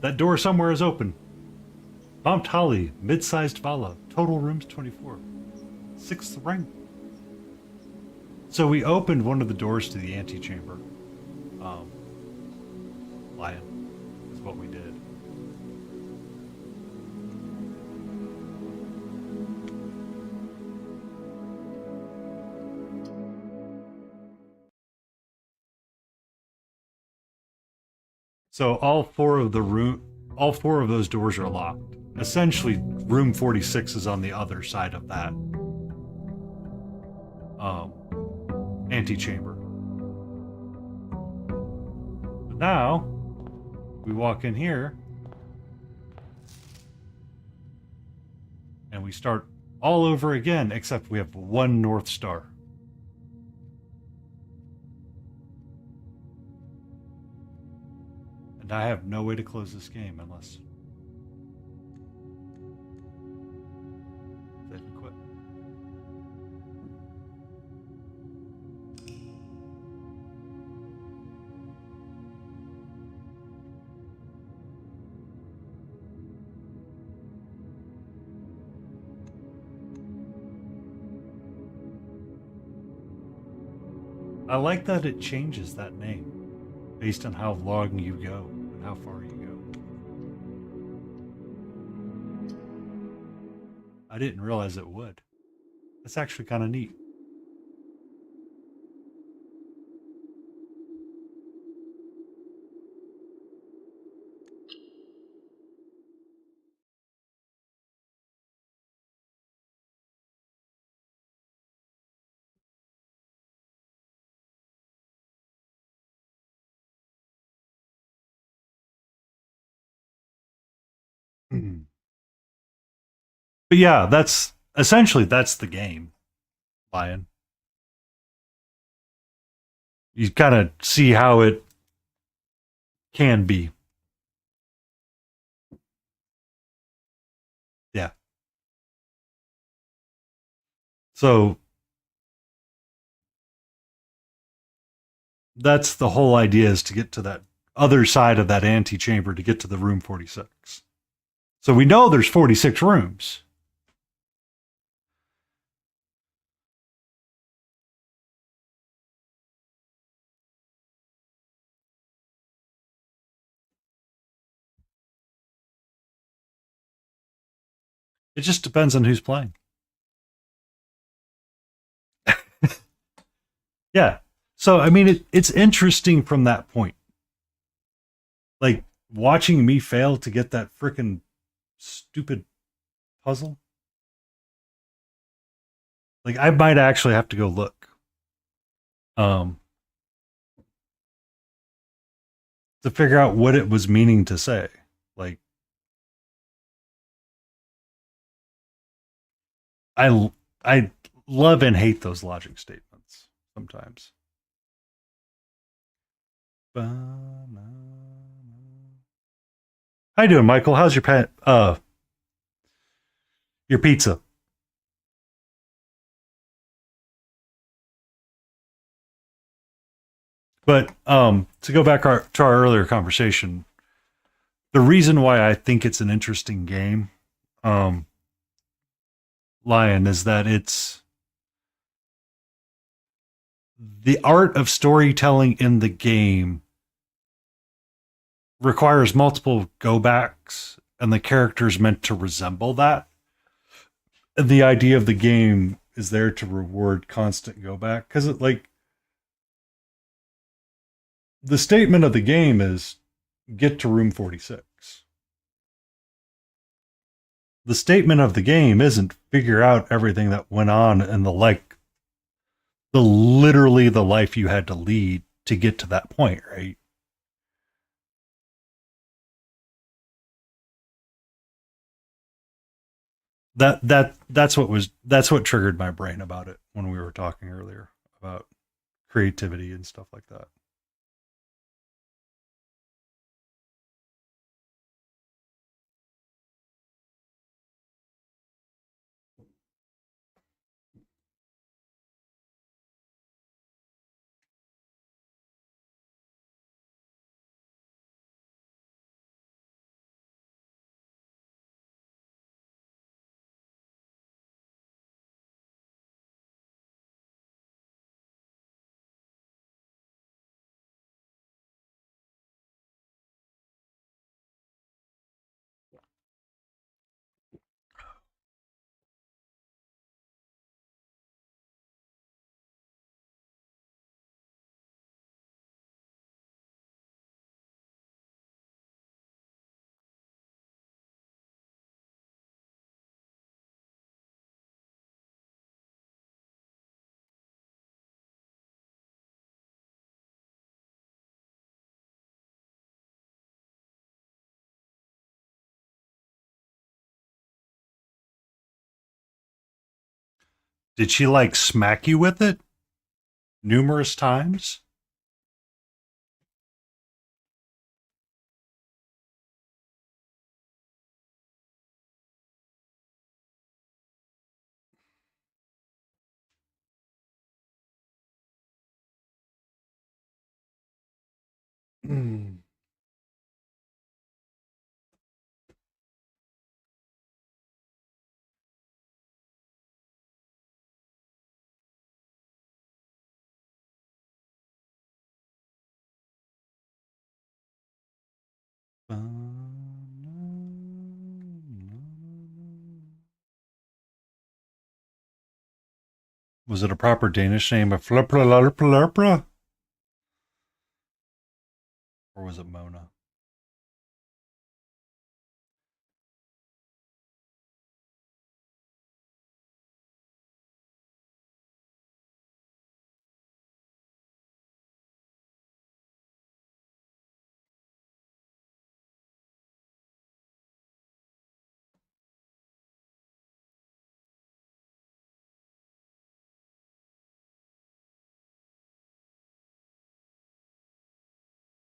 That door somewhere is open. Mount Holly, mid-sized Vala, total rooms 24. Sixth rank. So we opened one of the doors to the antechamber. Lion is what we did. So all four of those doors are locked. Essentially, room 46 is on the other side of that antechamber. But now we walk in here and we start all over again, except we have one North Star. And I have no way to close this game unless save and quit. I like that it changes that name based on how long you go and how far you go. I didn't realize it would. That's actually kind of neat. Mhm. But yeah, that's the game, Lion. You kind of see how it can be. Yeah. So that's the whole idea, is to get to that other side of that antechamber to get to the room 46. So we know there's 46 rooms. It just depends on who's playing. Yeah. So, I mean, it's interesting from that point. Like, watching me fail to get that freaking stupid puzzle. Like, I might actually have to go look. To figure out what it was meaning to say. Like, I love and hate those logic statements sometimes. How you doing, Michael? How's your pizza? But to go back to our earlier conversation, the reason why I think it's an interesting game, Lion, is that it's the art of storytelling in the game requires multiple go backs, and the character's meant to resemble that. And the idea of the game is there to reward constant go back, because it, like, the statement of the game is get to room 46. The statement of the game isn't figure out everything that went on and literally the life you had to lead to get to that point, right? That's what triggered my brain about it when we were talking earlier about creativity and stuff like that. Did she like smack you with it numerous times? Mm. Was it a proper Danish name of Flurpla? Or was it Mona?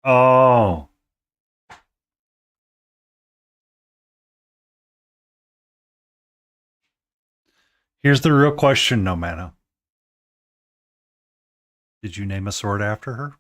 Oh. Here's the real question, no mana. Did you name a sword after her?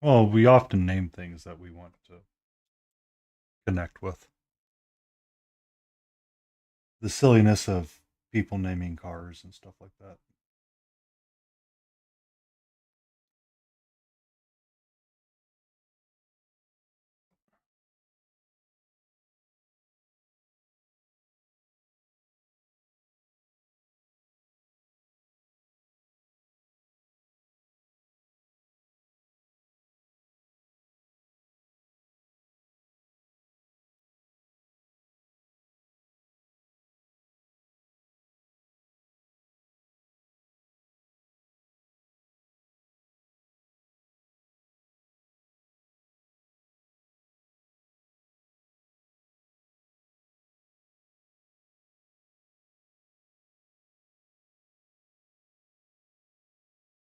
Well, we often name things that we want to connect with. The silliness of people naming cars and stuff like that.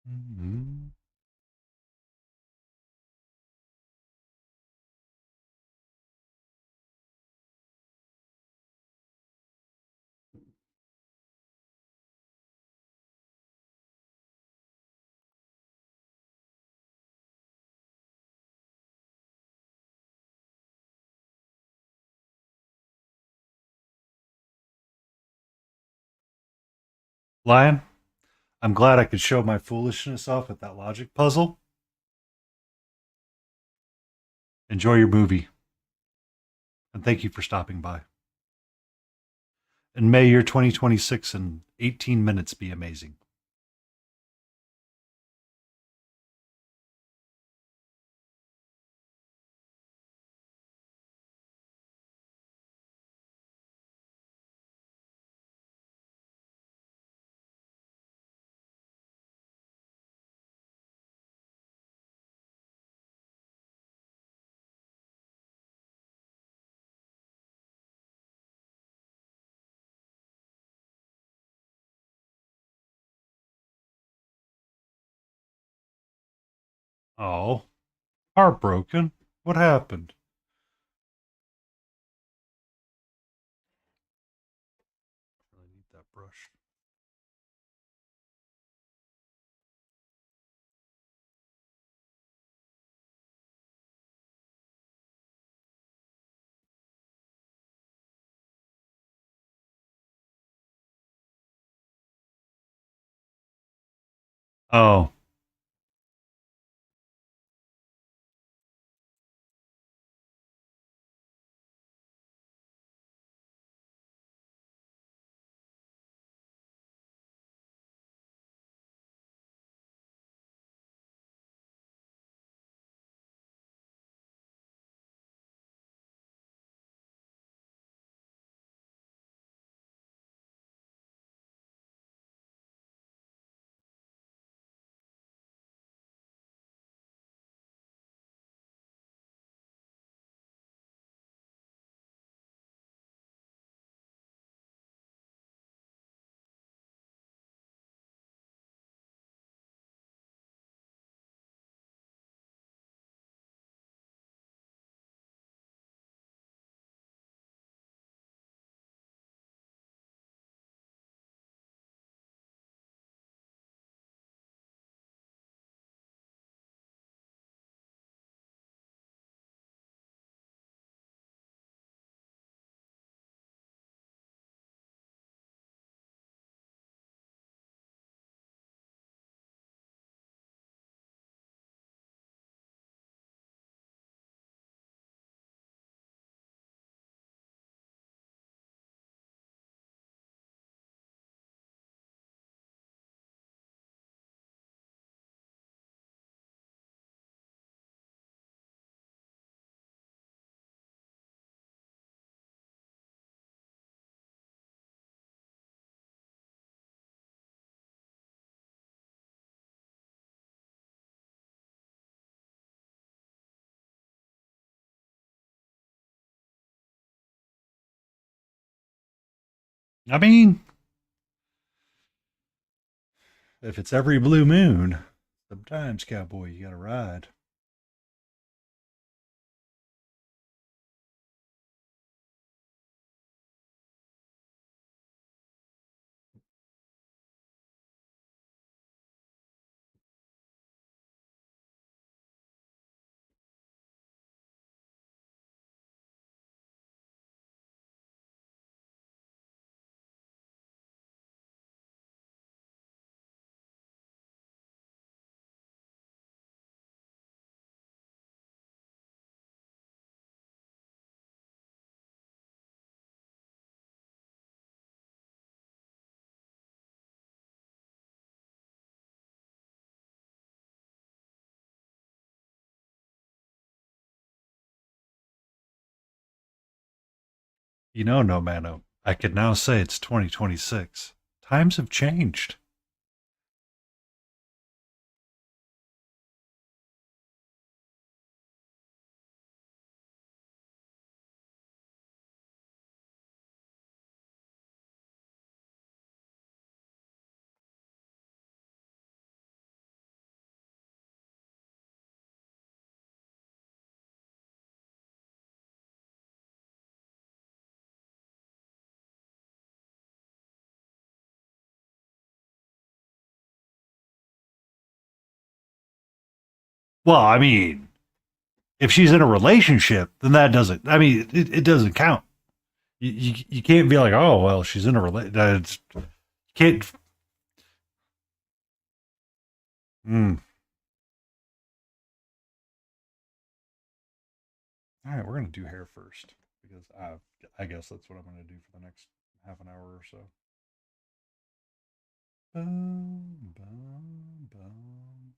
Mm-hmm. Lion, I'm glad I could show my foolishness off with that logic puzzle. Enjoy your movie, and thank you for stopping by. And may your 2026 in 18 minutes be amazing. Oh, heartbroken. What happened? I really need that brush. Oh, I mean, if it's every blue moon, sometimes, cowboy, you gotta ride. You know, no man, I can now say it's 2026. Times have changed. Well, I mean, if she's in a relationship, then that doesn't. I mean, it doesn't count. You can't be like, oh well, she's in a relationship. Can't. Mm. All right, we're gonna do hair first because I guess that's what I'm gonna do for the next half an hour or so. Boom, boom, boom.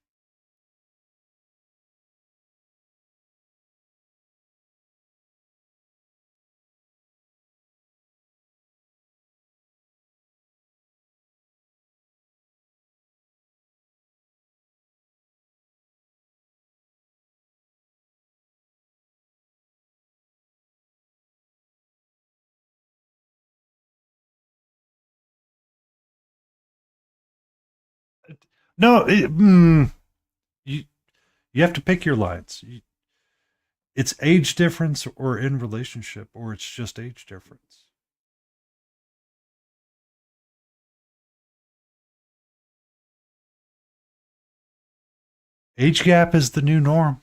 No, you you have to pick your lines. It's age difference or in relationship, or it's just age difference. Age gap is the new norm.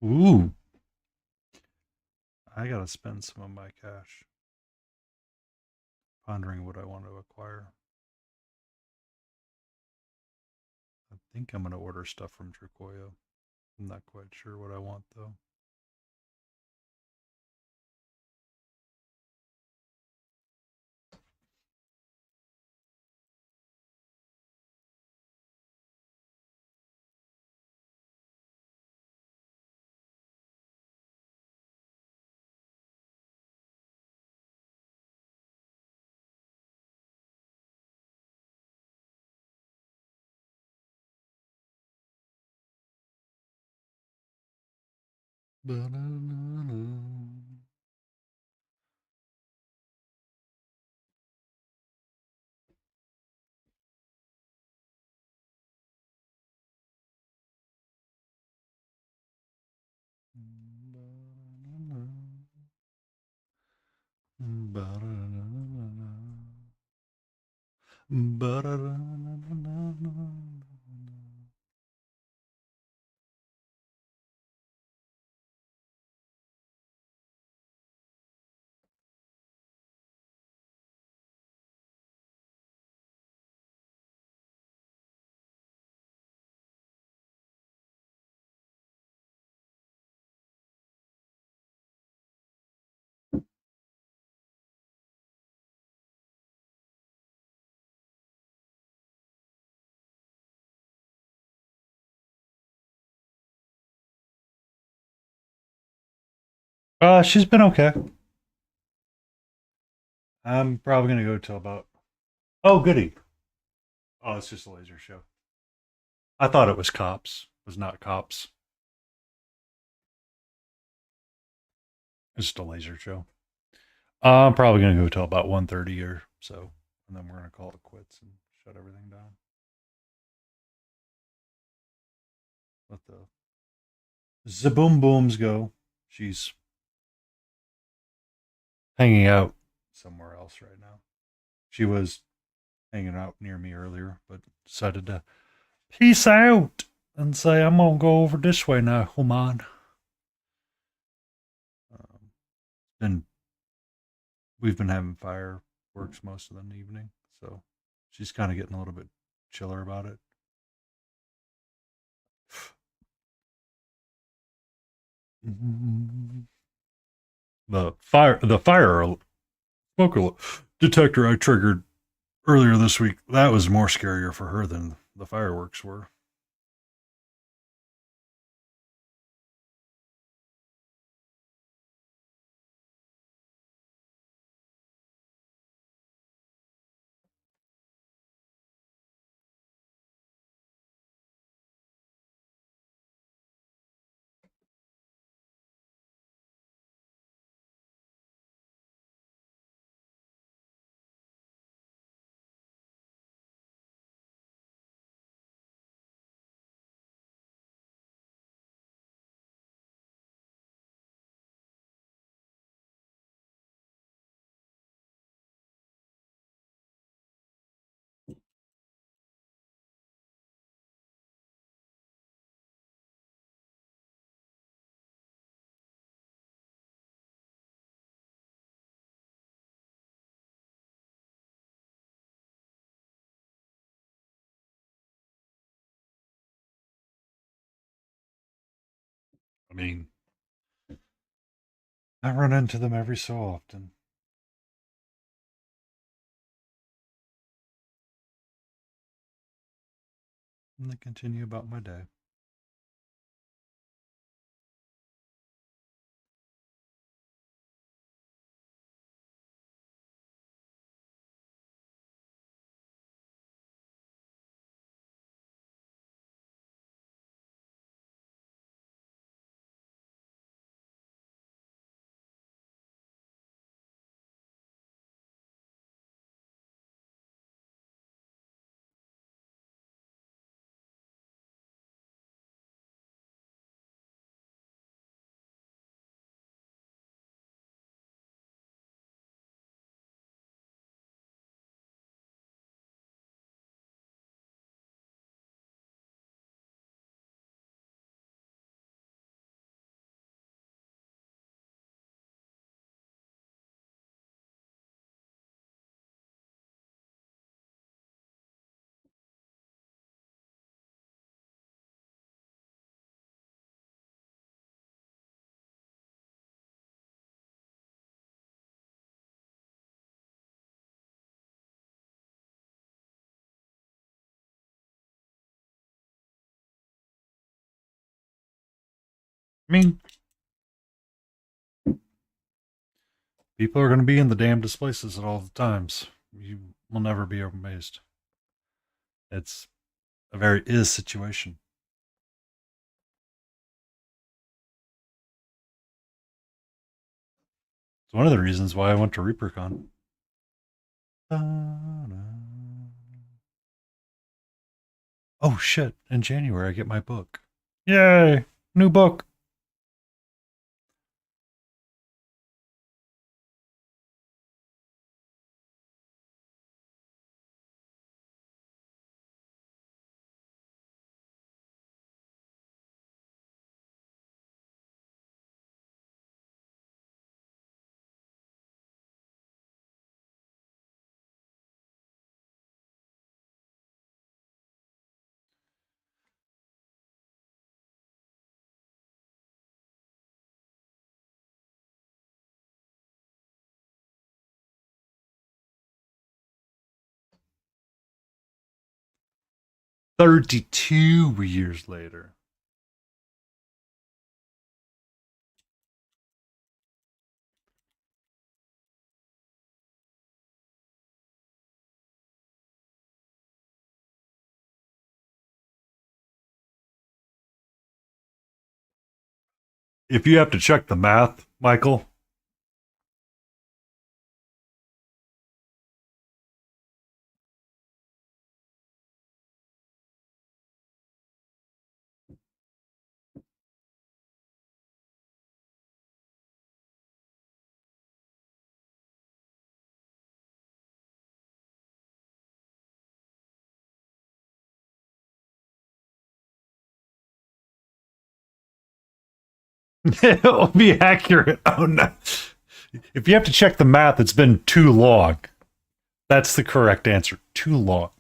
Ooh, I gotta spend some of my cash pondering what I want to acquire. think I'm going to order stuff from Tricoya. I'm not quite sure what I want, though. She's been okay. I'm probably gonna go till about. Oh, goody! Oh, it's just a laser show. I thought it was cops. It was not cops. It's just a laser show. I'm probably gonna go till about 1:30 or so, and then we're gonna call it quits and shut everything down. Let the Zaboom Booms go. She's hanging out somewhere else right now. She was hanging out near me earlier, but decided to peace out and say, I'm going to go over this way now, Human. And we've been having fireworks most of the evening, so she's kind of getting a little bit chiller about it. The fire smoke detector I triggered earlier this week, that was more scarier for her than the fireworks were. I mean, I run into them every so often. And I continue about my day. I mean, people are going to be in the damnedest places at all the times. You will never be amazed. It's a very is situation. It's one of the reasons why I went to ReaperCon. Oh shit, in January I get my book. Yay! New book. $32 years later. If you have to check the math, Michael, it'll be accurate. Oh no. If you have to check the math, it's been too long. That's the correct answer. Too long.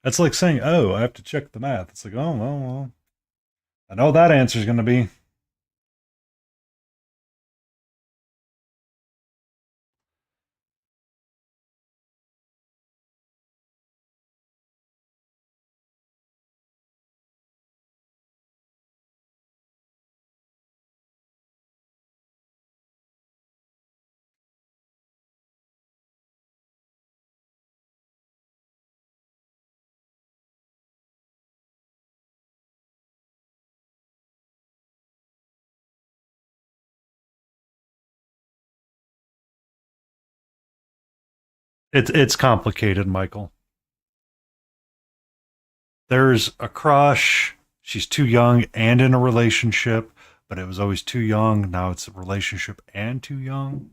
That's like saying, oh, I have to check the math. It's like, oh, well. I know that answer is going to be. It's complicated, Michael. There's a crush. She's too young and in a relationship, but it was always too young. Now it's a relationship and too young.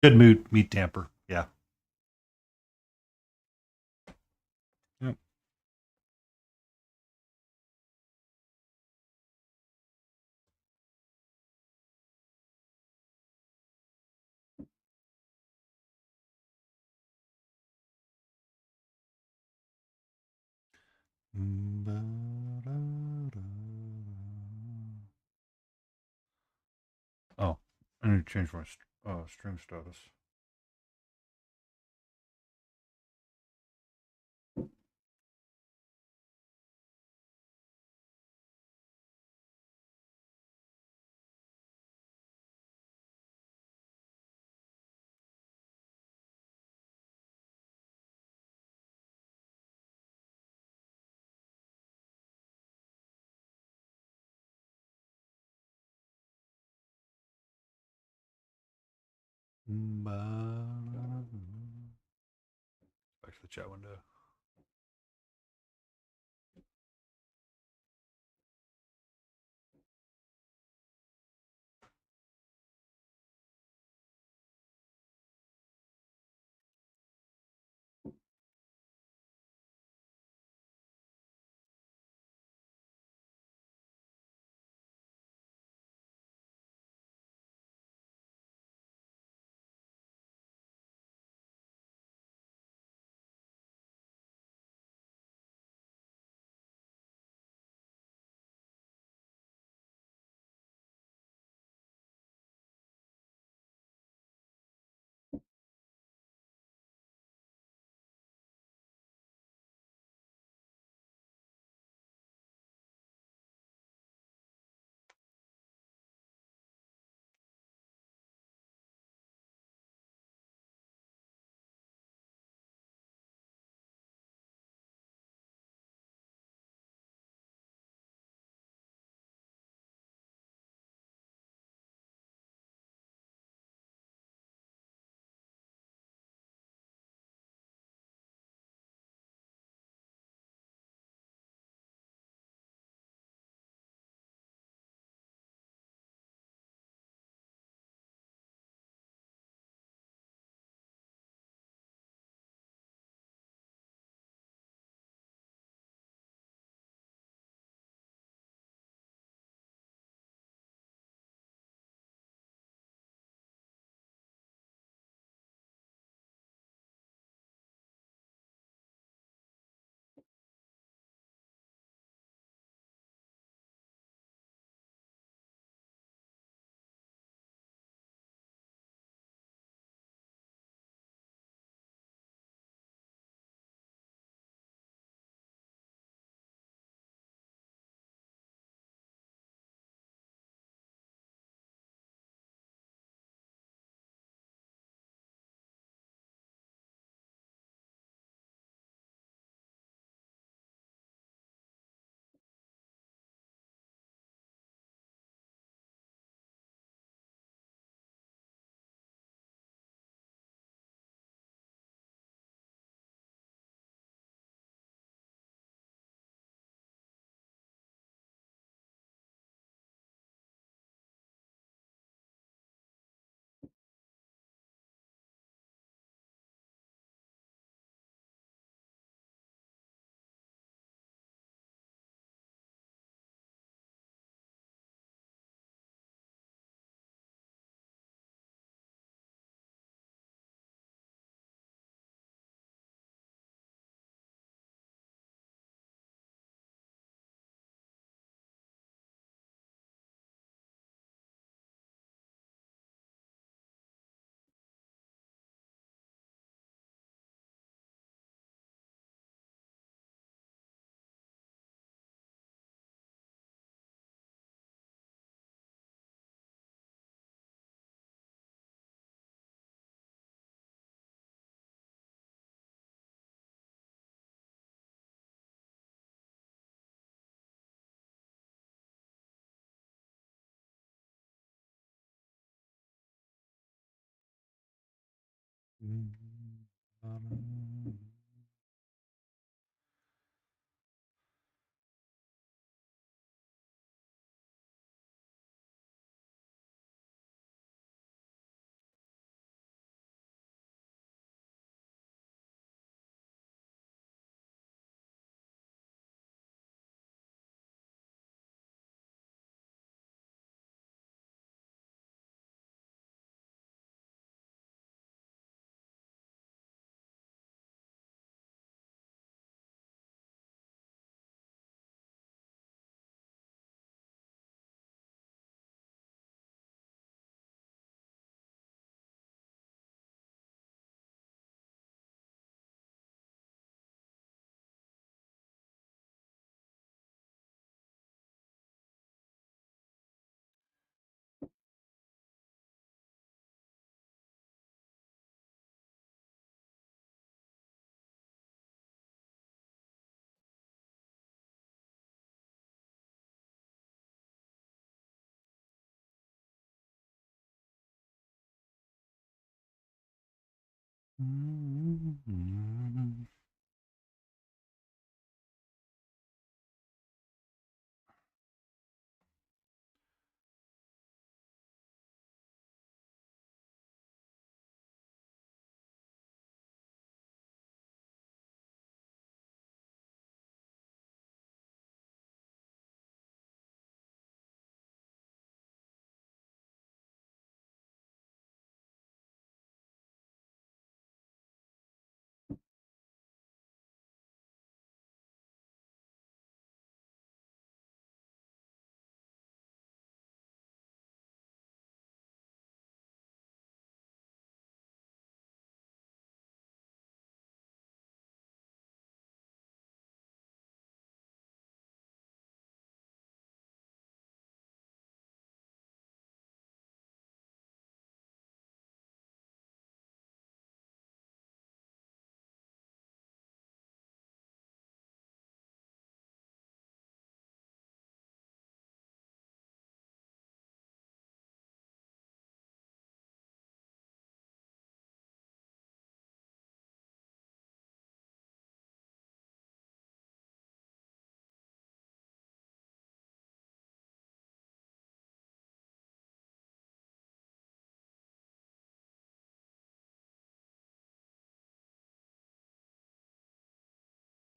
Good mood, meat damper. Yeah. Yep. Oh, I need to change my stream status. Back to the chat window.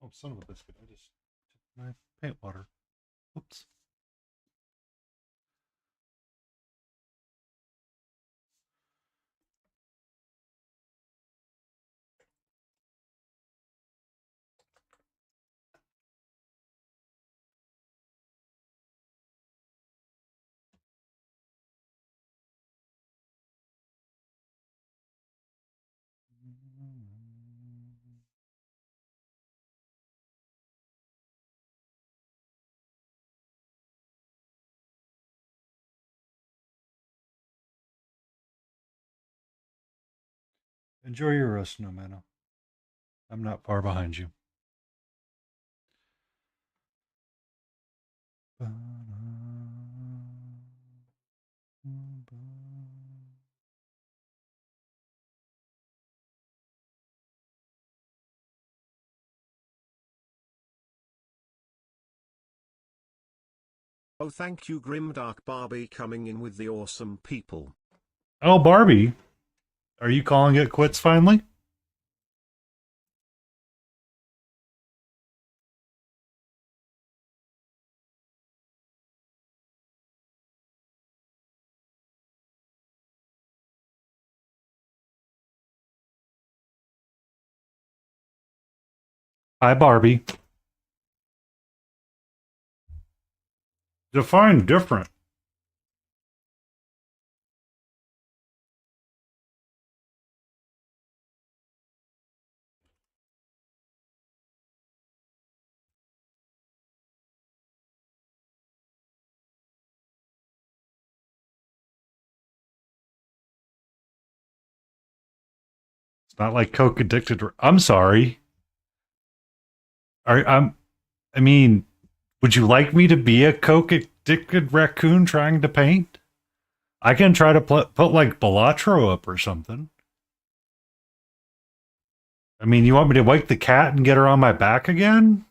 Oh, son of a biscuit. I just took my paint water. Oops. Enjoy your roast, no man. I'm not far behind you. Oh, thank you, Grimdark Barbie, coming in with the awesome people. Oh, Barbie. Are you calling it quits finally? Hi, Barbie. Define different. It's not like Coke addicted. I'm sorry. I mean, would you like me to be a Coke addicted raccoon trying to paint? I can try to put like Balatro up or something. I mean, you want me to wake the cat and get her on my back again?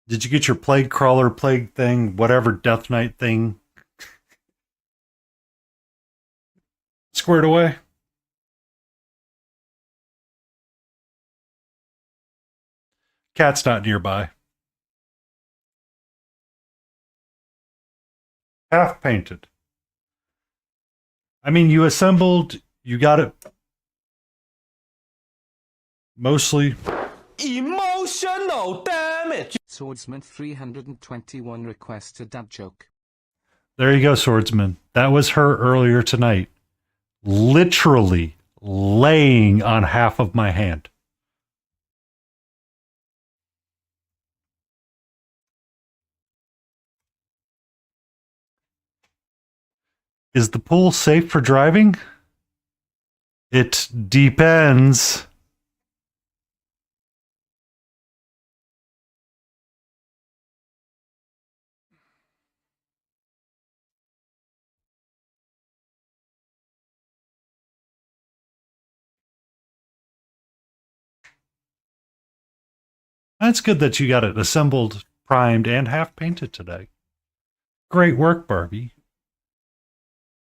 Did you get your plague crawler, plague thing, whatever death knight thing squared away? Cat's not nearby. Half painted. I mean, you assembled, you got it mostly. Emotional damage. Swordsman 321 requested dad joke. There you go, swordsman. That was her earlier tonight. Literally laying on half of my hand. Is the pool safe for driving? It depends. That's good that you got it assembled, primed, and half painted today. Great work, Barbie.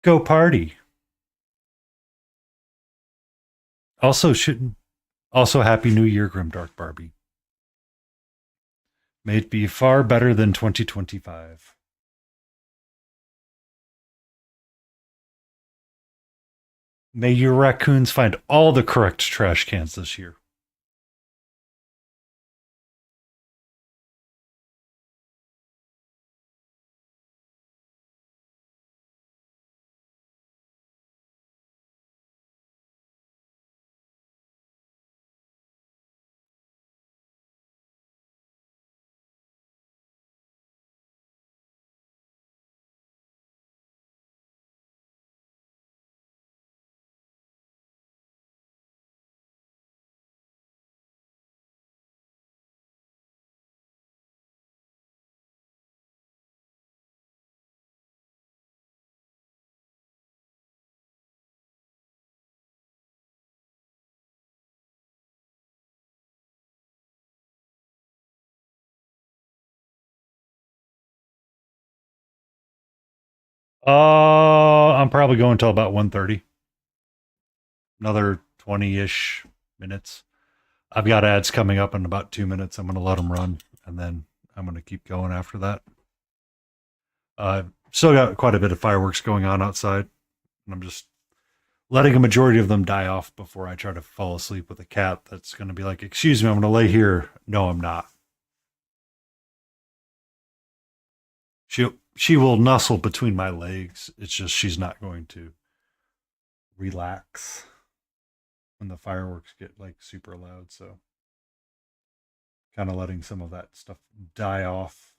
Go party. Also Happy New Year, Grimdark Barbie. May it be far better than 2025. May your raccoons find all the correct trash cans this year. I'm probably going till about 1:30. Another 20-ish minutes. I've got ads coming up in about 2 minutes. I'm going to let them run, and then I'm going to keep going after that. Still got quite a bit of fireworks going on outside, and I'm just letting a majority of them die off before I try to fall asleep with a cat that's going to be like, excuse me, I'm going to lay here. No, I'm not. She will nuzzle between my legs. It's just she's not going to relax when the fireworks get like super loud. So kind of letting some of that stuff die off.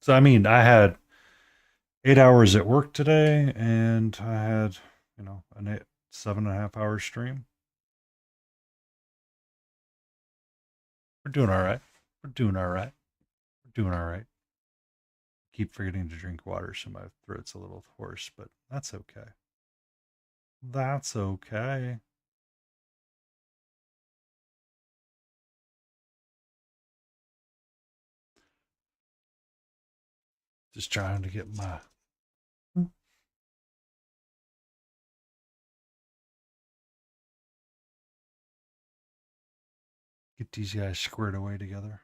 So I mean, I had 8 hours at work today, and I had an 7.5 hour stream. We're doing all right. We're doing all right. We're doing all right. Keep forgetting to drink water, so my throat's a little hoarse, but that's okay. That's okay. Just trying to get these guys squared away together.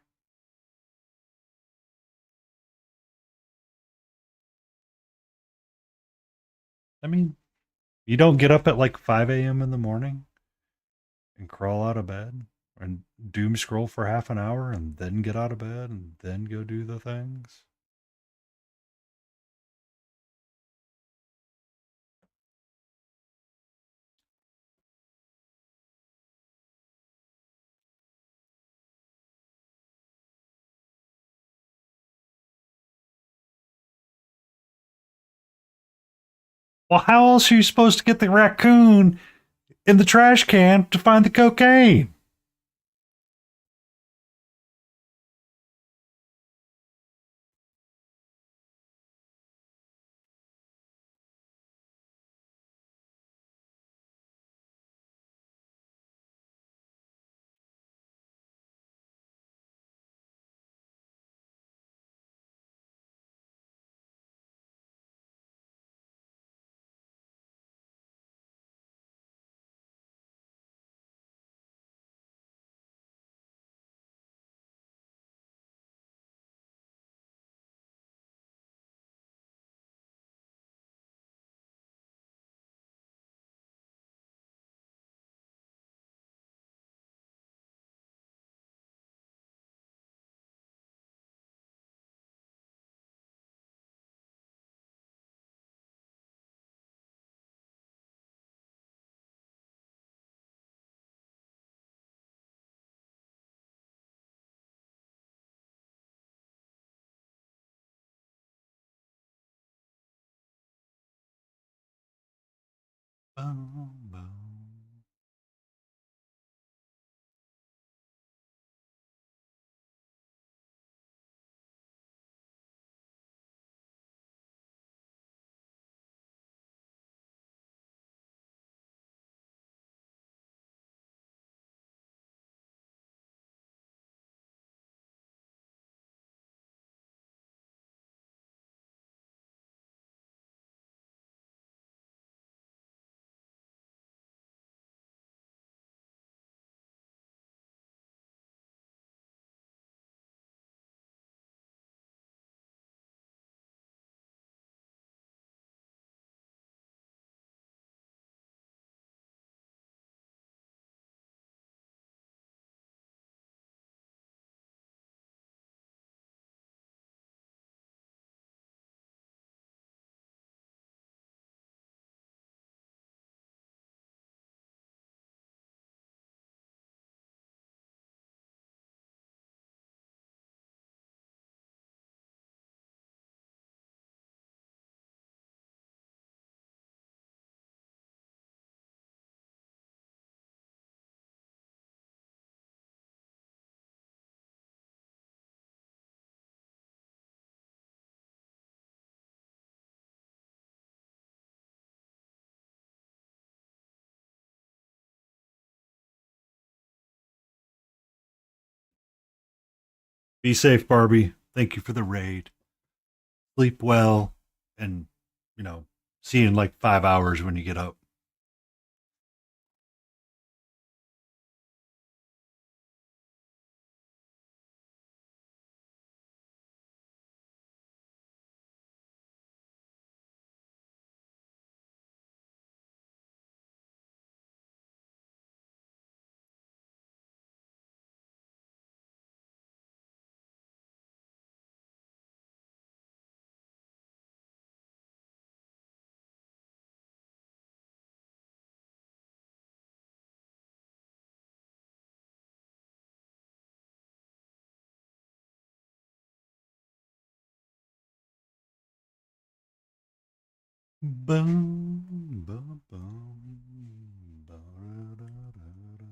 I mean, you don't get up at like 5 a.m. in the morning and crawl out of bed and doom scroll for half an hour and then get out of bed and then go do the things. Well, how else are you supposed to get the raccoon in the trash can to find the cocaine? Boom, boom. Be safe, Barbie. Thank you for the raid. Sleep well, and see you in like 5 hours when you get up. Boom, boom, boom, ba-da-da-da-da-da.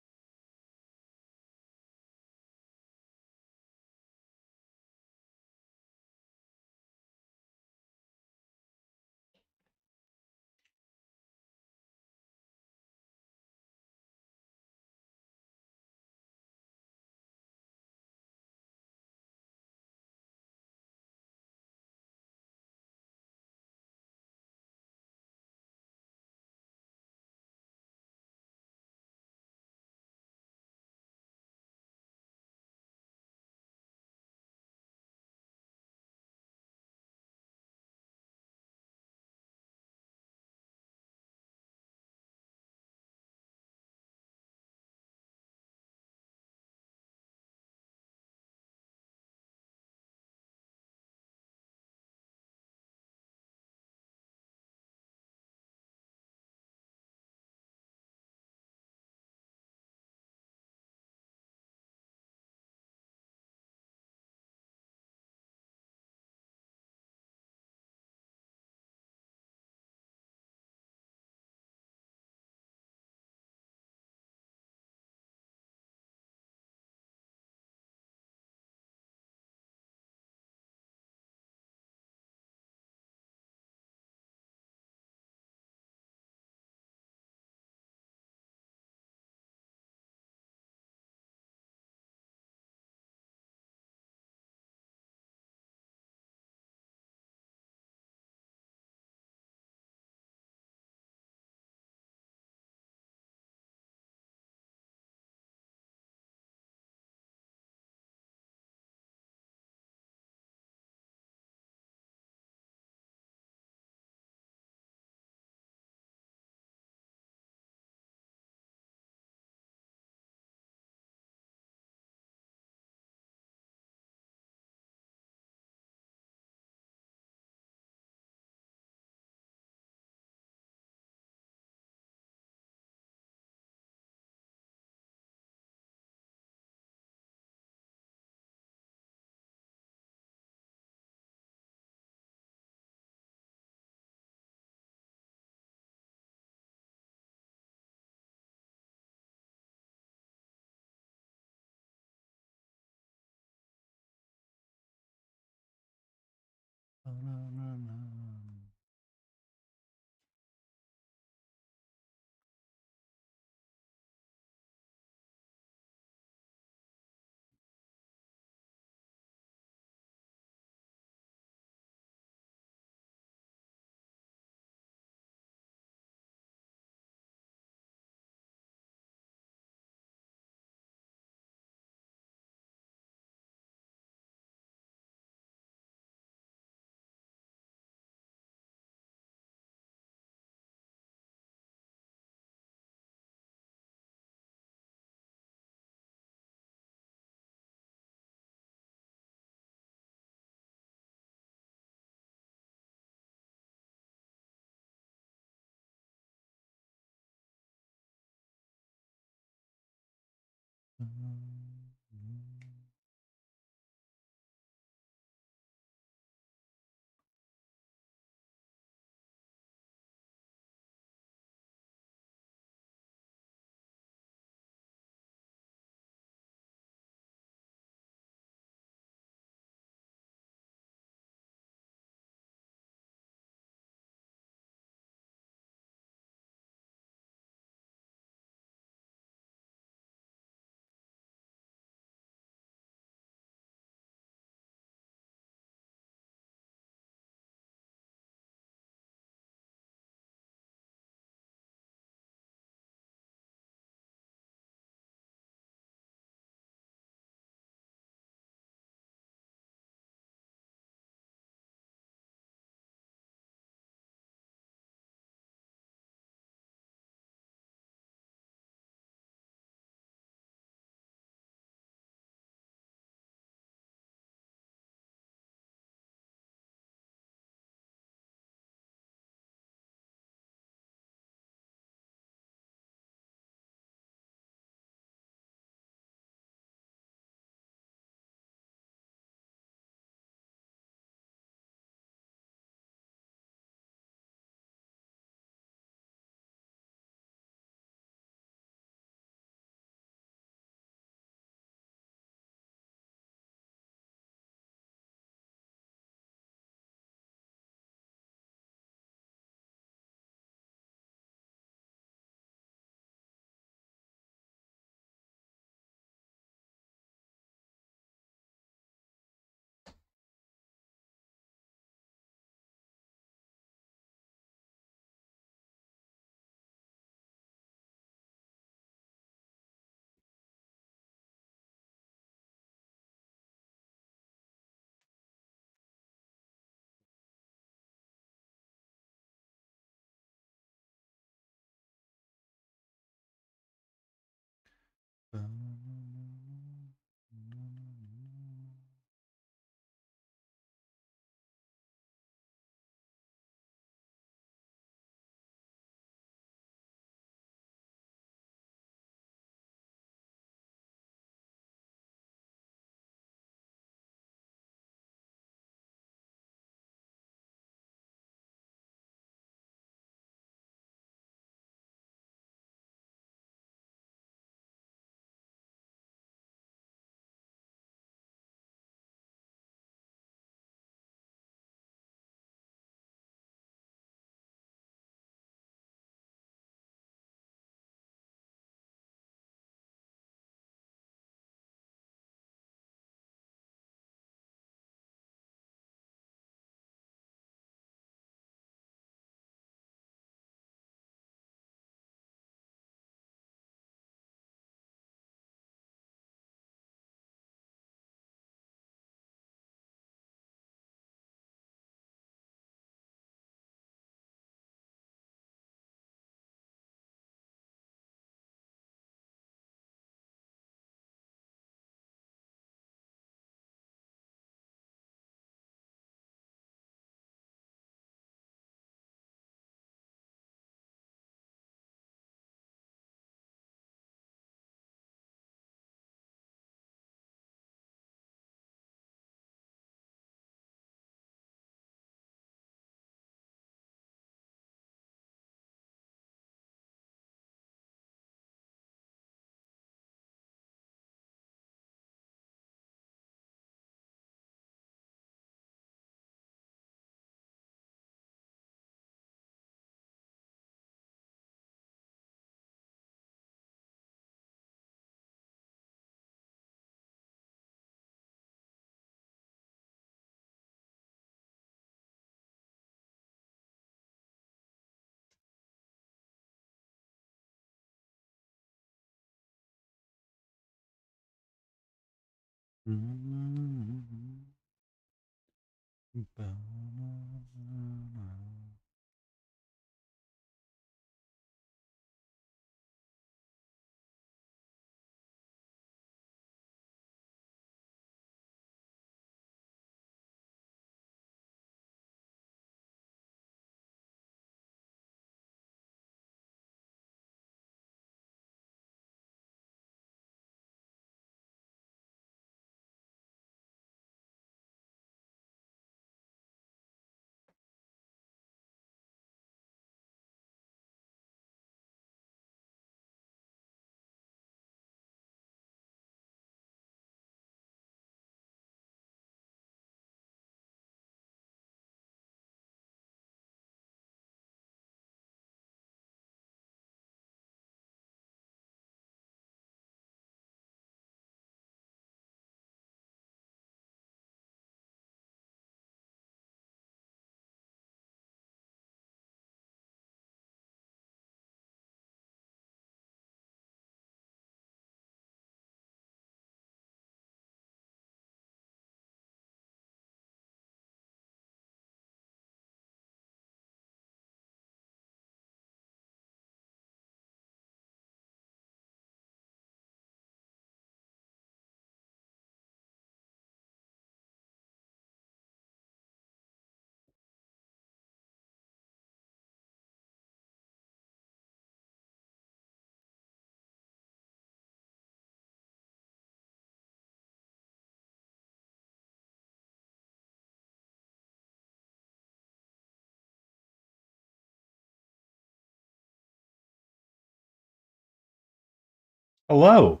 Hello.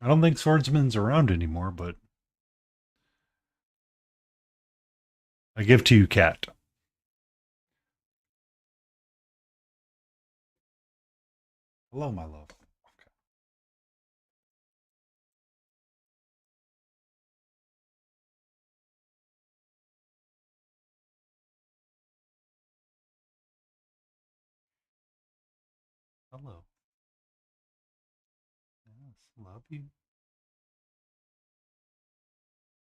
I don't think Swordsman's around anymore, but I give to you, cat. Hello, my love. Okay. Hello. Yes, love you.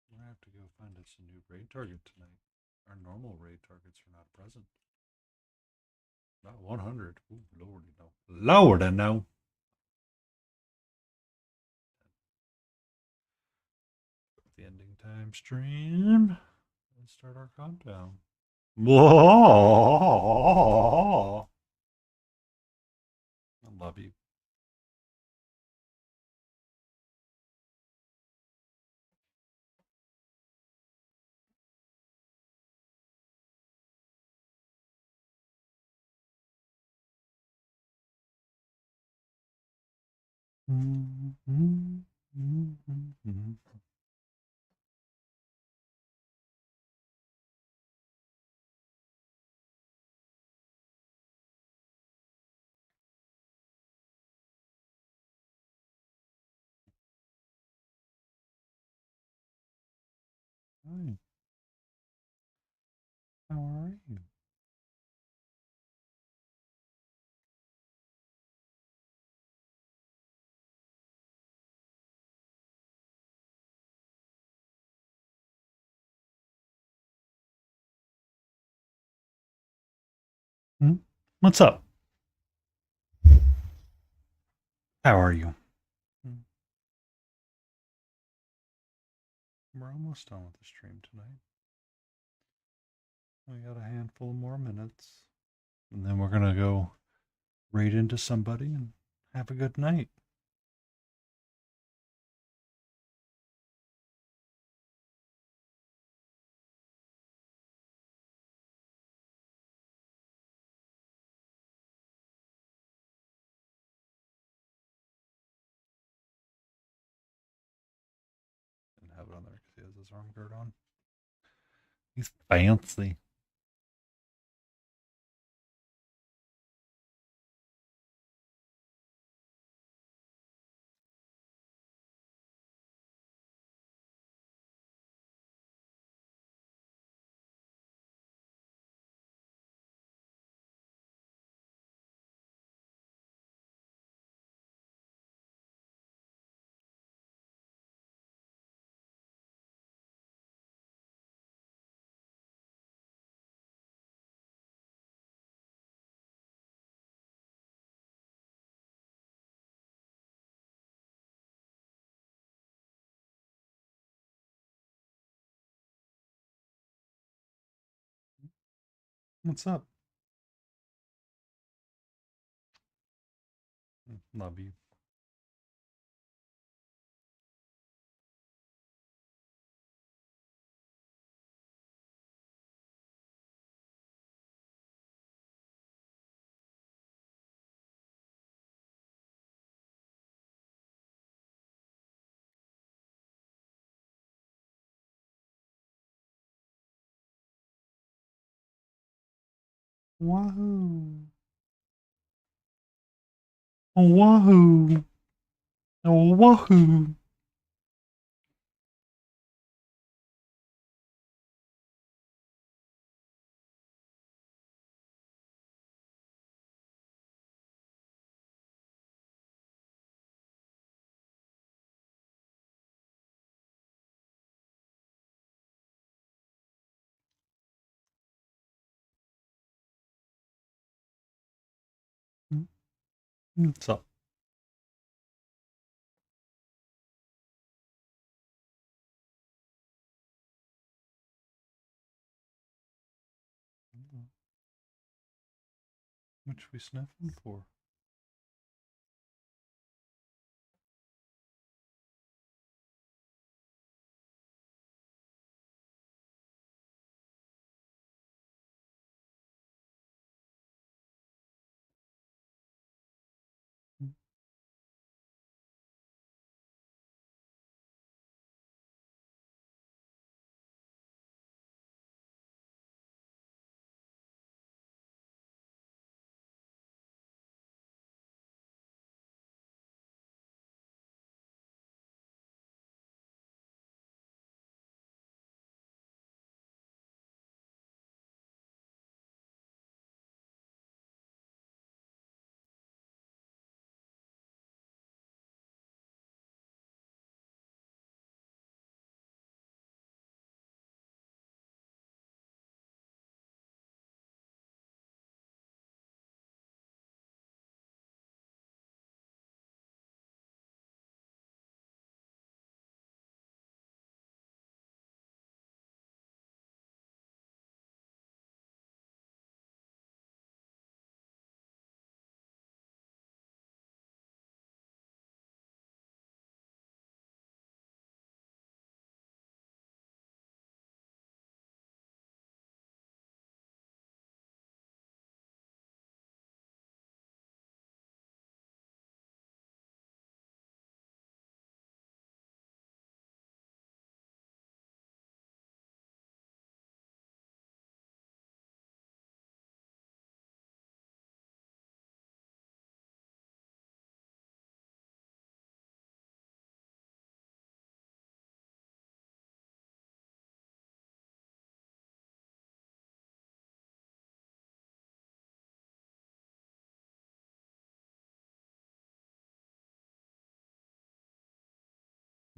We're gonna have to go find us a new raid target tonight. Our normal raid targets are not present. Not 100. Ooh, lordy no. Lordy no. The ending time stream. Let's start our countdown. Whoa. I love you. Hi, how are you? Hmm? What's up? How are you? Hmm. We're almost done with the stream tonight. We got a handful more minutes. And then we're going to go raid into somebody and have a good night. Didn't have it on there because he has his arm guard on. He's fancy. What's up? Love you. Wahoo. Oh, wahoo. Oh, wahoo. What's up? What you we sniffing for?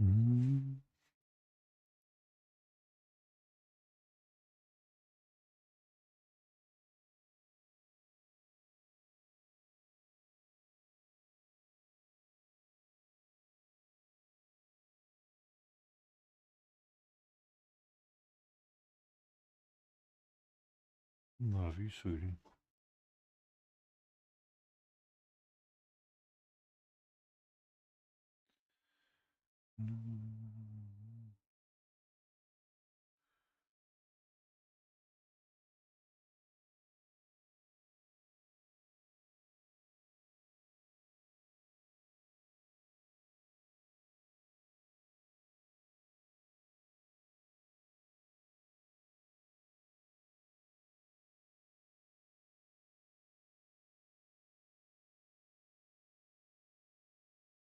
Mm. Love you, sweetie. Mm.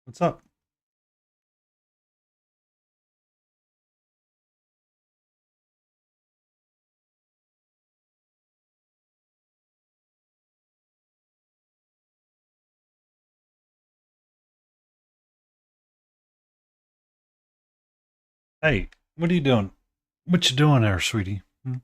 What's up? Hey, what are you doing? What you doing there, sweetie? Hmm?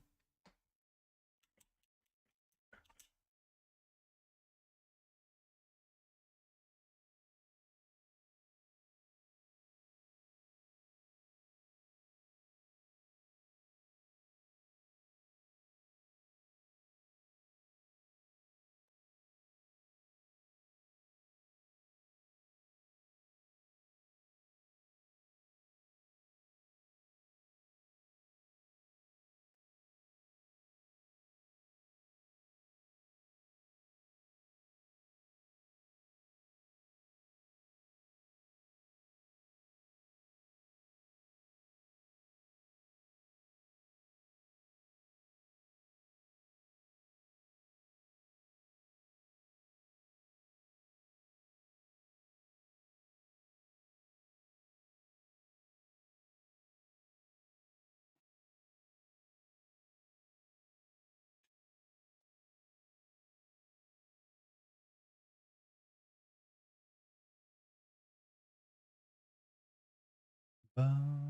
Ba-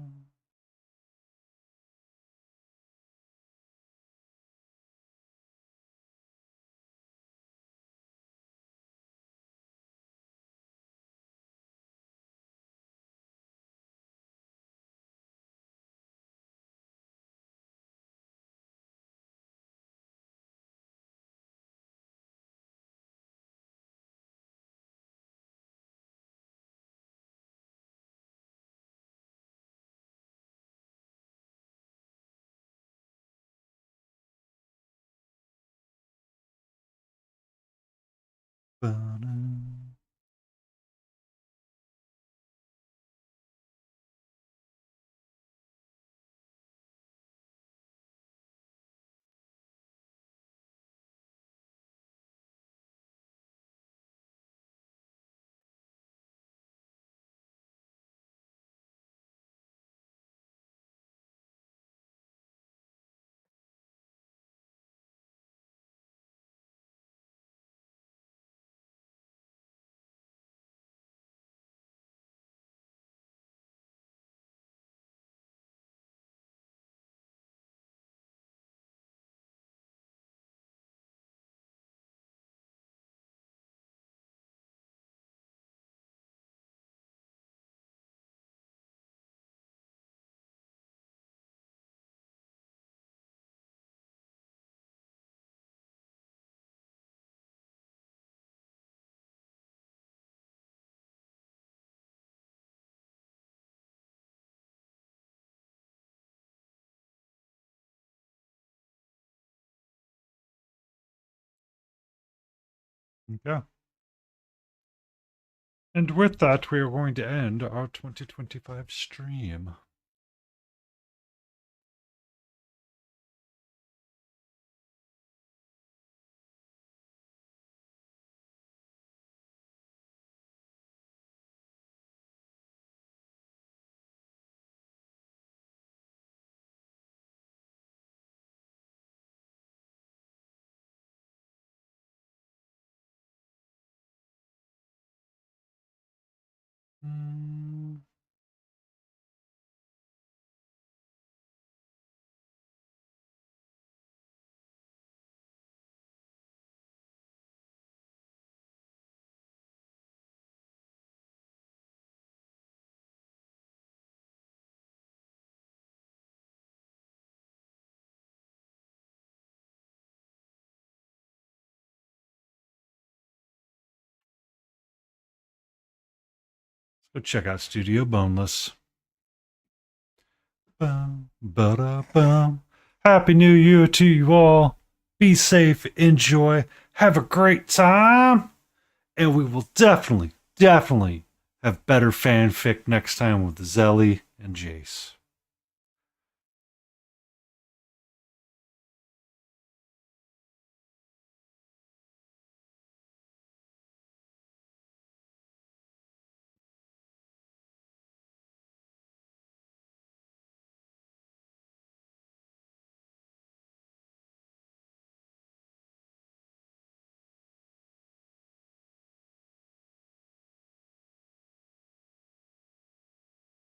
ba- Okay. And with that, we are going to end our 2025 stream. Mm. Go check out Studio Boneless. Bum, ba-da-bum. Happy New Year to you all. Be safe, enjoy, have a great time, and we will definitely have better fanfic next time with Zelly and Jace.